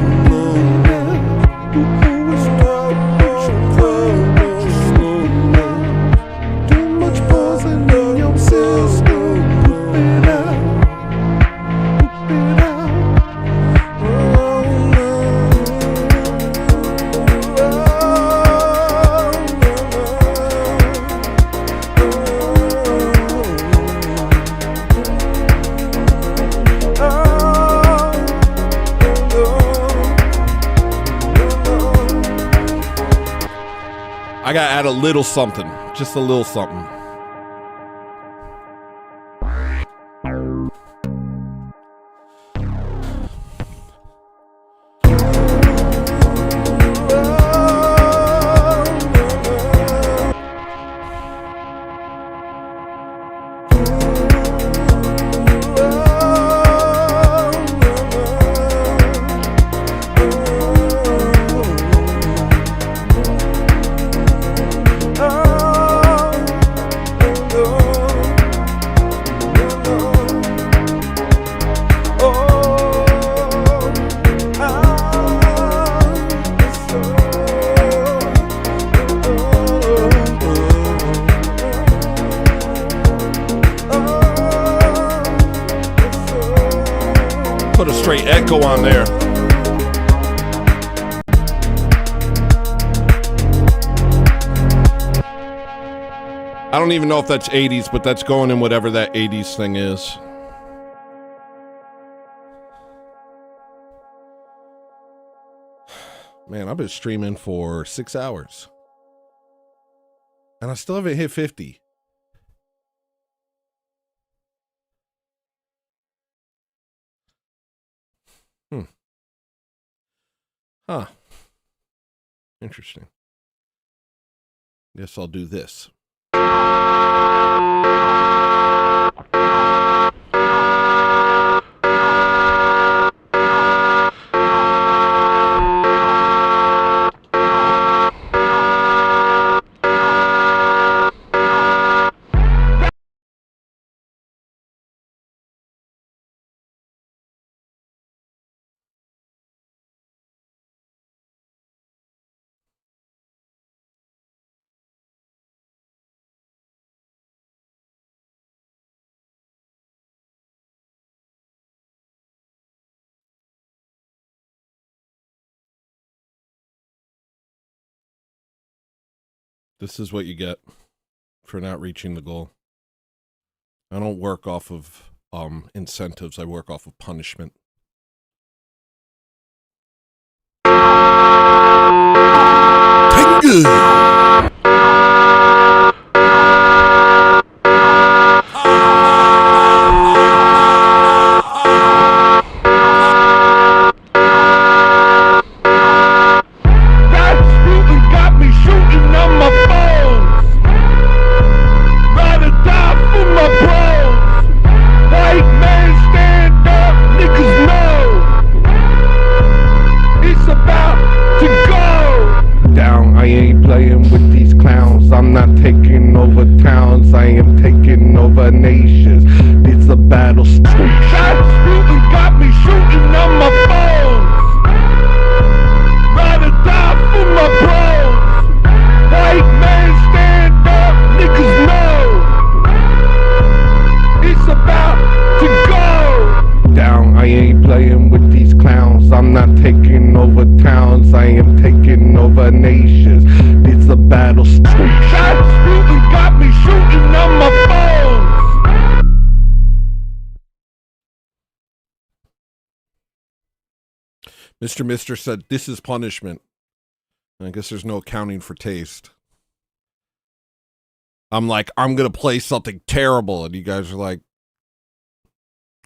You always talk about your crime, about your stupid mind. Too much poison in your system. Poop it out. Poop it out.
I gotta add a little something, just a little something. Put a straight echo on there. I don't even know if that's 80s, but that's going in whatever that 80s thing is. Man, I've been streaming for 6 hours. And I still haven't hit 50. Huh. Interesting. Guess I'll do this. This is what you get for not reaching the goal. I don't work off of incentives. I work off of punishment. Tengu!
I'm not taking over towns, I am taking over nations. It's a battle. Shots shooting got me shooting on my phones. Rather die for my bros. White man stand up, niggas know. It's about to go down. I ain't playing with these clowns. I'm not taking over towns, I am taking over nations. It's a battle. Shots shooting got me shooting on my phones.
Mr. Mister said, this is punishment. I guess there's no accounting for taste. I'm like, I'm going to play something terrible. And you guys are like,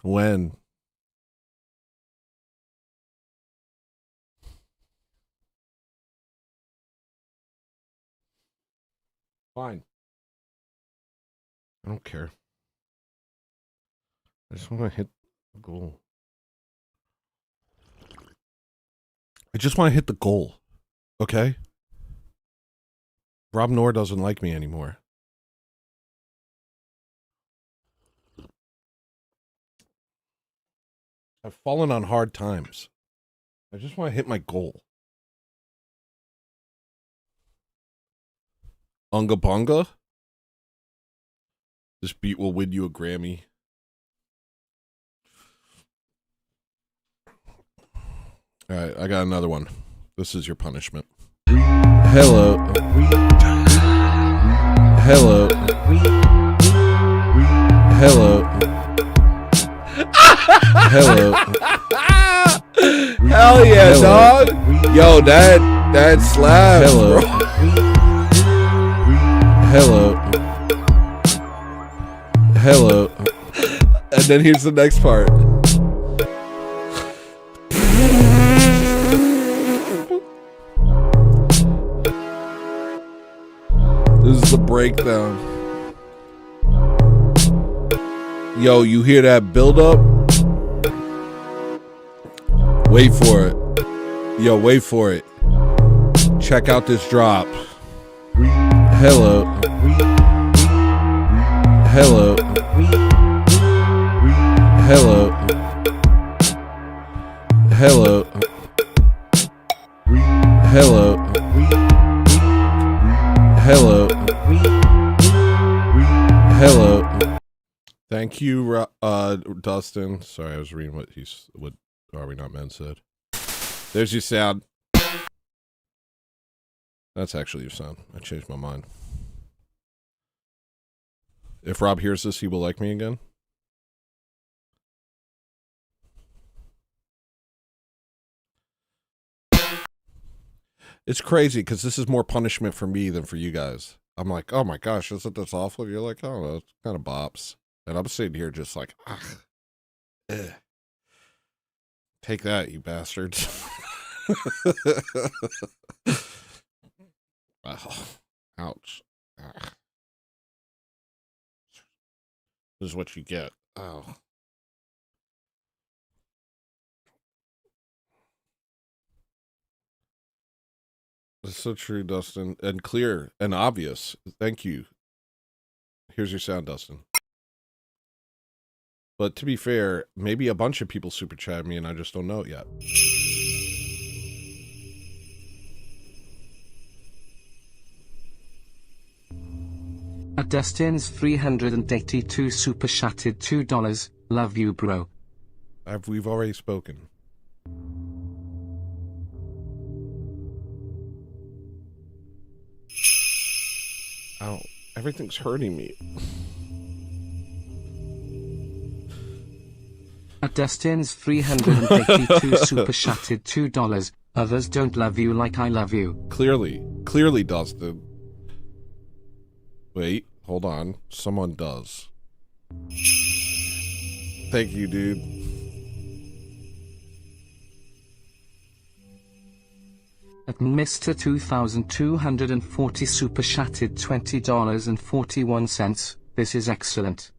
when? Fine. I don't care. I just want to hit the goal. I just want to hit the goal. Okay? Rob Noor doesn't like me anymore. I've fallen on hard times. I just want to hit my goal. Unga Bunga? This beat will win you a Grammy. Alright, I got another one. This is your punishment. Hello. Hello. Hello. Hello.
Hell yeah,
Hello.
dog. Yo, that slaps,
Hello.
bro.
Hello. Hello.
And then here's the next part.
This is the breakdown. Yo, you hear that build up? Wait for it. Yo, wait for it. Check out this drop. Hello. Hello. Hello. Hello. Hello. Hello. Hello. Thank you, Dustin. Sorry, I was reading what Are We Not Men said. There's your sound. That's actually your sound. I changed my mind. If Rob hears this, he will like me again. It's crazy because this is more punishment for me than for you guys. I'm like, oh my gosh, isn't this awful? You're like, I don't know, it's kind of bops. And I'm sitting here just like, take that, you bastards. Oh, ouch. Ugh. This is what you get. Oh. It's so true, Dustin. And clear and obvious. Thank you. Here's your sound, Dustin. But to be fair, maybe a bunch of people super chat me and I just don't know it yet.
At Dustin's 382 super chatted $2. Love you, bro.
We've already spoken. Everything's hurting me.
Dustin's 382 super chatted $2. Others don't love you like I love you.
Clearly, Dustin. Wait, hold on. Someone does. Thank you, dude.
At Mr. 2240 super chatted $20.41. This is excellent.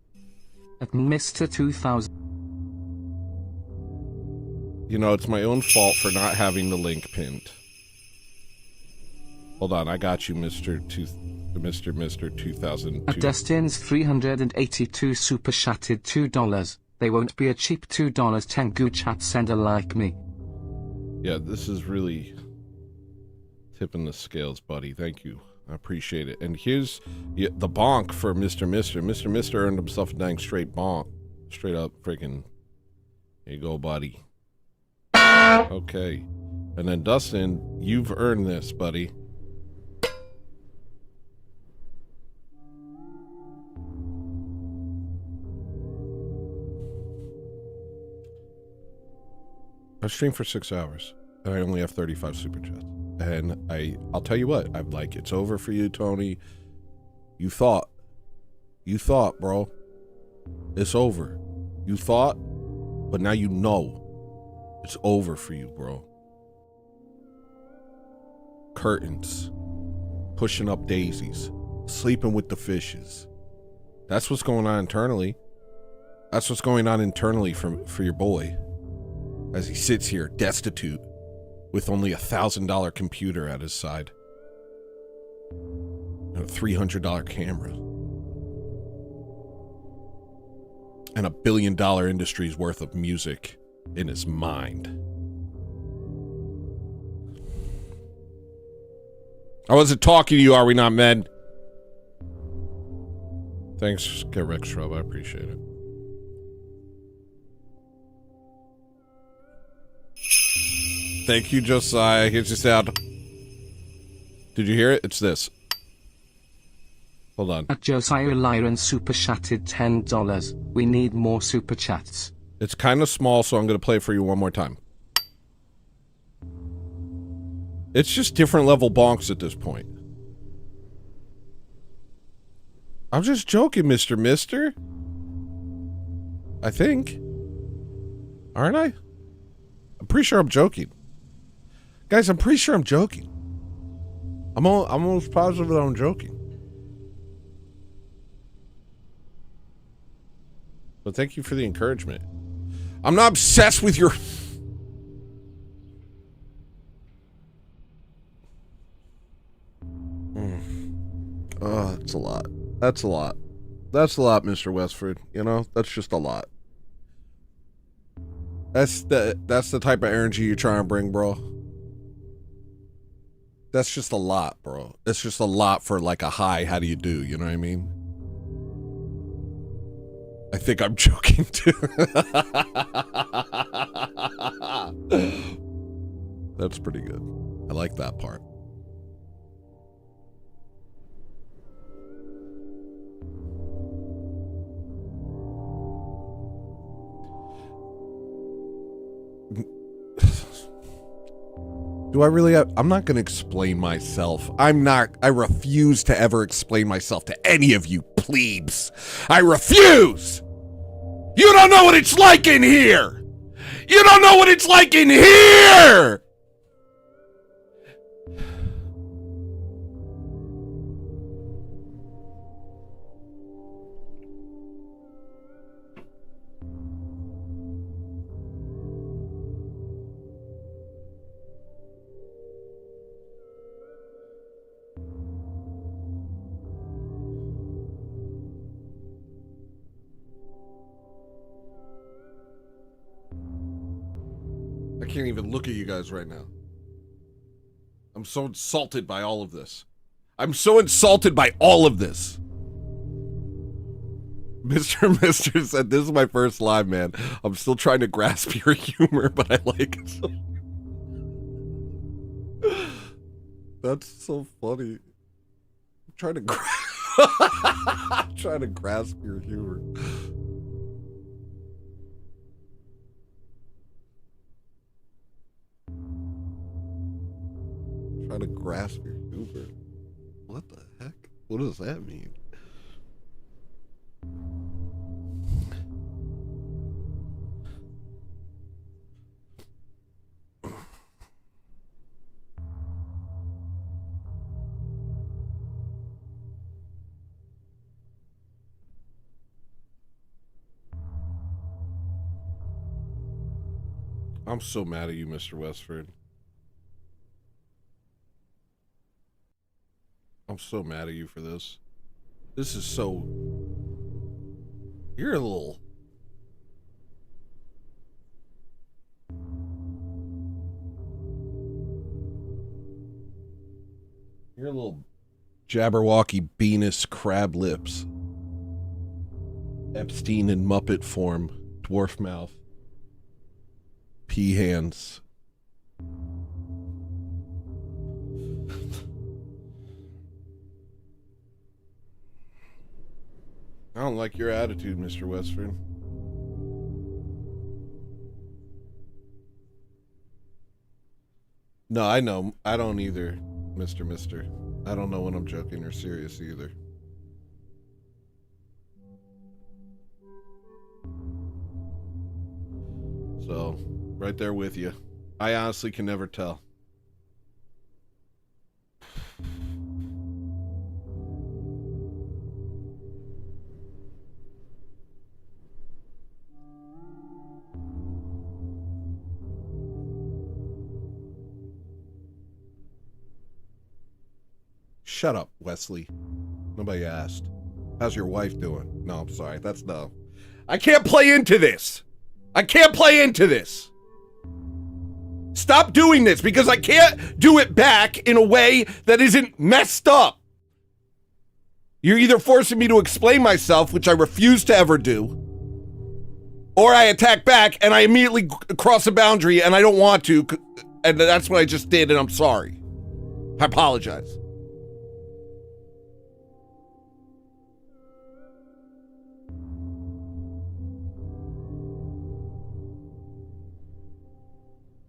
At Mr. 2000.
You know, it's my own fault for not having the link pinned. Hold on, I got you, Mr. 2002.
At Dustin's 382 super chatted $2. They won't be a cheap $2 Tengu chat sender like me.
Yeah, this is really tipping the scales, buddy. Thank you. I appreciate it. And here's the bonk for Mr. Mr. earned himself a dang straight bonk. Straight up freaking. Here you go, buddy. Okay. And then Dustin, you've earned this, buddy. I streamed for 6 hours, and I only have 35 super chats. And I'll tell you what, I'm like, it's over for you, Tony. You thought, bro. It's over. You thought, but now you know. It's over for you, bro. Curtains. Pushing up daisies. Sleeping with the fishes. That's what's going on internally. That's what's going on internally for your boy. As he sits here, destitute, with only $1,000 computer at his side. And a $300 camera. And $1 billion industry's worth of music in his mind. I wasn't talking to you, are we not, men? Thanks, Get Rex Shrub, I appreciate it. Thank you, Josiah. Here's your sound. Did you hear it? It's this. Hold on.
At Josiah Lyron super chatted $10. We need more super chats.
It's kind of small, so I'm going to play it for you one more time. It's just different level bonks at this point. I'm just joking, Mr. I think. Aren't I? I'm pretty sure I'm joking. Guys, I'm pretty sure I'm joking. I'm almost positive that I'm joking. But thank you for the encouragement. I'm not obsessed with your... Oh, that's a lot. That's a lot. That's a lot, Mr. Westford. You know, that's just a lot. That's the type of energy you're trying to bring, bro. That's just a lot, bro. It's just a lot for like a hi, how do you do? You know what I mean? I think I'm joking too. That's pretty good. I like that part. Do I really have... I'm not going to explain myself. I refuse to ever explain myself to any of you plebes. I refuse! You don't know what it's like in here! You don't know what it's like in here! I can't even look at you guys right now. I'm so insulted by all of this. I'm so insulted by all of this. Mr. said, this is my first live, man. I'm still trying to grasp your humor, but I like it so... That's so funny. I'm trying to grasp... I'm trying to grasp your humor. Trying to grasp your humor. What the heck? What does that mean? I'm so mad at you, Mr. Westford. I'm so mad at you for this. This is so... You're a little... You're a little Jabberwocky Venus crab lips. Epstein in Muppet form. Dwarf mouth. Pea hands. I don't like your attitude, Mr. Westford. No, I know. I don't either, Mister. I don't know when I'm joking or serious either. So, right there with you. I honestly can never tell. Shut up, Wesley. Nobody asked. How's your wife doing? No, I'm sorry. That's no. I can't play into this. I can't play into this. Stop doing this because I can't do it back in a way that isn't messed up. You're either forcing me to explain myself, which I refuse to ever do, or I attack back and I immediately cross a boundary and I don't want to, and that's what I just did, and I'm sorry. I apologize.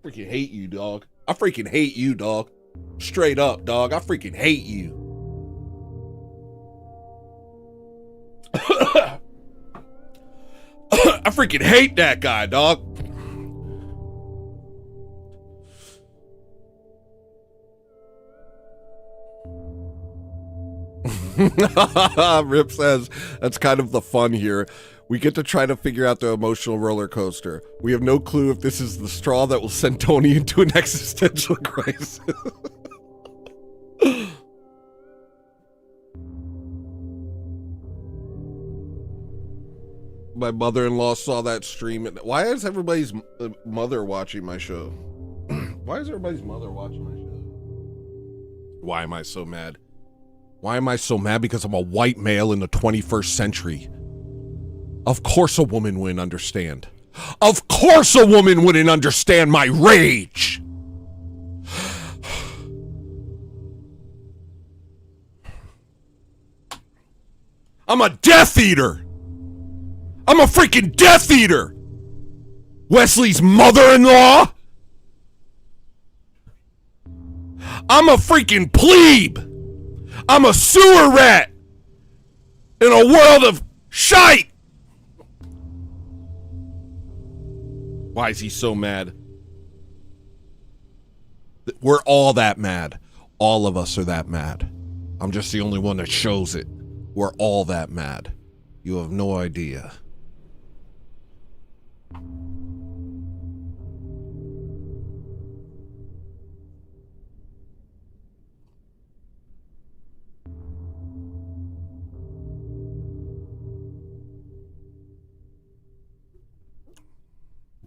Freaking hate you, dog. I freaking hate you, dog. Straight up, dog. I freaking hate you. I freaking hate that guy, dog. Rip says, that's kind of the fun here. We get to try to figure out the emotional roller coaster. We have no clue if this is the straw that will send Tony into an existential crisis. My mother-in-law saw that stream. Why is everybody's mother watching my show? Why is everybody's mother watching my show? Why am I so mad? Why am I so mad? Because I'm a white male in the 21st century. Of course a woman wouldn't understand. Of course a woman wouldn't understand my rage. I'm a Death Eater. I'm a freaking Death Eater. Wesley's mother-in-law. I'm a freaking plebe. I'm a sewer rat in a world of shite. Why is he so mad? We're all that mad. All of us are that mad. I'm just the only one that shows it. We're all that mad. You have no idea.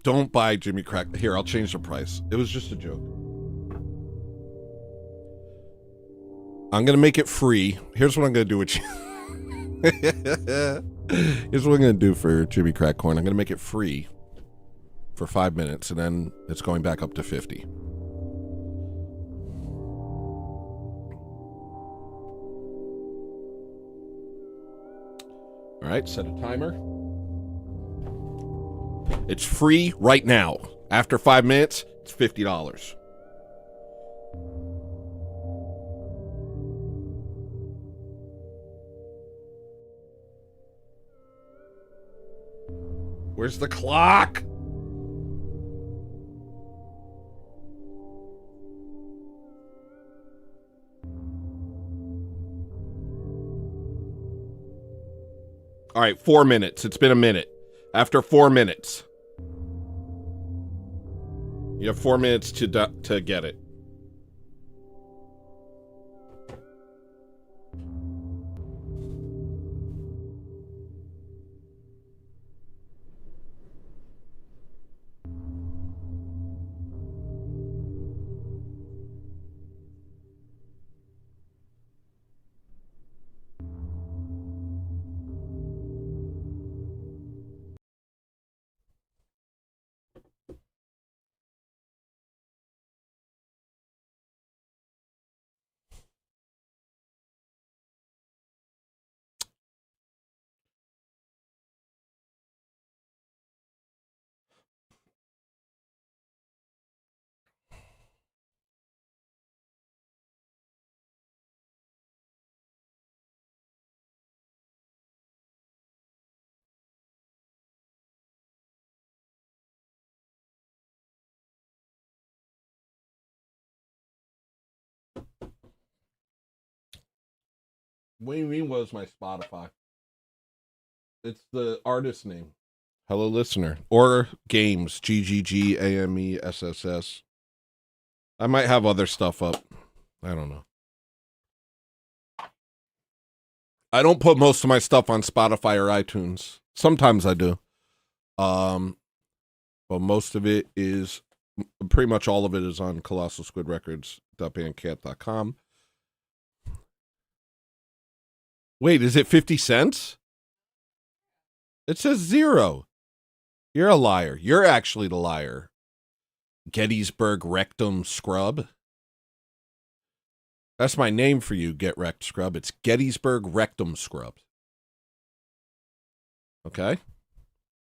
Don't buy Jimmy Crack. Here, I'll change the price. It was just a joke. I'm going to make it free. Here's what I'm going to do with you. Here's what I'm going to do for Jimmy Crack Corn. I'm going to make it free for 5 minutes, and then it's going back up to 50. All right, set a timer. It's free right now. After 5 minutes, it's $50. Where's the clock? All right, 4 minutes. It's been a minute. After 4 minutes. You have 4 minutes to get it. What do you mean, what is my Spotify? It's the artist name. Hello Listener. Or Games. GGGAMESSS. I might have other stuff up. I don't know. I don't put most of my stuff on Spotify or iTunes. Sometimes I do. But most of it is, pretty much all of it is on colossalsquidrecords.bandcamp.com. Wait, is it 50 cents? It says 0. You're a liar. You're actually the liar. Gettysburg Rectum Scrub. That's my name for you, Get Wrecked Scrub. It's Gettysburg Rectum Scrub. Okay?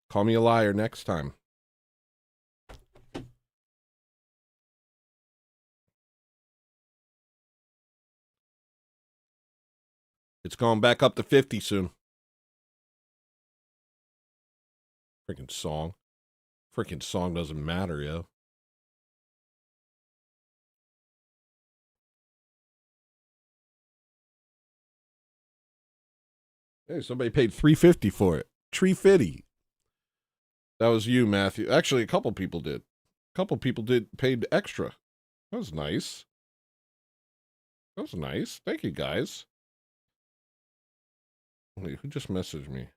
Call me a liar next time. It's going back up to 50 soon. Freaking song. Freaking song doesn't matter, yo. Hey, somebody paid $3.50 for it. $3.50. That was you, Matthew. Actually, a couple people did. A couple people paid extra. That was nice. That was nice. Thank you, guys. Wait, who just messaged me?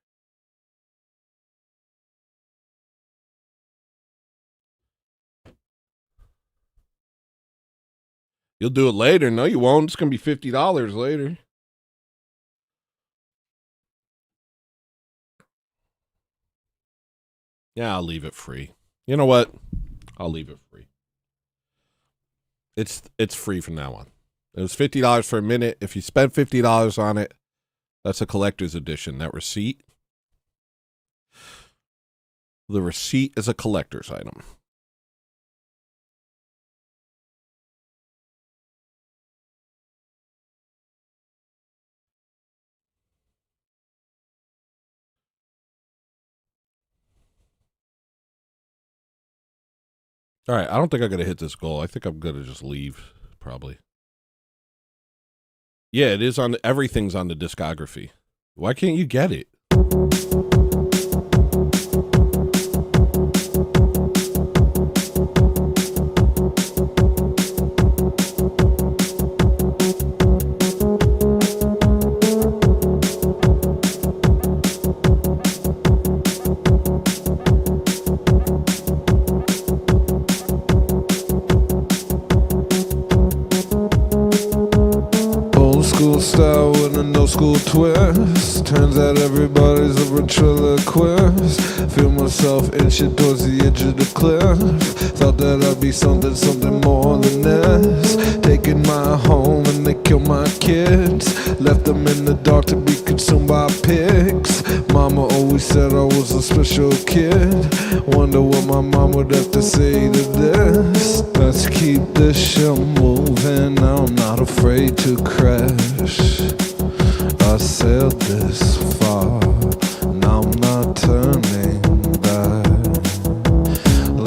You'll do it later. No, you won't. It's going to be $50 later. Yeah, I'll leave it free. You know what? I'll leave it free. It's free from now on. It was $50 for a minute. If you spend $50 on it, that's a collector's edition. That receipt. The receipt is a collector's item. All right, I don't think I'm going to hit this goal. I think I'm going to just leave, probably. Yeah, it is on, everything's on the discography. Why can't you get it?
Style with a no
school twist. Turns out everybody's a ventriloquist. Feel myself inching towards the edge of the cliff. Thought that I'd be something more than this. Taking my home and they kill my kids. Left them in the dark to be consumed by pigs. Mama always said I was a special kid. Wonder what my mom would have to say to this. Let's keep this shit moving. I'm not afraid to crash. I sailed this far, now I'm not turning back.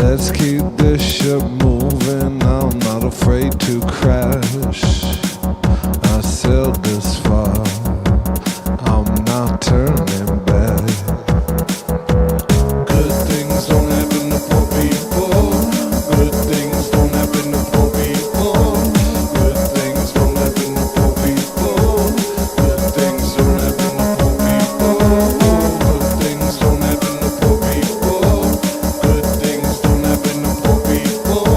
Let's keep this ship moving, I'm not afraid to crash. I sailed this far, I'm not turning back. Good things don't happen to poor people. Good things don't happen to poor people. Good things don't happen to poor people. Good things don't happen to poor people. Good things don't happen to poor people. Good things don't happen to poor people.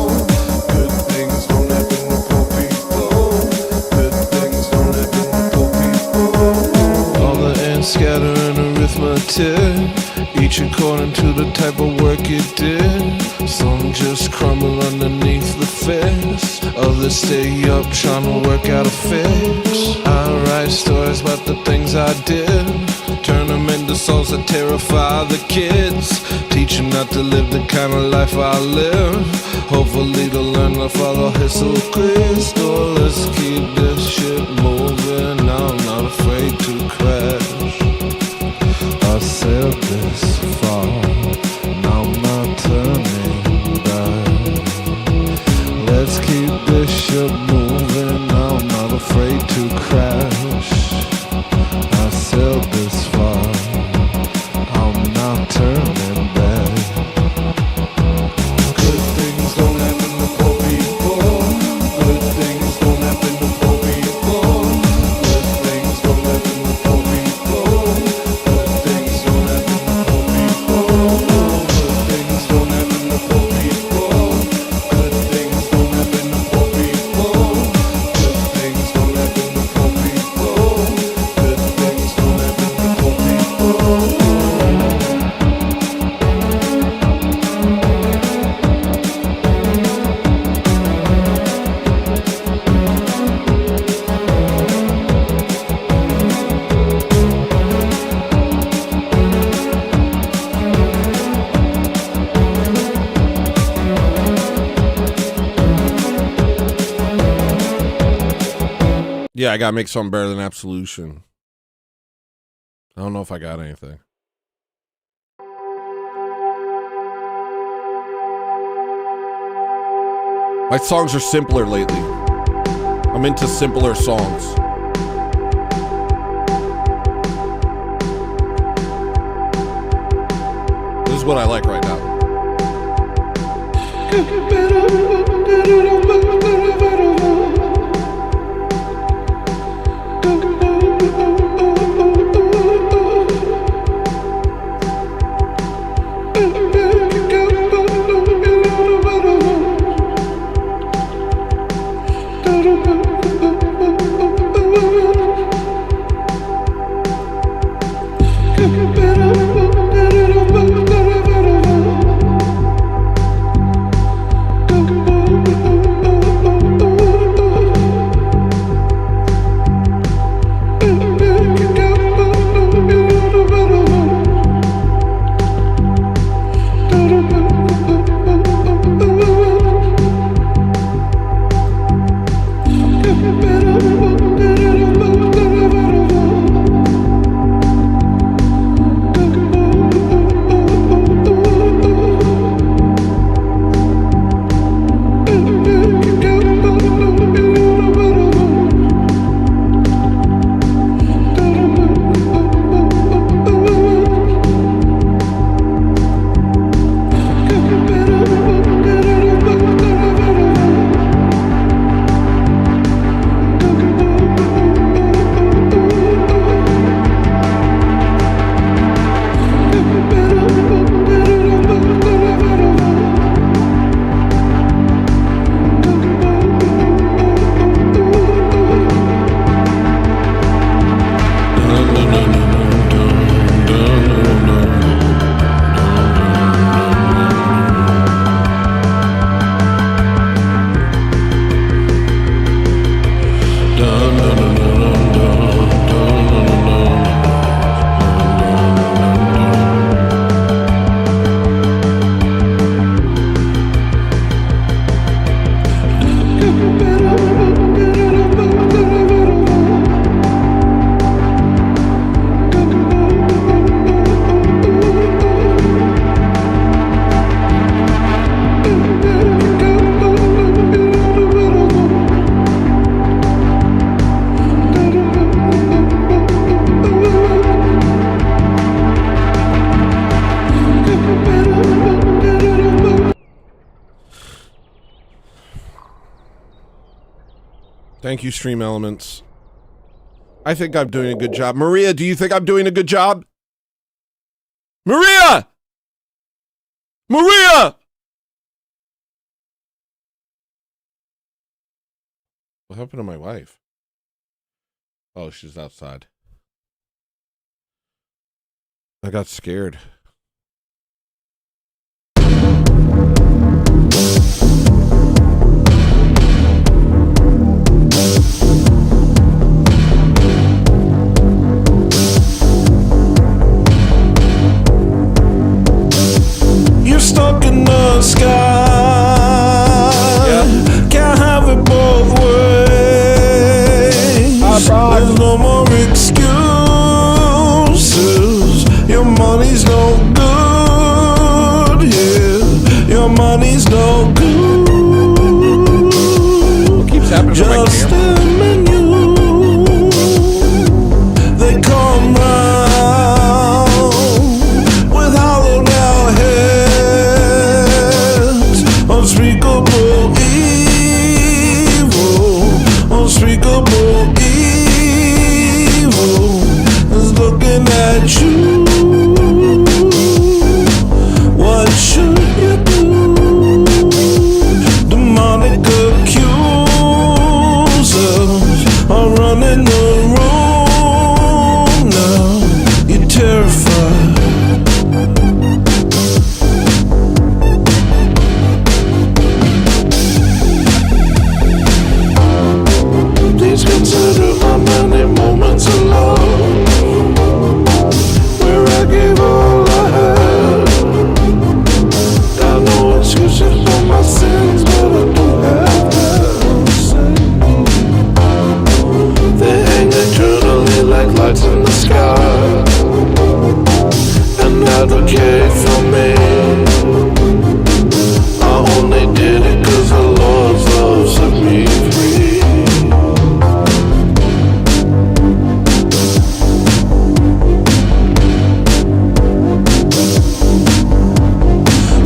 Good things don't happen to poor people. Good things don't happen to poor people. All the ants scatter in arithmetic, each according to the type of work it did. Some just crumble underneath the fist, others stay up trying to work out a fix. I write stories about the things I did, turn them into songs that terrify the kids. Teach them not to live the kind of life I live, hopefully to learn to follow Jesus Cristo. Let's keep this shit moving, I'm not afraid to crash. I sailed this far, now I'm not turning back. Let's keep this ship moving, I'm not afraid to crash. I sailed this far, I'm not turning back. Good things don't happen to poor people. Good things don't happen to poor people. Good things don't happen to poor people. Good things don't happen to poor people. Good things don't happen to poor people. Good things don't happen to poor people. Good things don't happen to poor people. Good things don't happen to poor people.
Yeah, I gotta make something better than Absolution. I don't know if I got anything. My songs are simpler lately. I'm into simpler songs. This is what I like right now. Thank you, Stream Elements. I think I'm doing a good job. Maria, do you think I'm doing a good job? Maria! Maria! What happened to my wife? Oh, she's outside. I got scared.
You're stuck in the sky. Can't have it both ways. There's no more excuses. Your money's no good here. Your money's no good.
What keeps happening to my
Just
camera?
a menu. They come round with hollow down heads. Unspeakable evil. Unspeakable evil is looking at you. What should you do? Demonic accusers are running the room now. You're terrified. Please consider my many moments alone, where I gave all I had. Got no excuses for my sins, but I do have them. They hang eternally like lights in the sky, and advocate for me. I only did it 'cause the Lord's love set me free.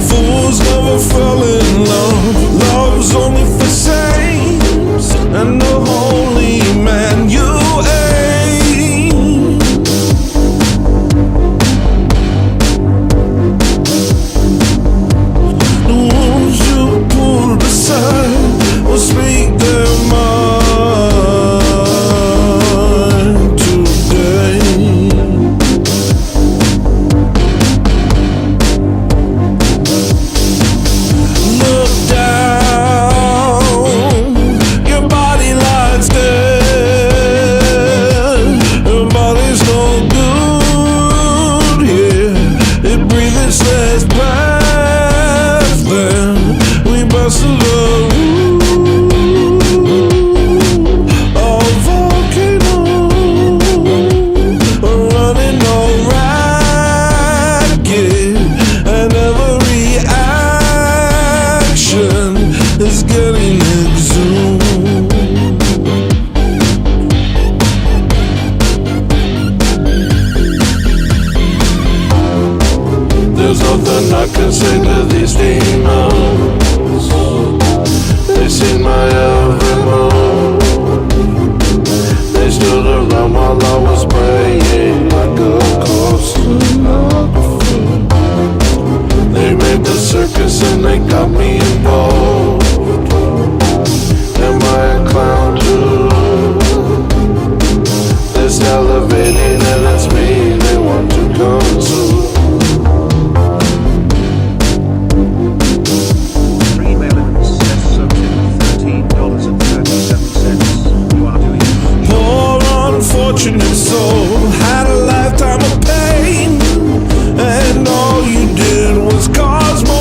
Fools never fell in love. Love's only for saints and the holy man you aim. The ones you pulled aside will speak their mind today. Look down, your body lies dead. Your body's no good here. It breathes less breath than we busted the roof. Oh, volcano, running all ragged, and every action is getting exhumed. There's nothing I can say to these demons. They seen my every move. They stood around while I was praying like a choreographer. They made the circus and they got me involved. Am I a clown too? This elevating and it's me they want to come to.
Stream Elements says so $13.37. You are doing
Poor unfortunate soul had a lifetime of pain, and all you did was cause more.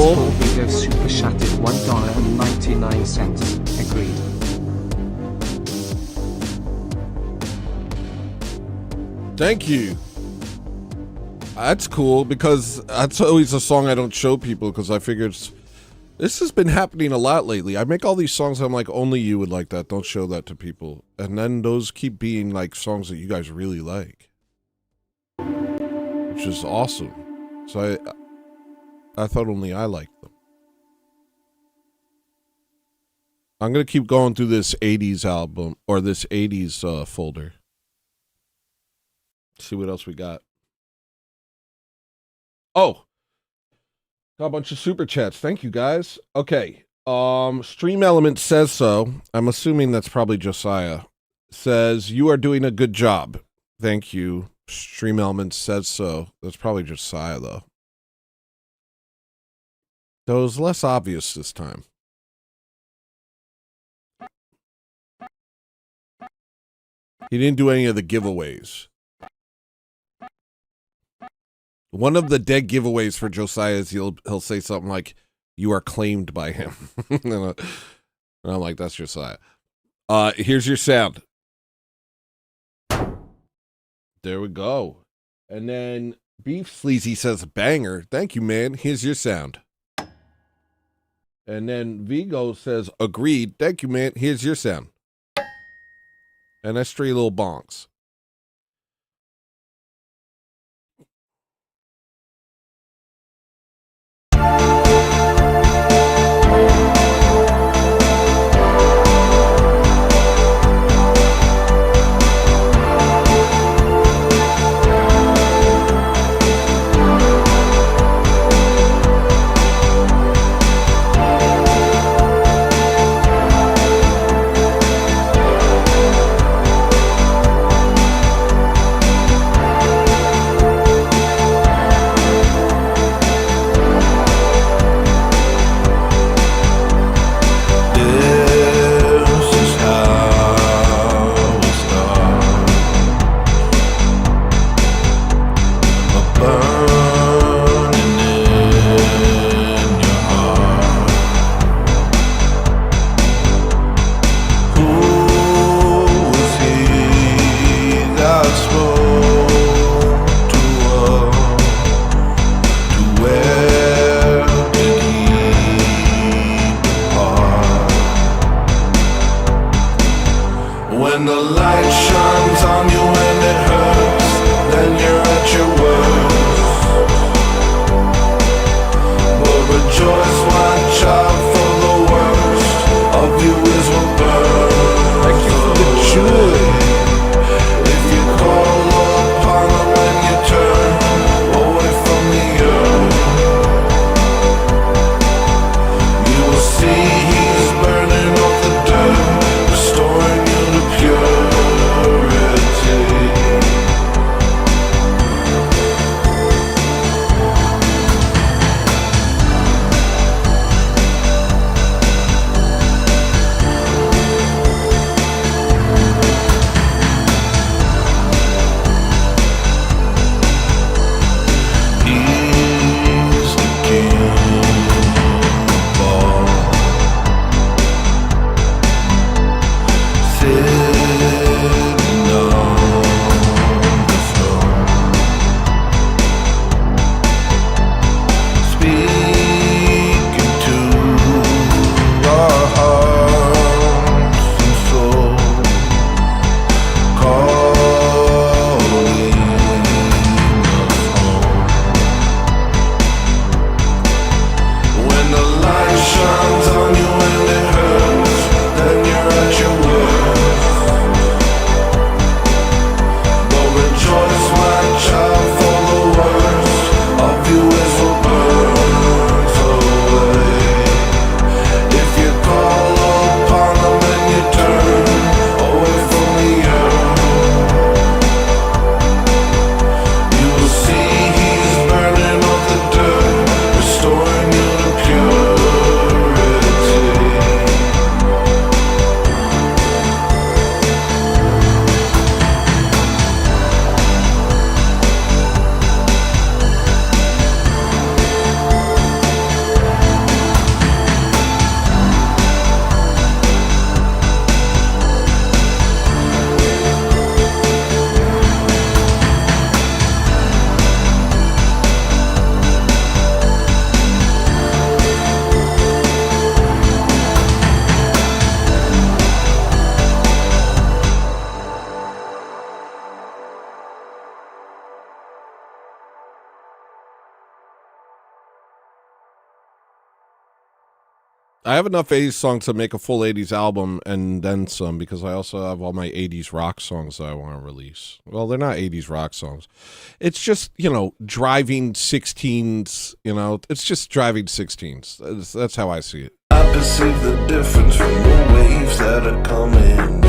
cool.
Vigo super chatted $1.99. Agreed.
Thank you. That's cool because that's always a song I don't show people because I figured this has been happening a lot lately. I make all these songs I'm like, only you would like that. Don't show that to people. And then those keep being like songs that you guys really like, which is awesome. So I thought only I liked them. I'm going to keep going through this 80s album or this 80s folder. See what else we got. Oh, got a bunch of super chats. Thank you guys. Okay. Stream Element says so. I'm assuming that's probably Josiah. Says you are doing a good job. Thank you. Stream Element says so. That's probably Josiah though. Though it was less obvious this time. He didn't do any of the giveaways. One of the dead giveaways for Josiah is he'll say something like, "You are claimed by him." And I'm like, "That's Josiah." Here's your sound. There we go. And then Beef Sleazy says, "Banger." Thank you, man. Here's your sound. And then Vigo says, "Agreed." Thank you, man. Here's your sound. And that's Stray Little Bonks. I have enough 80s songs to make a full 80s album and then some, because I also have all my 80s rock songs that I want to release. Well, they're not 80s rock songs. It's just, you know, driving 16s, you know, it's just driving 16s. That's how I see it.
I perceive the difference from the waves that are coming.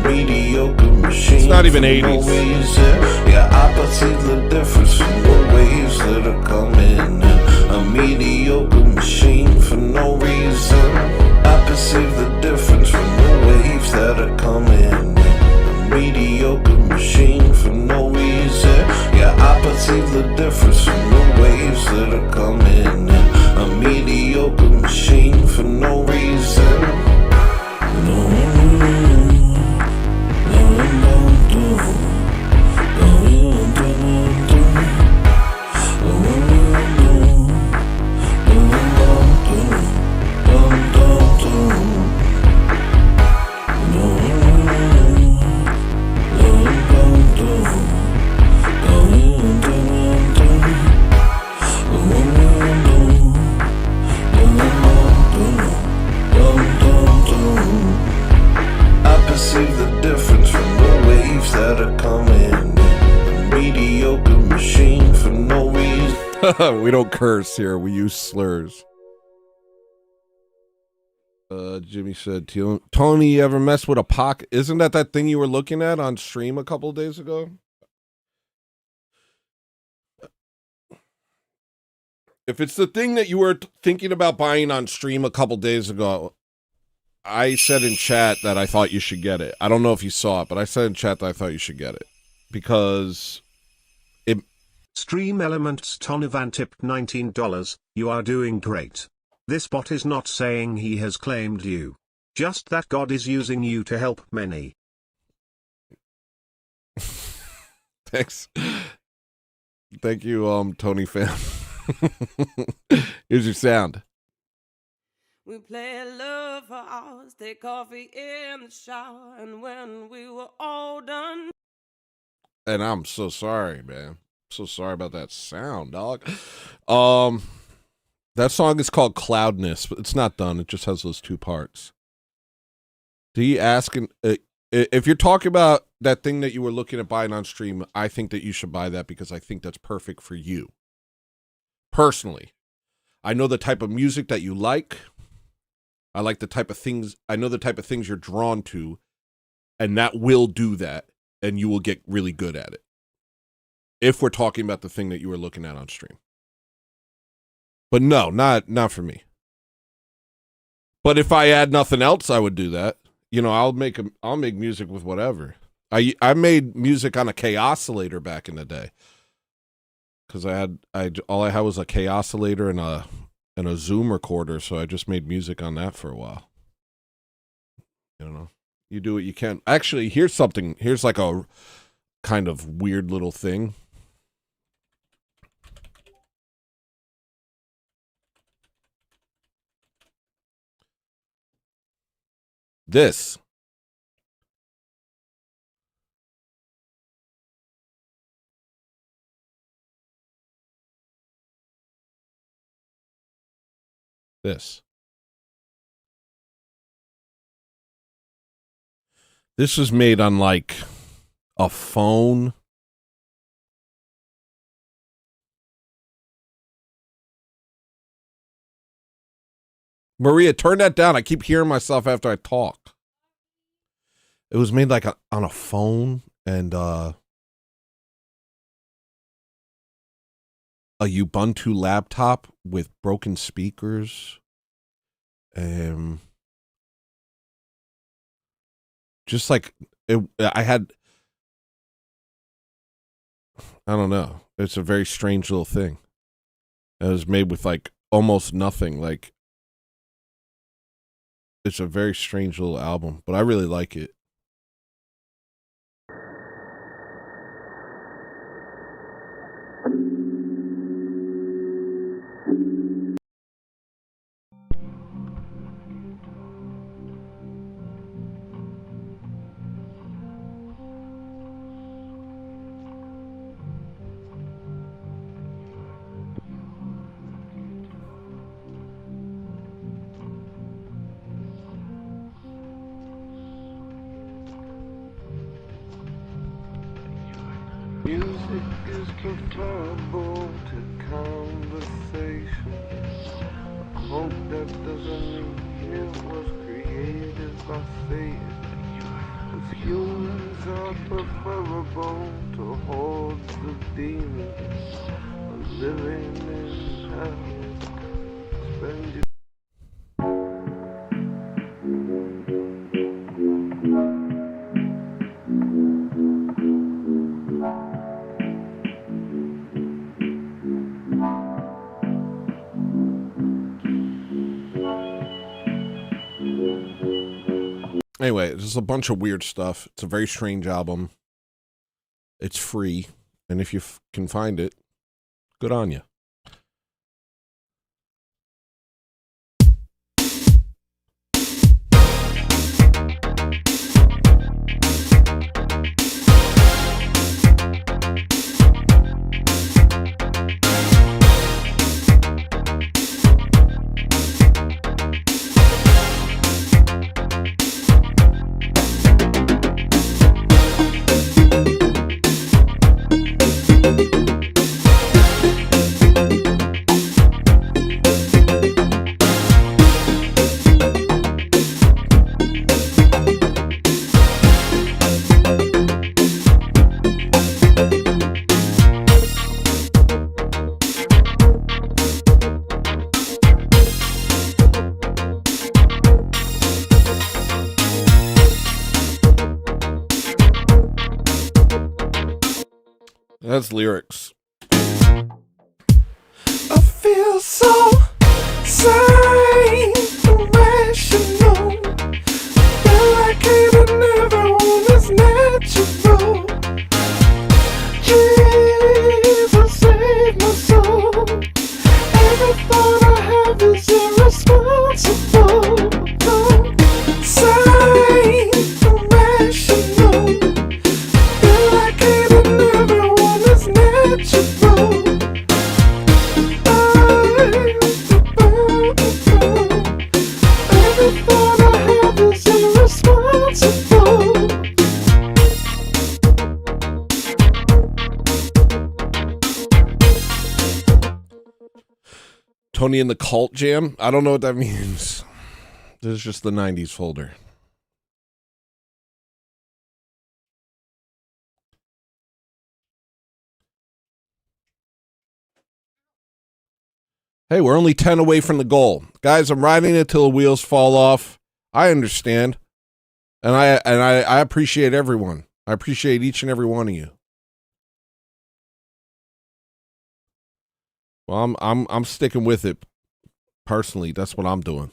Mediocre machine.
It's not even 80s.
No reason. Yeah, I perceive the difference from the waves that are coming. A mediocre machine for no reason. I perceive the difference from the waves that are coming. A mediocre machine for no reason. Yeah, I perceive the difference from the waves that are coming. A mediocre machine for no reason. No. That are coming. Mediocre machine for no reason.
We don't curse here. We use slurs. Jimmy said, Tony, you ever mess with a pocket? Isn't that thing you were looking at on stream a couple days ago? If it's the thing that you were thinking about buying on stream a couple days ago, I said in chat that I thought you should get it. I don't know if you saw it, but I said in chat that I thought you should get it. Because it...
Stream Elements Tonivan tipped $19. You are doing great. This bot is not saying he has claimed you. Just that God is using you to help many.
Thanks. Thank you, Tony fam. Here's your sound.
We play love for hours, take coffee in the shower, and when we were all done.
And I'm so sorry, man. So sorry about that sound, dog. That song is called Cloudness, but it's not done. It just has those two parts. Do you ask, if you're talking about that thing that you were looking at buying on stream, I think that you should buy that because I think that's perfect for you. Personally. I know the type of music that you like. I like the type of things, I know the type of things you're drawn to, and that will do that, and you will get really good at it. If we're talking about the thing that you were looking at on stream. But no, not for me. But if I add nothing else, I would do that. You know, I'll make music with whatever. I made music on a K-oscillator back in the day. Because all I had was a K-oscillator and a Zoom recorder, so I just made music on that for a while. You know, you do what you can. Actually, here's like a kind of weird little thing. This. This was made on like a phone. Maria, turn that down. I keep hearing myself after I talk. It was made like on a phone and a Ubuntu laptop with broken speakers. Just like I don't know. It's a very strange little thing. It was made with like almost nothing. Like, it's a very strange little album, but I really like it.
Music is preferable to conversation. I hope that doesn't mean it was created by Satan. If humans are preferable to hordes of demons, living in hell, spend your
Anyway, there's a bunch of weird stuff. It's a very strange album. It's free, and if you can find it, good on you. That's lyrics.
I feel so sane, irrational. Feel like hating everyone is natural. Jesus, save my soul. Every thought I have is irresponsible. Sane, irrational. Feel like hating everyone is natural. Every thought I have is irresponsible.
Tony and the Cult Jam? I don't know what that means. This is just the 90s folder. Hey, we're only 10 away from the goal. Guys, I'm riding it till the wheels fall off. I understand. And I appreciate everyone. I appreciate each and every one of you. Well, I'm sticking with it. Personally, that's what I'm doing.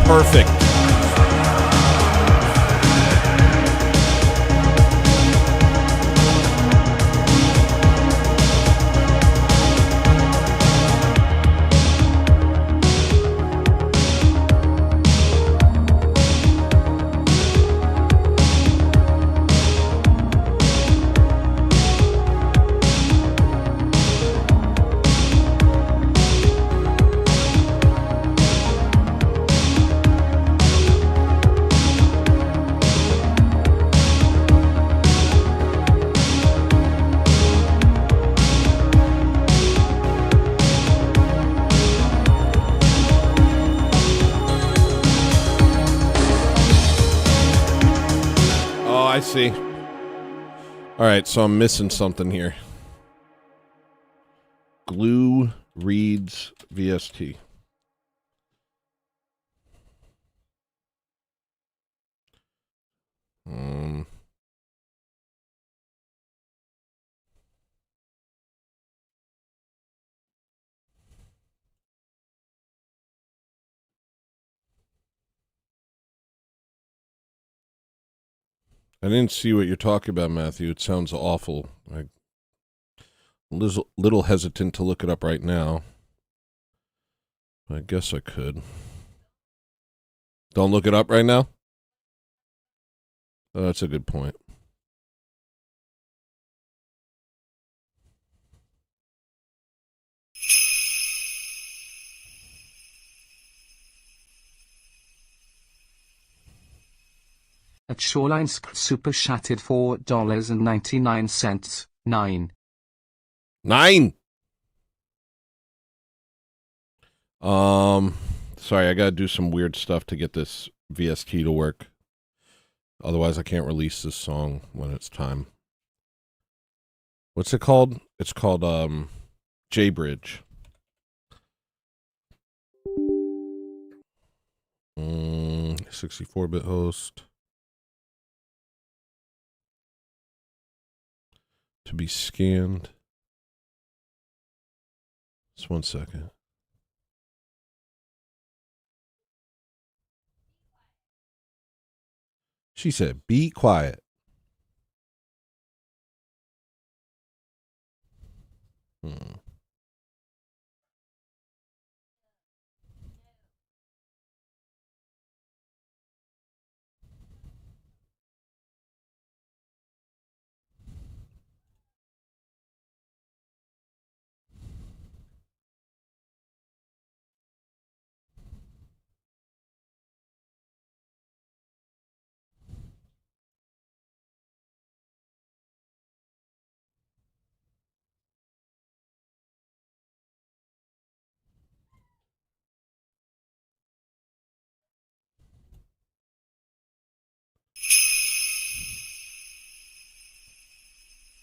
Perfect. I see. All right, so I'm missing something here. Glue reads VST. I didn't see what you're talking about, Matthew. It sounds awful. I'm a little hesitant to look it up right now. I guess I could. Don't look it up right now? Oh, that's a good point.
At Shoreline super chatted $4.99. 9.
9. Sorry, I gotta do some weird stuff to get this VST to work. Otherwise, I can't release this song when it's time. What's it called? It's called JBridge. 64-bit host. To be scanned. Just 1 second. She said, be quiet.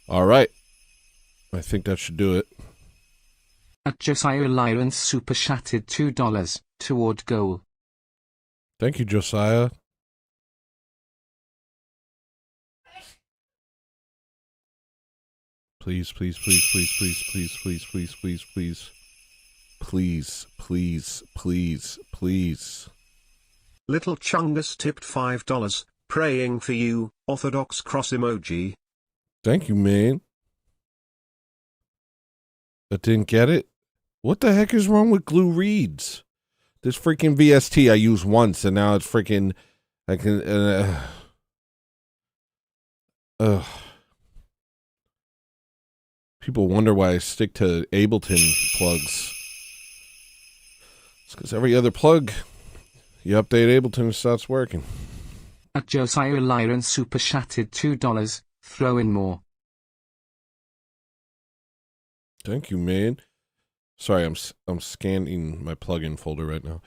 All right. I think that should do it.
At Josiah Lyron super chatted $2 toward goal.
Thank you, Josiah. Please, please, please, please, please, please, please, please, please, please. Please, please, please, please.
Little Chungus tipped $5. Praying for you, Orthodox cross emoji.
Thank you, man. I didn't get it. What the heck is wrong with glue reads? This freaking VST I used once, and now it's freaking. I can. People wonder why I stick to Ableton plugs. It's because every other plug you update Ableton, it starts working.
At Josiah Lyron super chatted $2. Throw in more.
Thank you, man. Sorry, I'm scanning my plugin folder right now.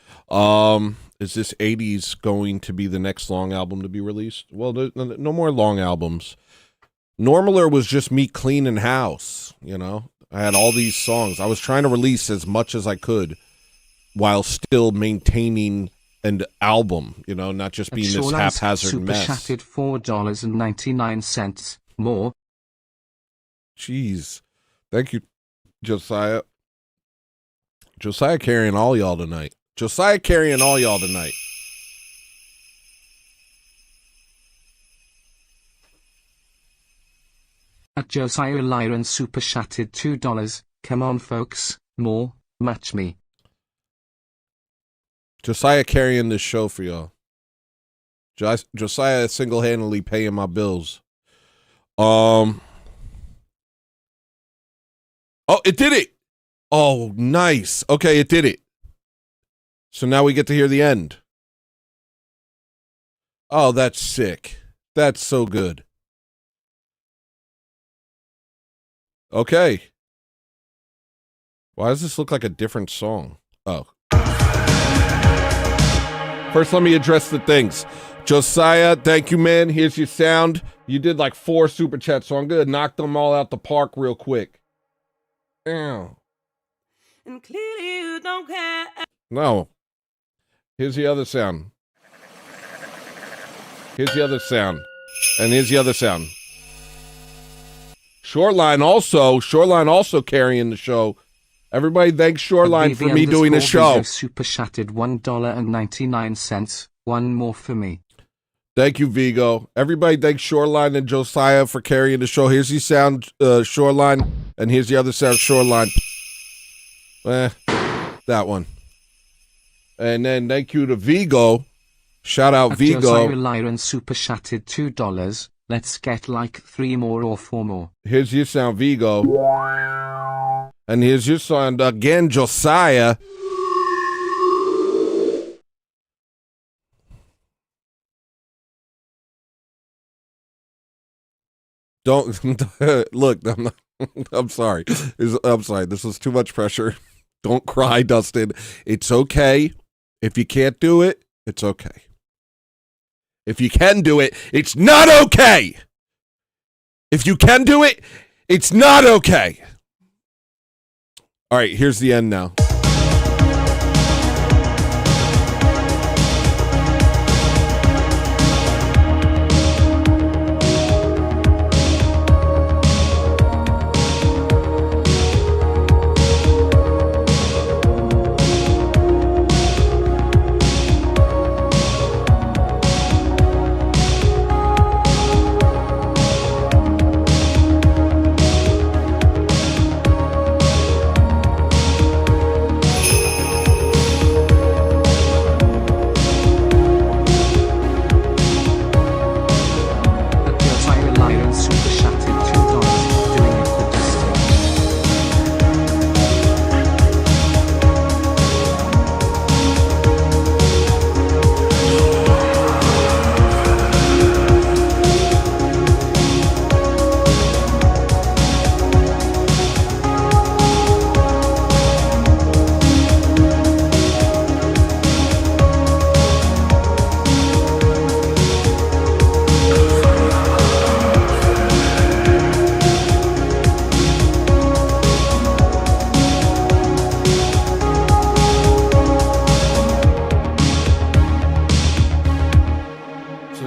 Is this 80s going to be the next long album to be released? Well, no more long albums. Normaler was just me cleaning house, you know? I had all these songs. I was trying to release as much as I could while still maintaining an album, you know, not just being this haphazard mess.
Super chatted $4.99. More.
Jeez. Thank you, Josiah. Josiah carrying all y'all tonight. Josiah carrying all y'all tonight.
At Josiah Lyron super chatted $2. Come on folks, more, match me.
Josiah carrying this show for y'all. Josiah single-handedly paying my bills. Oh, it did it. Oh, nice. Okay, it did it. So now we get to hear the end. Oh, that's sick. That's so good. Okay. Why does this look like a different song? Oh. First, let me address the things. Josiah, thank you, man. Here's your sound. You did like 4 super chats, so I'm going to knock them all out the park real quick. Ow.
And clearly you don't care.
No. Here's the other sound. Here's the other sound. And here's the other sound. Shoreline also carrying the show. Everybody thanks Shoreline for me doing the show.
Super chatted $1.99. One more for me.
Thank you, Vigo. Everybody thanks Shoreline and Josiah for carrying the show. Here's the sound, Shoreline, and here's the other sound, Shoreline. That one. And then thank you to Vigo. Shout out Vigo.
Josiah Lyron super chatted $2. Let's get like 3 more or 4 more.
Here's your sound, Vigo. And here's your sound again, Josiah. Don't look. I'm sorry. I'm sorry. This was too much pressure. Don't cry, Dustin. It's okay. If you can't do it, it's okay. If you can do it, it's not okay. If you can do it, it's not okay. All right, here's the end now.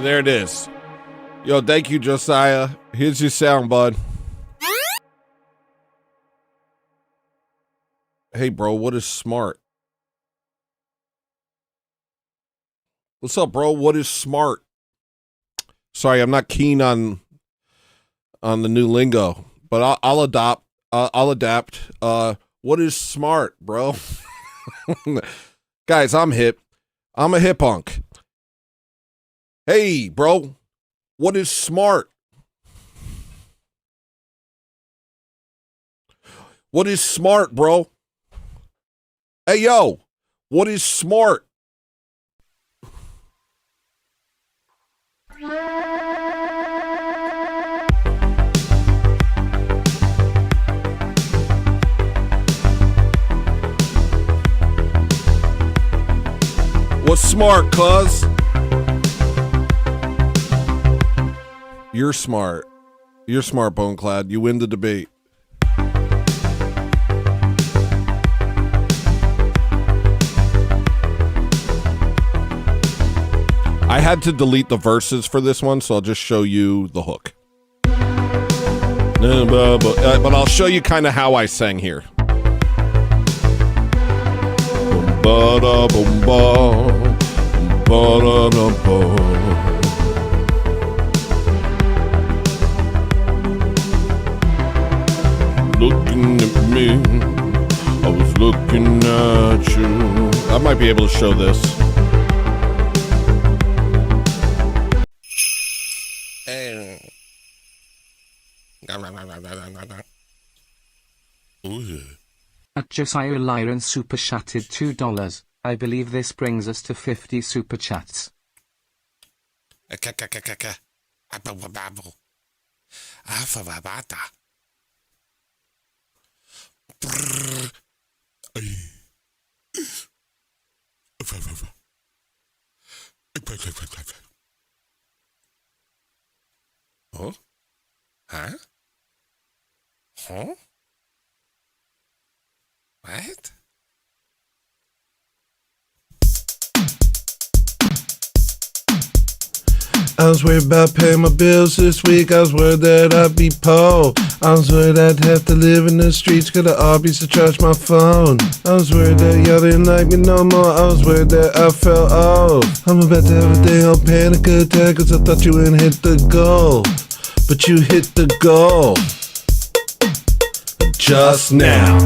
There it is. Yo, thank you, Josiah. Here's your sound, bud. Hey, bro, what is smart? What's up, bro? What is smart? Sorry, I'm not keen on the new lingo, but I'll adapt. What is smart, bro? Guys, I'm hip. I'm a hip hunk. Hey, bro, what is smart? What is smart, bro? Hey, yo, what is smart? What's smart, cuz? You're smart. You're smart, Boneclad. You win the debate. I had to delete the verses for this one, so I'll just show you the hook. But I'll show you kind of how I sang here. looking at you. I might be able to show this.
At Josiah Lyron super chatted $2. I believe this brings us to 50 super chats.
Huh? Huh? Huh? What?
I was worried about paying my bills this week. I was worried that I'd be poor. I was worried I'd have to live in the streets, go to Arby's to charge my phone. I was worried that y'all didn't like me no more. I was worried that I fell off. I'm about to have a day on panic attack, cause I thought you wouldn't hit the goal. But you hit the goal. Just now.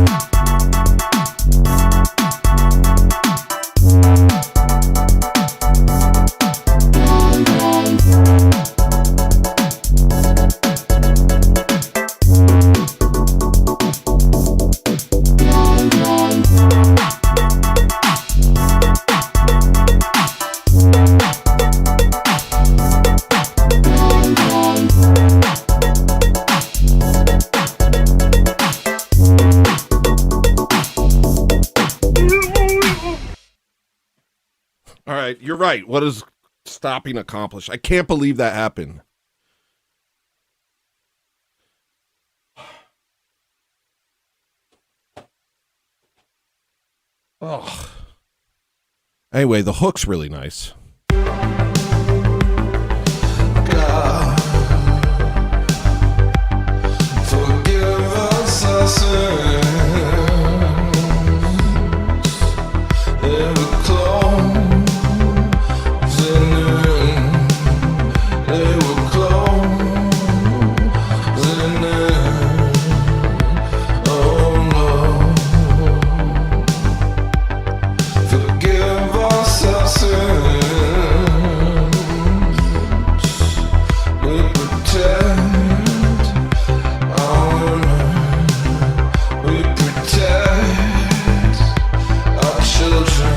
All right, you're right. What does stopping accomplish? I can't believe that happened. Oh. Anyway, the hook's really nice.
Forgive us our sins. They were closing in. They were closing in. Oh no. Forgive us our sins. We protect our women. We protect our children.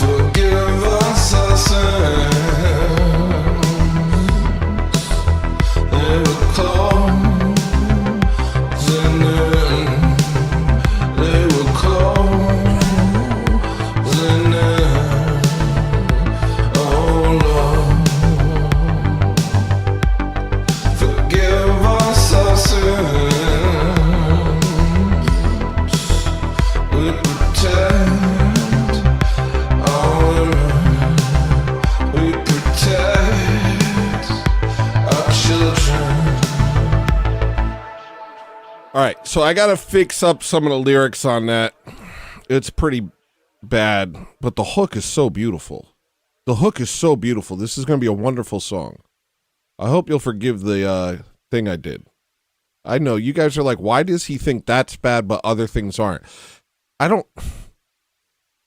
Forgive us our sins. They were closing in. They were closing in. Oh Lord. Forgive us our sins. We protect our women. We protect our children.
All right, so I got to fix up some of the lyrics on that. It's pretty bad, but the hook is so beautiful. The hook is so beautiful. This is going to be a wonderful song. I hope you'll forgive the thing I did. I know you guys are like, why does he think that's bad but other things aren't?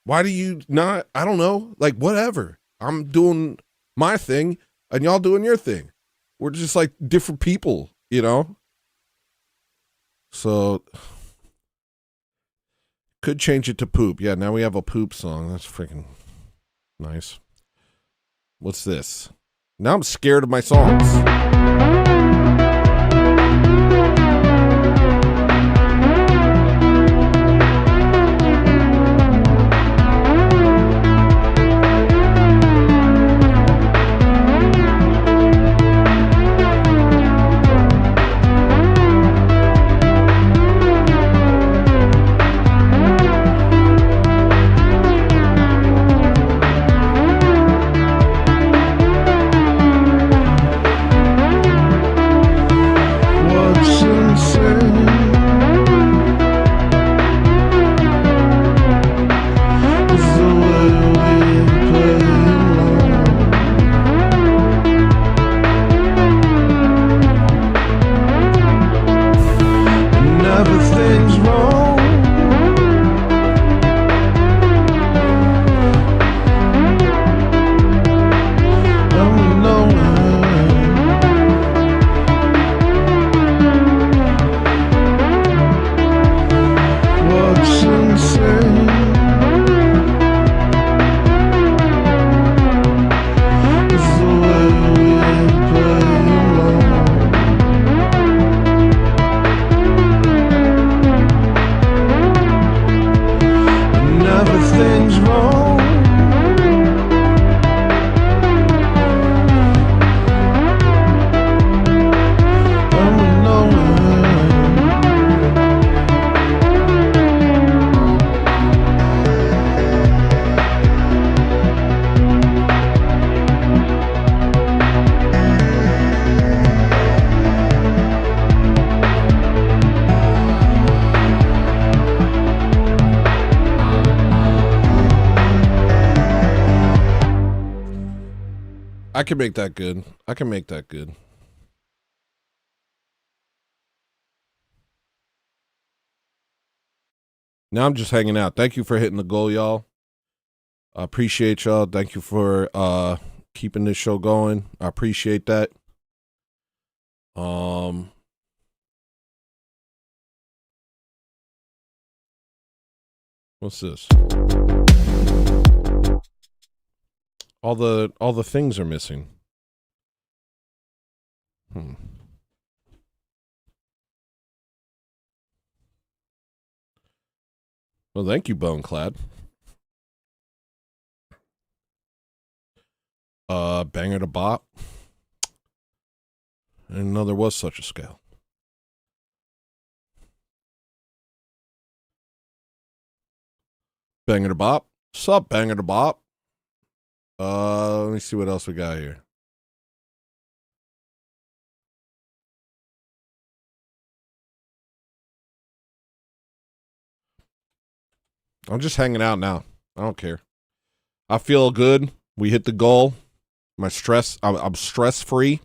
Why do you not? I don't know. Like, whatever. I'm doing my thing and y'all doing your thing. We're just like different people, you know? So, could change it to poop. Yeah, now we have a poop song. That's freaking nice. What's this? Now I'm scared of my songs. I can make that good. I can make that good. Now I'm just hanging out. Thank you for hitting the goal, y'all. I appreciate y'all. Thank you for keeping this show going. I appreciate that. What's this? All the things are missing. Well, thank you, Boneclad. Banger to bop. I didn't know there was such a scale. Banger to bop. Sup, banger to bop. Let me see what else we got here. I'm just hanging out now. I don't care. I feel good. We hit the goal. I'm stress free.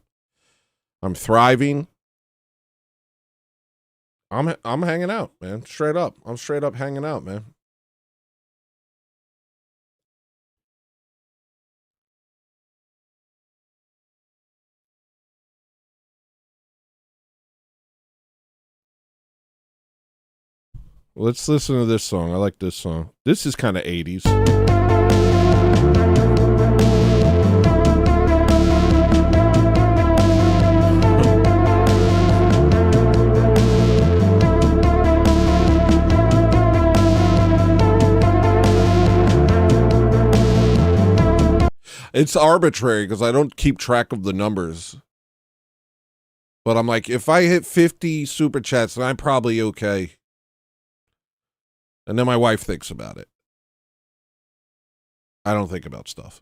I'm thriving. I'm hanging out, man. Straight up. I'm straight up hanging out, man. Let's listen to this song. I like this song. This is kind of 80s. It's arbitrary because I don't keep track of the numbers. But I'm like, if I hit 50 super chats, then I'm probably okay. And then my wife thinks about it. I don't think about stuff.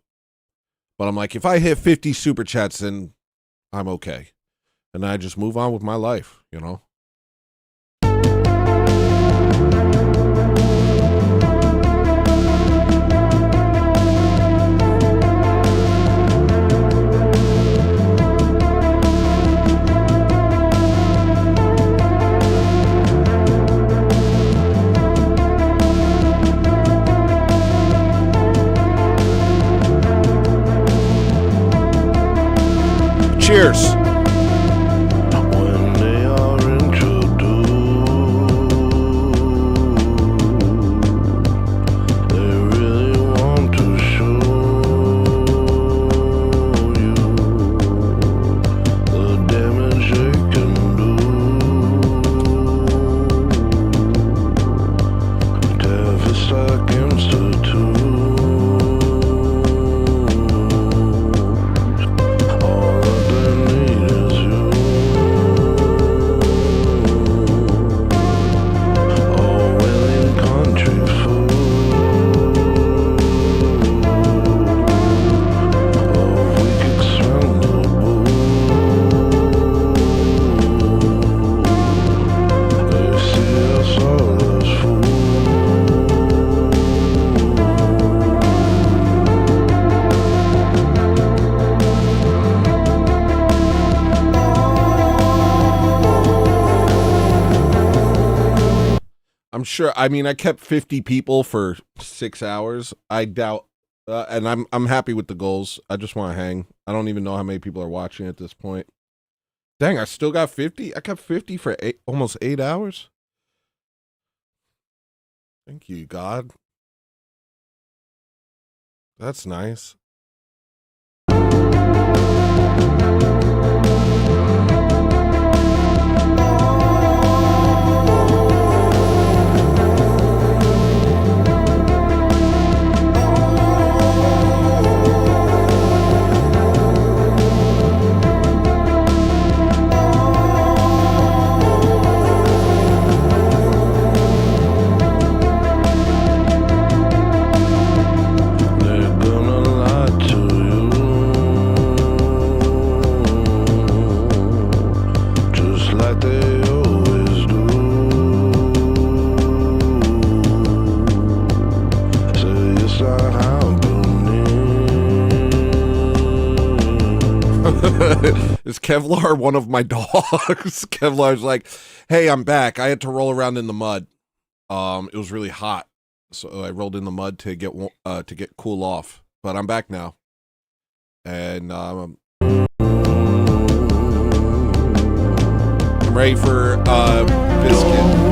But I'm like, if I hit 50 super chats, then I'm okay. And I just move on with my life, you know? Cheers.
When they are introduced, they really want to show you the damage they can do. Tavistock Institute.
I'm sure. I mean, I kept 50 people for 6 hours. I doubt, and I'm happy with the goals. I just want to hang. I don't even know how many people are watching at this point. Dang, I still got 50. I kept 50 for almost 8 hours. Thank you, God. That's nice.
They're gonna lie.
Is Kevlar one of my dogs? Kevlar's like, hey, I'm back. I had to roll around in the mud. It was really hot, so I rolled in the mud to get cool off. But I'm back now, and I'm ready for biscuit.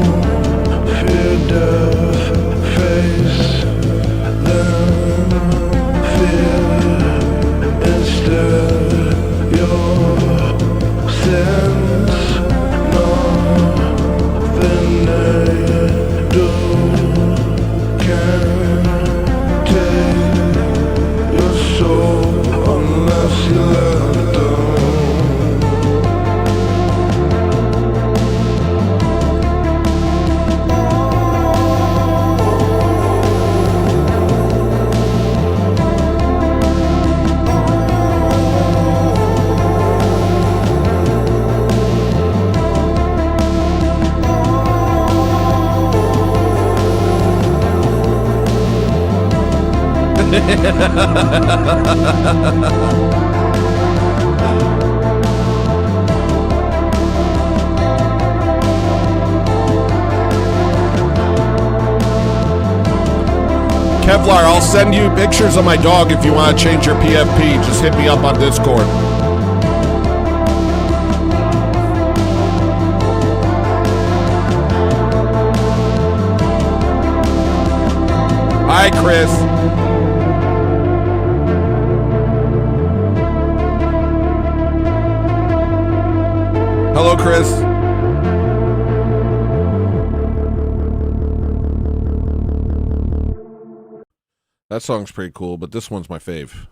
Kevlar, I'll send you pictures of my dog if you want to change your PFP. Just hit me up on Discord. Hi, Chris. Hello, Chris. That song's pretty cool, but this one's my fave.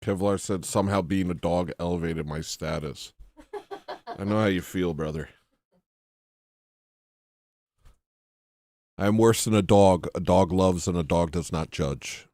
Kevlar said somehow being a dog elevated my status. I know how you feel, brother. I am worse than a dog. A dog loves and a dog does not judge.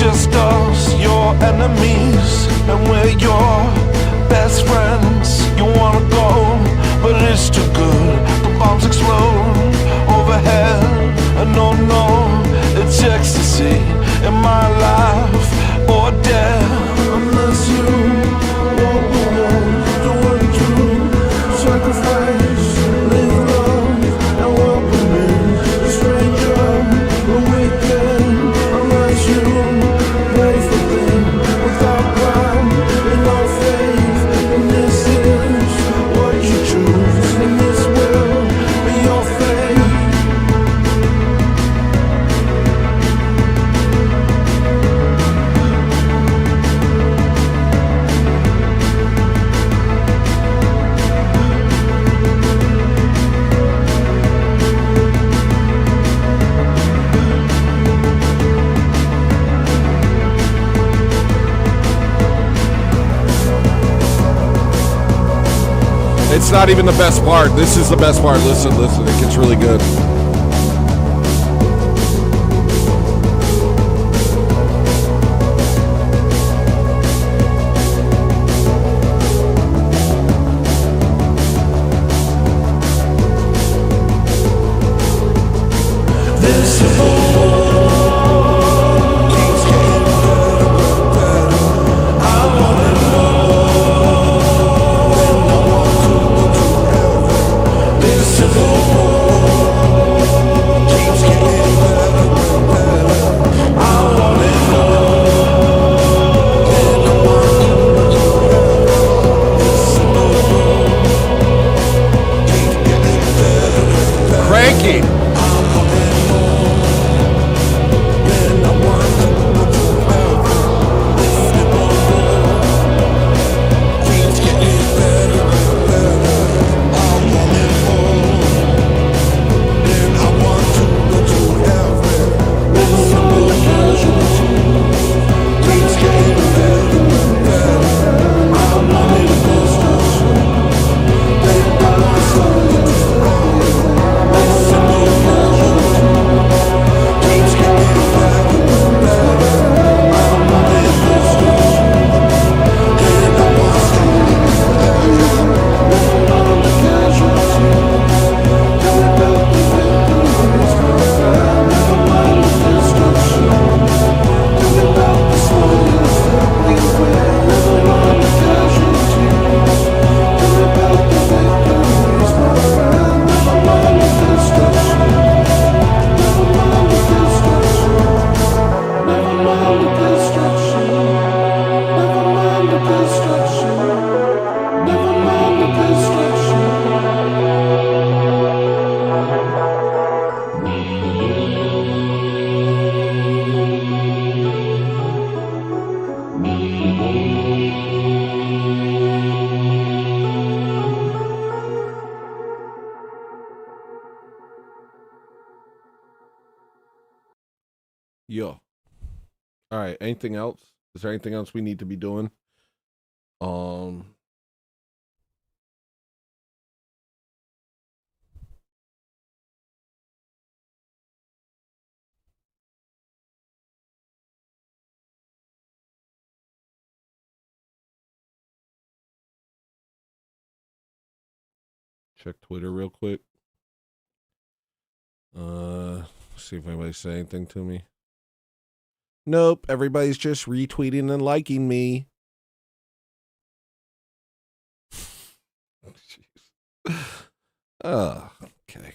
just us, your enemies, and we're your best friends. You wanna go, but it's too good. The bombs explode overhead, and no, no, it's ecstasy in my life or death. Unless you walk the walls, do what you sacrifice, live love, and welcome in, stranger, the weekend. Unless you pray for them without pride and no faith, and this is what you choose, and this will be your fate.
It's not even the best part. This is the best part. Listen, listen. It gets really good. Cranky. Yo. All right. Anything else? Is there anything else we need to be doing? Check Twitter real quick. See if anybody say anything to me. Nope, everybody's just retweeting and liking me. Jeez. Okay.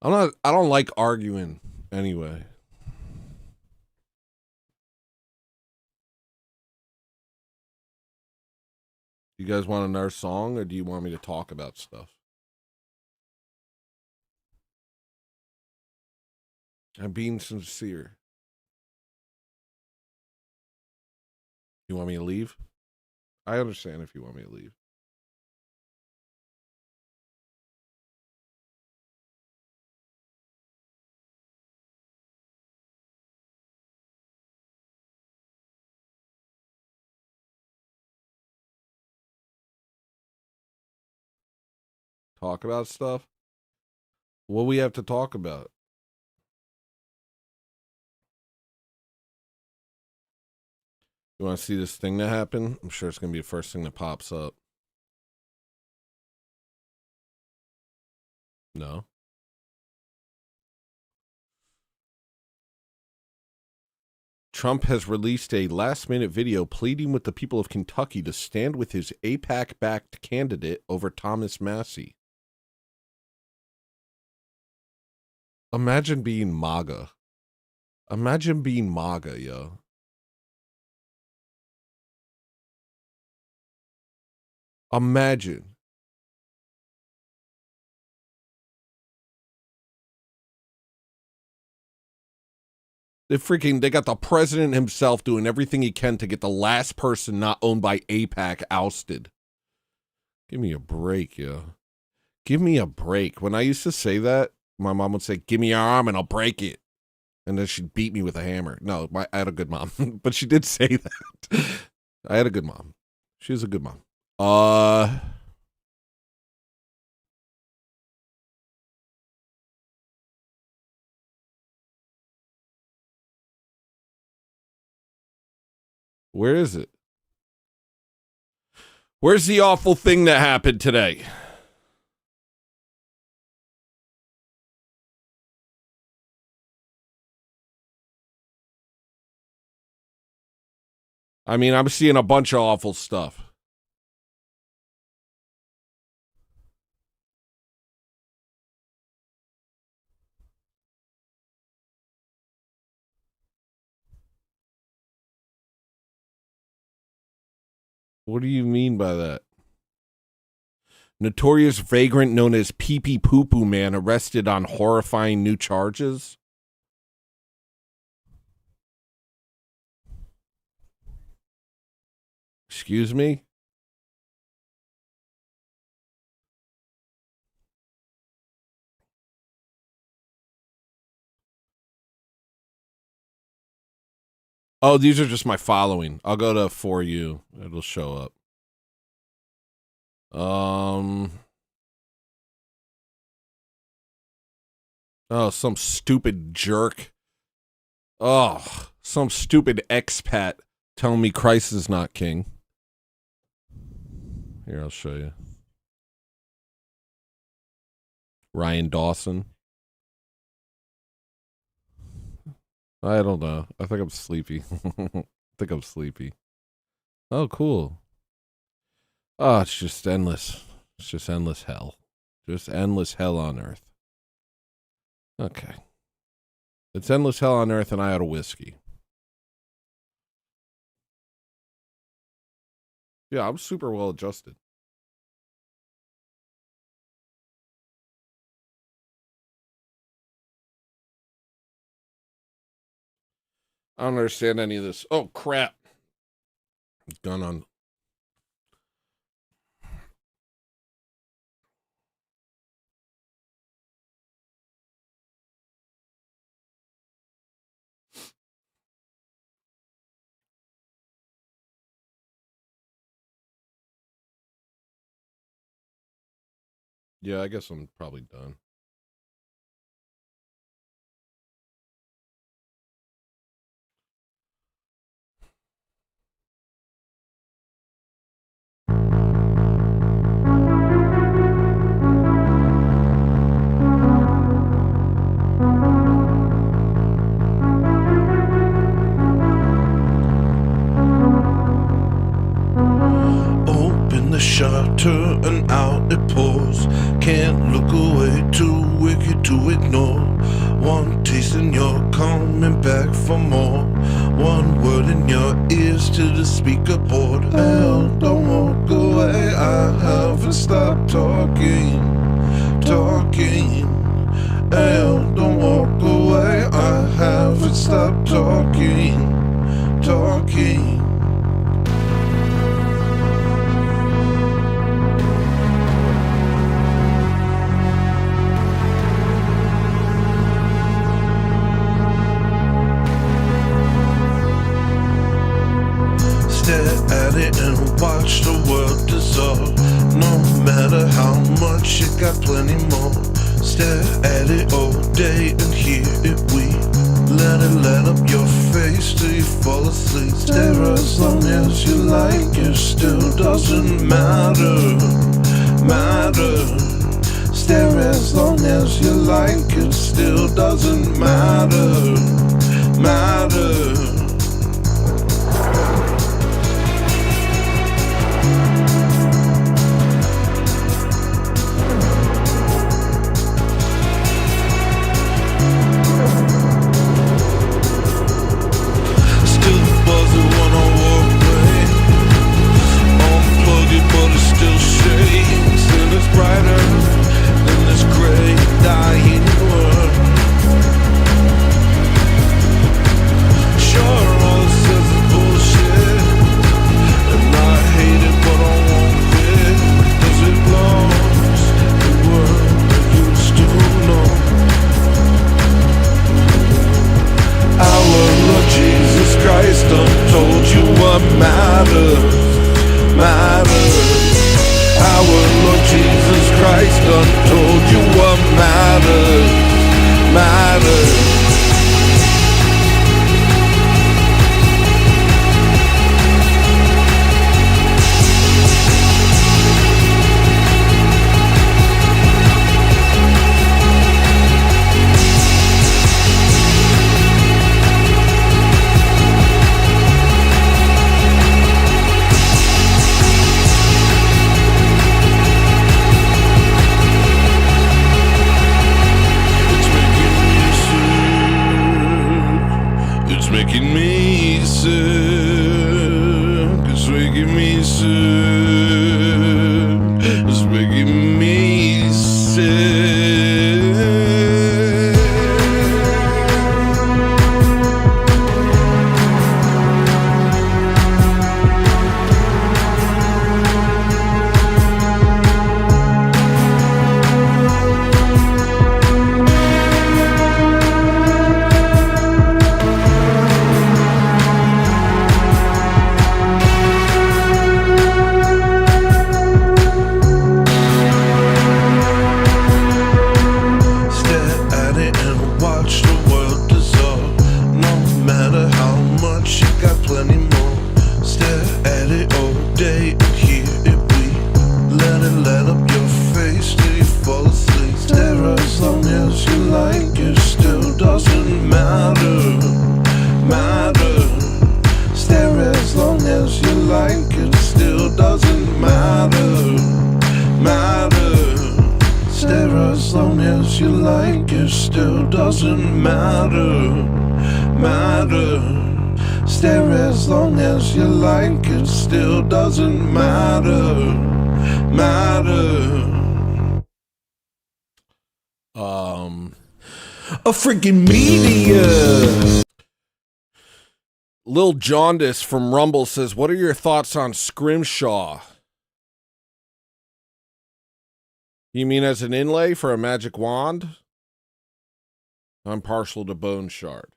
I don't like arguing anyway. You guys want another song, or do you want me to talk about stuff? I'm being sincere. You want me to leave? I understand if you want me to leave. Talk about stuff? What we have to talk about? You want to see this thing that happened? I'm sure it's going to be the first thing that pops up. No. Trump has released a last-minute video pleading with the people of Kentucky to stand with his AIPAC-backed candidate over Thomas Massie. Imagine being MAGA. Imagine being MAGA, yo. Imagine. They got the president himself doing everything he can to get the last person not owned by AIPAC ousted. Give me a break, yo. Give me a break. When I used to say that, my mom would say, give me your arm and I'll break it. And then she'd beat me with a hammer. No, I had a good mom. But she did say that. I had a good mom. She was a good mom. Where is it? Where's the awful thing that happened today? I mean, I'm seeing a bunch of awful stuff. What do you mean by that? Notorious vagrant known as Pee Pee Poo Poo Man arrested on horrifying new charges? Excuse me? Oh, these are just my following. I'll go to For You. It'll show up. Oh, some stupid jerk. Oh, some stupid expat telling me Christ is not king. Here, I'll show you. Ryan Dawson. I don't know. I think I'm sleepy. Oh, cool. Oh, it's just endless. It's just endless hell. Just endless hell on earth. Okay. It's endless hell on earth and I had a whiskey. Yeah, I'm super well adjusted. I don't understand any of this. Oh, crap. Gun on. Yeah, I guess I'm probably done.
Open the shutter and out it pours. Can't look away, too wicked to ignore. One taste and you're coming back for more. One word in your ears to the speaker board. Hell, don't walk away, I haven't stopped talking. Hell, don't walk away, I haven't stopped talking. Stare at it and watch the world dissolve. No matter how much got plenty more. Stare at it all day and hear it weep. Let it light up your face till you fall asleep. Stare as long as you like, it still doesn't matter. Stare as long as you like, it still doesn't matter. Still buzzing when I walk away. Unplug it, but it still shakes, and it's brighter than this gray dying world. Sure, all it says is bullshit, and I hate it, but I won't quit, 'cause it blows the world I used to know. Our Lord Jesus Christ done told you what matters. Our Lord Jesus Christ done told you what matters. It's making me sick. It's making me sick. It's making me sick. Stare as long as you like, it still doesn't matter. A freaking media.
Lil Jaundice from Rumble says, what are your thoughts on Scrimshaw? You mean as an inlay for a magic wand? I'm partial to Bone Shard.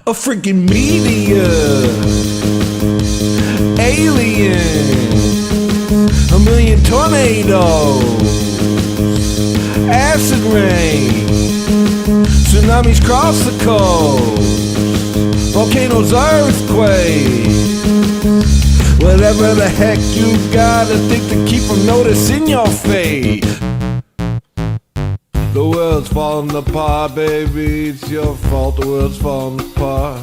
A freaking meteor, alien, a million tornadoes, acid rain, tsunamis cross the coast, volcanoes, earthquakes, whatever the heck you gotta think to keep from noticing your fate. The world's falling apart, baby, it's your fault, the world's falling apart.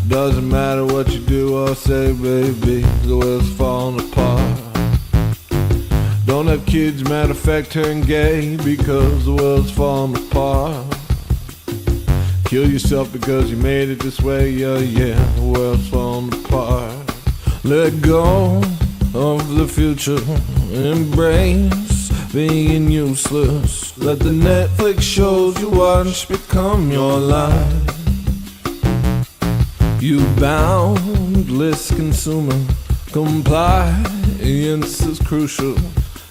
Doesn't matter what you do or say, baby, the world's falling apart. Don't have kids, matter of fact, turn gay, because the world's falling apart. Kill yourself because you made it this way, yeah, the world's falling apart. Let go of the future, embrace being useless. Let the Netflix shows you watch become your life. You boundless consumer, compliance is crucial.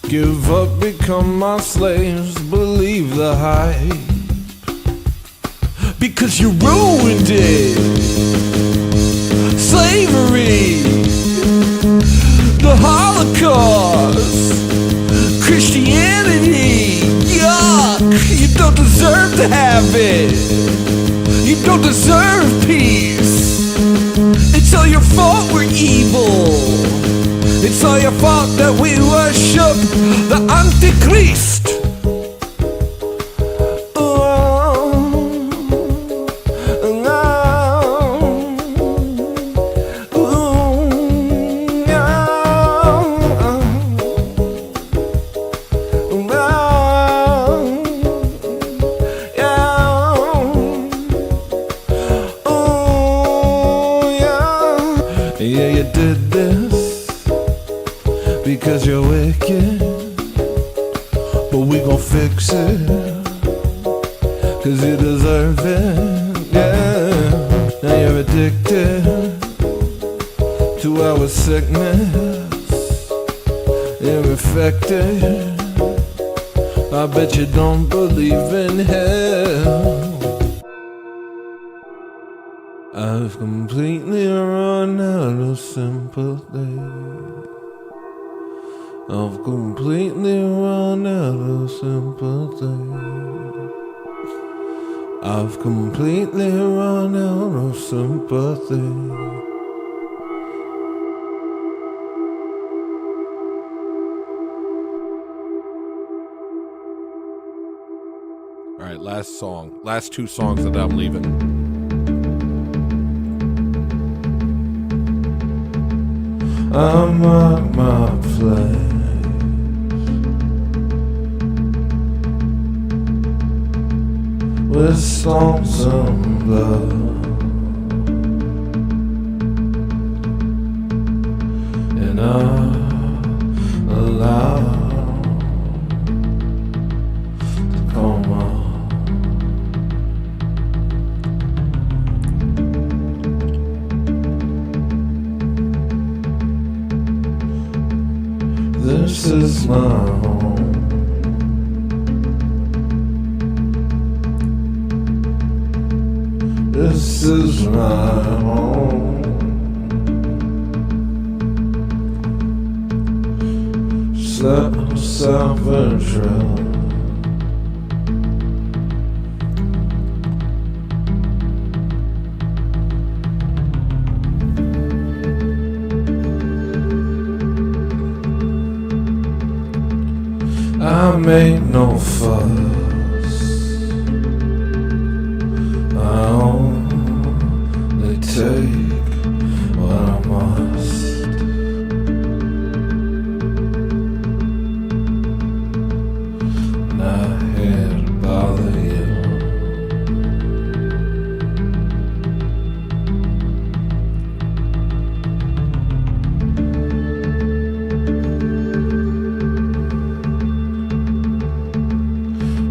Give up, become my slaves, believe the hype. Because you ruined it.
to have it. You don't deserve peace. It's all your fault we're evil. It's all your fault that we worship the Antichrist. Because you're wicked, but we gon' fix it, cause you deserve it, yeah. Now you're addicted to our sickness, you're infected. I bet you don't believe in hell. I've completely run out of sympathy. I've completely run out of sympathy. I've completely run out of sympathy.
All right, last song. Last two songs that I'm leaving.
I mark my place with songs and blood, and I allow to come on. This is my home. This is my home. Self-control. I make no fuss. I only take what I must. Not here to bother you.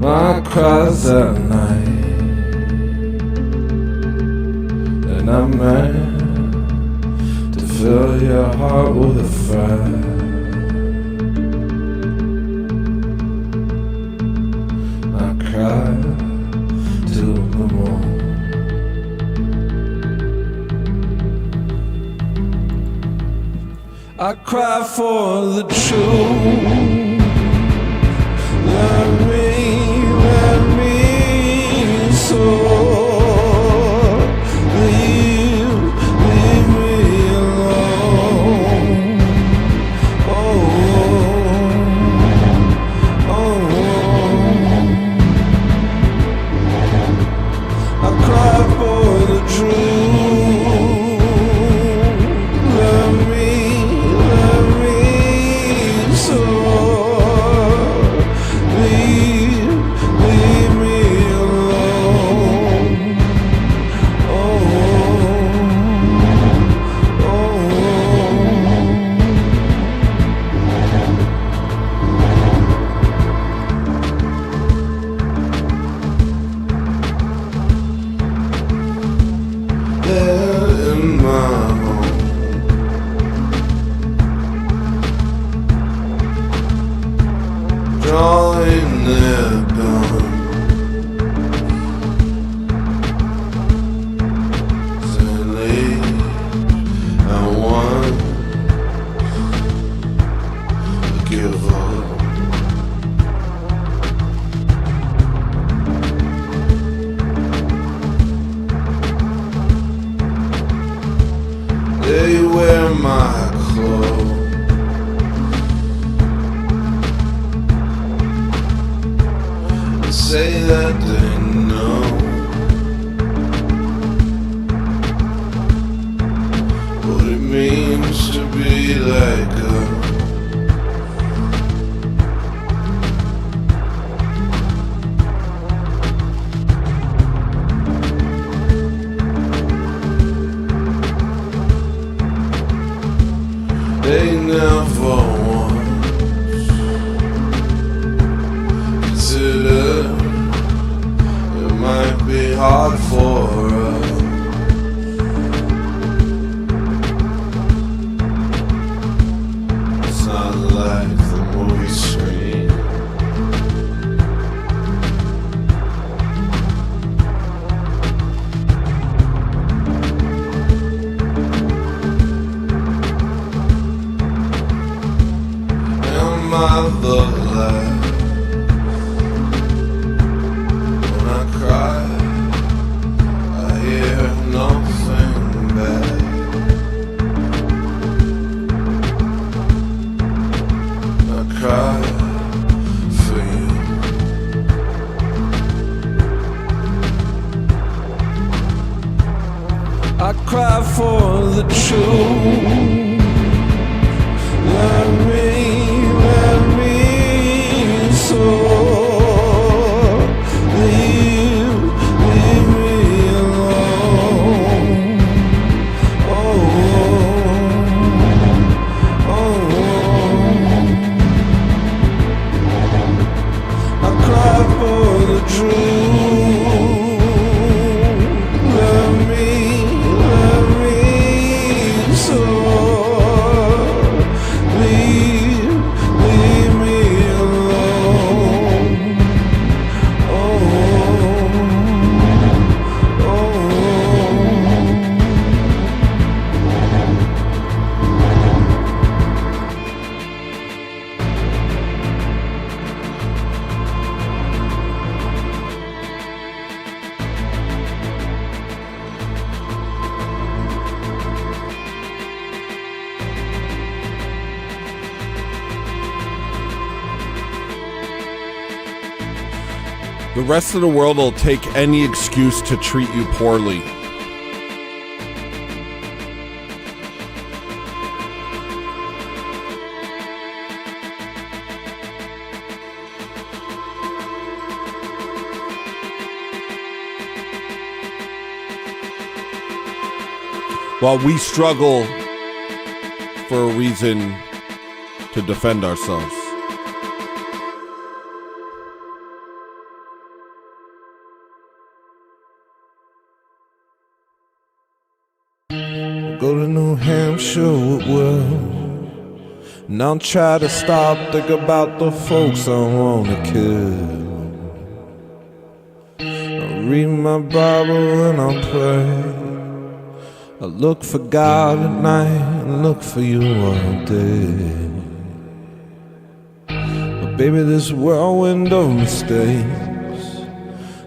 My cries at night, and I'm meant to fill your heart with fire. I cry to the moon. I cry for the truth. Let me soar. Leave me alone. Oh, I cry for the truth. Let me soar. Leave me alone. In my home, drawing their guns and leave at once give up.
They wear my clothes. They say that they know what it means to be like us. They never once considered it might be hard for us. It's not like the movie screen. Motherland. When I cry, I hear nothing bad. I cry for you. I cry for the truth. Let me so leave me alone. I cry for the truth. Let me so leave me alone.
The rest of the world will take any excuse to treat you poorly. While we struggle for a reason to defend ourselves.
Go to New Hampshire with Will, and I'll try to stop, think about the folks I wanna kill. I'll read my Bible and I'll pray. I look for God at night and look for you all day. But baby, this whirlwind of mistakes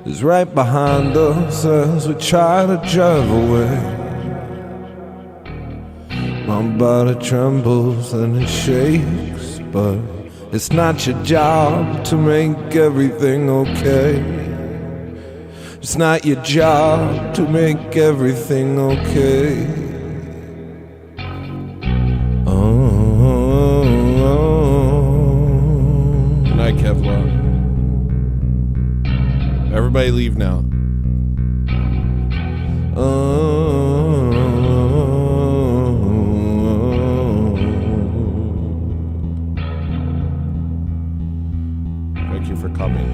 is right behind us as we try to drive away. My body trembles and it shakes, but it's not your job to make everything okay. It's not your job to make everything okay.
Good night, Kevlar. Everybody leave now. Thank you for coming.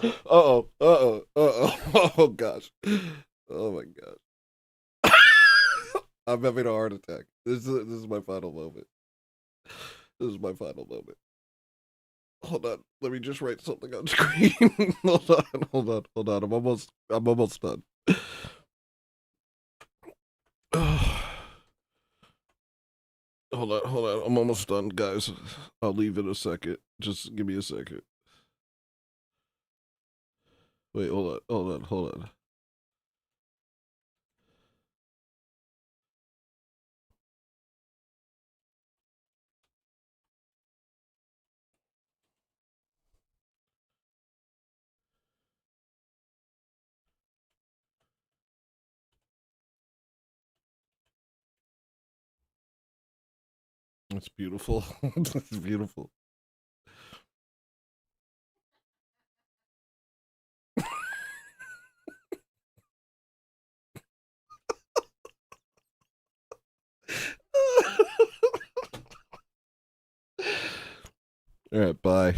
Uh-oh. Uh-oh. Uh-oh. Oh, gosh. Oh, my gosh. I'm having a heart attack. This is my final moment. This is my final moment. Hold on. Let me just write something on screen. Hold on. I'm almost done. Hold on. I'm almost done, guys. I'll leave in a second. Just give me a second. Wait, hold on. It's beautiful. It's beautiful. All right, bye.